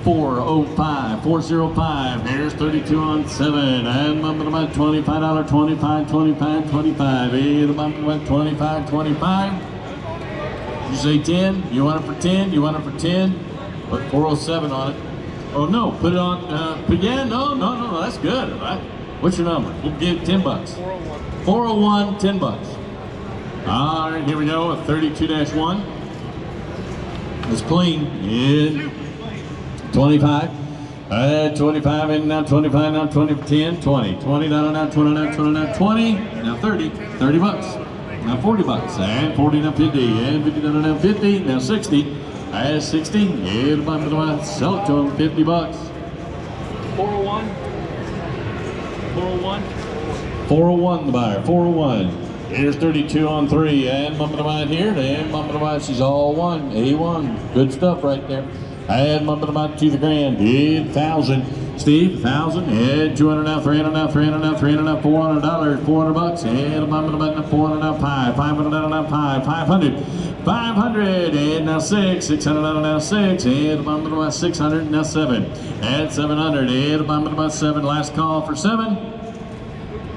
405, 405. There's 32 on 7, and bottom of the button, $25, 25, 25, 25, and bottom of the button, 25, 25. You say 10, you want it for 10, you want it for 10, put 407 on it. Oh no, put it on, yeah, no, that's good, all right? What's your number? We'll give 10 bucks. 401, 10 bucks. All right, here we go with 32-1. It's clean in 25. 25 and now 25, now 20, 10, 20. 20 down now, 20 now, 20 now, 20. Now 30, 30 bucks. Now 40 bucks, and 40 now 50, and 50 down now 50, now 60. As 60, and sell it to him, 50 bucks. 401. 401. 401 the buyer, 401. Here's 32 on 3, and bumping the mind here, and bumping the mind, she's all one, A1. Good stuff right there. And bumping the mind to the grand, 1,000. Steve, 1,000, and 200 now, 300 now, 300 now, 300 now, $400, 400 bucks, and bumping the mind, 400 now, 500 now, 500. 500, and now 6, 600 now 6, and bumping about 600, now 7, and 700, and bumping about 7, last call for 7,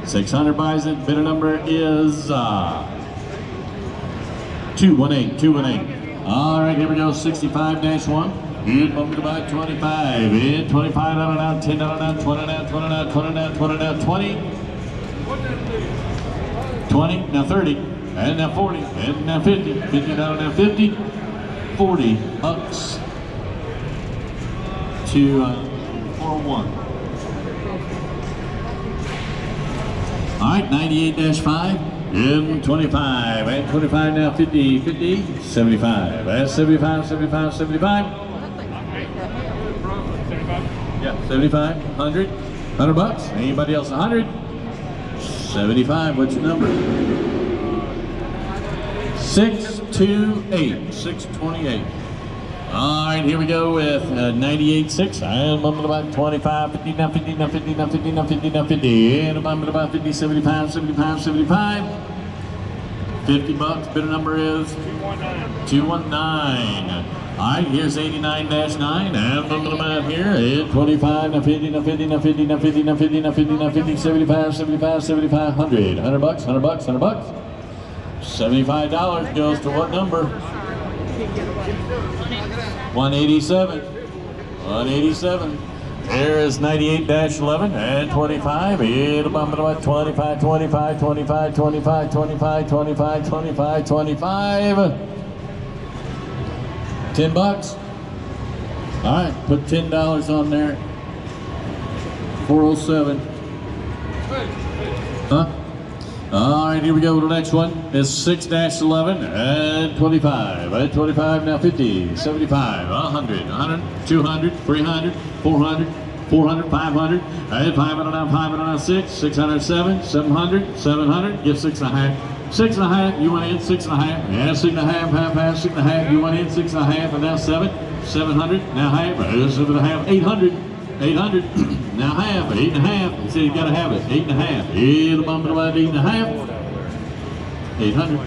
600 buys it, bidder number is 218, 218. All right, here we go, 65-1, and bumping about 25, and 25 now, 10 now, 20 now, 20 now, 20 now, 20 now, 20, 20, now 30. And now 40, and now 50, 50 down now 50, 40 bucks to 401. All right, 98-5, and 25, and 25 now 50, 50, 75, and 75, 75, 75. Yeah, 75, 100, 100 bucks. Anybody else 100? 75, what's your number? 628, 628. All right, here we go with 98.6. I'm bumping about 25, 50, now 50, now 50, now 50, now 50, now 50. And I'm bumping about 50, 75, 75, 75. 50 bucks. Bidder number is 219. All right, here's 89-9. And bumping about here at 25, now 50, now 50, now 50, now 50, now 50, now 50, now 50, 75, 75, 75, 100. 100 bucks, 100 bucks, 100 bucks. $75 goes to what number? 187. 187. There is 98-11 and 25. It'll bump it about 25, 25, 25, 25, 25, 25, 25, 25. 10 bucks. All right, put $10 on there. 407. Huh? All right, here we go with the next one. It's 6-11 and 25. At 25 now 50, 75, 100, 100, 200, 300, 400, 400, 500. At 500 now 500 now 6, 607, 700, 700. Give 6.5. 6.5. You want in 6.5. Yeah, 6.5, half, 6.5. You want in 6.5 and now 7, 700. Now half, 7.5, 800. 800, now half, 8.5. He said you gotta have it, 8.5. It'll bump it about 8.5. 800.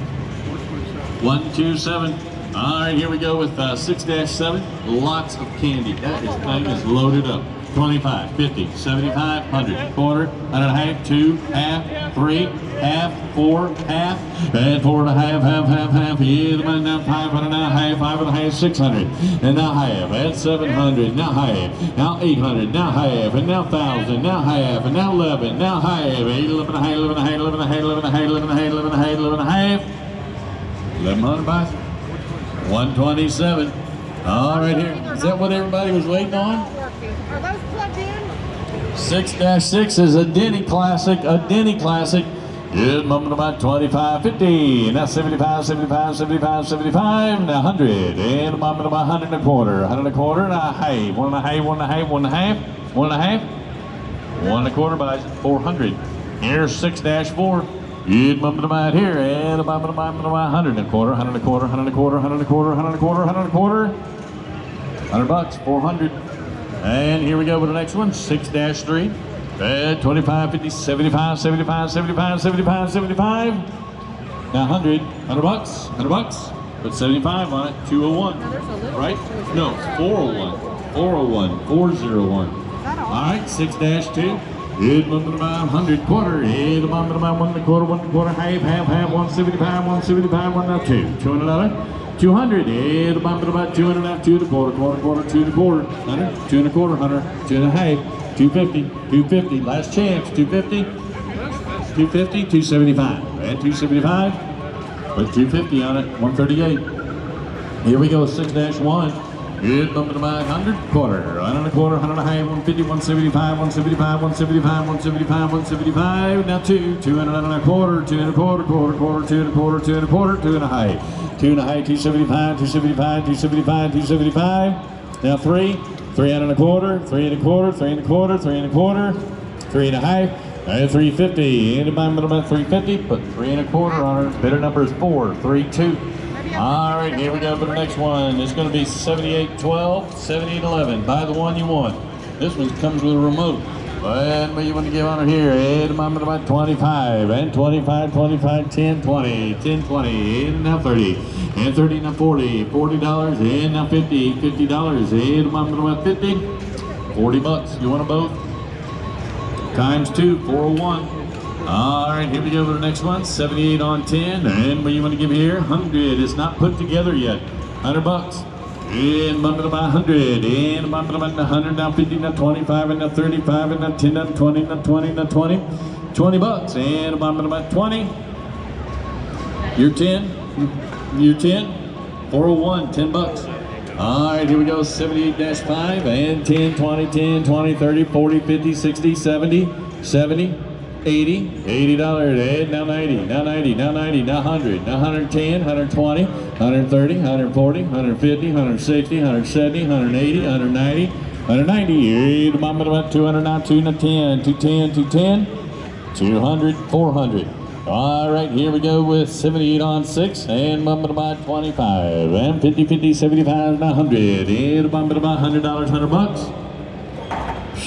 127. All right, here we go with 6-7. Lots of candy. That thing is loaded up. 25, 50, 75, 100, quarter, 100 half, 2, half, 3, half, 4, half, and 4.5, half. Yeah, the money now 500, now half, 5.5, 600, and now half, and 700, now half, now 800, now half, and now 1,000, now half, and now 11, now half, 11 and a half, 11 and a half, 11 and a half, 11 and a half, 11 and a half, 11 and a half, 11 and a half, 1,100 bucks. 127. All right here. Is that what everybody was waiting on? Are those plugged in? 6-6 is a Denny classic, Good moment about 25, 50, now 75, 75, 75, 75, now 100, and a moment about 100 and a quarter, 100 and a quarter, and a half, 1 and a half, 1 and a half, 1 and a half, 1 and a half, 1 and a quarter by 400. Here's 6-4. Good moment about here, and a moment about 100 and a quarter, 100 and a quarter, 100 and a quarter, 100 and a quarter, 100 and a quarter, 100 and a quarter, 100 bucks, 400. And here we go with the next one, 6-3. 25, 50, 75, 75, 75, 75, 75. Now 100 bucks, 100 bucks. Put 75 on it, 201. Right? No, 401, 401, 401. All right, 6-2. Good moment about 100 quarter. Good moment about 1 and a quarter, 1 and a quarter, half, 175, 175, 1 now 2. 200. 200, and about 200 now, 2 and a quarter, quarter, 2 and a quarter, 100, 2 and a quarter, 100, 2 and a half, 250, 250, last chance, 250, 250, 275, and 275, put 250 on it, 138. Here we go, 6-1. Good bumping about 100 quarter, 100 and a quarter, 100 and a half, 150, 175, 175, 175, 175, 175. Now 200 and a quarter, 2 and a quarter, quarter, 2 and a quarter, 2 and a quarter, 2 and a half, 2 and a half, 275, 275, 275, 275. Now 3 and a quarter, 3 and a quarter, 3 and a quarter, 3 and a quarter, 3 and a half, and 350. And about 350, put 3 and a quarter on it. Bidder number is 4, 3, 2. All right, here we go for the next one. It's going to be 78-12, 78-11. Buy the one you want. This one comes with a remote. And what you want to give on it here? And about 25, and 25, 25, 10, 20, 10, 20, and now 30, and 30, now 40, $40, and now 50, $50, and about 50, 40 bucks. You want them both? Times 2, 401. All right, here we go for the next one. 78 on 10, and what you want to give here? 100. It's not put together yet. 100 bucks. And bumping about 100, and bumping about 100, now 50, now 25, and now 35, and now 10, now 20, now 20, now 20, 20 bucks, and bumping about 20. You're 10, 401, 10 bucks. All right, here we go, 78-5, and 10, 20, 10, 20, 30, 40, 50, 60, 70, 70, 80, $80, and now 90, now 90, now 90, now 100, now 110, 120, 130, 140, 150, 160, 170, 180, 190, 190, about 200, now 210, 210, 210, 200, 400. All right, here we go with 78 on 6, and bumping about 25, and 50, 50, 75, now 100, and bumping about $100, 100 bucks,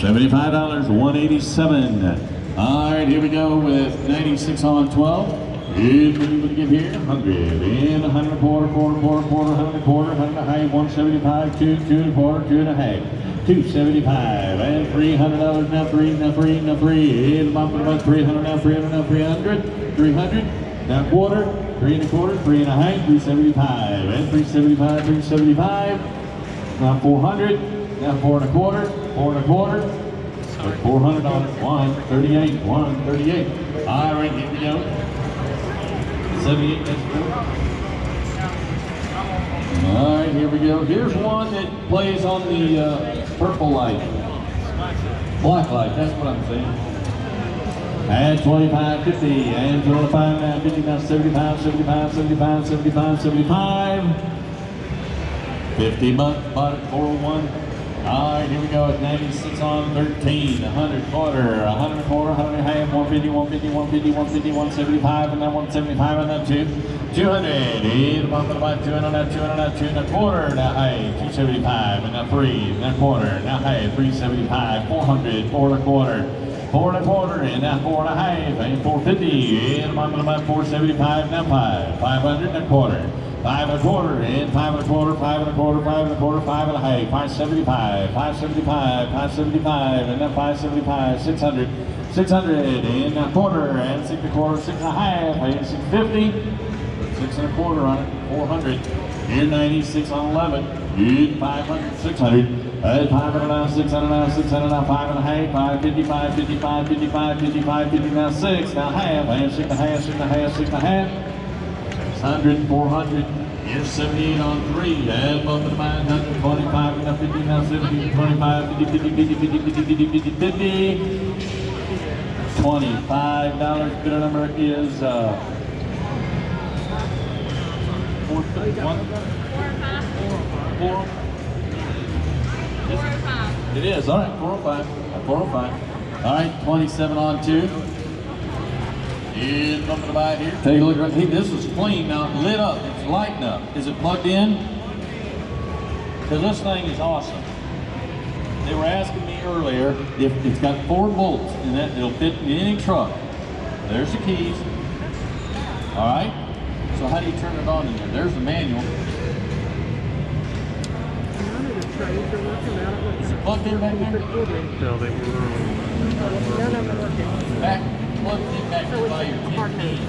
$75, 187. All right, here we go with 96 on 12. Good, what are you going to give here? 100, and 100 and a quarter, quarter, 100 and a quarter, 100 and a half, 175, 2 and a quarter, 2 and a half, 275, and $300, now 3, now 3, now 3, and bumping about 300, now 300, now 300, 300, now quarter, 3 and a quarter, 3 and a half, 375, and 375, 375, now 400, now 4 and a quarter, 4 and a quarter, $400, 138, 138. All right, here we go. 78, that's good. All right, here we go. Here's one that plays on the purple light. Black light, that's what I'm saying. And 25, 50, and 25 now, 50 now, 75, 75, 75, 75, 75. 50 bucks, bought it 401. All right, here we go. It's 96 on 13, 100 quarter, 100 a quarter, 100 and a half, 150, 150, 150, 150, 175, and then 175 on that 200. In bump of about 200 on that 200 on that 2 and a quarter. Now high, 275, and now 3 and a quarter. Now high, 375, 400, 4 and a quarter. 4 and a quarter, and now 4 and a half, and 450, and I'm about 475, now 500 and a quarter, 5 and a quarter, and 5 and a quarter, 5 and a quarter, 5 and a quarter, 5 and a half, 575, 575, 575, and now 575, 600, 600, and a quarter, and 6 and a quarter, 6 and a half, and 650, 6 and a quarter on it, 400, and 96 on 11, and 500, 600. 500 now, 600 now, 600 now, 5 and a half, 555, 55, 55, 55, 50 now, 6 now, half, and 6 and a half, 6 and a half, 6 and a half, 600, 400, here's 78 on 3, and bump to the 925, now 50 now, 70, 25, 50, 50, 50, 50, 50, 50, 50, 50, $25, bidder number is 431, 4. It is, all right, 405, 405. All right, 27 on 2. Here's something about here. Take a look right here. This is clean now, lit up, it's lighting up. Is it plugged in? Because this thing is awesome. They were asking me earlier if it's got 4 bolts and that it'll fit in any truck. There's the keys. All right, so how do you turn it on in there? There's the manual. Is it plugged in back there? No, they were Back, plugged in back there by your 10 keys.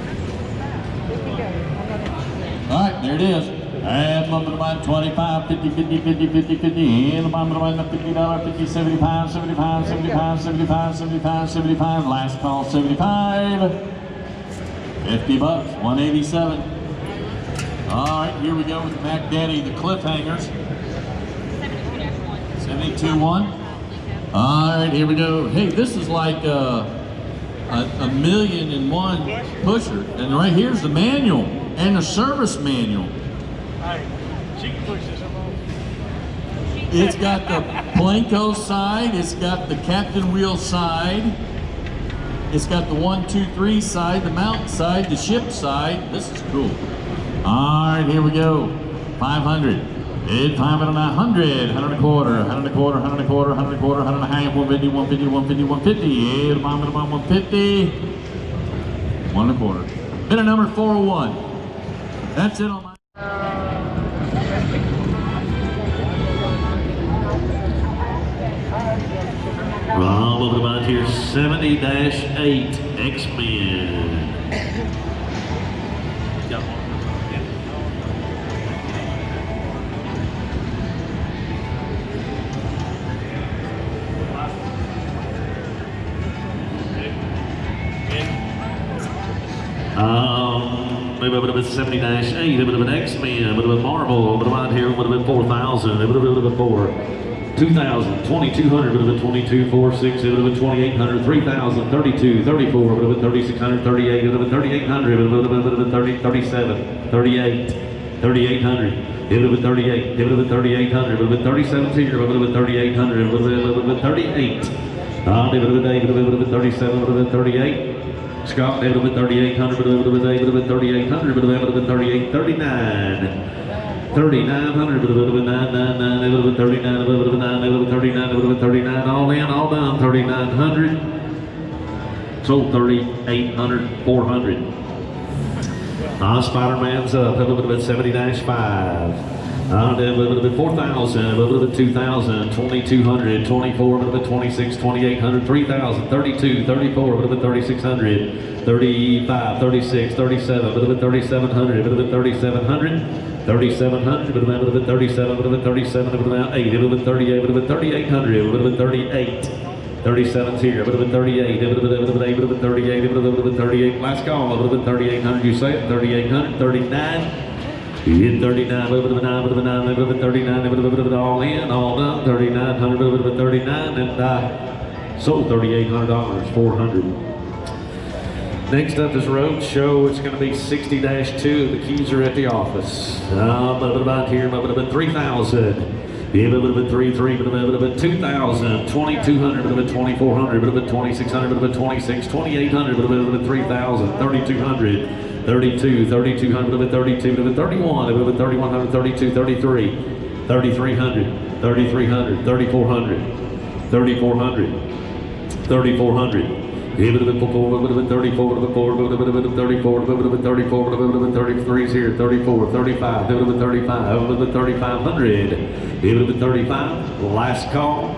All right, there it is. And bump to the line, 25, 50, 50, 50, 50, 50. And bump to the line, $50, 50, 75, 75, 75, 75, 75, 75. Last call, 75. 50 bucks, 187. All right, here we go with Mac Daddy, the cliffhangers. 72-1. All right, here we go. Hey, this is like a 1,000,001 pusher. And right here's the manual and the service manual. She can push this along. It's got the Blanco side. It's got the Captain Wheel side. It's got the 1, 2, 3 side, the mountain side, the ship side. This is cool. All right, here we go. 500. 500 and 100, 100 and a quarter, 100 and a quarter, 100 and a quarter, 100 and a quarter, 100 and a half, 150, 150, 150, 150, 150, 1 and a quarter. Bidder number 401. That's it on my. Rob over the mind here, 70-8 X-Men. Got one. Maybe it would have been 70-8, it would have been X-Men, it would have been Marvel, it would have been here, it would have been 4,000, it would have been 4. 2,000, 2,200, it would have been 22,460, it would have been 2,800, 3,000, 32, 34, it would have been 3,600, 38, it would have been 3,800, it would have been 30, 37, 38, 3,800, it would have been 38, it would have been 3,800, it would have been 37 here, it would have been 3,800, it would have been 38, it would have been 8, it would have been 37, it would have been 38. Scott, it would have been 3,800, but it would have been 8, it would have been 3,800, but it would have been 38, 39, 3,900, but it would have been 999, it would have been 39, it would have been 9, it would have been 39, it would have been 39, all in, all done, 3,900, sold 3,800, 400. Spider-Man's up, it would have been 70-5. It would have been 4,000, it would have been 2,000, 2,200, 24, it would have been 26, 2,800, 3,000, 32, 34, it would have been 3,600, 35, 36, 37, it would have been 3,700, it would have been 3,700, 3,700, it would have been 37, it would have been 37, it would have been 8, it would have been 38, it would have been 3,800, it would have been 38. 37's here, it would have been 38, it would have been 8, it would have been 38, it would have been 38, last call, it would have been 3,800, you say it, 3,800, 39. In 39, it would have been 9, it would have been 9, it would have been 39, it would have been all in, all done, 3,900, it would have been 39, and Sold $3,800, 400. Next up is Road Show. It's going to be 60-2. The keys are at the office. About here, about 3,000. Yeah, a little bit 3,300, a little bit 2,000, 2,200, a little bit 2,400, a little bit 2,600, a little bit 26, 2,800, a little bit 3,000, 3,200, 32, 3,200, a little bit 32, a little bit 31, a little bit 3,100, 32, 33, 3,300, 3,300, 3,400, 3,400, 3,400. Yeah, a little bit 4, a little bit 34, a little bit 4, a little bit 34, a little bit 34, a little bit 33 is here, 34, 35, a little bit 35, a little bit 3,500, a little bit 35, last call,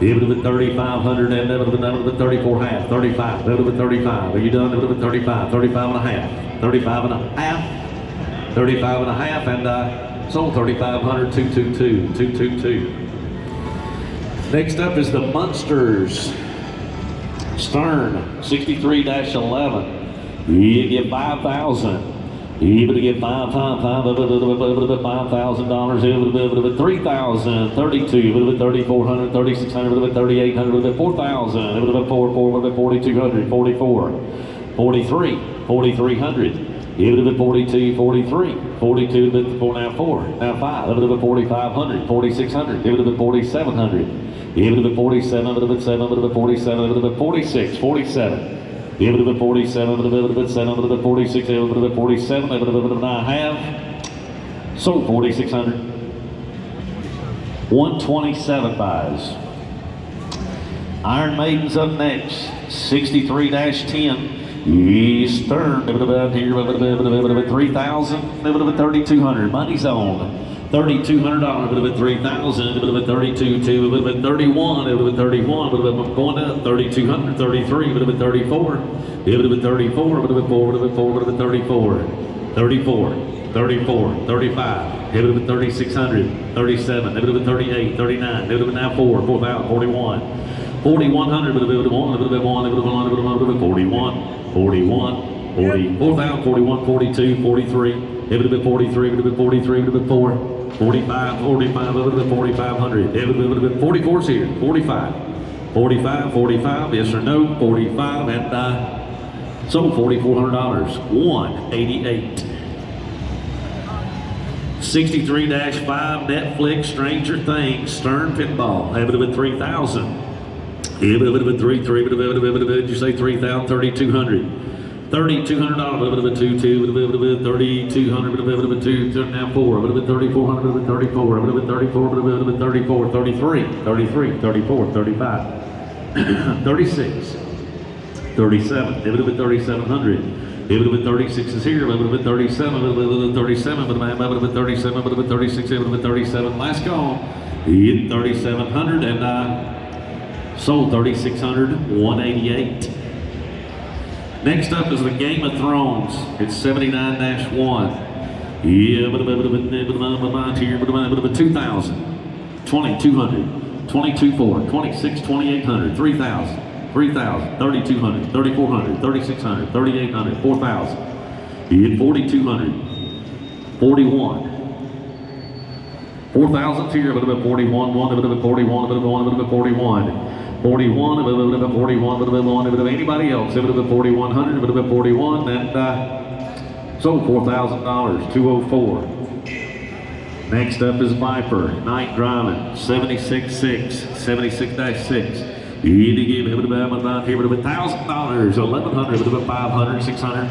a little bit 3,500, and a little bit 34 half, 35, a little bit 35, are you done? A little bit 35, 35 and a half, 35 and a half, 35 and a half, and sold 3,500, 222, 222. Next up is the Munsters. Stern, 63-11. You get 5,000. You better get $5,000. 3,000, 32, 3,400, 3,600, 3,800, 4,000, 4,200, 44, 43, 4,300. You would have been 42, 43, 42, now 4, now 5, it would have been 4,500, 4,600, it would have been 4,700. It would have been 47, it would have been 7, it would have been 47, it would have been 46, 47. It would have been 47, it would have been 7, it would have been 46, it would have been 47, it would have been 9.5. Sold 4,600. 127 buys. Iron Maiden's up next. 63-10. Stern, it would have been here, it would have been 3,000, it would have been 3,200. Money's on. $3,200, it would have been 3,000, it would have been 32, 2, it would have been 31, it would have been 31, it would have been going up, 3,200, 33, it would have been 34, it would have been 34, it would have been 4, it would have been 4, it would have been 34, 34, 34, 35, it would have been 3,600, 37, it would have been 38, 39, it would have been now 4, 4,000, 41, 4,100, it would have been 1, it would have been 1, it would have been 1, it would have been 41, 41, 40, 4,000, 41, 42, 43, it would have been 43, it would have been 43, it would have been 4, 45, 45, it would have been 4,500, it would have been 44's here, 45, 45, 45, yes or no, 45, and sold $4,400, 188. 63-5, Netflix, Stranger Things, Stern Pinball, it would have been 3,000, it would have been 3,3, it would have been, did you say 3,000, 3,200. $3,200, would have been 2,2, would have been 3,200, would have been 2, now 4, would have been 3,400, would have been 34, would have been 34, would have been 34, 33, 33, 34, 35, 36, 37, it would have been 3,700, it would have been 36 is here, it would have been 37, it would have been 37, it would have been 37, it would have been 36, it would have been 37, last call, 3,700, and sold 3,600, 188. Next up is the Game of Thrones. It's 79-1. Yeah, but here, but 2,000, 2,200, 22,400, 26, 2,800, 3,000, 3,000, 3,200, 3,400, 3,600, 3,800, 4,000. Yeah, 4,200, 41. 4,000 here, but about 41, 1, but about 41, but about 1, but about 41. 41, it would have been 41, it would have been 1, it would have been anybody else, it would have been 4,100, it would have been 41, and sold $4,000, 204. Next up is Viper, Night Driving, 76-6, 76-6. You need to give, it would have been about here, it would have been $1,000, 1,100, it would have been 500, 600.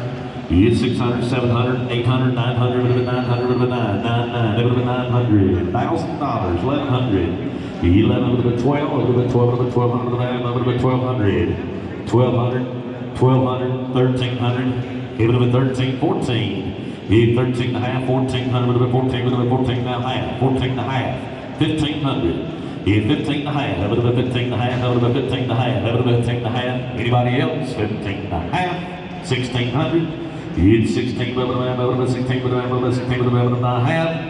You get 600, 700, 800, 900, it would have been 900, it would have been 999, it would have been 900, $1,000, 1,100. 11, it would have been 12, it would have been 12, it would have been 1,200, it would have been 1,200, 1,200, 1,200, 1,300, it would have been 13, 14, 13 and a half, 1,400, it would have been 14, it would have been 14 and a half, 14 and a half, 1,500, 15 and a half, that would have been 15 and a half, that would have been 15 and a half, that would have been 15 and a half, anybody else, 15 and a half, 1,600, you get 16, that would have been 16, that would have been 16, that would have been a half.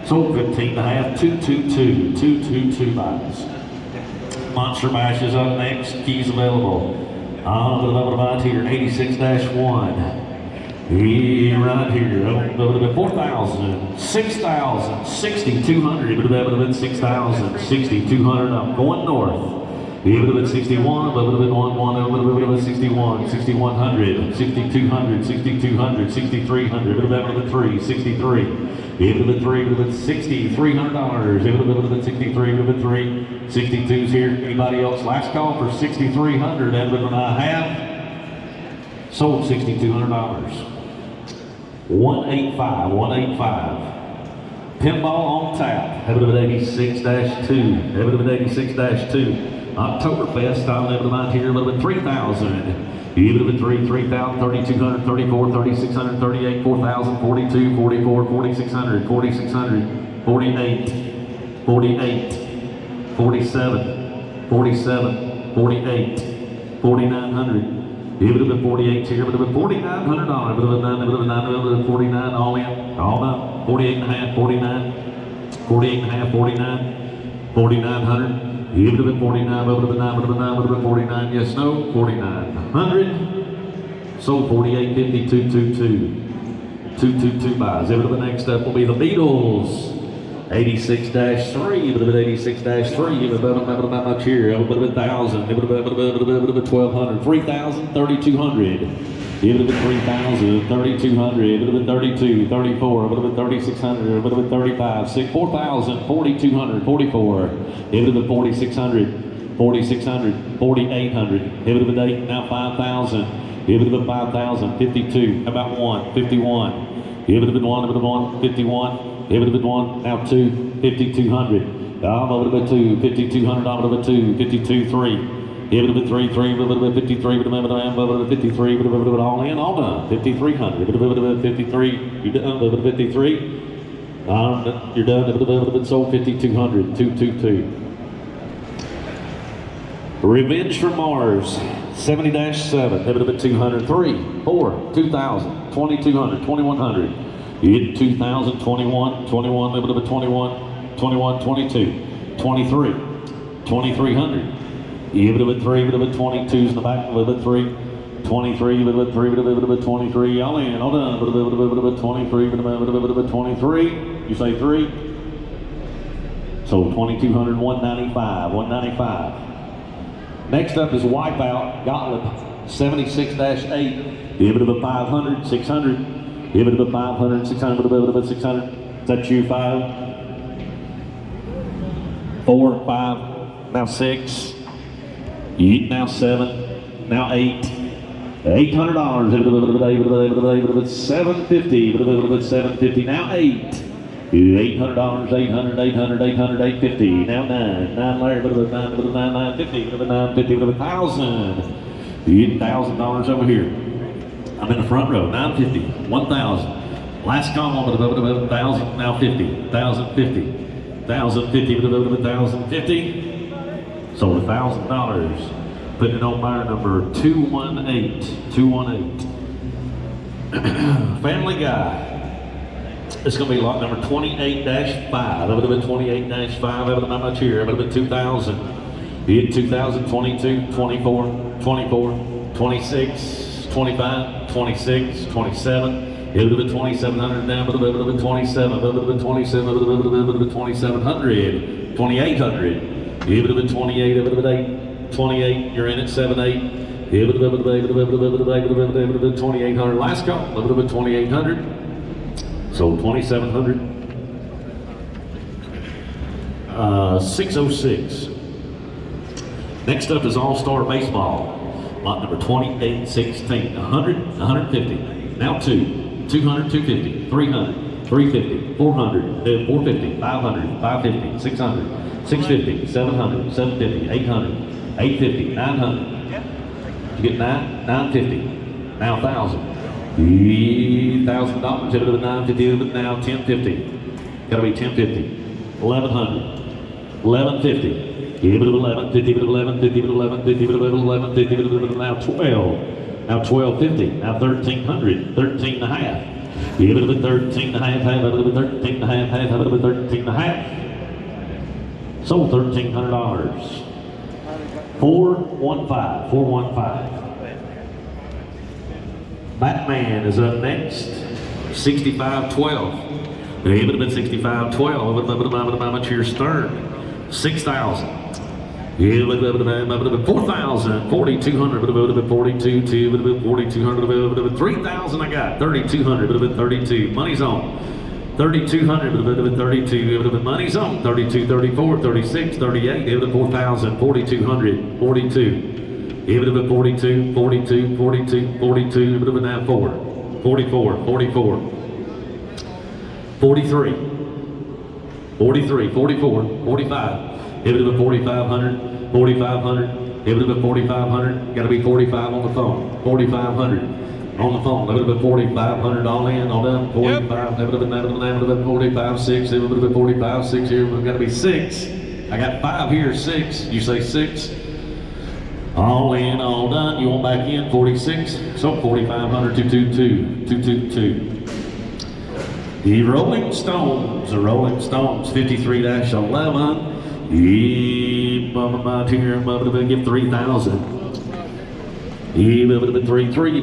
Sold 15 and a half, 222, 222 buys. Monster Bash is up next, keys available. Right here, 86-1. Yeah, right here, it would have been 4,000, 6,000, 6,200, it would have been 6,000, 6,200 up, going north. It would have been 61, but it would have been 1-1, it would have been 61, 6100, 6200, 6200, 6300, it would have been 3, 63. It would have been 3, it would have been $6,300. It would have been 63, it would have been 3. 62's here. Anybody else? Last call for 6,300. That would have been a half. Sold $6,200. 185, 185. Pinball on tap. That would have been 86-2. That would have been 86-2. Oktoberfest style level amount here, a little bit 3,000. It would have been 3,000, 3,200, 34, 3,600, 38, 4,000, 42, 44, 4,600, 4,600, 48, 48, 47, 47, 48, 4,900. It would have been 48 here, it would have been $4,900. It would have been 9, it would have been 9, it would have been 49 all in, all up. 48 and a half, 49, 48 and a half, 49, 4,900. It would have been 49, would have been 9, would have been 9, would have been 49, yes, no, 4,900. Sold 48.50, 222. 222 buys. It would have been next up will be the Beatles. 86-3, it would have been 86-3, it would have been not much here, it would have been 1,000, it would have been 1,200, 3,000, 3,200. It would have been 3,000, 3,200, it would have been 32, 34, it would have been 3,600, it would have been 35, 4,000, 4,200, 44. It would have been 4,600, 4,600, 4,800. It would have been 8, now 5,000. It would have been 5,000, 52, how about 1, 51. It would have been 1, it would have been 1, 51. It would have been 1, now 2, 5,200. It would have been 2, 5,200, it would have been 2, 52, 3. It would have been 3, 3, it would have been 53, would have been 53, would have been all in, all done. 5,300, it would have been 53, you're done, it would have been 53. You're done, it would have been sold 5,200, 222. Revenge from Mars, 70-7, it would have been 200, 3, 4, 2,000, 2,200, 2,100. In 2000, 21, 21, it would have been 21, 21, 22, 23, 2,300. It would have been 3, it would have been 22s in the back, it would have been 3, 23, it would have been 3, it would have been 23, all in, all done, it would have been 23, it would have been 23, you say 3? So 2,200, 195, 195. Next up is Wipeout, Gauntlet, 76-8. It would have been 500, 600. It would have been 500, 600, it would have been 600. Is that you, 5? 4, 5, now 6. Now 7, now 8. $800. It would have been 750. It would have been 750. Now 8. $800, 800, 800, 800, 850. Now 9. 9 Larry, it would have been 9, it would have been 9, 950. It would have been 950. It would have been $1,000. $1,000 over here. I'm in the front row, 950, 1,000. Last call, but about 1,000, now 50, 1,050, 1,050, but about 1,050. Sold $1,000. Putting it on buyer number 218, 218. Family Guy. It's going to be lot number 28-5. That would have been 28-5. That would have been how much here? That would have been 2,000. You hit 2,000, 22, 24, 24, 26. 25, 26, 27. It would have been 2,700 now, but it would have been 27. It would have been 27. It would have been 2,700. 2,800. It would have been 28. It would have been 8. 28. You're in at 7-8. It would have been 2,800. Last call. It would have been 2,800. So 2,700. 606. Next up is All-Star Baseball. Lot number 2816, 100, 150, now 2, 200, 250, 300, 350, 400, 450, 500, 550, 600, 650, 700, 750, 800, 850, 900. You get 9, 950, now 1,000. $1,000, it would have been 950, it would have been now 1050. Gotta be 1050, 1,100, 1,150. Give it 11, 50, 11, 50, 11, 50, 11, 50, now 12. Now 1,250, now 1,300, 13 and a half. Give it 13 and a half, half, it would have been 13 and a half, half, it would have been 13 and a half. Sold $1,300. 415, 415. Batman is up next, 6512. It would have been 6512, it would have been how much here, Stern. 6,000. Yeah, 4,000, 4,200, 42, 4,200, 3,000 I got, 3,200, 32, money's on. 3,200, 32, money's on. 32, 34, 36, 38, 4,000, 4,200, 42. 42, 42, 42, 42, now 4, 44, 44. 43, 43, 44, 45. 4,500, 4,500, 4,500, got to be 45 on the phone, 4,500 on the phone, 4,500 all in, all done, 45, 45, 6, 45, 6 here, we've got to be 6, I got 5 here, 6, you say 6, all in, all done, you want back in, 46, so 4,500, 222, 222. The Rolling Stones, 53-11. Mama here, Mama give 3,000. 3, 3, 3,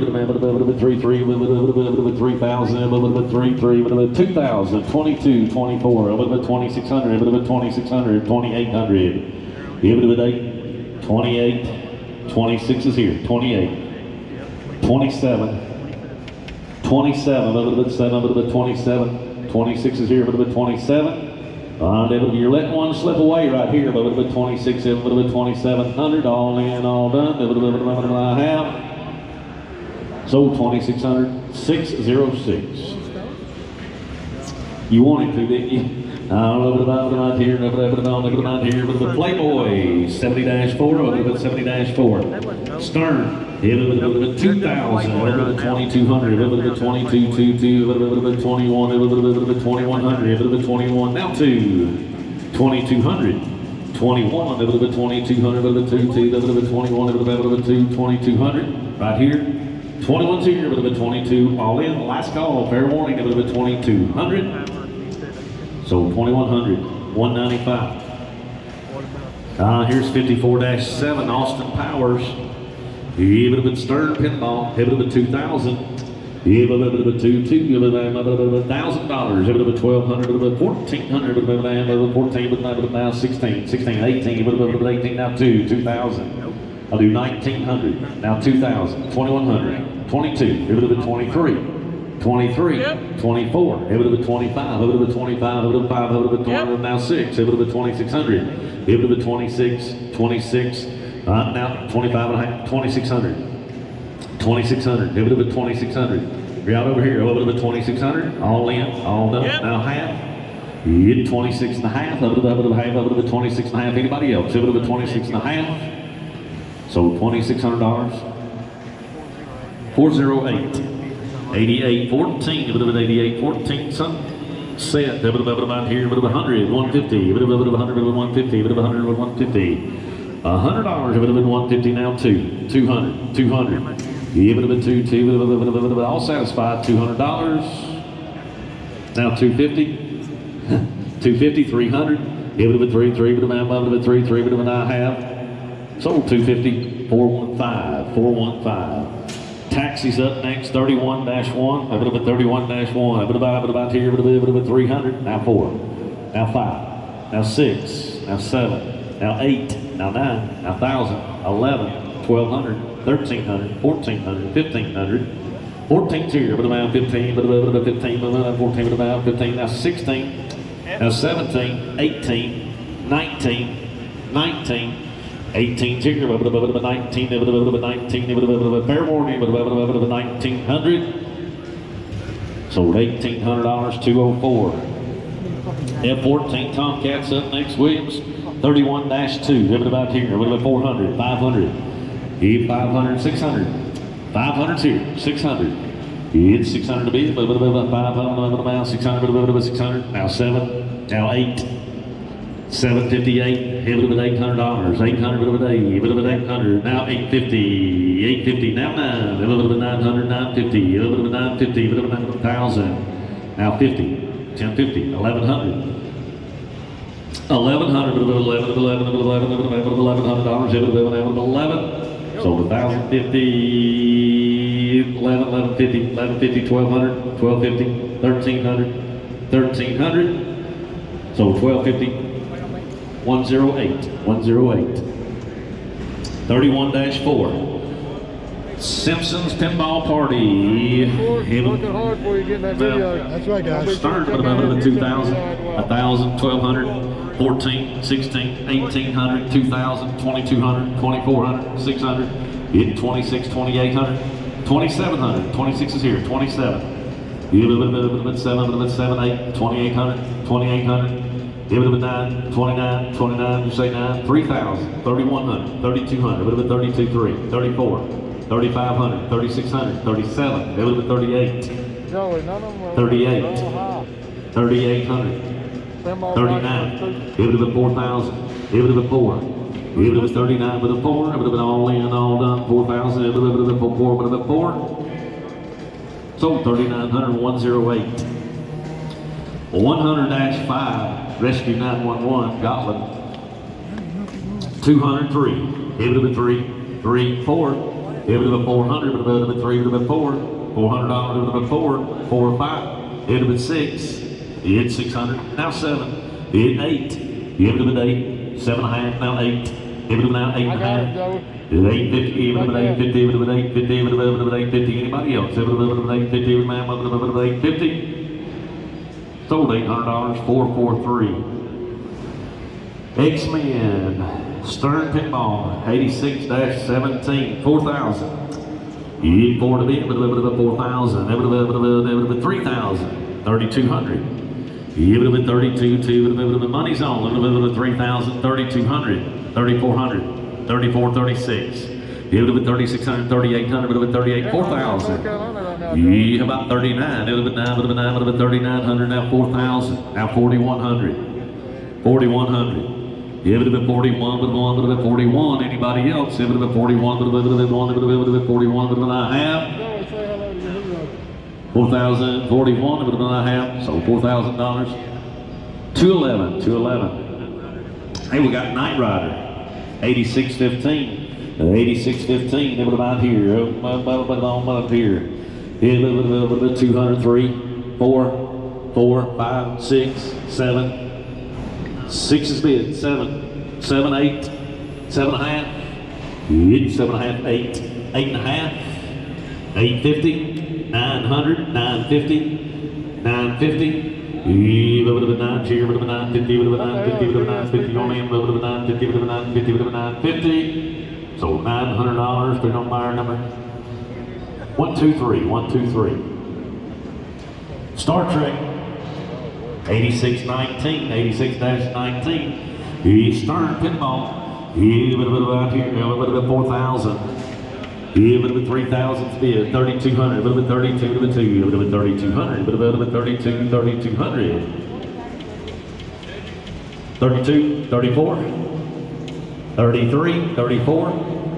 2,000, 22, 24, 2,600, 2,600, 2,800. 28, 26 is here, 28, 27. 27, a little bit 7, a little bit 27, 26 is here, a little bit 27. You're letting one slip away right here, a little bit 26, a little bit 2,700, all in, all done, a little bit I have. So 2,600, 606. You wanted to, didn't you? A little bit about here, a little bit about here, a little bit Playboy, 70-4, a little bit 70-4. Stern. A little bit 2,000, a little bit 2,200, a little bit 22, a little bit 21, a little bit 2,100, a little bit 21, now 2,200, 21, a little bit 2,200, a little bit 22, a little bit 21, a little bit 2, 2,200, right here, 21's here, a little bit 22, all in, last call, fair warning, a little bit 2,200, so 2,100, 195. Here's 54-7, Austin Powers. Even a bit Stern Pinball, even a bit 2,000, even a bit 2, even a bit $1,000, even a bit 1,200, even a bit 1,400, even a bit 14, but now 16, 16, 18, even a bit 18, now 2,000. I'll do 1,900, now 2,000, 2,100, 22, even a bit 23, 23, 24, even a bit 25, even a bit 25, even a bit 5, even a bit 20, now 6, even a bit 2,600, even a bit 26, 26. Now 25 and a half, 2,600, 2,600, a little bit 2,600. Right over here, a little bit 2,600, all in, all done. Yep. Now half, hit 26 and a half, a little bit half, a little bit 26 and a half. Anybody else? A little bit 26 and a half. So $2,600. 408, 88, 14, a little bit 88, 14, some set, a little bit about here, a little bit 100, 150, a little bit 100, 150, a little bit 100, 150. $100, a little bit 150 now, 200, 200. Give it a bit 2, all satisfied, $200. Now 250, 250, 300. Give it a bit 3, but a bit 3, but I have. Sold 250, 415, 415. Taxi's up next, 31-1, a little bit 31-1, a bit about here, a little bit 300. Now 4, now 5, now 6, now 7, now 8. Now 9, now 1,000, 11, 1,200, 1,300, 1,400, 1,500, 14's here, but about 15, but about 15, but about 14, but about 15, now 16, now 17, 18, 19, 19, 18's here, but about 19, but about 19, but about fair warning, but about 1,900. Sold $1,800, 204. F14 Tomcats up next, Williams. 31-2, give it about here, a little bit 400, 500, 500, 600, 500's here, 600, it's 600 to be, but about 500, about 600, about 600, now 7, now 8, 758, a little bit $800, 800, a little bit 800, now 850, 850, now 9, a little bit 900, 950, a little bit 950, a little bit 1,000, now 50, 1050, 1,100. 1,100, $1,100, so 1,050, 1,150, 1,150, 1,200, 1,250, 1,300, 1,300, so 1,250, 108, 108. 31-4. Simpsons Pinball Party. Working hard for you getting that video. That's right, guys. Started with about 2,000, 1,000, 1,200, 14, 16, 1,800, 2,000, 2,200, 2,400, 600, hit 26, 2,800, 2,700, 26 is here, 27. Give it a bit 7, 8, 2,800, 2,800. Give it a bit 9, 29, 29, you say 9, 3,000, 3,100, 3,200, a bit of 32, 3, 34, 3,500, 3,600, 37, give it a bit 38, Joey, none of them are 38, real high. 3,800, Pinball 39, prices, give it a bit 4,000, give it a bit 4, give it a bit 39 with a 4, give it a bit all in, all done, 4,000, give it a bit 4, with a bit 4. Sold 3,900, 108. 100-5, Rescue 911, Gotland. 203, give it a 3, 3, 4. Give it a 400, but a bit 3, but a bit 4. $400, but a 4, 4, 5. Give it a 6, hit 600, now 7. Hit 8, give it a 8, 7.5, now 8. Give it a now 8.5. 850, even with 850, even with 850, even with 850. Anybody else? Even with 850, even with 850. Sold $800, 443. X-Men, Stern Pinball, 86-17, 4,000. Hit 4 to be, but 4,000, 3,000, 3,200. Give it a bit 32, 2, money's on, 3,000, 3,200, 3,400. 34, 36. Give it a bit 3,600, 3,800, a bit 38, 4,000. Yeah, about 39. A little bit 9, a little bit 9, a little bit 3,900, now 4,000. Now 4,100. 4,100. Give it a bit 41, a little bit 41. Anybody else? Give it a bit 41, a little bit 1, a little bit 41, a little bit 1.5. 4,000, 41, a little bit 1.5. So $4,000. 211, 211. Hey, we got Knight Rider. 86-15, 86-15, they would have out here, up here. 203, 4, 4, 5, 6, 7, 6 is bid, 7, 7, 8, 7.5, 7.5, 8, 8.5, 850, 900, 950, 950. Give it a 9 here, with a 950, with a 950, with a 950, on in, with a 950, with a 950, with a 950. So $900, put it on buyer number 123, 123. Star Trek, 86-19, 86-19. Stern Pinball, give it a bit about here, a bit of 4,000. Give it a 3,000 bid, 3,200, a bit of 32 to the 2, a bit of 3,200, a bit of 32, 3,200. 32, 34, 33, 34.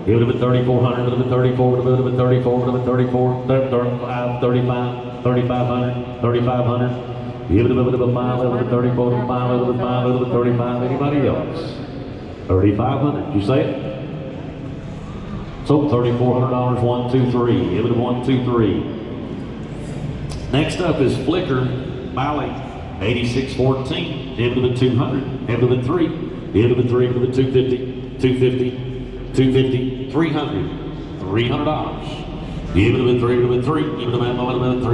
Give it a bit 3,400, a bit of 34, a bit of 34, a bit of 34, 35, 35, 3,500, 3,500. Give it a bit of a 5, a bit of 34, 5, a bit of 5, a bit of 35. Anybody else? 3,500. You say it? So $3,400, 1, 2, 3. Give it a 1, 2, 3. Next up is Flicker Valley, 86-14. Give it a 200. Give it a 3. Give it a 3. Give it a 250. 250. 250. 300. $300. Give it a 3. Give it a 3. Give it a $300. Give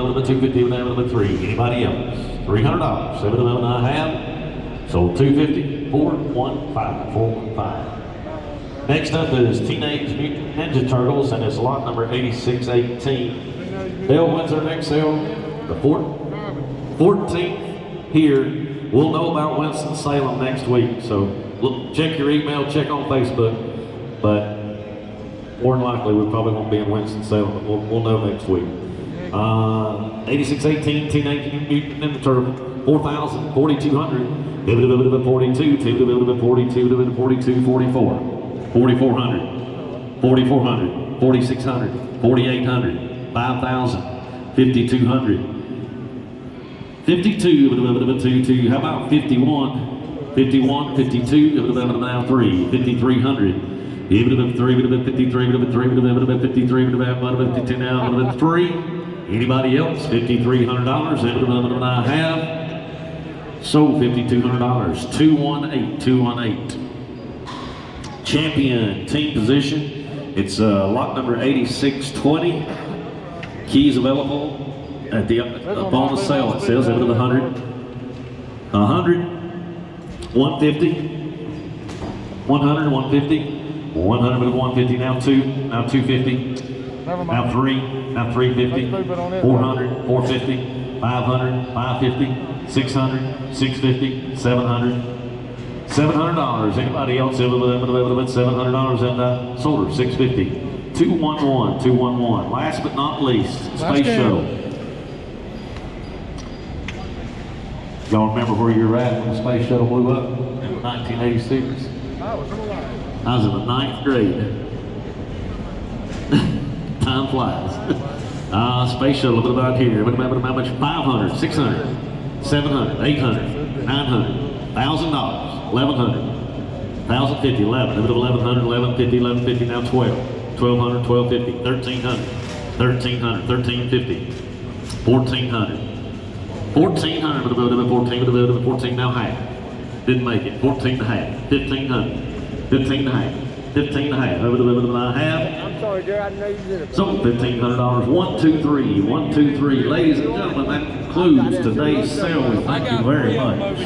it a 250. Give it a 3. Anybody else? $300. Give it a 1.5. So 250. 415. 415. Next up is Teenage Mutant Ninja Turtles, and it's lot number 8618. Dale, when's our next sale? The 14th here. We'll know about Winston-Salem next week, so look, check your email, check on Facebook, but more than likely we probably won't be in Winston-Salem, but we'll know next week. 8618, Teenage Mutant Ninja Turtles, 4,000, 4,200, a bit of 42, a bit of 42, a bit of 42, 44. 4,400, 4,400, 4,600, 4,800, 5,000, 5,200, 52, 2, how about 51, 51, 52, now 3, 5,300, 3, 53, 53, 52 now, 3. Anybody else? $5,300, I have. Sold $5,200, 218, 218. champion team position. It's lot number 8620. Keys available at the bonus sale. It says over to the 100, 100, 150, 100, 150, 100 with 150. Now 2, now 250. Now 3, now 350, 400, 450, 500, 550, 600, 650, 700. $700. Anybody else ever with $700 and sold her 650. 211, 211. Last but not least, Space Shuttle. Y'all remember where you were at when the Space Shuttle blew up in 1986? I was in the 9th grade. Time flies. Space Shuttle, look about here. How much? 500, 600, 700, 800, 900, $1,000. 1100, 1050, 11, 1100, 1150, 1150, now 12, 1200, 1250, 1300, 1300, 1350, 1400, 1400, 14, 14, now half, didn't make it, 14 and a half, 1500, 15 and a half, 15 and a half, half. I'm sorry, Jerry, I didn't know you did it. So $1,500, 1, 2, 3, 1, 2, 3. Ladies and gentlemen, that concludes today's sale. We thank you very much.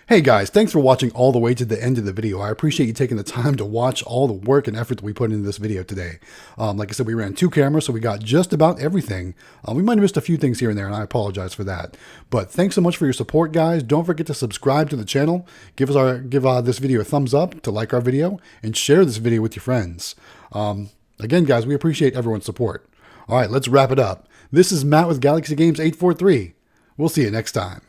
Hey guys, thanks for watching all the way to the end of the video. I appreciate you taking the time to watch all the work and effort that we put into this video today. Like I said, we ran 2 cameras, so we got just about everything. We might have missed a few things here and there, and I apologize for that. But thanks so much for your support, guys. Don't forget to subscribe to the channel. Give this video a thumbs up to like our video, and share this video with your friends. Again, guys, we appreciate everyone's support. All right, let's wrap it up. This is Matt with Galaxy Games 843. We'll see you next time.